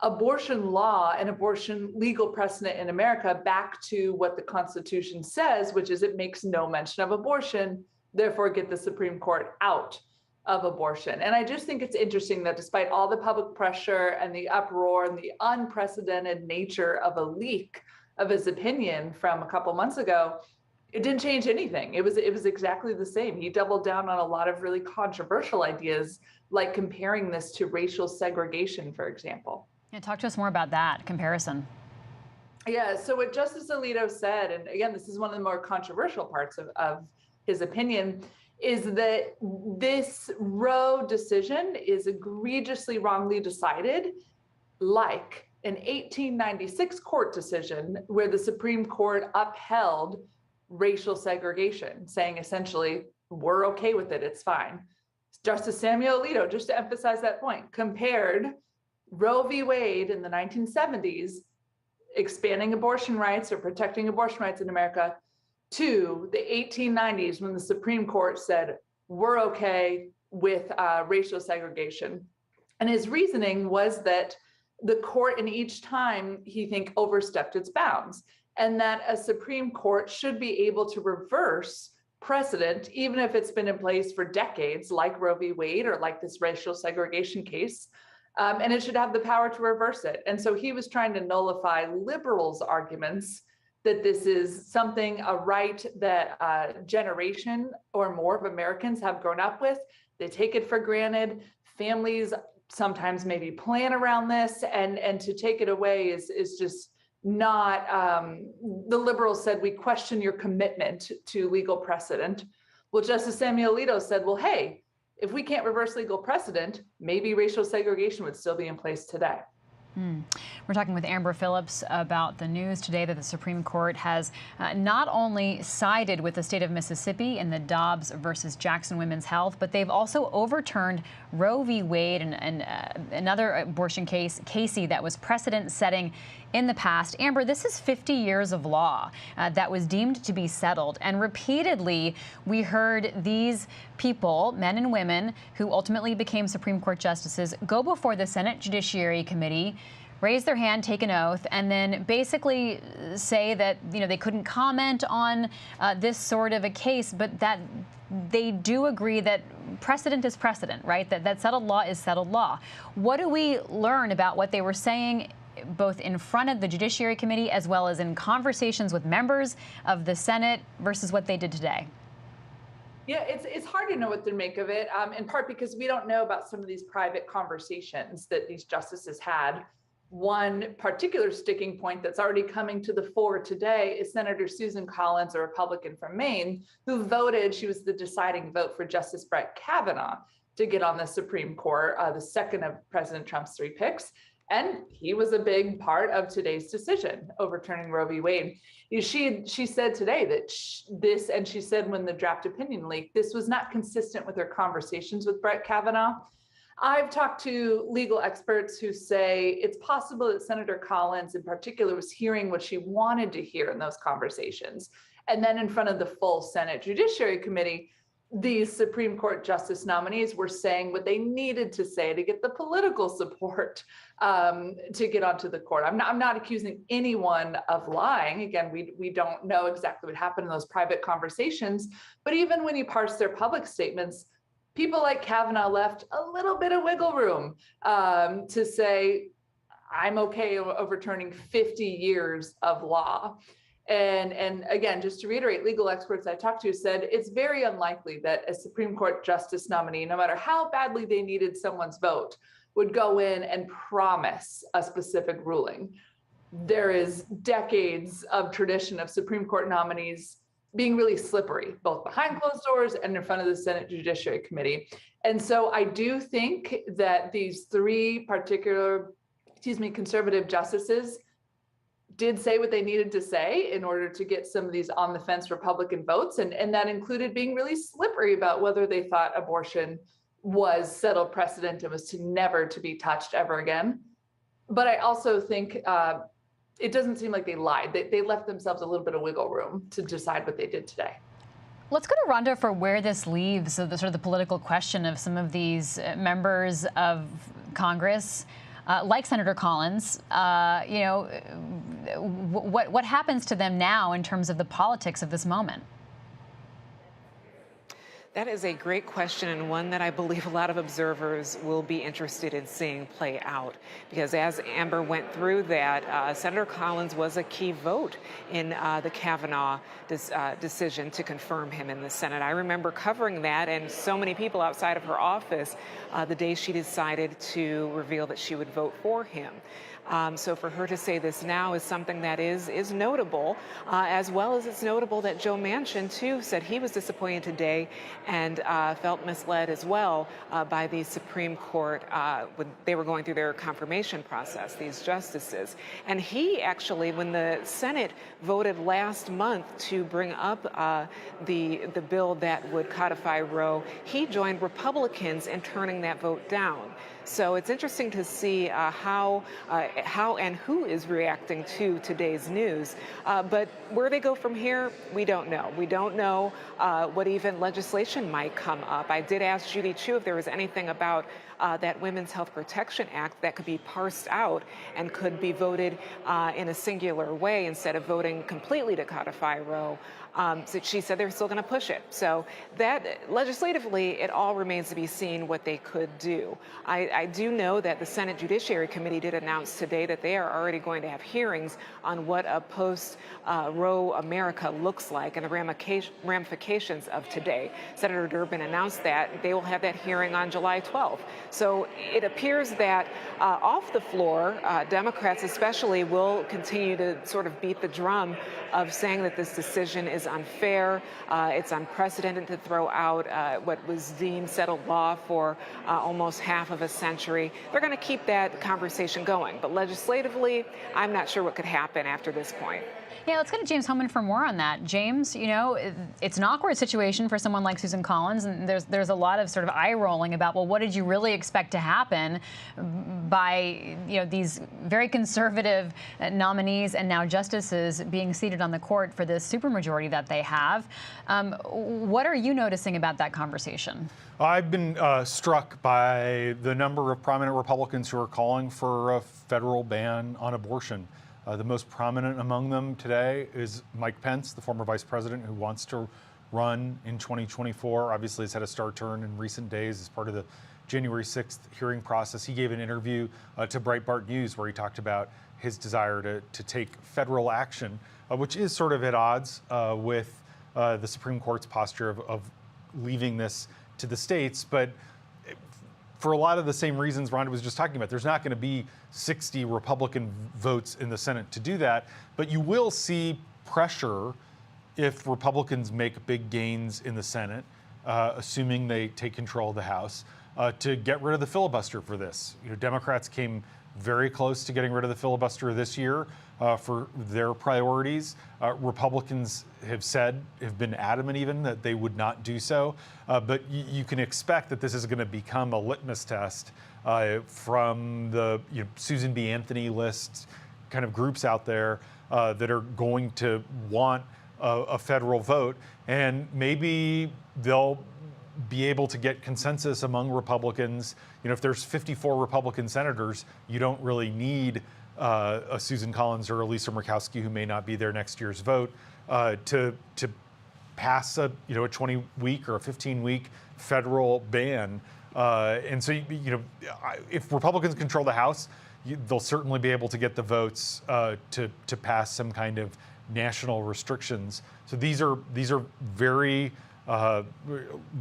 abortion law and abortion legal precedent in America back to what the Constitution says, which is it makes no mention of abortion, therefore get the Supreme Court out of abortion. And I just think it's interesting that despite all the public pressure and the uproar and the unprecedented nature of a leak of his opinion from a couple months ago, it didn't change anything. It was exactly the same. He doubled down on a lot of really controversial ideas, like comparing this to racial segregation, for example. Yeah, talk to us more about that comparison. Yeah, so what Justice Alito said, and again, this is one of the more controversial parts of his opinion, is that this Roe decision is egregiously wrongly decided, like an 1896 court decision where the Supreme Court upheld racial segregation, saying essentially, we're okay with it, it's fine. Justice Samuel Alito, just to emphasize that point, compared Roe v. Wade in the 1970s, expanding abortion rights or protecting abortion rights in America, to the 1890s when the Supreme Court said, we're okay with racial segregation. And his reasoning was that the court in each time, he overstepped its bounds, and that a Supreme Court should be able to reverse precedent, even if it's been in place for decades, like Roe v. Wade or like this racial segregation case, and it should have the power to reverse it. And so he was trying to nullify liberals' arguments that this is something, a right that a generation or more of Americans have grown up with. They take it for granted. Families sometimes maybe plan around this, and to take it away is just not, the liberals said, we question your commitment to legal precedent. Well, Justice Samuel Alito said, well, hey, if we can't reverse legal precedent, maybe racial segregation would still be in place today. We're talking with Amber Phillips about the news today that the Supreme Court has not only sided with the state of Mississippi in the Dobbs versus Jackson Women's Health, but they've also overturned Roe v. Wade and another abortion case, Casey, that was precedent-setting in the past. Amber, this is 50 years of law that was deemed to be settled. And repeatedly, we heard these people, men and women, who ultimately became Supreme Court justices, go before the Senate Judiciary Committee, raise their hand, take an oath, and then basically say that they couldn't comment on this sort of a case, but that they do agree that precedent is precedent, right? That settled law is settled law. What do we learn about what they were saying both in front of the Judiciary Committee as well as in conversations with members of the Senate versus what they did today? Yeah, it's hard to know what to make of it, in part because we don't know about some of these private conversations that these justices had. One particular sticking point that's already coming to the fore today is Senator Susan Collins, a Republican from Maine, who voted, she was the deciding vote for Justice Brett Kavanaugh to get on the Supreme Court, the second of President Trump's 3 picks. And he was a big part of today's decision, overturning Roe v. Wade. She said today that and she said when the draft opinion leaked, this was not consistent with her conversations with Brett Kavanaugh. I've talked to legal experts who say it's possible that Senator Collins in particular was hearing what she wanted to hear in those conversations. And then in front of the full Senate Judiciary Committee, these Supreme Court justice nominees were saying what they needed to say to get the political support to get onto the court. I'm not accusing anyone of lying. Again, we don't know exactly what happened in those private conversations, but even when you parse their public statements, people like Kavanaugh left a little bit of wiggle room to say, I'm okay overturning 50 years of law. And again, just to reiterate, legal experts I talked to said it's very unlikely that a Supreme Court justice nominee, no matter how badly they needed someone's vote, would go in and promise a specific ruling. there is decades of tradition of Supreme Court nominees being really slippery, both behind closed doors and in front of the Senate Judiciary Committee. And so I do think that these three conservative justices did say what they needed to say in order to get some of these on the fence Republican votes. And that included being really slippery about whether they thought abortion was settled precedent and was never to be touched ever again. But I also think it doesn't seem like they lied. They left themselves a little bit of wiggle room to decide what they did today. Let's go to Rhonda for where this leaves the sort of the political question of some of these members of Congress, like Senator Collins. What happens to them now in terms of the politics of this moment? That is a great question, and one that I believe a lot of observers will be interested in seeing play out. Because as Amber went through that, Senator Collins was a key vote in the Kavanaugh decision to confirm him in the Senate. I remember covering that, and so many people outside of her office the day she decided to reveal that she would vote for him. So for her to say this now is something that is notable, as well as it's notable that Joe Manchin, too, said he was disappointed today and felt misled as well by the Supreme Court when they were going through their confirmation process, these justices. And he actually, when the Senate voted last month to bring up the bill that would codify Roe, he joined Republicans in turning that vote down. So it's interesting to see how and who is reacting to today's news. But where they go from here, we don't know. We don't know what even legislation might come up. I did ask Judy Chu if there was anything about that Women's Health Protection Act that could be parsed out and could be voted in a singular way instead of voting completely to codify Roe. So she said they're still going to push it. So that legislatively, it all remains to be seen what they could do. I do know that the Senate Judiciary Committee did announce today that they are already going to have hearings on what a post-Roe America looks like and the ramifications of today. Senator Durbin announced that they will have that hearing on July 12th. So it appears that off the floor, Democrats especially will continue to sort of beat the drum of saying that this decision is unfair. It's unprecedented to throw out what was deemed settled law for almost half of a century. They're going to keep that conversation going. But legislatively, I'm not sure what could happen after this point. Yeah, let's go to James Hohmann for more on that. James, it's an awkward situation for someone like Susan Collins, and there's a lot of sort of eye rolling about, well, what did you really expect to happen by these very conservative nominees and now justices being seated on the court for this supermajority that they have? What are you noticing about that conversation? I've been struck by the number of prominent Republicans who are calling for a federal ban on abortion. The most prominent among them today is Mike Pence, the former vice president who wants to run in 2024. Obviously, has had a star turn in recent days as part of the January 6th hearing process. He gave an interview to Breitbart News where he talked about his desire to take federal action, which is sort of at odds with the Supreme Court's posture of leaving this to the states. But for a lot of the same reasons Rhonda was just talking about, there's not going to be 60 Republican votes in the Senate to do that, but you will see pressure if Republicans make big gains in the Senate, assuming they take control of the House, to get rid of the filibuster for this. Democrats came very close to getting rid of the filibuster this year for their priorities. Republicans have been adamant even that they would not do so. But you can expect that this is going to become a litmus test from the Susan B. Anthony list kind of groups out there that are going to want a federal vote. And maybe they'll be able to get consensus among Republicans. If there's 54 Republican senators, you don't really need a Susan Collins or a Lisa Murkowski, who may not be there next year's vote, to pass a 20-week or a 15-week federal ban. And so if Republicans control the House, they'll certainly be able to get the votes to pass some kind of national restrictions. So these are very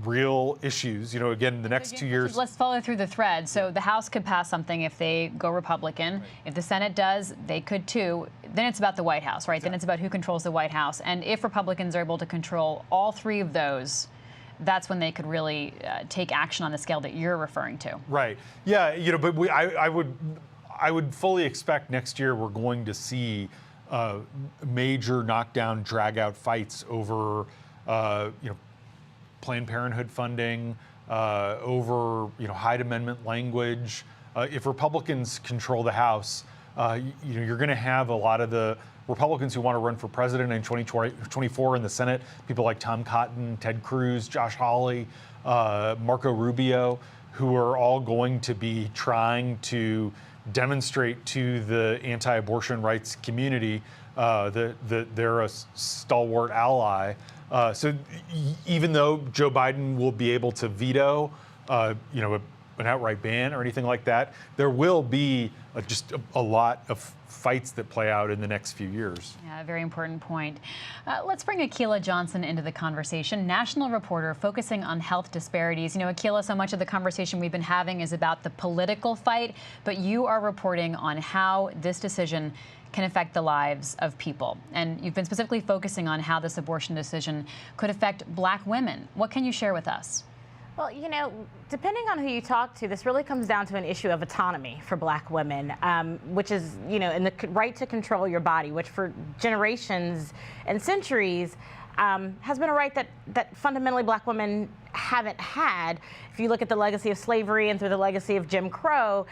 real issues. You know, again, the next 2 years. Let's follow through the thread. So the House could pass something if they go Republican. Right. If the Senate does, they could too. Then it's about the White House, right? Exactly. Then it's about who controls the White House. And if Republicans are able to control all three of those, that's when they could really take action on the scale that you're referring to. Right. Yeah. You know, but I would fully expect next year we're going to see major knockdown, drag-out fights over, you know, Planned Parenthood funding, over, you know, Hyde Amendment language. If Republicans control the House, you know, you're going to have a lot of the Republicans who want to run for president in 2024 in the Senate, people like Tom Cotton, Ted Cruz, Josh Hawley, Marco Rubio, who are all going to be trying to demonstrate to the anti-abortion rights community that they're a stalwart ally. So even though Joe Biden will be able to veto, you know, an outright ban or anything like that, there will be just a lot of fights that play out in the next few years. Yeah, a very important point. Let's bring Akilah Johnson into the conversation, national reporter focusing on health disparities. You know, Akilah, so much of the conversation we've been having is about the political fight, but you are reporting on how this decision can affect the lives of people. And you've been specifically focusing on how this abortion decision could affect Black women. What can you share with us? Well, you know, depending on who you talk to, this really comes down to an issue of autonomy for Black women, which is, you know, and the right to control your body, which for generations and centuries has been a right that fundamentally Black women haven't had. If you look at the legacy of slavery and through the legacy of Jim Crow.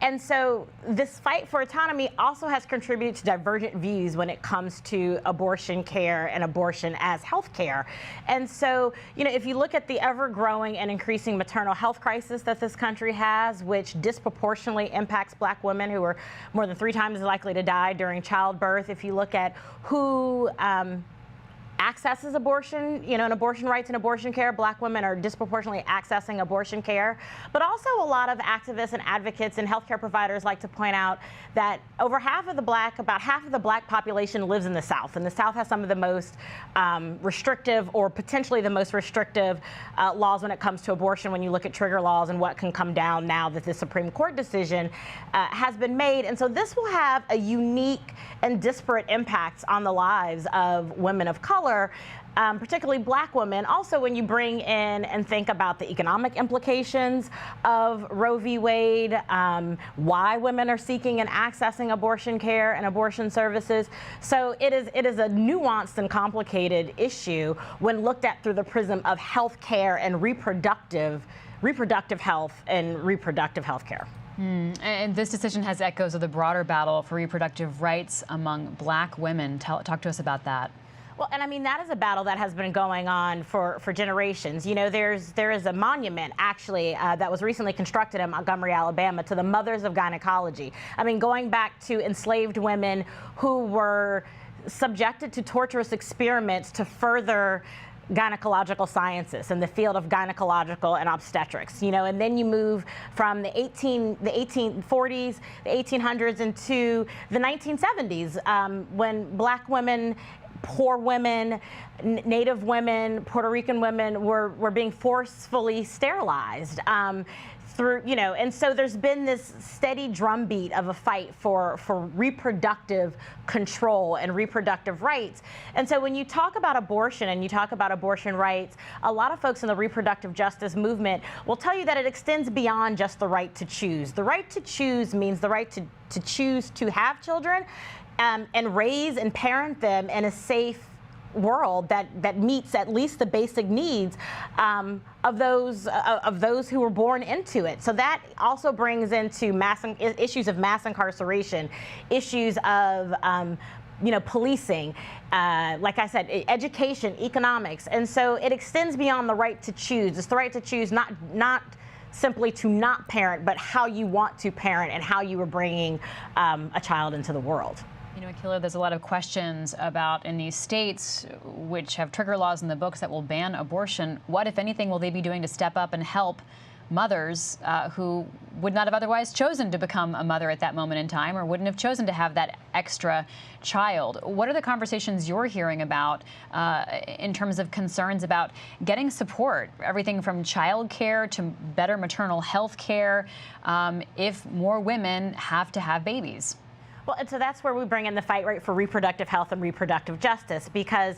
And so this fight for autonomy also has contributed to divergent views when it comes to abortion care and abortion as health care. And so, you know, if you look at the ever-growing and increasing maternal health crisis that this country has, which disproportionately impacts Black women who are more than 3 times likely to die during childbirth, if you look at who accesses abortion, you know, and abortion rights and abortion care, Black women are disproportionately accessing abortion care. But also a lot of activists and advocates and healthcare providers like to point out that over half of the Black, about half of the Black population lives in the South. And the South has some of the most restrictive or potentially the most restrictive laws when it comes to abortion when you look at trigger laws and what can come down now that the Supreme Court decision has been made. And so this will have a unique and disparate impacts on the lives of women of color, particularly Black women. Also, when you bring in and think about the economic implications of Roe v. Wade, why women are seeking and accessing abortion care and abortion services. So it is a nuanced and complicated issue when looked at through the prism of health care and reproductive health and reproductive health care. And this decision has echoes of the broader battle for reproductive rights among Black women. Talk to us about that. Well, and I mean, that is a battle that has been going on for generations. You know, there is a monument, actually, that was recently constructed in Montgomery, Alabama, to the mothers of gynecology. I mean, going back to enslaved women who were subjected to torturous experiments to further gynecological sciences in the field of gynecological and obstetrics, you know, and then you move from the 1840s, the 1800s into the 1970s, when Black women, poor women, Native women, Puerto Rican women were being forcefully sterilized. Through, you know, and so there's been this steady drumbeat of a fight for reproductive control and reproductive rights. And so when you talk about abortion and you talk about abortion rights, a lot of folks in the reproductive justice movement will tell you that it extends beyond just the right to choose. The right to choose means the right to choose to have children and raise and parent them in a safe world that meets at least the basic needs of those who were born into it. So that also brings into issues of mass incarceration, issues of you know, policing, like I said, education, economics, and so it extends beyond the right to choose. It's the right to choose not simply to not parent, but how you want to parent and how you are bringing a child into the world. You know, Akilah, there's a lot of questions about in these states which have trigger laws in the books that will ban abortion. What, if anything, will they be doing to step up and help mothers who would not have otherwise chosen to become a mother at that moment in time, or wouldn't have chosen to have that extra child. What are the conversations you're hearing about in terms of concerns about getting support, everything from child care to better maternal health care, if more women have to have babies? Well, and so that's where we bring in the fight, right, for reproductive health and reproductive justice, because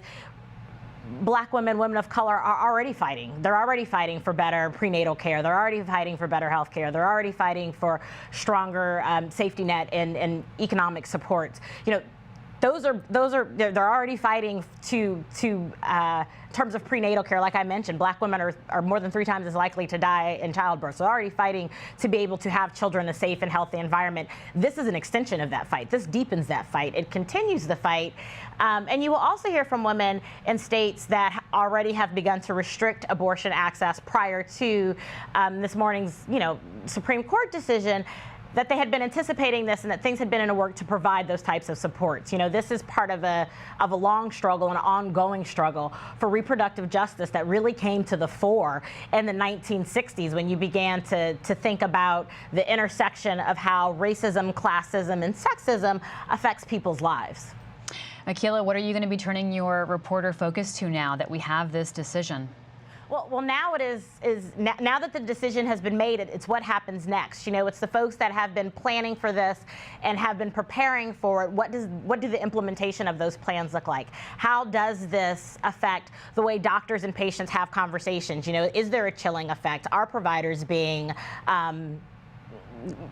Black women, women of color are already fighting. They're already fighting for better prenatal care. They're already fighting for better health care. They're already fighting for stronger safety net and economic supports. You know, they're already fighting to terms of prenatal care. Like I mentioned, Black women are more than 3 times as likely to die in childbirth. So they're already fighting to be able to have children in a safe and healthy environment. This is an extension of that fight. This deepens that fight. It continues the fight. And you will also hear from women in states that already have begun to restrict abortion access prior to this morning's, Supreme Court decision, that they had been anticipating this and that things had been in a work to provide those types of supports. This is part of a long struggle, an ongoing struggle for reproductive justice that really came to the fore in the 1960s when you began to think about the intersection of how racism, classism, and sexism affects people's lives. Akilah, what are you going to be turning your reporter focus to now that we have this decision? Well, now it is now that the decision has been made, it's what happens next. It's the folks that have been planning for this and have been preparing for it. What do the implementation of those plans look like? How does this affect the way doctors and patients have conversations? Is there a chilling effect? Are providers being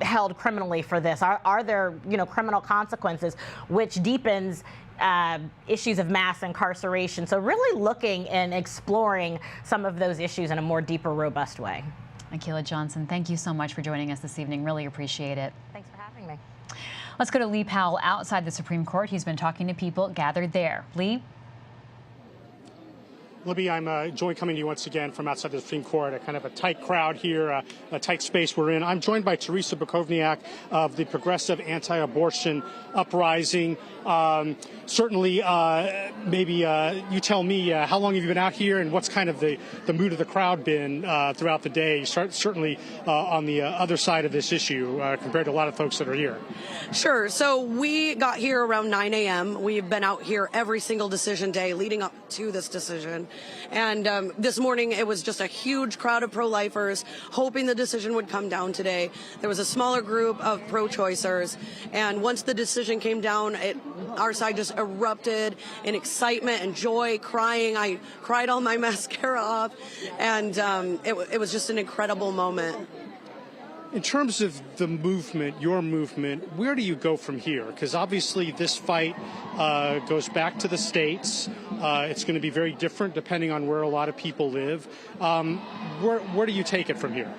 held criminally for this? Are there criminal consequences, which deepens issues of mass incarceration? So really looking and exploring some of those issues in a more deeper, robust way. Akilah Johnson, thank you so much for joining us this evening. Really appreciate it. Thanks for having me. Let's go to Lee Powell outside the Supreme Court. He's been talking to people gathered there. Lee? Libby, I'm coming to you once again from outside the Supreme Court, a kind of a tight crowd here, a tight space we're in. I'm joined by Teresa Bukovniak of the Progressive Anti-Abortion Uprising. Certainly, maybe you tell me, how long have you been out here and what's kind of the mood of the crowd been throughout the day, certainly on the other side of this issue compared to a lot of folks that are here? Sure. So we got here around 9 a.m. We've been out here every single decision day leading up to this decision. And this morning, it was just a huge crowd of pro-lifers hoping the decision would come down today. There was a smaller group of pro-choicers. And once the decision came down, our side just erupted in excitement and joy, crying. I cried all my mascara off. And it was just an incredible moment. In terms of the movement, your movement, where do you go from here? Because obviously this fight goes back to the states. It's going to be very different depending on where a lot of people live. Where do you take it from here?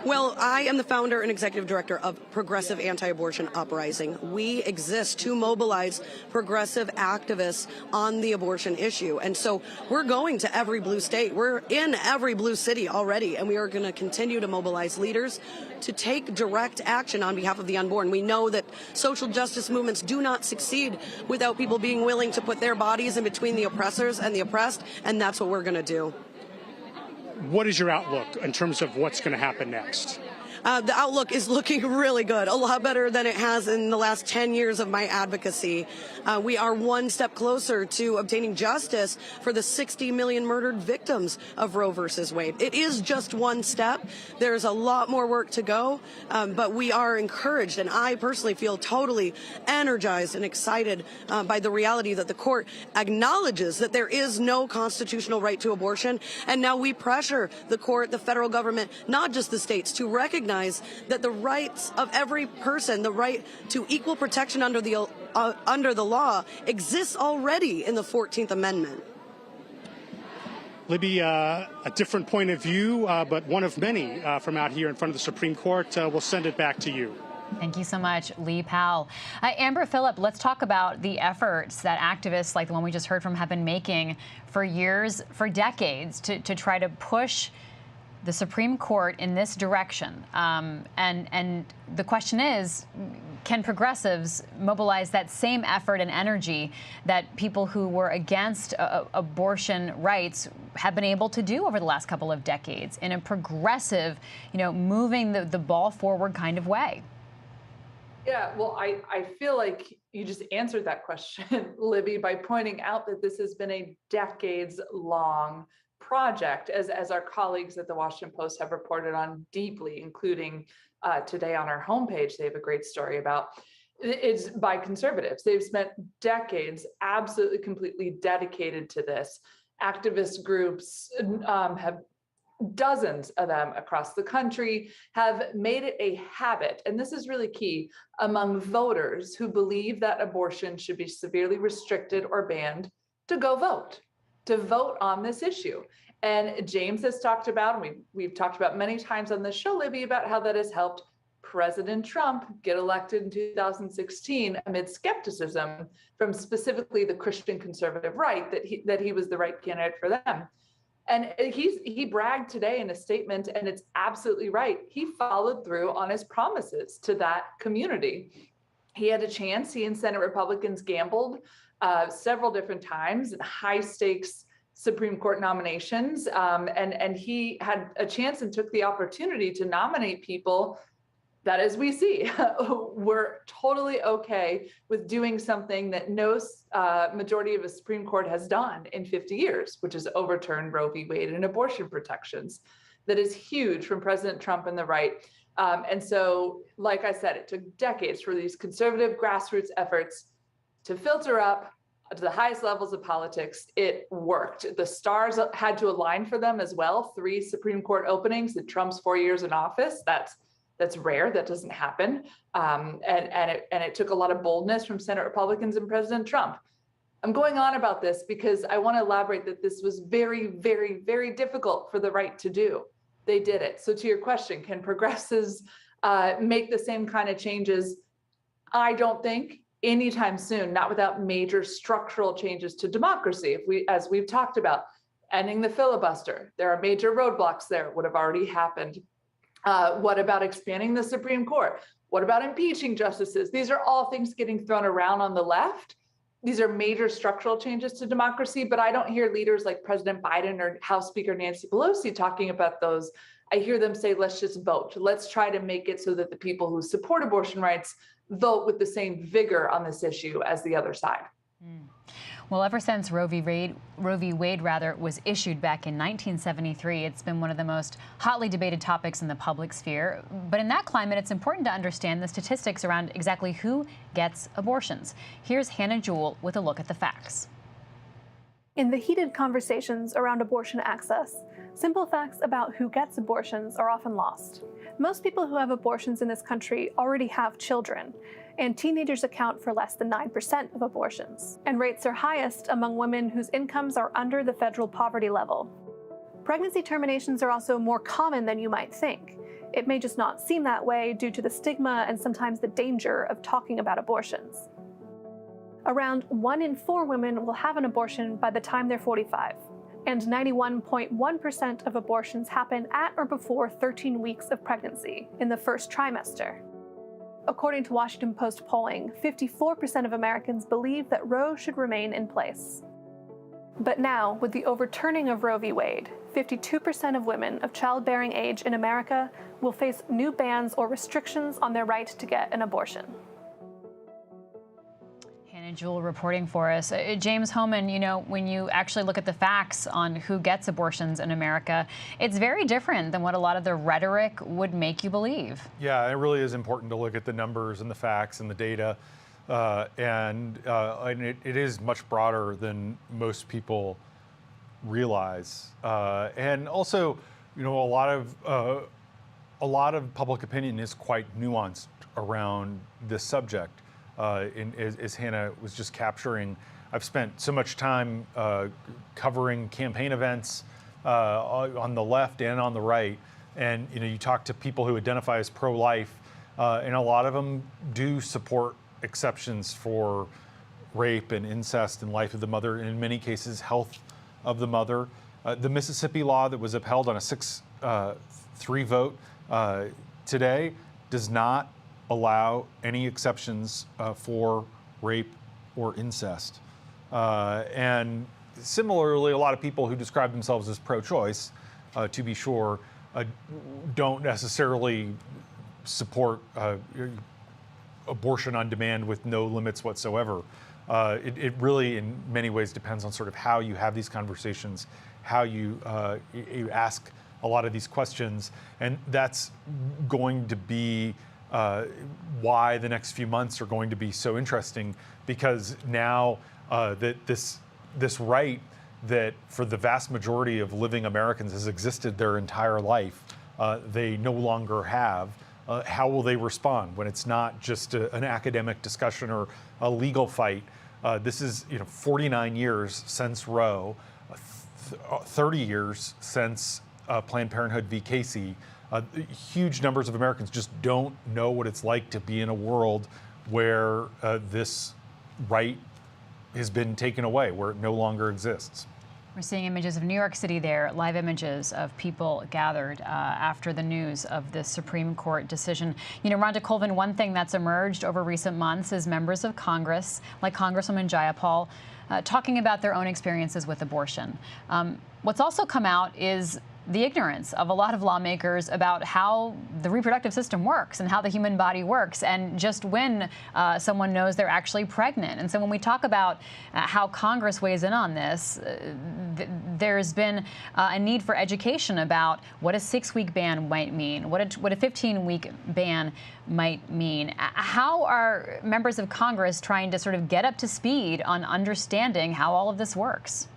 Well, I am the founder and executive director of Progressive Anti-Abortion Uprising. We exist to mobilize progressive activists on the abortion issue. And so we're going to every blue state. We're in every blue city already, and we are going to continue to mobilize leaders to take direct action on behalf of the unborn. We know that social justice movements do not succeed without people being willing to put their bodies in between the oppressors and the oppressed, and that's what we're going to do. What is your outlook in terms of what's going to happen next? The outlook is looking really good, a lot better than it has in the last 10 years of my advocacy. We are one step closer to obtaining justice for the 60 million murdered victims of Roe versus Wade. It is just one step. There's a lot more work to go, but we are encouraged, and I personally feel totally energized and excited by the reality that the court acknowledges that there is no constitutional right to abortion, and now we pressure the court, the federal government, not just the states, to recognize that the rights of every person, the right to equal protection under the law, exists already in the 14th Amendment. Libby, a different point of view, but one of many from out here in front of the Supreme Court. We'll send it back to you. Thank you so much, Lee Powell. Amber Phillip, let's talk about the efforts that activists like the one we just heard from have been making for years, for decades, to try to push the Supreme Court in this direction. And the question is, can progressives mobilize that same effort and energy that people who were against abortion rights have been able to do over the last couple of decades in a progressive, moving the ball forward kind of way? Yeah, well, I feel like you just answered that question, Libby, by pointing out that this has been a decades-long project, as our colleagues at the Washington Post have reported on deeply, including today on our homepage. They have a great story about it's by conservatives. They've spent decades absolutely completely dedicated to this. Activist groups have dozens of them across the country have made it a habit, and this is really key, among voters who believe that abortion should be severely restricted or banned, to go vote on this issue. And James has talked about, and we've talked about many times on this show, Libby, about how that has helped President Trump get elected in 2016 amid skepticism from specifically the Christian conservative right that he was the right candidate for them. And he bragged today in a statement, and it's absolutely right. He followed through on his promises to that community. He had a chance. He and Senate Republicans gambled several different times in high stakes Supreme Court nominations. And he had a chance and took the opportunity to nominate people that, as we see, we're totally okay with doing something that no majority of the Supreme Court has done in 50 years, which is overturn Roe v. Wade and abortion protections. That is huge from President Trump and the right. And so, like I said, it took decades for these conservative grassroots efforts to filter up to the highest levels of politics. It worked. The stars had to align for them as well. 3 Supreme Court openings in Trump's 4 years in office. That's rare. That doesn't happen. And it took a lot of boldness from Senate Republicans and President Trump. I'm going on about this because I want to elaborate that this was very, very, very difficult for the right to do. They did it. So to your question, can progressives make the same kind of changes? I don't think anytime soon, not without major structural changes to democracy. As we've talked about, ending the filibuster, there are major roadblocks there, would have already happened. What about expanding the Supreme Court? What about impeaching justices? These are all things getting thrown around on the left. These are major structural changes to democracy, but I don't hear leaders like President Biden or House Speaker Nancy Pelosi talking about those. I hear them say, let's just vote. Let's try to make it so that the people who support abortion rights vote with the same vigor on this issue as the other side. Well, ever since Roe v. Wade was issued back in 1973, it's been one of the most hotly debated topics in the public sphere. But in that climate, it's important to understand the statistics around exactly who gets abortions. Here's Hannah Jewell with a look at the facts. In the heated conversations around abortion access, simple facts about who gets abortions are often lost. Most people who have abortions in this country already have children, and teenagers account for less than 9% of abortions. And rates are highest among women whose incomes are under the federal poverty level. Pregnancy terminations are also more common than you might think. It may just not seem that way due to the stigma and sometimes the danger of talking about abortions. Around 1 in 4 women will have an abortion by the time they're 45. And 91.1% of abortions happen at or before 13 weeks of pregnancy in the first trimester. According to Washington Post polling, 54% of Americans believe that Roe should remain in place. But now, with the overturning of Roe v. Wade, 52% of women of childbearing age in America will face new bans or restrictions on their right to get an abortion. Jewel reporting for us. James Hohmann, when you actually look at the facts on who gets abortions in America, it's very different than what a lot of the rhetoric would make you believe. Yeah, it really is important to look at the numbers and the facts and the data. And it is much broader than most people realize. And also, a lot of public opinion is quite nuanced around this subject. As Hannah was just capturing, I've spent so much time covering campaign events on the left and on the right, and you talk to people who identify as pro-life, and a lot of them do support exceptions for rape and incest and life of the mother, and in many cases, health of the mother. The Mississippi law that was upheld on a 6-3 vote today does not allow any exceptions for rape or incest. And similarly, a lot of people who describe themselves as pro-choice, to be sure, don't necessarily support abortion on demand with no limits whatsoever. It really, in many ways, depends on sort of how you have these conversations, how you ask a lot of these questions, and that's going to be why the next few months are going to be so interesting, because now that this right that for the vast majority of living Americans has existed their entire life, they no longer have. How will they respond when it's not just an academic discussion or a legal fight? This is 49 years since Roe, 30 years since Planned Parenthood v. Casey. Huge numbers of Americans just don't know what it's like to be in a world where this right has been taken away, where it no longer exists. We're seeing images of New York City there, live images of people gathered after the news of this Supreme Court decision. Rhonda Colvin, one thing that's emerged over recent months is members of Congress, like Congresswoman Jayapal, talking about their own experiences with abortion. What's also come out is the ignorance of a lot of lawmakers about how the reproductive system works and how the human body works, and just when someone knows they're actually pregnant. And so when we talk about how Congress weighs in on this, there's been a need for education about what a 6-week ban might mean, what a 15-week ban might mean. How are members of Congress trying to sort of get up to speed on understanding how all of this works?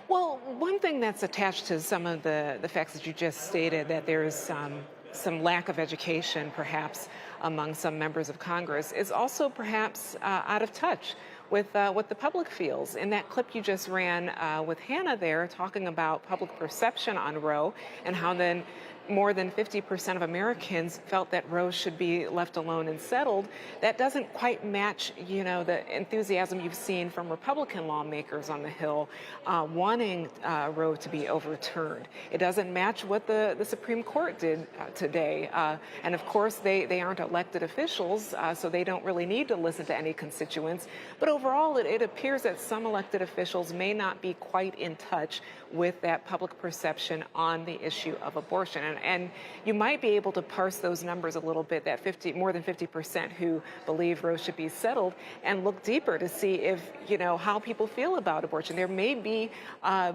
Well, one thing that's attached to some of the facts that you just stated, that there's some lack of education, perhaps, among some members of Congress, is also perhaps out of touch with what the public feels. In that clip you just ran with Hannah there, talking about public perception on Roe and how then more than 50% of Americans felt that Roe should be left alone and settled. That doesn't quite match, the enthusiasm you've seen from Republican lawmakers on the Hill wanting Roe to be overturned. It doesn't match what the Supreme Court did today. And of course, they aren't elected officials, so they don't really need to listen to any constituents. But overall, it appears that some elected officials may not be quite in touch with that public perception on the issue of abortion. And you might be able to parse those numbers a little bit, that more than 50% who believe Roe should be settled, and look deeper to see if, how people feel about abortion. There may be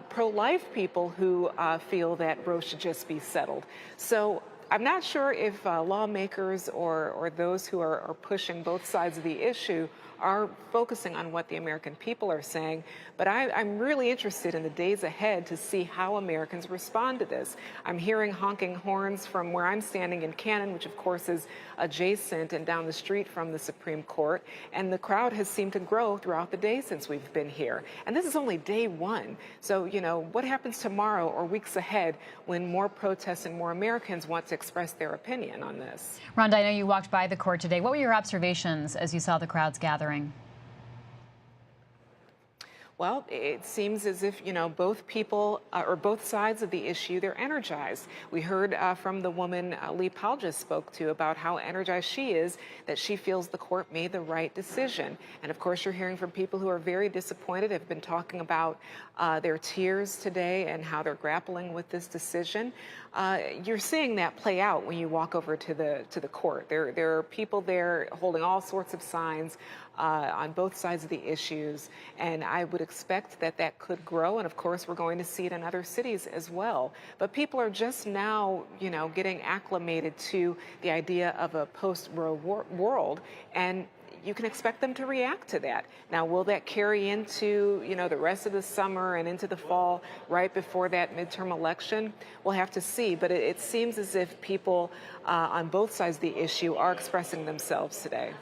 pro-life people who feel that Roe should just be settled. So I'm not sure if lawmakers or those who are pushing both sides of the issue are focusing on what the American people are saying, but I'm really interested in the days ahead to see how Americans respond to this. I'm hearing honking horns from where I'm standing in Cannon, which of course is adjacent and down the street from the Supreme Court, and the crowd has seemed to grow throughout the day since we've been here. And this is only day one. So, what happens tomorrow or weeks ahead when more protests and more Americans want to express their opinion on this? Rhonda, I know you walked by the court today. What were your observations as you saw the crowds gathering? Well, it seems as if, both people or both sides of the issue, they're energized. We heard from the woman Lee Powell just spoke to about how energized she is, that she feels the court made the right decision. And of course, you're hearing from people who are very disappointed, have been talking about their tears today and how they're grappling with this decision. You're seeing that play out when you walk over to the court. There are people there holding all sorts of signs on both sides of the issues, and I would expect that could grow, and of course we're going to see it in other cities as well. But people are just now, getting acclimated to the idea of a post-Roe world, and you can expect them to react to that. Now, will that carry into, the rest of the summer and into the fall, right before that midterm election? We'll have to see, but it seems as if people on both sides of the issue are expressing themselves today.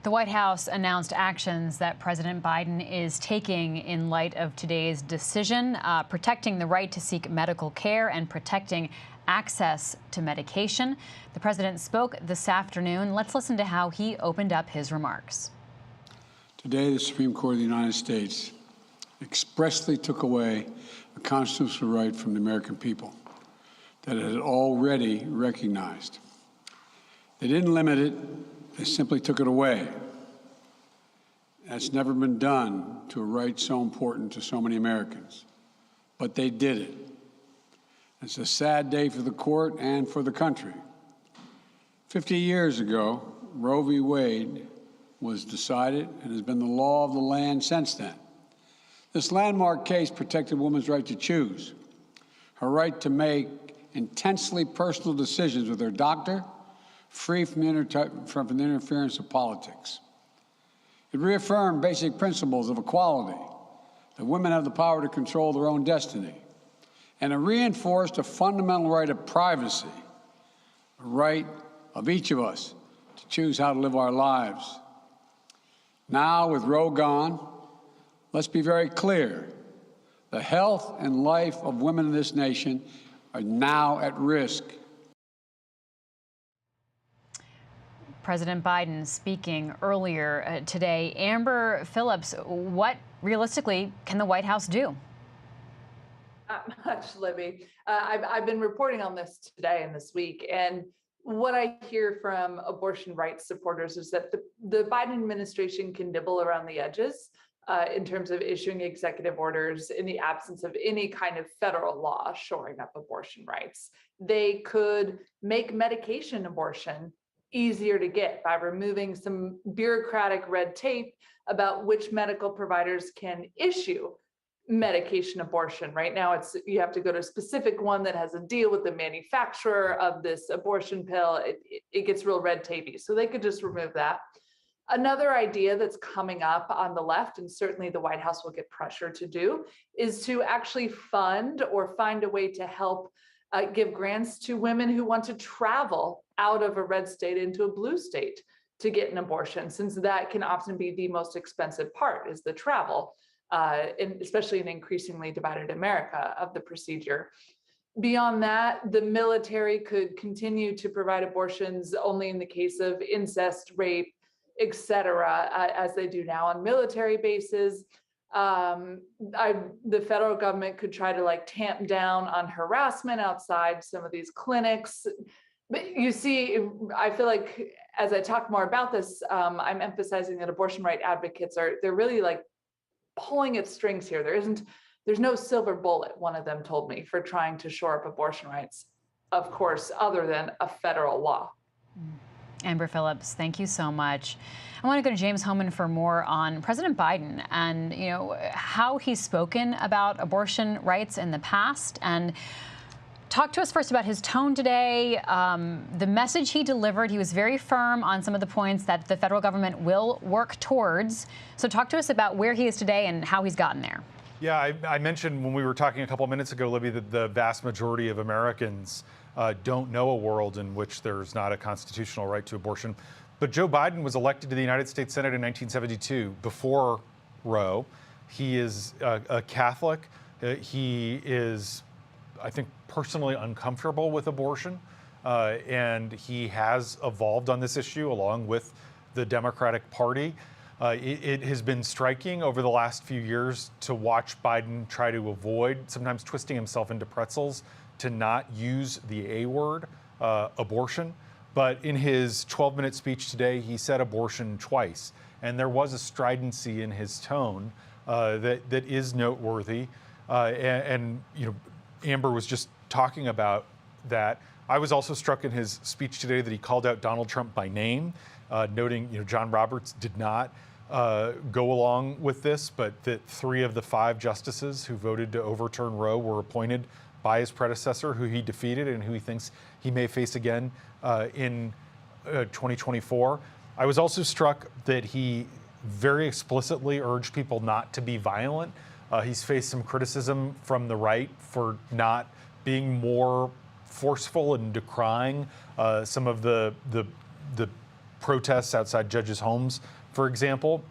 The White House announced actions that President Biden is taking in light of today's decision, protecting the right to seek medical care and protecting access to medication. The president spoke this afternoon. Let's listen to how he opened up his remarks. Today, the Supreme Court of the United States expressly took away a constitutional right from the American people that it had already recognized. They didn't limit it, they simply took it away. That's never been done to a right so important to so many Americans. But they did it. It's a sad day for the court and for the country. 50 years ago, Roe v. Wade was decided and has been the law of the land since then. This landmark case protected women's right to choose, her right to make intensely personal decisions with her doctor, free from the interference of politics. It reaffirmed basic principles of equality, that women have the power to control their own destiny, and it reinforced a fundamental right of privacy, a right of each of us to choose how to live our lives. Now, with Roe gone, let's be very clear. The health and life of women in this nation are now at risk. President Biden speaking earlier today. Amber Phillips, what realistically can the White House do? Not much, Libby. I've been reporting on this today and this week, and what I hear from abortion rights supporters is that the Biden administration can nibble around the edges in terms of issuing executive orders in the absence of any kind of federal law shoring up abortion rights. They could make medication abortion easier to get by removing some bureaucratic red tape about which medical providers can issue medication abortion. Right now, you have to go to a specific one that has a deal with the manufacturer of this abortion pill. It gets real red tapey. So they could just remove that. Another idea that's coming up on the left, and certainly the White House will get pressure to do, is to actually fund or find a way to help give grants to women who want to travel out of a red state into a blue state to get an abortion, since that can often be the most expensive part, is the travel, and especially in increasingly divided America, of the procedure. Beyond that, the military could continue to provide abortions only in the case of incest, rape, etc., as they do now on military bases. The federal government could try to tamp down on harassment outside some of these clinics. But you see, I feel like as I talk more about this, I'm emphasizing that abortion right advocates they're really pulling at strings here. There's no silver bullet, one of them told me, for trying to shore up abortion rights, of course, other than a federal law. Amber Phillips, thank you so much. I want to go to James Hohman for more on President Biden and how he's spoken about abortion rights in the past, and talk to us first about his tone today, the message he delivered. He was very firm on some of the points that the federal government will work towards. So talk to us about where he is today and how he's gotten there. Yeah, I mentioned when we were talking a couple minutes ago, Libby, that the vast majority of Americans don't know a world in which there's not a constitutional right to abortion. But Joe Biden was elected to the United States Senate in 1972, before Roe. He is a Catholic. He is, I think, personally uncomfortable with abortion. And he has evolved on this issue along with the Democratic Party. It has been striking over the last few years to watch Biden try to avoid, sometimes twisting himself into pretzels, to not use the A word, abortion. But in his 12-minute speech today, he said abortion twice. And there was a stridency in his tone that is noteworthy. And Amber was just talking about that. I was also struck in his speech today that he called out Donald Trump by name, noting John Roberts did not go along with this, but that 3 of the 5 justices who voted to overturn Roe were appointed by his predecessor, who he defeated and who he thinks he may face again in 2024. I was also struck that he very explicitly urged people not to be violent. He's faced some criticism from the right for not being more forceful and decrying some of the protests outside judges' homes, for example.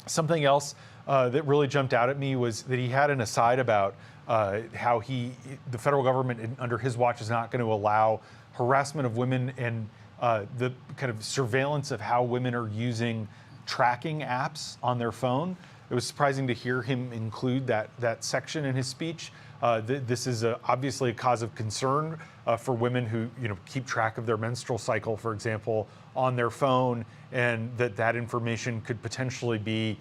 Something else that really jumped out at me was that he had an aside about how the federal government under his watch is not going to allow harassment of women and the kind of surveillance of how women are using tracking apps on their phone. it was surprising to hear him include that section in his speech. This is obviously a cause of concern for women who keep track of their menstrual cycle, for example, on their phone, and that information could potentially be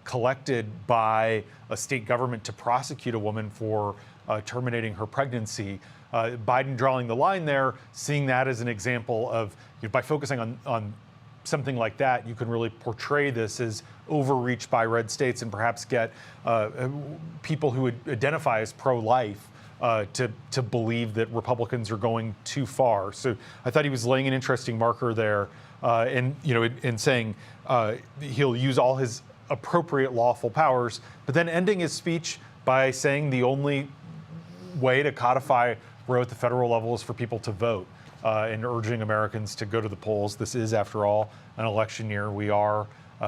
collected by a state government to prosecute a woman for terminating her pregnancy. Biden drawing the line there, seeing that as an example of, by focusing on something like that, you can really portray this as overreach by red states and perhaps get people who would identify as pro-life to believe that Republicans are going too far. So I thought he was laying an interesting marker there, and saying he'll use all his appropriate lawful powers, but then ending his speech by saying the only way to codify Roe at the federal level is for people to vote, and urging Americans to go to the polls. This is, after all, an election year. We are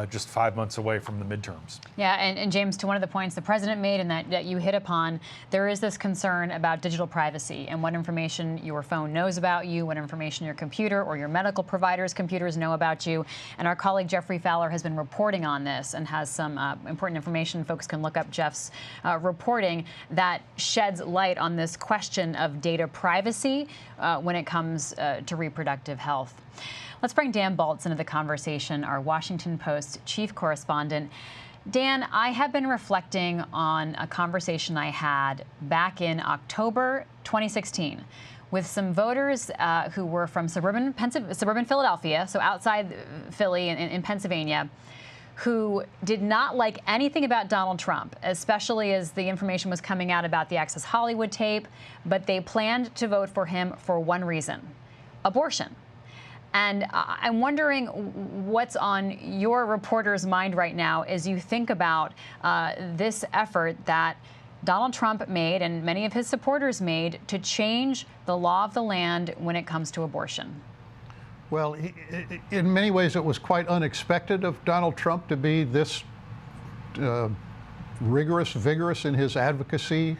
just 5 months away from the midterms. Yeah, and James, to one of the points the president made and that you hit upon, there is this concern about digital privacy and what information your phone knows about you, what information your computer or your medical provider's computers know about you. And our colleague Jeffrey Fowler has been reporting on this and has some important information. Folks can look up Jeff's reporting that sheds light on this question of data privacy when it comes to reproductive health. Let's bring Dan Baltz into the conversation, our Washington Post chief correspondent. Dan, I have been reflecting on a conversation I had back in October 2016 with some voters who were from suburban Philadelphia, so outside Philly in Pennsylvania, who did not like anything about Donald Trump, especially as the information was coming out about the Access Hollywood tape, but they planned to vote for him for one reason: abortion. And I'm wondering what's on your reporter's mind right now as you think about this effort that Donald Trump made and many of his supporters made to change the law of the land when it comes to abortion. Well, in many ways, it was quite unexpected of Donald Trump to be this vigorous in his advocacy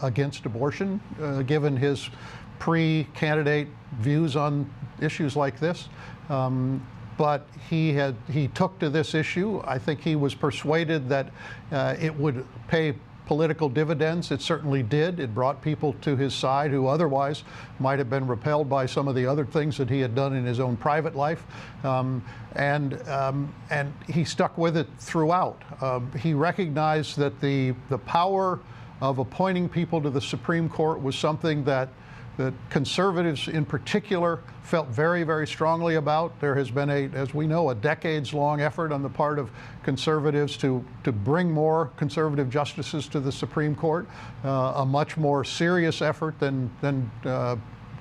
against abortion, given his pre-candidate views on issues like this. But he took to this issue. I think he was persuaded that it would pay political dividends. It certainly did. It brought people to his side who otherwise might have been repelled by some of the other things that he had done in his own private life. And he stuck with it throughout. He recognized that the power of appointing people to the Supreme Court was something that conservatives in particular felt very, very strongly about. There has been, as we know, a decades-long effort on the part of conservatives to bring more conservative justices to the Supreme Court, a much more serious effort than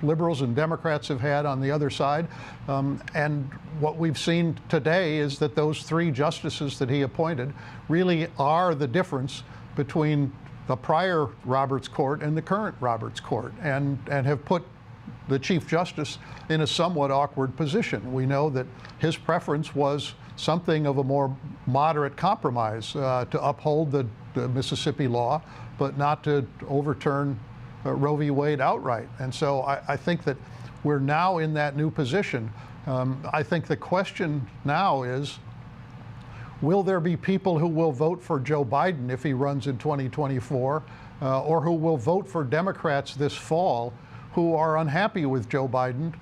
liberals and Democrats have had on the other side. And what we've seen today is that those three justices that he appointed really are the difference between the prior Roberts Court and the current Roberts Court, and have put the Chief Justice in a somewhat awkward position. We know that his preference was something of a more moderate compromise, to uphold the Mississippi law, but not to overturn Roe v. Wade outright. And so I think that we're now in that new position. I think the question now is, will there be people who will vote for Joe Biden if he runs in 2024, or who will vote for Democrats this fall who are unhappy with Joe Biden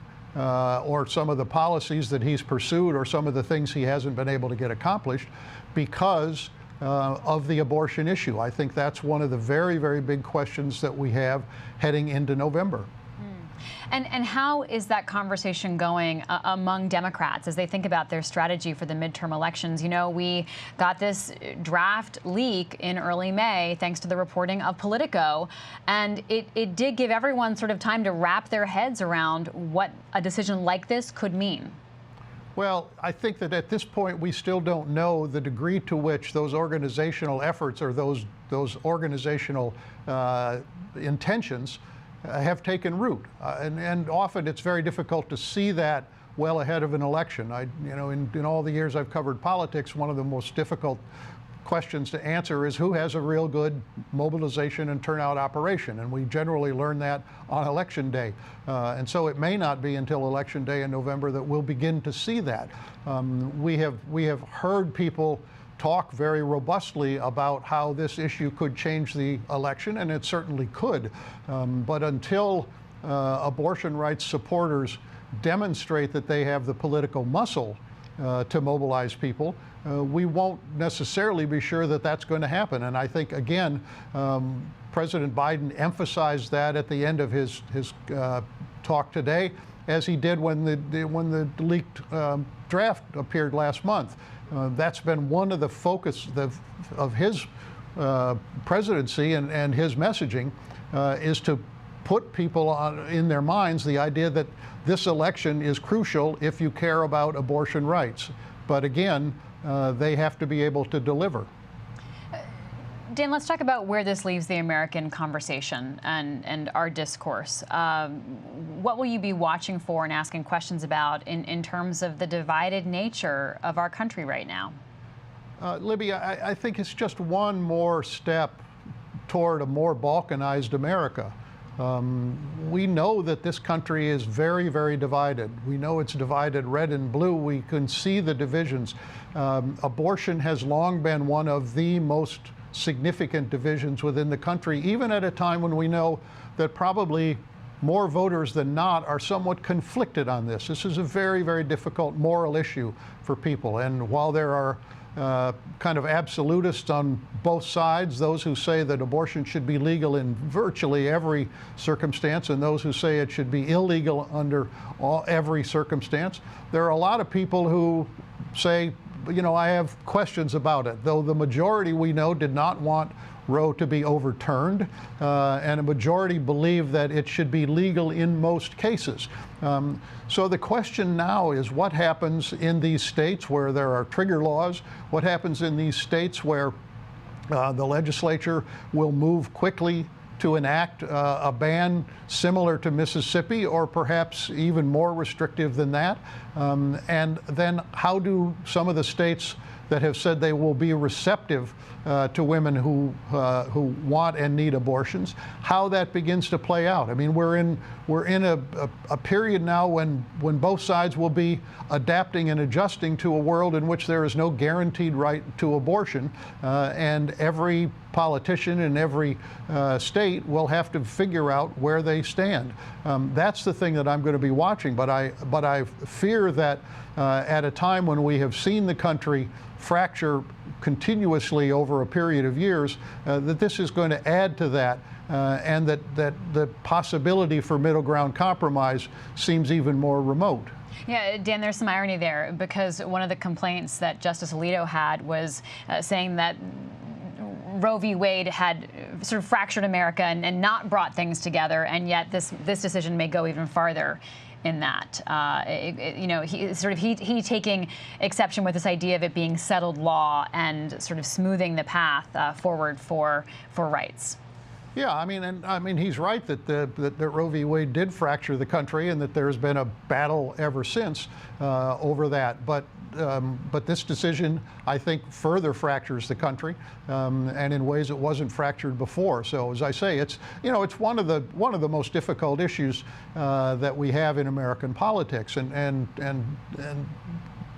or some of the policies that he's pursued or some of the things he hasn't been able to get accomplished because of the abortion issue? I think that's one of the very, very big questions that we have heading into November. And how is that conversation going among Democrats as they think about their strategy for the midterm elections? You know, we got this draft leak in early May thanks to the reporting of Politico, and it did give everyone sort of time to wrap their heads around what a decision like this could mean. Well, I think that at this point we still don't know the degree to which those organizational efforts or those organizational intentions have taken root, and often it's very difficult to see that well ahead of an election. In all the years I've covered politics, one of the most difficult questions to answer is who has a real good mobilization and turnout operation, and we generally learn that on election day. And so it may not be until election day in November that we'll begin to see that. We have heard people talk very robustly about how this issue could change the election, and it certainly could. But until abortion rights supporters demonstrate that they have the political muscle to mobilize people, we won't necessarily be sure that that's going to happen. And I think, again, President Biden emphasized that at the end of his talk today, as he did when the leaked draft appeared last month. That's been one of the focus of his presidency and his messaging is to put people in their minds the idea that this election is crucial if you care about abortion rights. But again, they have to be able to deliver. Dan, let's talk about where this leaves the American conversation and our discourse. What will you be watching for and asking questions about in terms of the divided nature of our country right now? Libby, I think it's just one more step toward a more balkanized America. We know that this country is very, very divided. We know it's divided red and blue. We can see the divisions. Abortion has long been one of the most significant divisions within the country, even at a time when we know that probably more voters than not are somewhat conflicted on this. This is a very, very difficult moral issue for people. And while there are kind of absolutists on both sides, those who say that abortion should be legal in virtually every circumstance and those who say it should be illegal under every circumstance, there are a lot of people who say, you know, I have questions about it, though the majority we know did not want Roe to be overturned, and a majority believe that it should be legal in most cases. So the question now is what happens in these states where there are trigger laws, what happens in these states where the legislature will move quickly to enact a ban similar to Mississippi or perhaps even more restrictive than that? And then how do some of the states that have said they will be receptive to women who want and need abortions, how that begins to play out? I mean, we're in a period now when both sides will be adapting and adjusting to a world in which there is no guaranteed right to abortion, and every politician in every state will have to figure out where they stand. That's the thing that I'm going to be watching. But I fear that at a time when we have seen the country fracture continuously over a period of years, that this is going to add to that, and that the possibility for middle ground compromise seems even more remote. Yeah, Dan, there's some irony there, because one of the complaints that Justice Alito had was saying that Roe v. Wade had sort of fractured America and not brought things together, and yet this decision may go even farther in that. You know, he taking exception with this idea of it being settled law and sort of smoothing the path forward for rights. Yeah, I mean, he's right that Roe v. Wade did fracture the country, and that there's been a battle ever since over that. But this decision, I think, further fractures the country, and in ways it wasn't fractured before. So, as I say, it's one of the most difficult issues that we have in American politics, and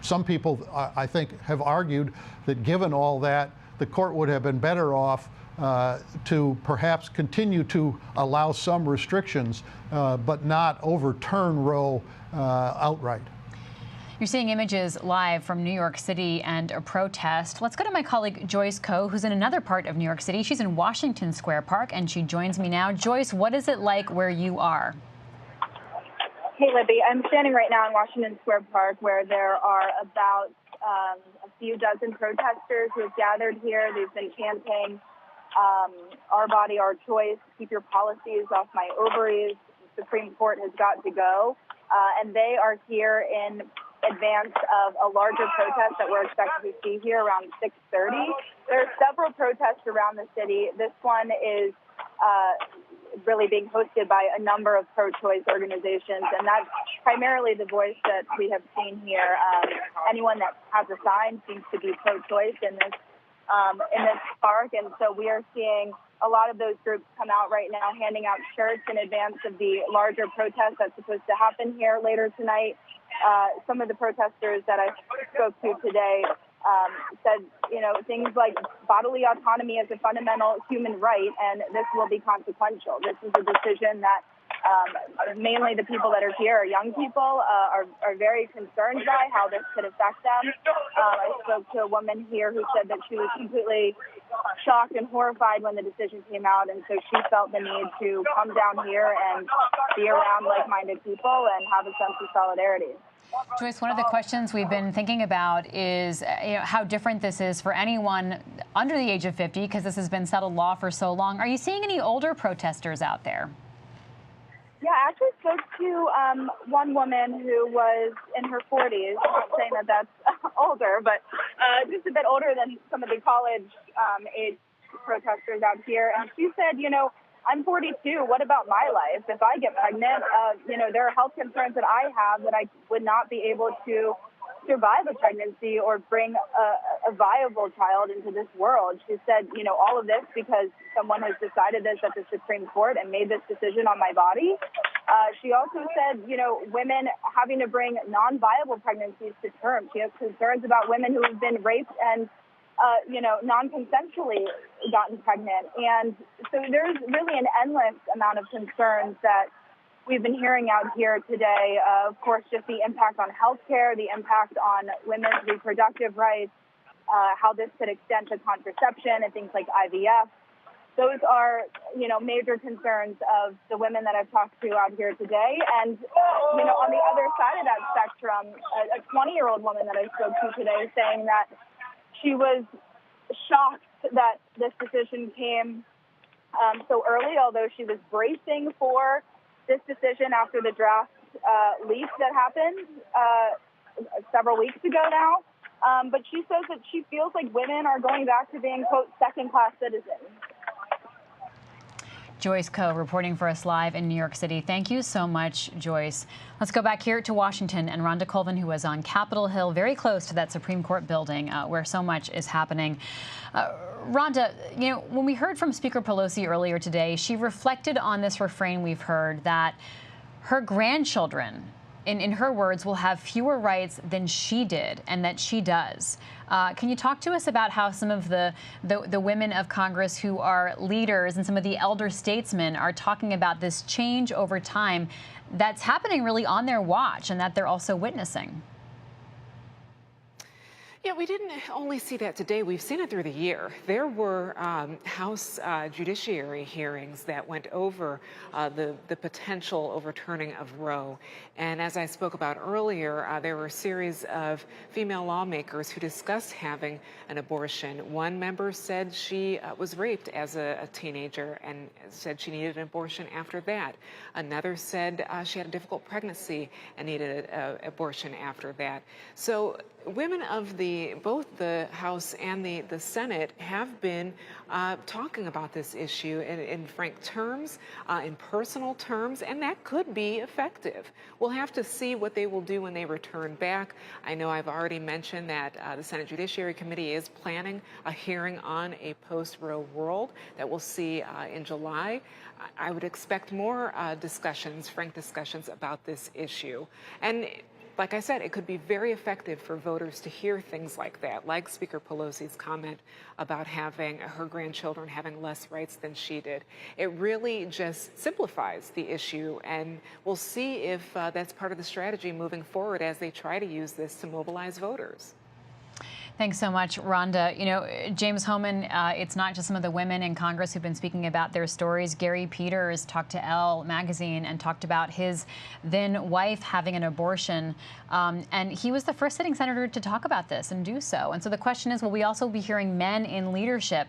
some people, I think, have argued that given all that, the court would have been better off to perhaps continue to allow some restrictions, but not overturn Roe outright. You're seeing images live from New York City and a protest. Let's go to my colleague Joyce Coe, who's in another part of New York City. She's in Washington Square Park, and she joins me now. Joyce, what is it like where you are? Hey, Libby. I'm standing right now in Washington Square Park, where there are about a few dozen protesters who have gathered here. They've been chanting, "Our body, our choice, keep your policies off my ovaries, the Supreme Court has got to go." And they are here in advance of a larger protest that we're expected to see here around 6:30. There are several protests around the city. This one is really being hosted by a number of pro-choice organizations, and that's primarily the voice that we have seen here. Anyone that has a sign seems to be pro-choice in this park, and so we are seeing a lot of those groups come out right now handing out shirts in advance of the larger protest that's supposed to happen here later tonight. Some of the protesters that I spoke to today said, things like bodily autonomy is a fundamental human right, and this will be consequential. This is a decision that mainly the people that are here, young people, are very concerned by how this could affect them. I spoke to a woman here who said that she was completely shocked and horrified when the decision came out, and so she felt the need to come down here and be around like-minded people and have a sense of solidarity. Joyce, one of the questions we've been thinking about is how different this is for anyone under the age of 50, because this has been settled law for so long. Are you seeing any older protesters out there? Yeah, I actually spoke to one woman who was in her 40s, not saying that that's older, but just a bit older than some of the college age protesters out here. And she said, I'm 42. What about my life? If I get pregnant, there are health concerns that I have that I would not be able to survive a pregnancy or bring a viable child into this world. She said, all of this because someone has decided this at the Supreme Court and made this decision on my body. She also said, women having to bring non-viable pregnancies to term. She has concerns about women who have been raped and non-consensually gotten pregnant. And so there's really an endless amount of concerns that we've been hearing out here today. Of course, just the impact on healthcare, the impact on women's reproductive rights, how this could extend to contraception and things like IVF. Those are, major concerns of the women that I've talked to out here today. And, on the other side of that spectrum, a 20-year-old woman that I spoke to today saying that she was shocked that this decision came so early, although she was bracing for this decision after the draft leak that happened several weeks ago now. But she says that she feels like women are going back to being, quote, second-class citizens. Joyce Coe reporting for us live in New York City. Thank you so much, Joyce. Let's go back here to Washington and Rhonda Colvin, who was on Capitol Hill, very close to that Supreme Court building where so much is happening. Rhonda, when we heard from Speaker Pelosi earlier today, she reflected on this refrain we've heard that her grandchildren, in her words, will have fewer rights than she did and that she does. Can you talk to us about how some of the women of Congress who are leaders and some of the elder statesmen are talking about this change over time that's happening really on their watch and that they're also witnessing? Yeah, we didn't only see that today. We've seen it through the year. There were House Judiciary hearings that went over the potential overturning of Roe. And as I spoke about earlier, there were a series of female lawmakers who discussed having an abortion. One member said she was raped as a teenager and said she needed an abortion after that. Another said she had a difficult pregnancy and needed an abortion after that. So women of both the House and the Senate have been talking about this issue in frank terms, in personal terms, and that could be effective. We'll have to see what they will do when they return back. I know I've already mentioned that the Senate Judiciary Committee is planning a hearing on a post-Roe world that we'll see in July. I would expect more discussions, frank discussions about this issue. And like I said, it could be very effective for voters to hear things like that, like Speaker Pelosi's comment about having her grandchildren having less rights than she did. It really just simplifies the issue, and we'll see if that's part of the strategy moving forward as they try to use this to mobilize voters. Thanks so much, Rhonda. James Hohmann, it's not just some of the women in Congress who've been speaking about their stories. Gary Peters talked to Elle magazine and talked about his then wife having an abortion. And he was the first sitting senator to talk about this and do so. And so the question is, will we also be hearing men in leadership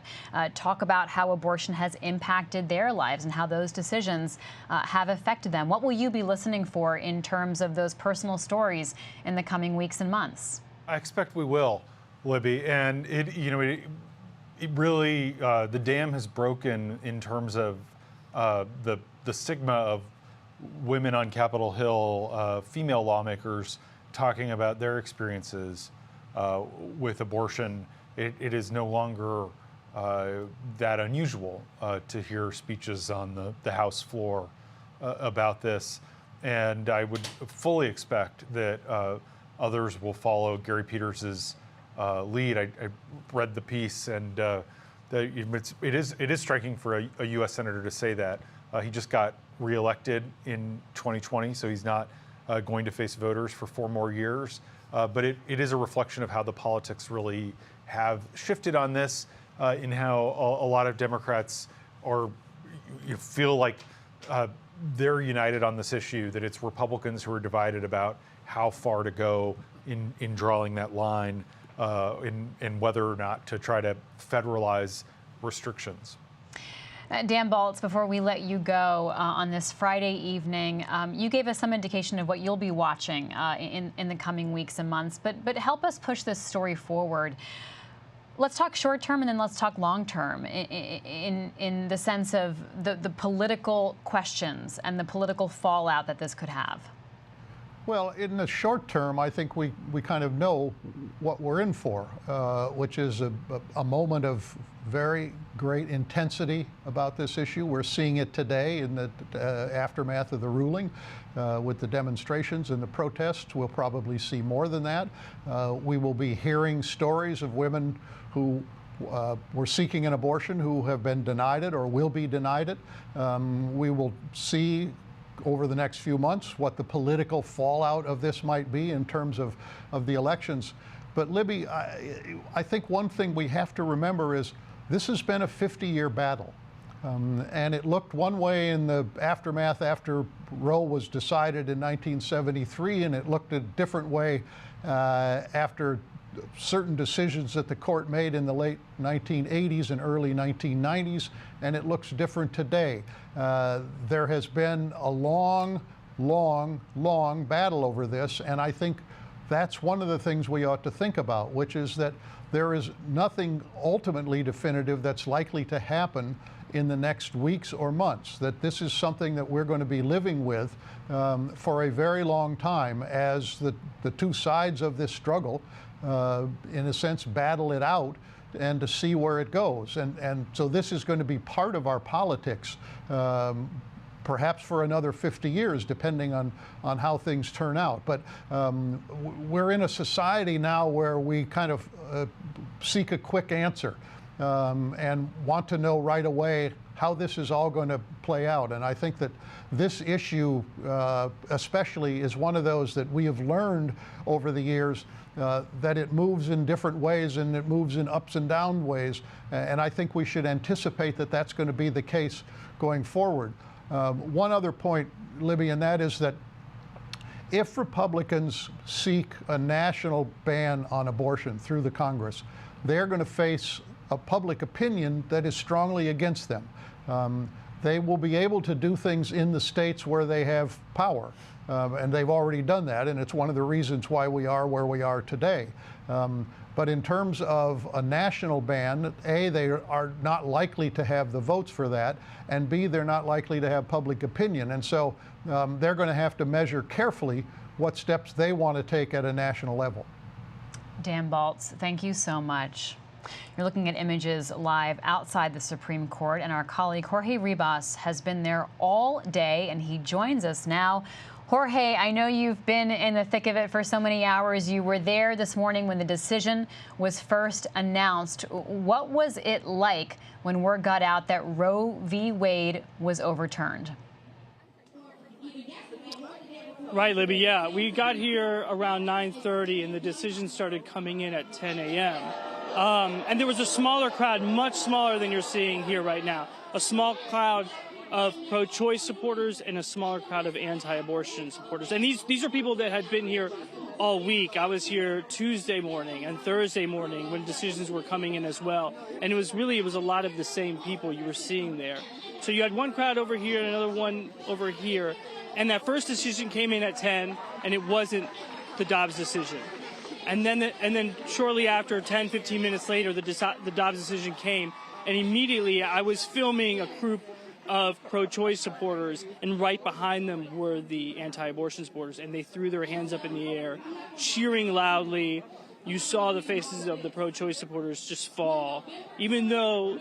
talk about how abortion has impacted their lives and how those decisions have affected them? What will you be listening for in terms of those personal stories in the coming weeks and months? I expect we will, Libby, and it really the dam has broken in terms of the stigma of women on Capitol Hill, female lawmakers talking about their experiences with abortion. It is no longer that unusual to hear speeches on the House floor about this, and I would fully expect that others will follow Gary Peters's lead. I read the piece, and it is striking for a U.S. senator to say that. He just got reelected in 2020, so he's not going to face voters for 4 more years. But it is a reflection of how the politics really have shifted on this, in how a lot of Democrats feel like they're united on this issue, that it's Republicans who are divided about how far to go in drawing that line, in whether or not to try to federalize restrictions. Dan Baltz, before we let you go on this Friday evening, you gave us some indication of what you'll be watching in the coming weeks and months, but help us push this story forward. Let's talk short term and then let's talk long term in the sense of the political questions and the political fallout that this could have. Well, in the short term, I think we kind of know what we're in for, which is a moment of very great intensity about this issue. We're seeing it today in the aftermath of the ruling with the demonstrations and the protests. We'll probably see more than that. We will be hearing stories of women who were seeking an abortion who have been denied it or will be denied it. We will see over the next few months what the political fallout of this might be in terms of the elections. But Libby, I think one thing we have to remember is this has been a 50-year battle. And it looked one way in the aftermath after Roe was decided in 1973, and it looked a different way after certain decisions that the court made in the late 1980s and early 1990s, and it looks different today. There has been a long battle over this, and I think that's one of the things we ought to think about, which is that there is nothing ultimately definitive that's likely to happen in the next weeks or months, that this is something that we're going to be living with for a very long time as the two sides of this struggle in a sense, battle it out and to see where it goes. And so this is going to be part of our politics, perhaps for another 50 years, depending on how things turn out. But we're in a society now where we kind of seek a quick answer and want to know right away how this is all going to play out. And I think that this issue especially is one of those that we have learned over the years that it moves in different ways and it moves in ups and down ways. And I think we should anticipate that that's going to be the case going forward. One other point, Libby, and that is that if Republicans seek a national ban on abortion through the Congress, they're going to face a public opinion that is strongly against them. They will be able to do things in the states where they have power, and they've already done that, and it's one of the reasons why we are where we are today. But in terms of a national ban, A, they are not likely to have the votes for that, and B, they're not likely to have public opinion. And so they're going to have to measure carefully what steps they want to take at a national level. Dan Baltz, thank you so much. You're looking at images live outside the Supreme Court, and our colleague Jorge Ribas has been there all day, and he joins us now. Jorge, I know you've been in the thick of it for so many hours. You were there this morning when the decision was first announced. What was it like when word got out that Roe v. Wade was overturned? Right, Libby, yeah. We got here around 9:30, and the decision started coming in at 10 a.m. And there was a smaller crowd, much smaller than you're seeing here right now. A small crowd of pro-choice supporters and a smaller crowd of anti-abortion supporters. And these are people that had been here all week. I was here Tuesday morning and Thursday morning when decisions were coming in as well. And it was a lot of the same people you were seeing there. So you had one crowd over here and another one over here. And that first decision came in at 10, and it wasn't the Dobbs decision. And then shortly after, 10, 15 minutes later, the Dobbs decision came, and immediately I was filming a group of pro-choice supporters, and right behind them were the anti-abortion supporters, and they threw their hands up in the air, cheering loudly. You saw the faces of the pro-choice supporters just fall, even though,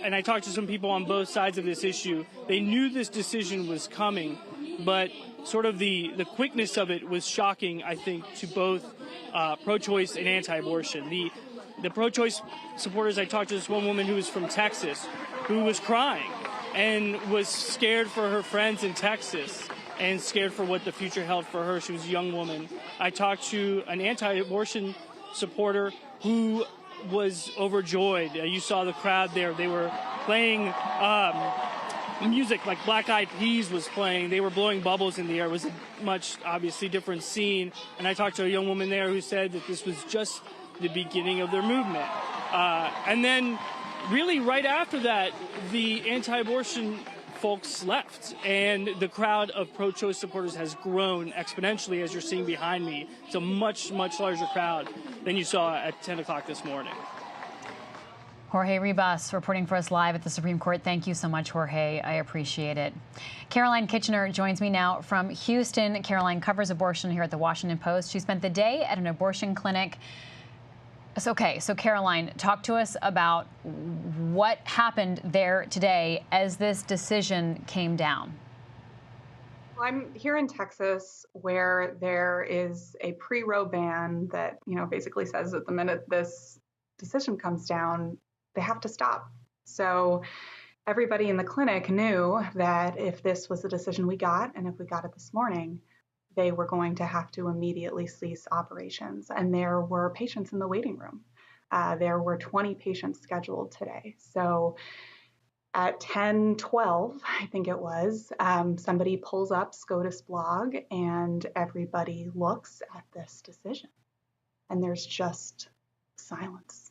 and I talked to some people on both sides of this issue, they knew this decision was coming, but sort of the quickness of it was shocking, I think, to both pro-choice and anti-abortion. The pro-choice supporters, I talked to this one woman who was from Texas who was crying and was scared for her friends in Texas and scared for what the future held for her. She was a young woman. I talked to an anti-abortion supporter who was overjoyed. You saw the crowd there. They were playing music like Black Eyed Peas was playing. They were blowing bubbles in the air. It was a much, obviously, different scene. And I talked to a young woman there who said that this was just the beginning of their movement. And then really right after that, the anti-abortion folks left, and the crowd of pro-choice supporters has grown exponentially, as you're seeing behind me. It's a much, much larger crowd than you saw at 10 o'clock this morning. Jorge Ribas reporting for us live at the Supreme Court. Thank you so much, Jorge. I appreciate it. Caroline Kitchener joins me now from Houston. Caroline covers abortion here at the Washington Post. She spent the day at an abortion clinic. So Caroline, talk to us about what happened there today as this decision came down. I'm here in Texas, where there is a pre-Roe ban that, basically says that the minute this decision comes down, they have to stop. So everybody in the clinic knew that if this was the decision we got, and if we got it this morning, they were going to have to immediately cease operations. And there were patients in the waiting room. There were 20 patients scheduled today. So at 10:12, I think it was, somebody pulls up SCOTUS blog and everybody looks at this decision. And there's just silence.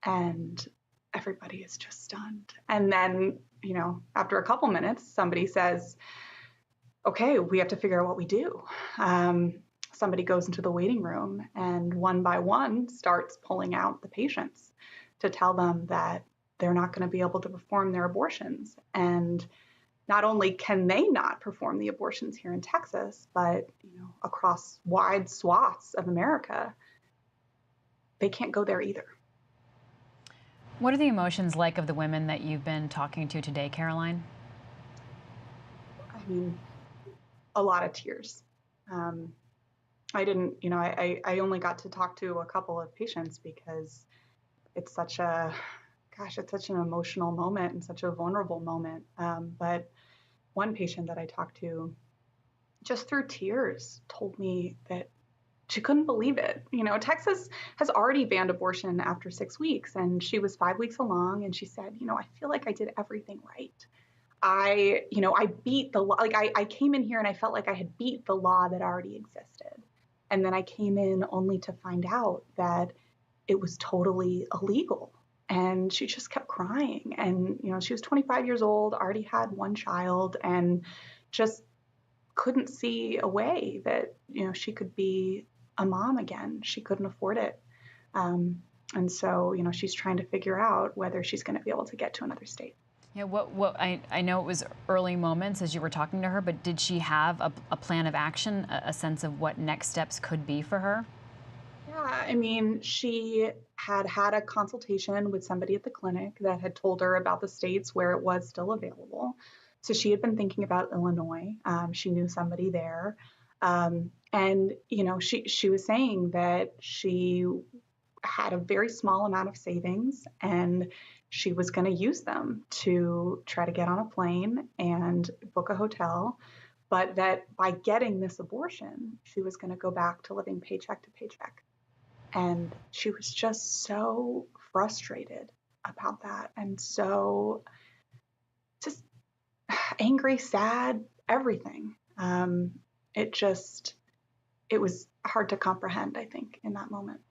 And everybody is just stunned. And then, after a couple minutes, somebody says, okay, we have to figure out what we do. Somebody goes into the waiting room and one by one starts pulling out the patients to tell them that they're not going to be able to perform their abortions. And not only can they not perform the abortions here in Texas, but across wide swaths of America, they can't go there either. What are the emotions like of the women that you've been talking to today, Caroline? I mean, a lot of tears. I didn't, I only got to talk to a couple of patients because it's such an emotional moment and such a vulnerable moment. But one patient that I talked to, just through tears, told me that she couldn't believe it. Texas has already banned abortion after 6 weeks, and she was 5 weeks along, and she said, I feel like I did everything right. I beat the law. Like I came in here and I felt like I had beat the law that already existed. And then I came in only to find out that it was totally illegal. And she just kept crying. And, she was 25 years old, already had one child, and just couldn't see a way that, she could be a mom again. She couldn't afford it. And so, she's trying to figure out whether she's going to be able to get to another state. Yeah, I know it was early moments as you were talking to her, but did she have a plan of action, a sense of what next steps could be for her? Yeah, I mean, she had a consultation with somebody at the clinic that had told her about the states where it was still available. So she had been thinking about Illinois. She knew somebody there. And, she was saying that she had a very small amount of savings and she was going to use them to try to get on a plane and book a hotel, but that by getting this abortion, she was going to go back to living paycheck to paycheck. And she was just so frustrated about that and so just angry, sad, everything. It was hard to comprehend, I think, in that moment.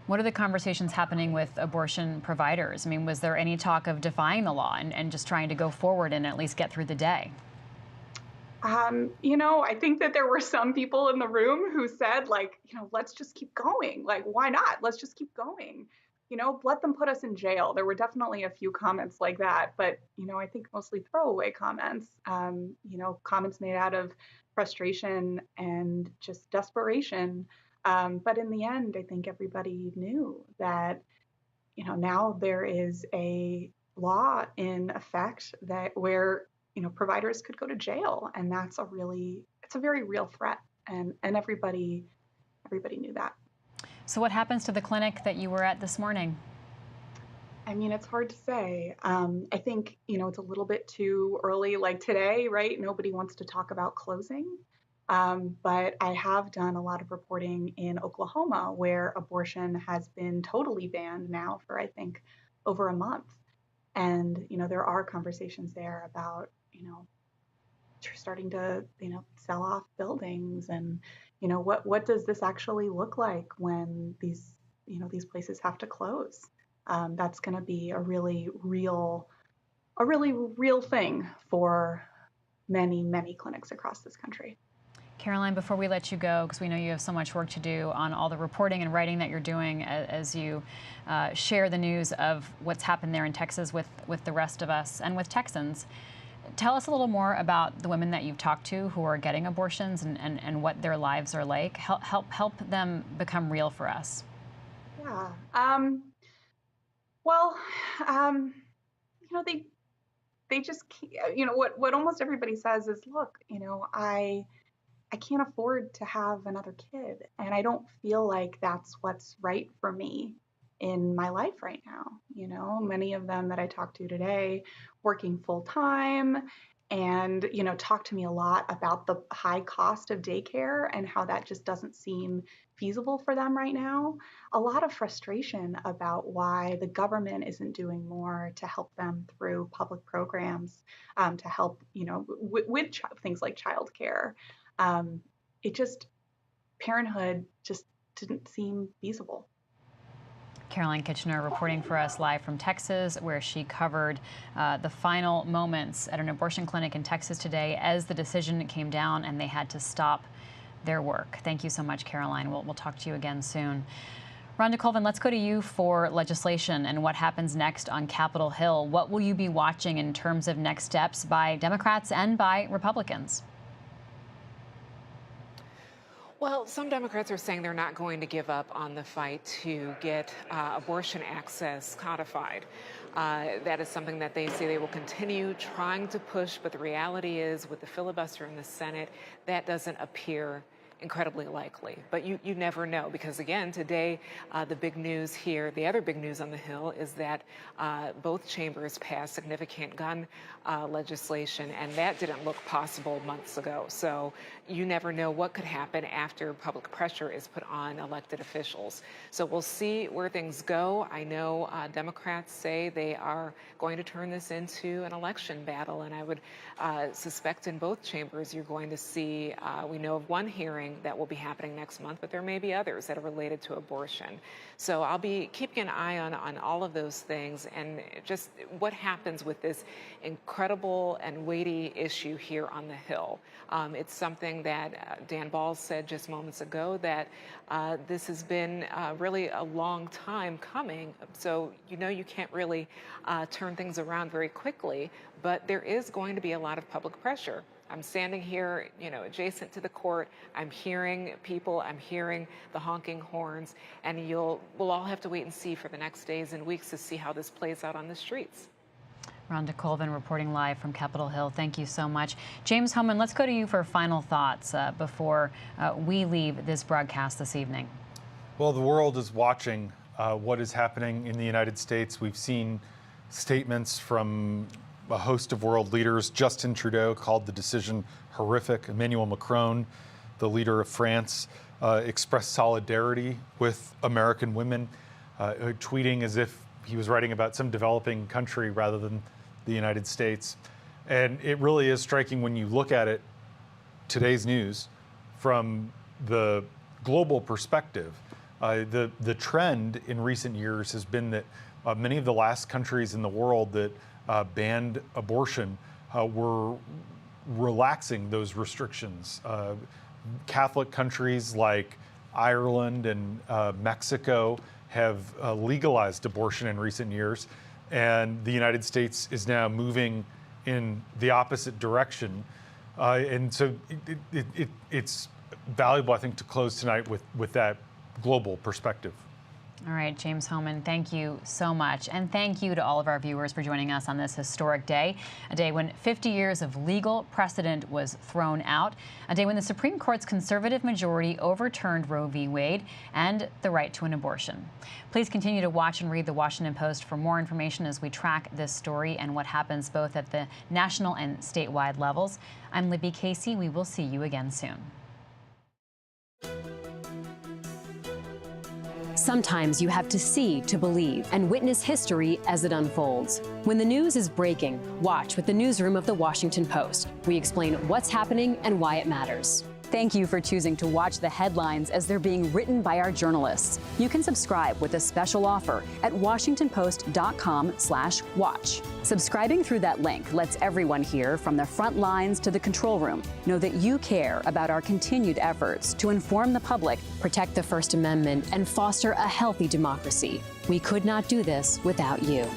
What are the conversations happening with abortion providers? I mean, was there any talk of defying the law and just trying to go forward and at least get through the day? I think that there were some people in the room who said, let's just keep going. Like, why not? Let's just keep going. Let them put us in jail. There were definitely a few comments like that, but, I think mostly throwaway comments, comments made out of frustration and just desperation. But in the end, I think everybody knew that, now there is a law in effect where providers could go to jail. And that's a really it's a very real threat, and everybody knew that. So what happens to the clinic that you were at this morning? I mean, it's hard to say. I think, it's a little bit too early, like today, right? Nobody wants to talk about closing. But I have done a lot of reporting in Oklahoma, where abortion has been totally banned now for, I think, over a month. And, there are conversations there about, starting to, sell off buildings and, what does this actually look like when these places have to close? That's going to be a really real thing for many, many clinics across this country. Caroline, before we let you go, because we know you have so much work to do on all the reporting and writing that you're doing as you share the news of what's happened there in Texas with the rest of us and with Texans, tell us a little more about the women that you've talked to who are getting abortions and what their lives are like. Help them become real for us. Yeah. They just, what almost everybody says is, look, I can't afford to have another kid, and I don't feel like that's what's right for me in my life right now. Many of them that I talked to today working full time and, talk to me a lot about the high cost of daycare and how that just doesn't seem feasible for them right now. A lot of frustration about why the government isn't doing more to help them through public programs, to help, with things like childcare. Parenthood just didn't seem feasible. Caroline Kitchener reporting for us live from Texas, where she covered the final moments at an abortion clinic in Texas today as the decision came down and they had to stop their work. Thank you so much, Caroline. We'll talk to you again soon. Rhonda Colvin, let's go to you for legislation and what happens next on Capitol Hill. What will you be watching in terms of next steps by Democrats and by Republicans? Well, some Democrats are saying they're not going to give up on the fight to get abortion access codified. That is something that they say they will continue trying to push, but the reality is with the filibuster in the Senate, that doesn't appear incredibly likely. But you never know, because again, today, the big news here, the other big news on the Hill is that both chambers passed significant gun legislation, and that didn't look possible months ago. So you never know what could happen after public pressure is put on elected officials. So we'll see where things go. I know Democrats say they are going to turn this into an election battle, and I would suspect in both chambers you're going to see, we know of one hearing that will be happening next month, but there may be others that are related to abortion. So I'll be keeping an eye on all of those things and just what happens with this incredible and weighty issue here on the Hill. It's something that Dan Balls said just moments ago, that this has been really a long time coming. So you can't really turn things around very quickly, but there is going to be a lot of public pressure. I'm standing here, adjacent to the court. I'm hearing people, I'm hearing the honking horns, and we'll all have to wait and see for the next days and weeks to see how this plays out on the streets. Rhonda Colvin reporting live from Capitol Hill. Thank you so much. James Hohman, let's go to you for final thoughts before we leave this broadcast this evening. Well, the world is watching what is happening in the United States. We've seen statements from a host of world leaders. Justin Trudeau called the decision horrific. Emmanuel Macron, the leader of France, expressed solidarity with American women, tweeting as if he was writing about some developing country rather than the United States. And it really is striking when you look at it, today's news, from the global perspective. The trend in recent years has been that many of the last countries in the world that banned abortion were relaxing those restrictions. Catholic countries like Ireland and Mexico have legalized abortion in recent years, and the United States is now moving in the opposite direction. And so it's valuable, I think, to close tonight with that global perspective. All right, James Hohmann, thank you so much. And thank you to all of our viewers for joining us on this historic day, a day when 50 years of legal precedent was thrown out, a day when the Supreme Court's conservative majority overturned Roe v. Wade and the right to an abortion. Please continue to watch and read the Washington Post for more information as we track this story and what happens both at the national and statewide levels. I'm Libby Casey. We will see you again soon. Sometimes you have to see to believe and witness history as it unfolds. When the news is breaking, watch with the newsroom of the Washington Post. We explain what's happening and why it matters. Thank you for choosing to watch the headlines as they're being written by our journalists. You can subscribe with a special offer at washingtonpost.com/watch. Subscribing through that link lets everyone here, from the front lines to the control room, know that you care about our continued efforts to inform the public, protect the First Amendment, and foster a healthy democracy. We could not do this without you.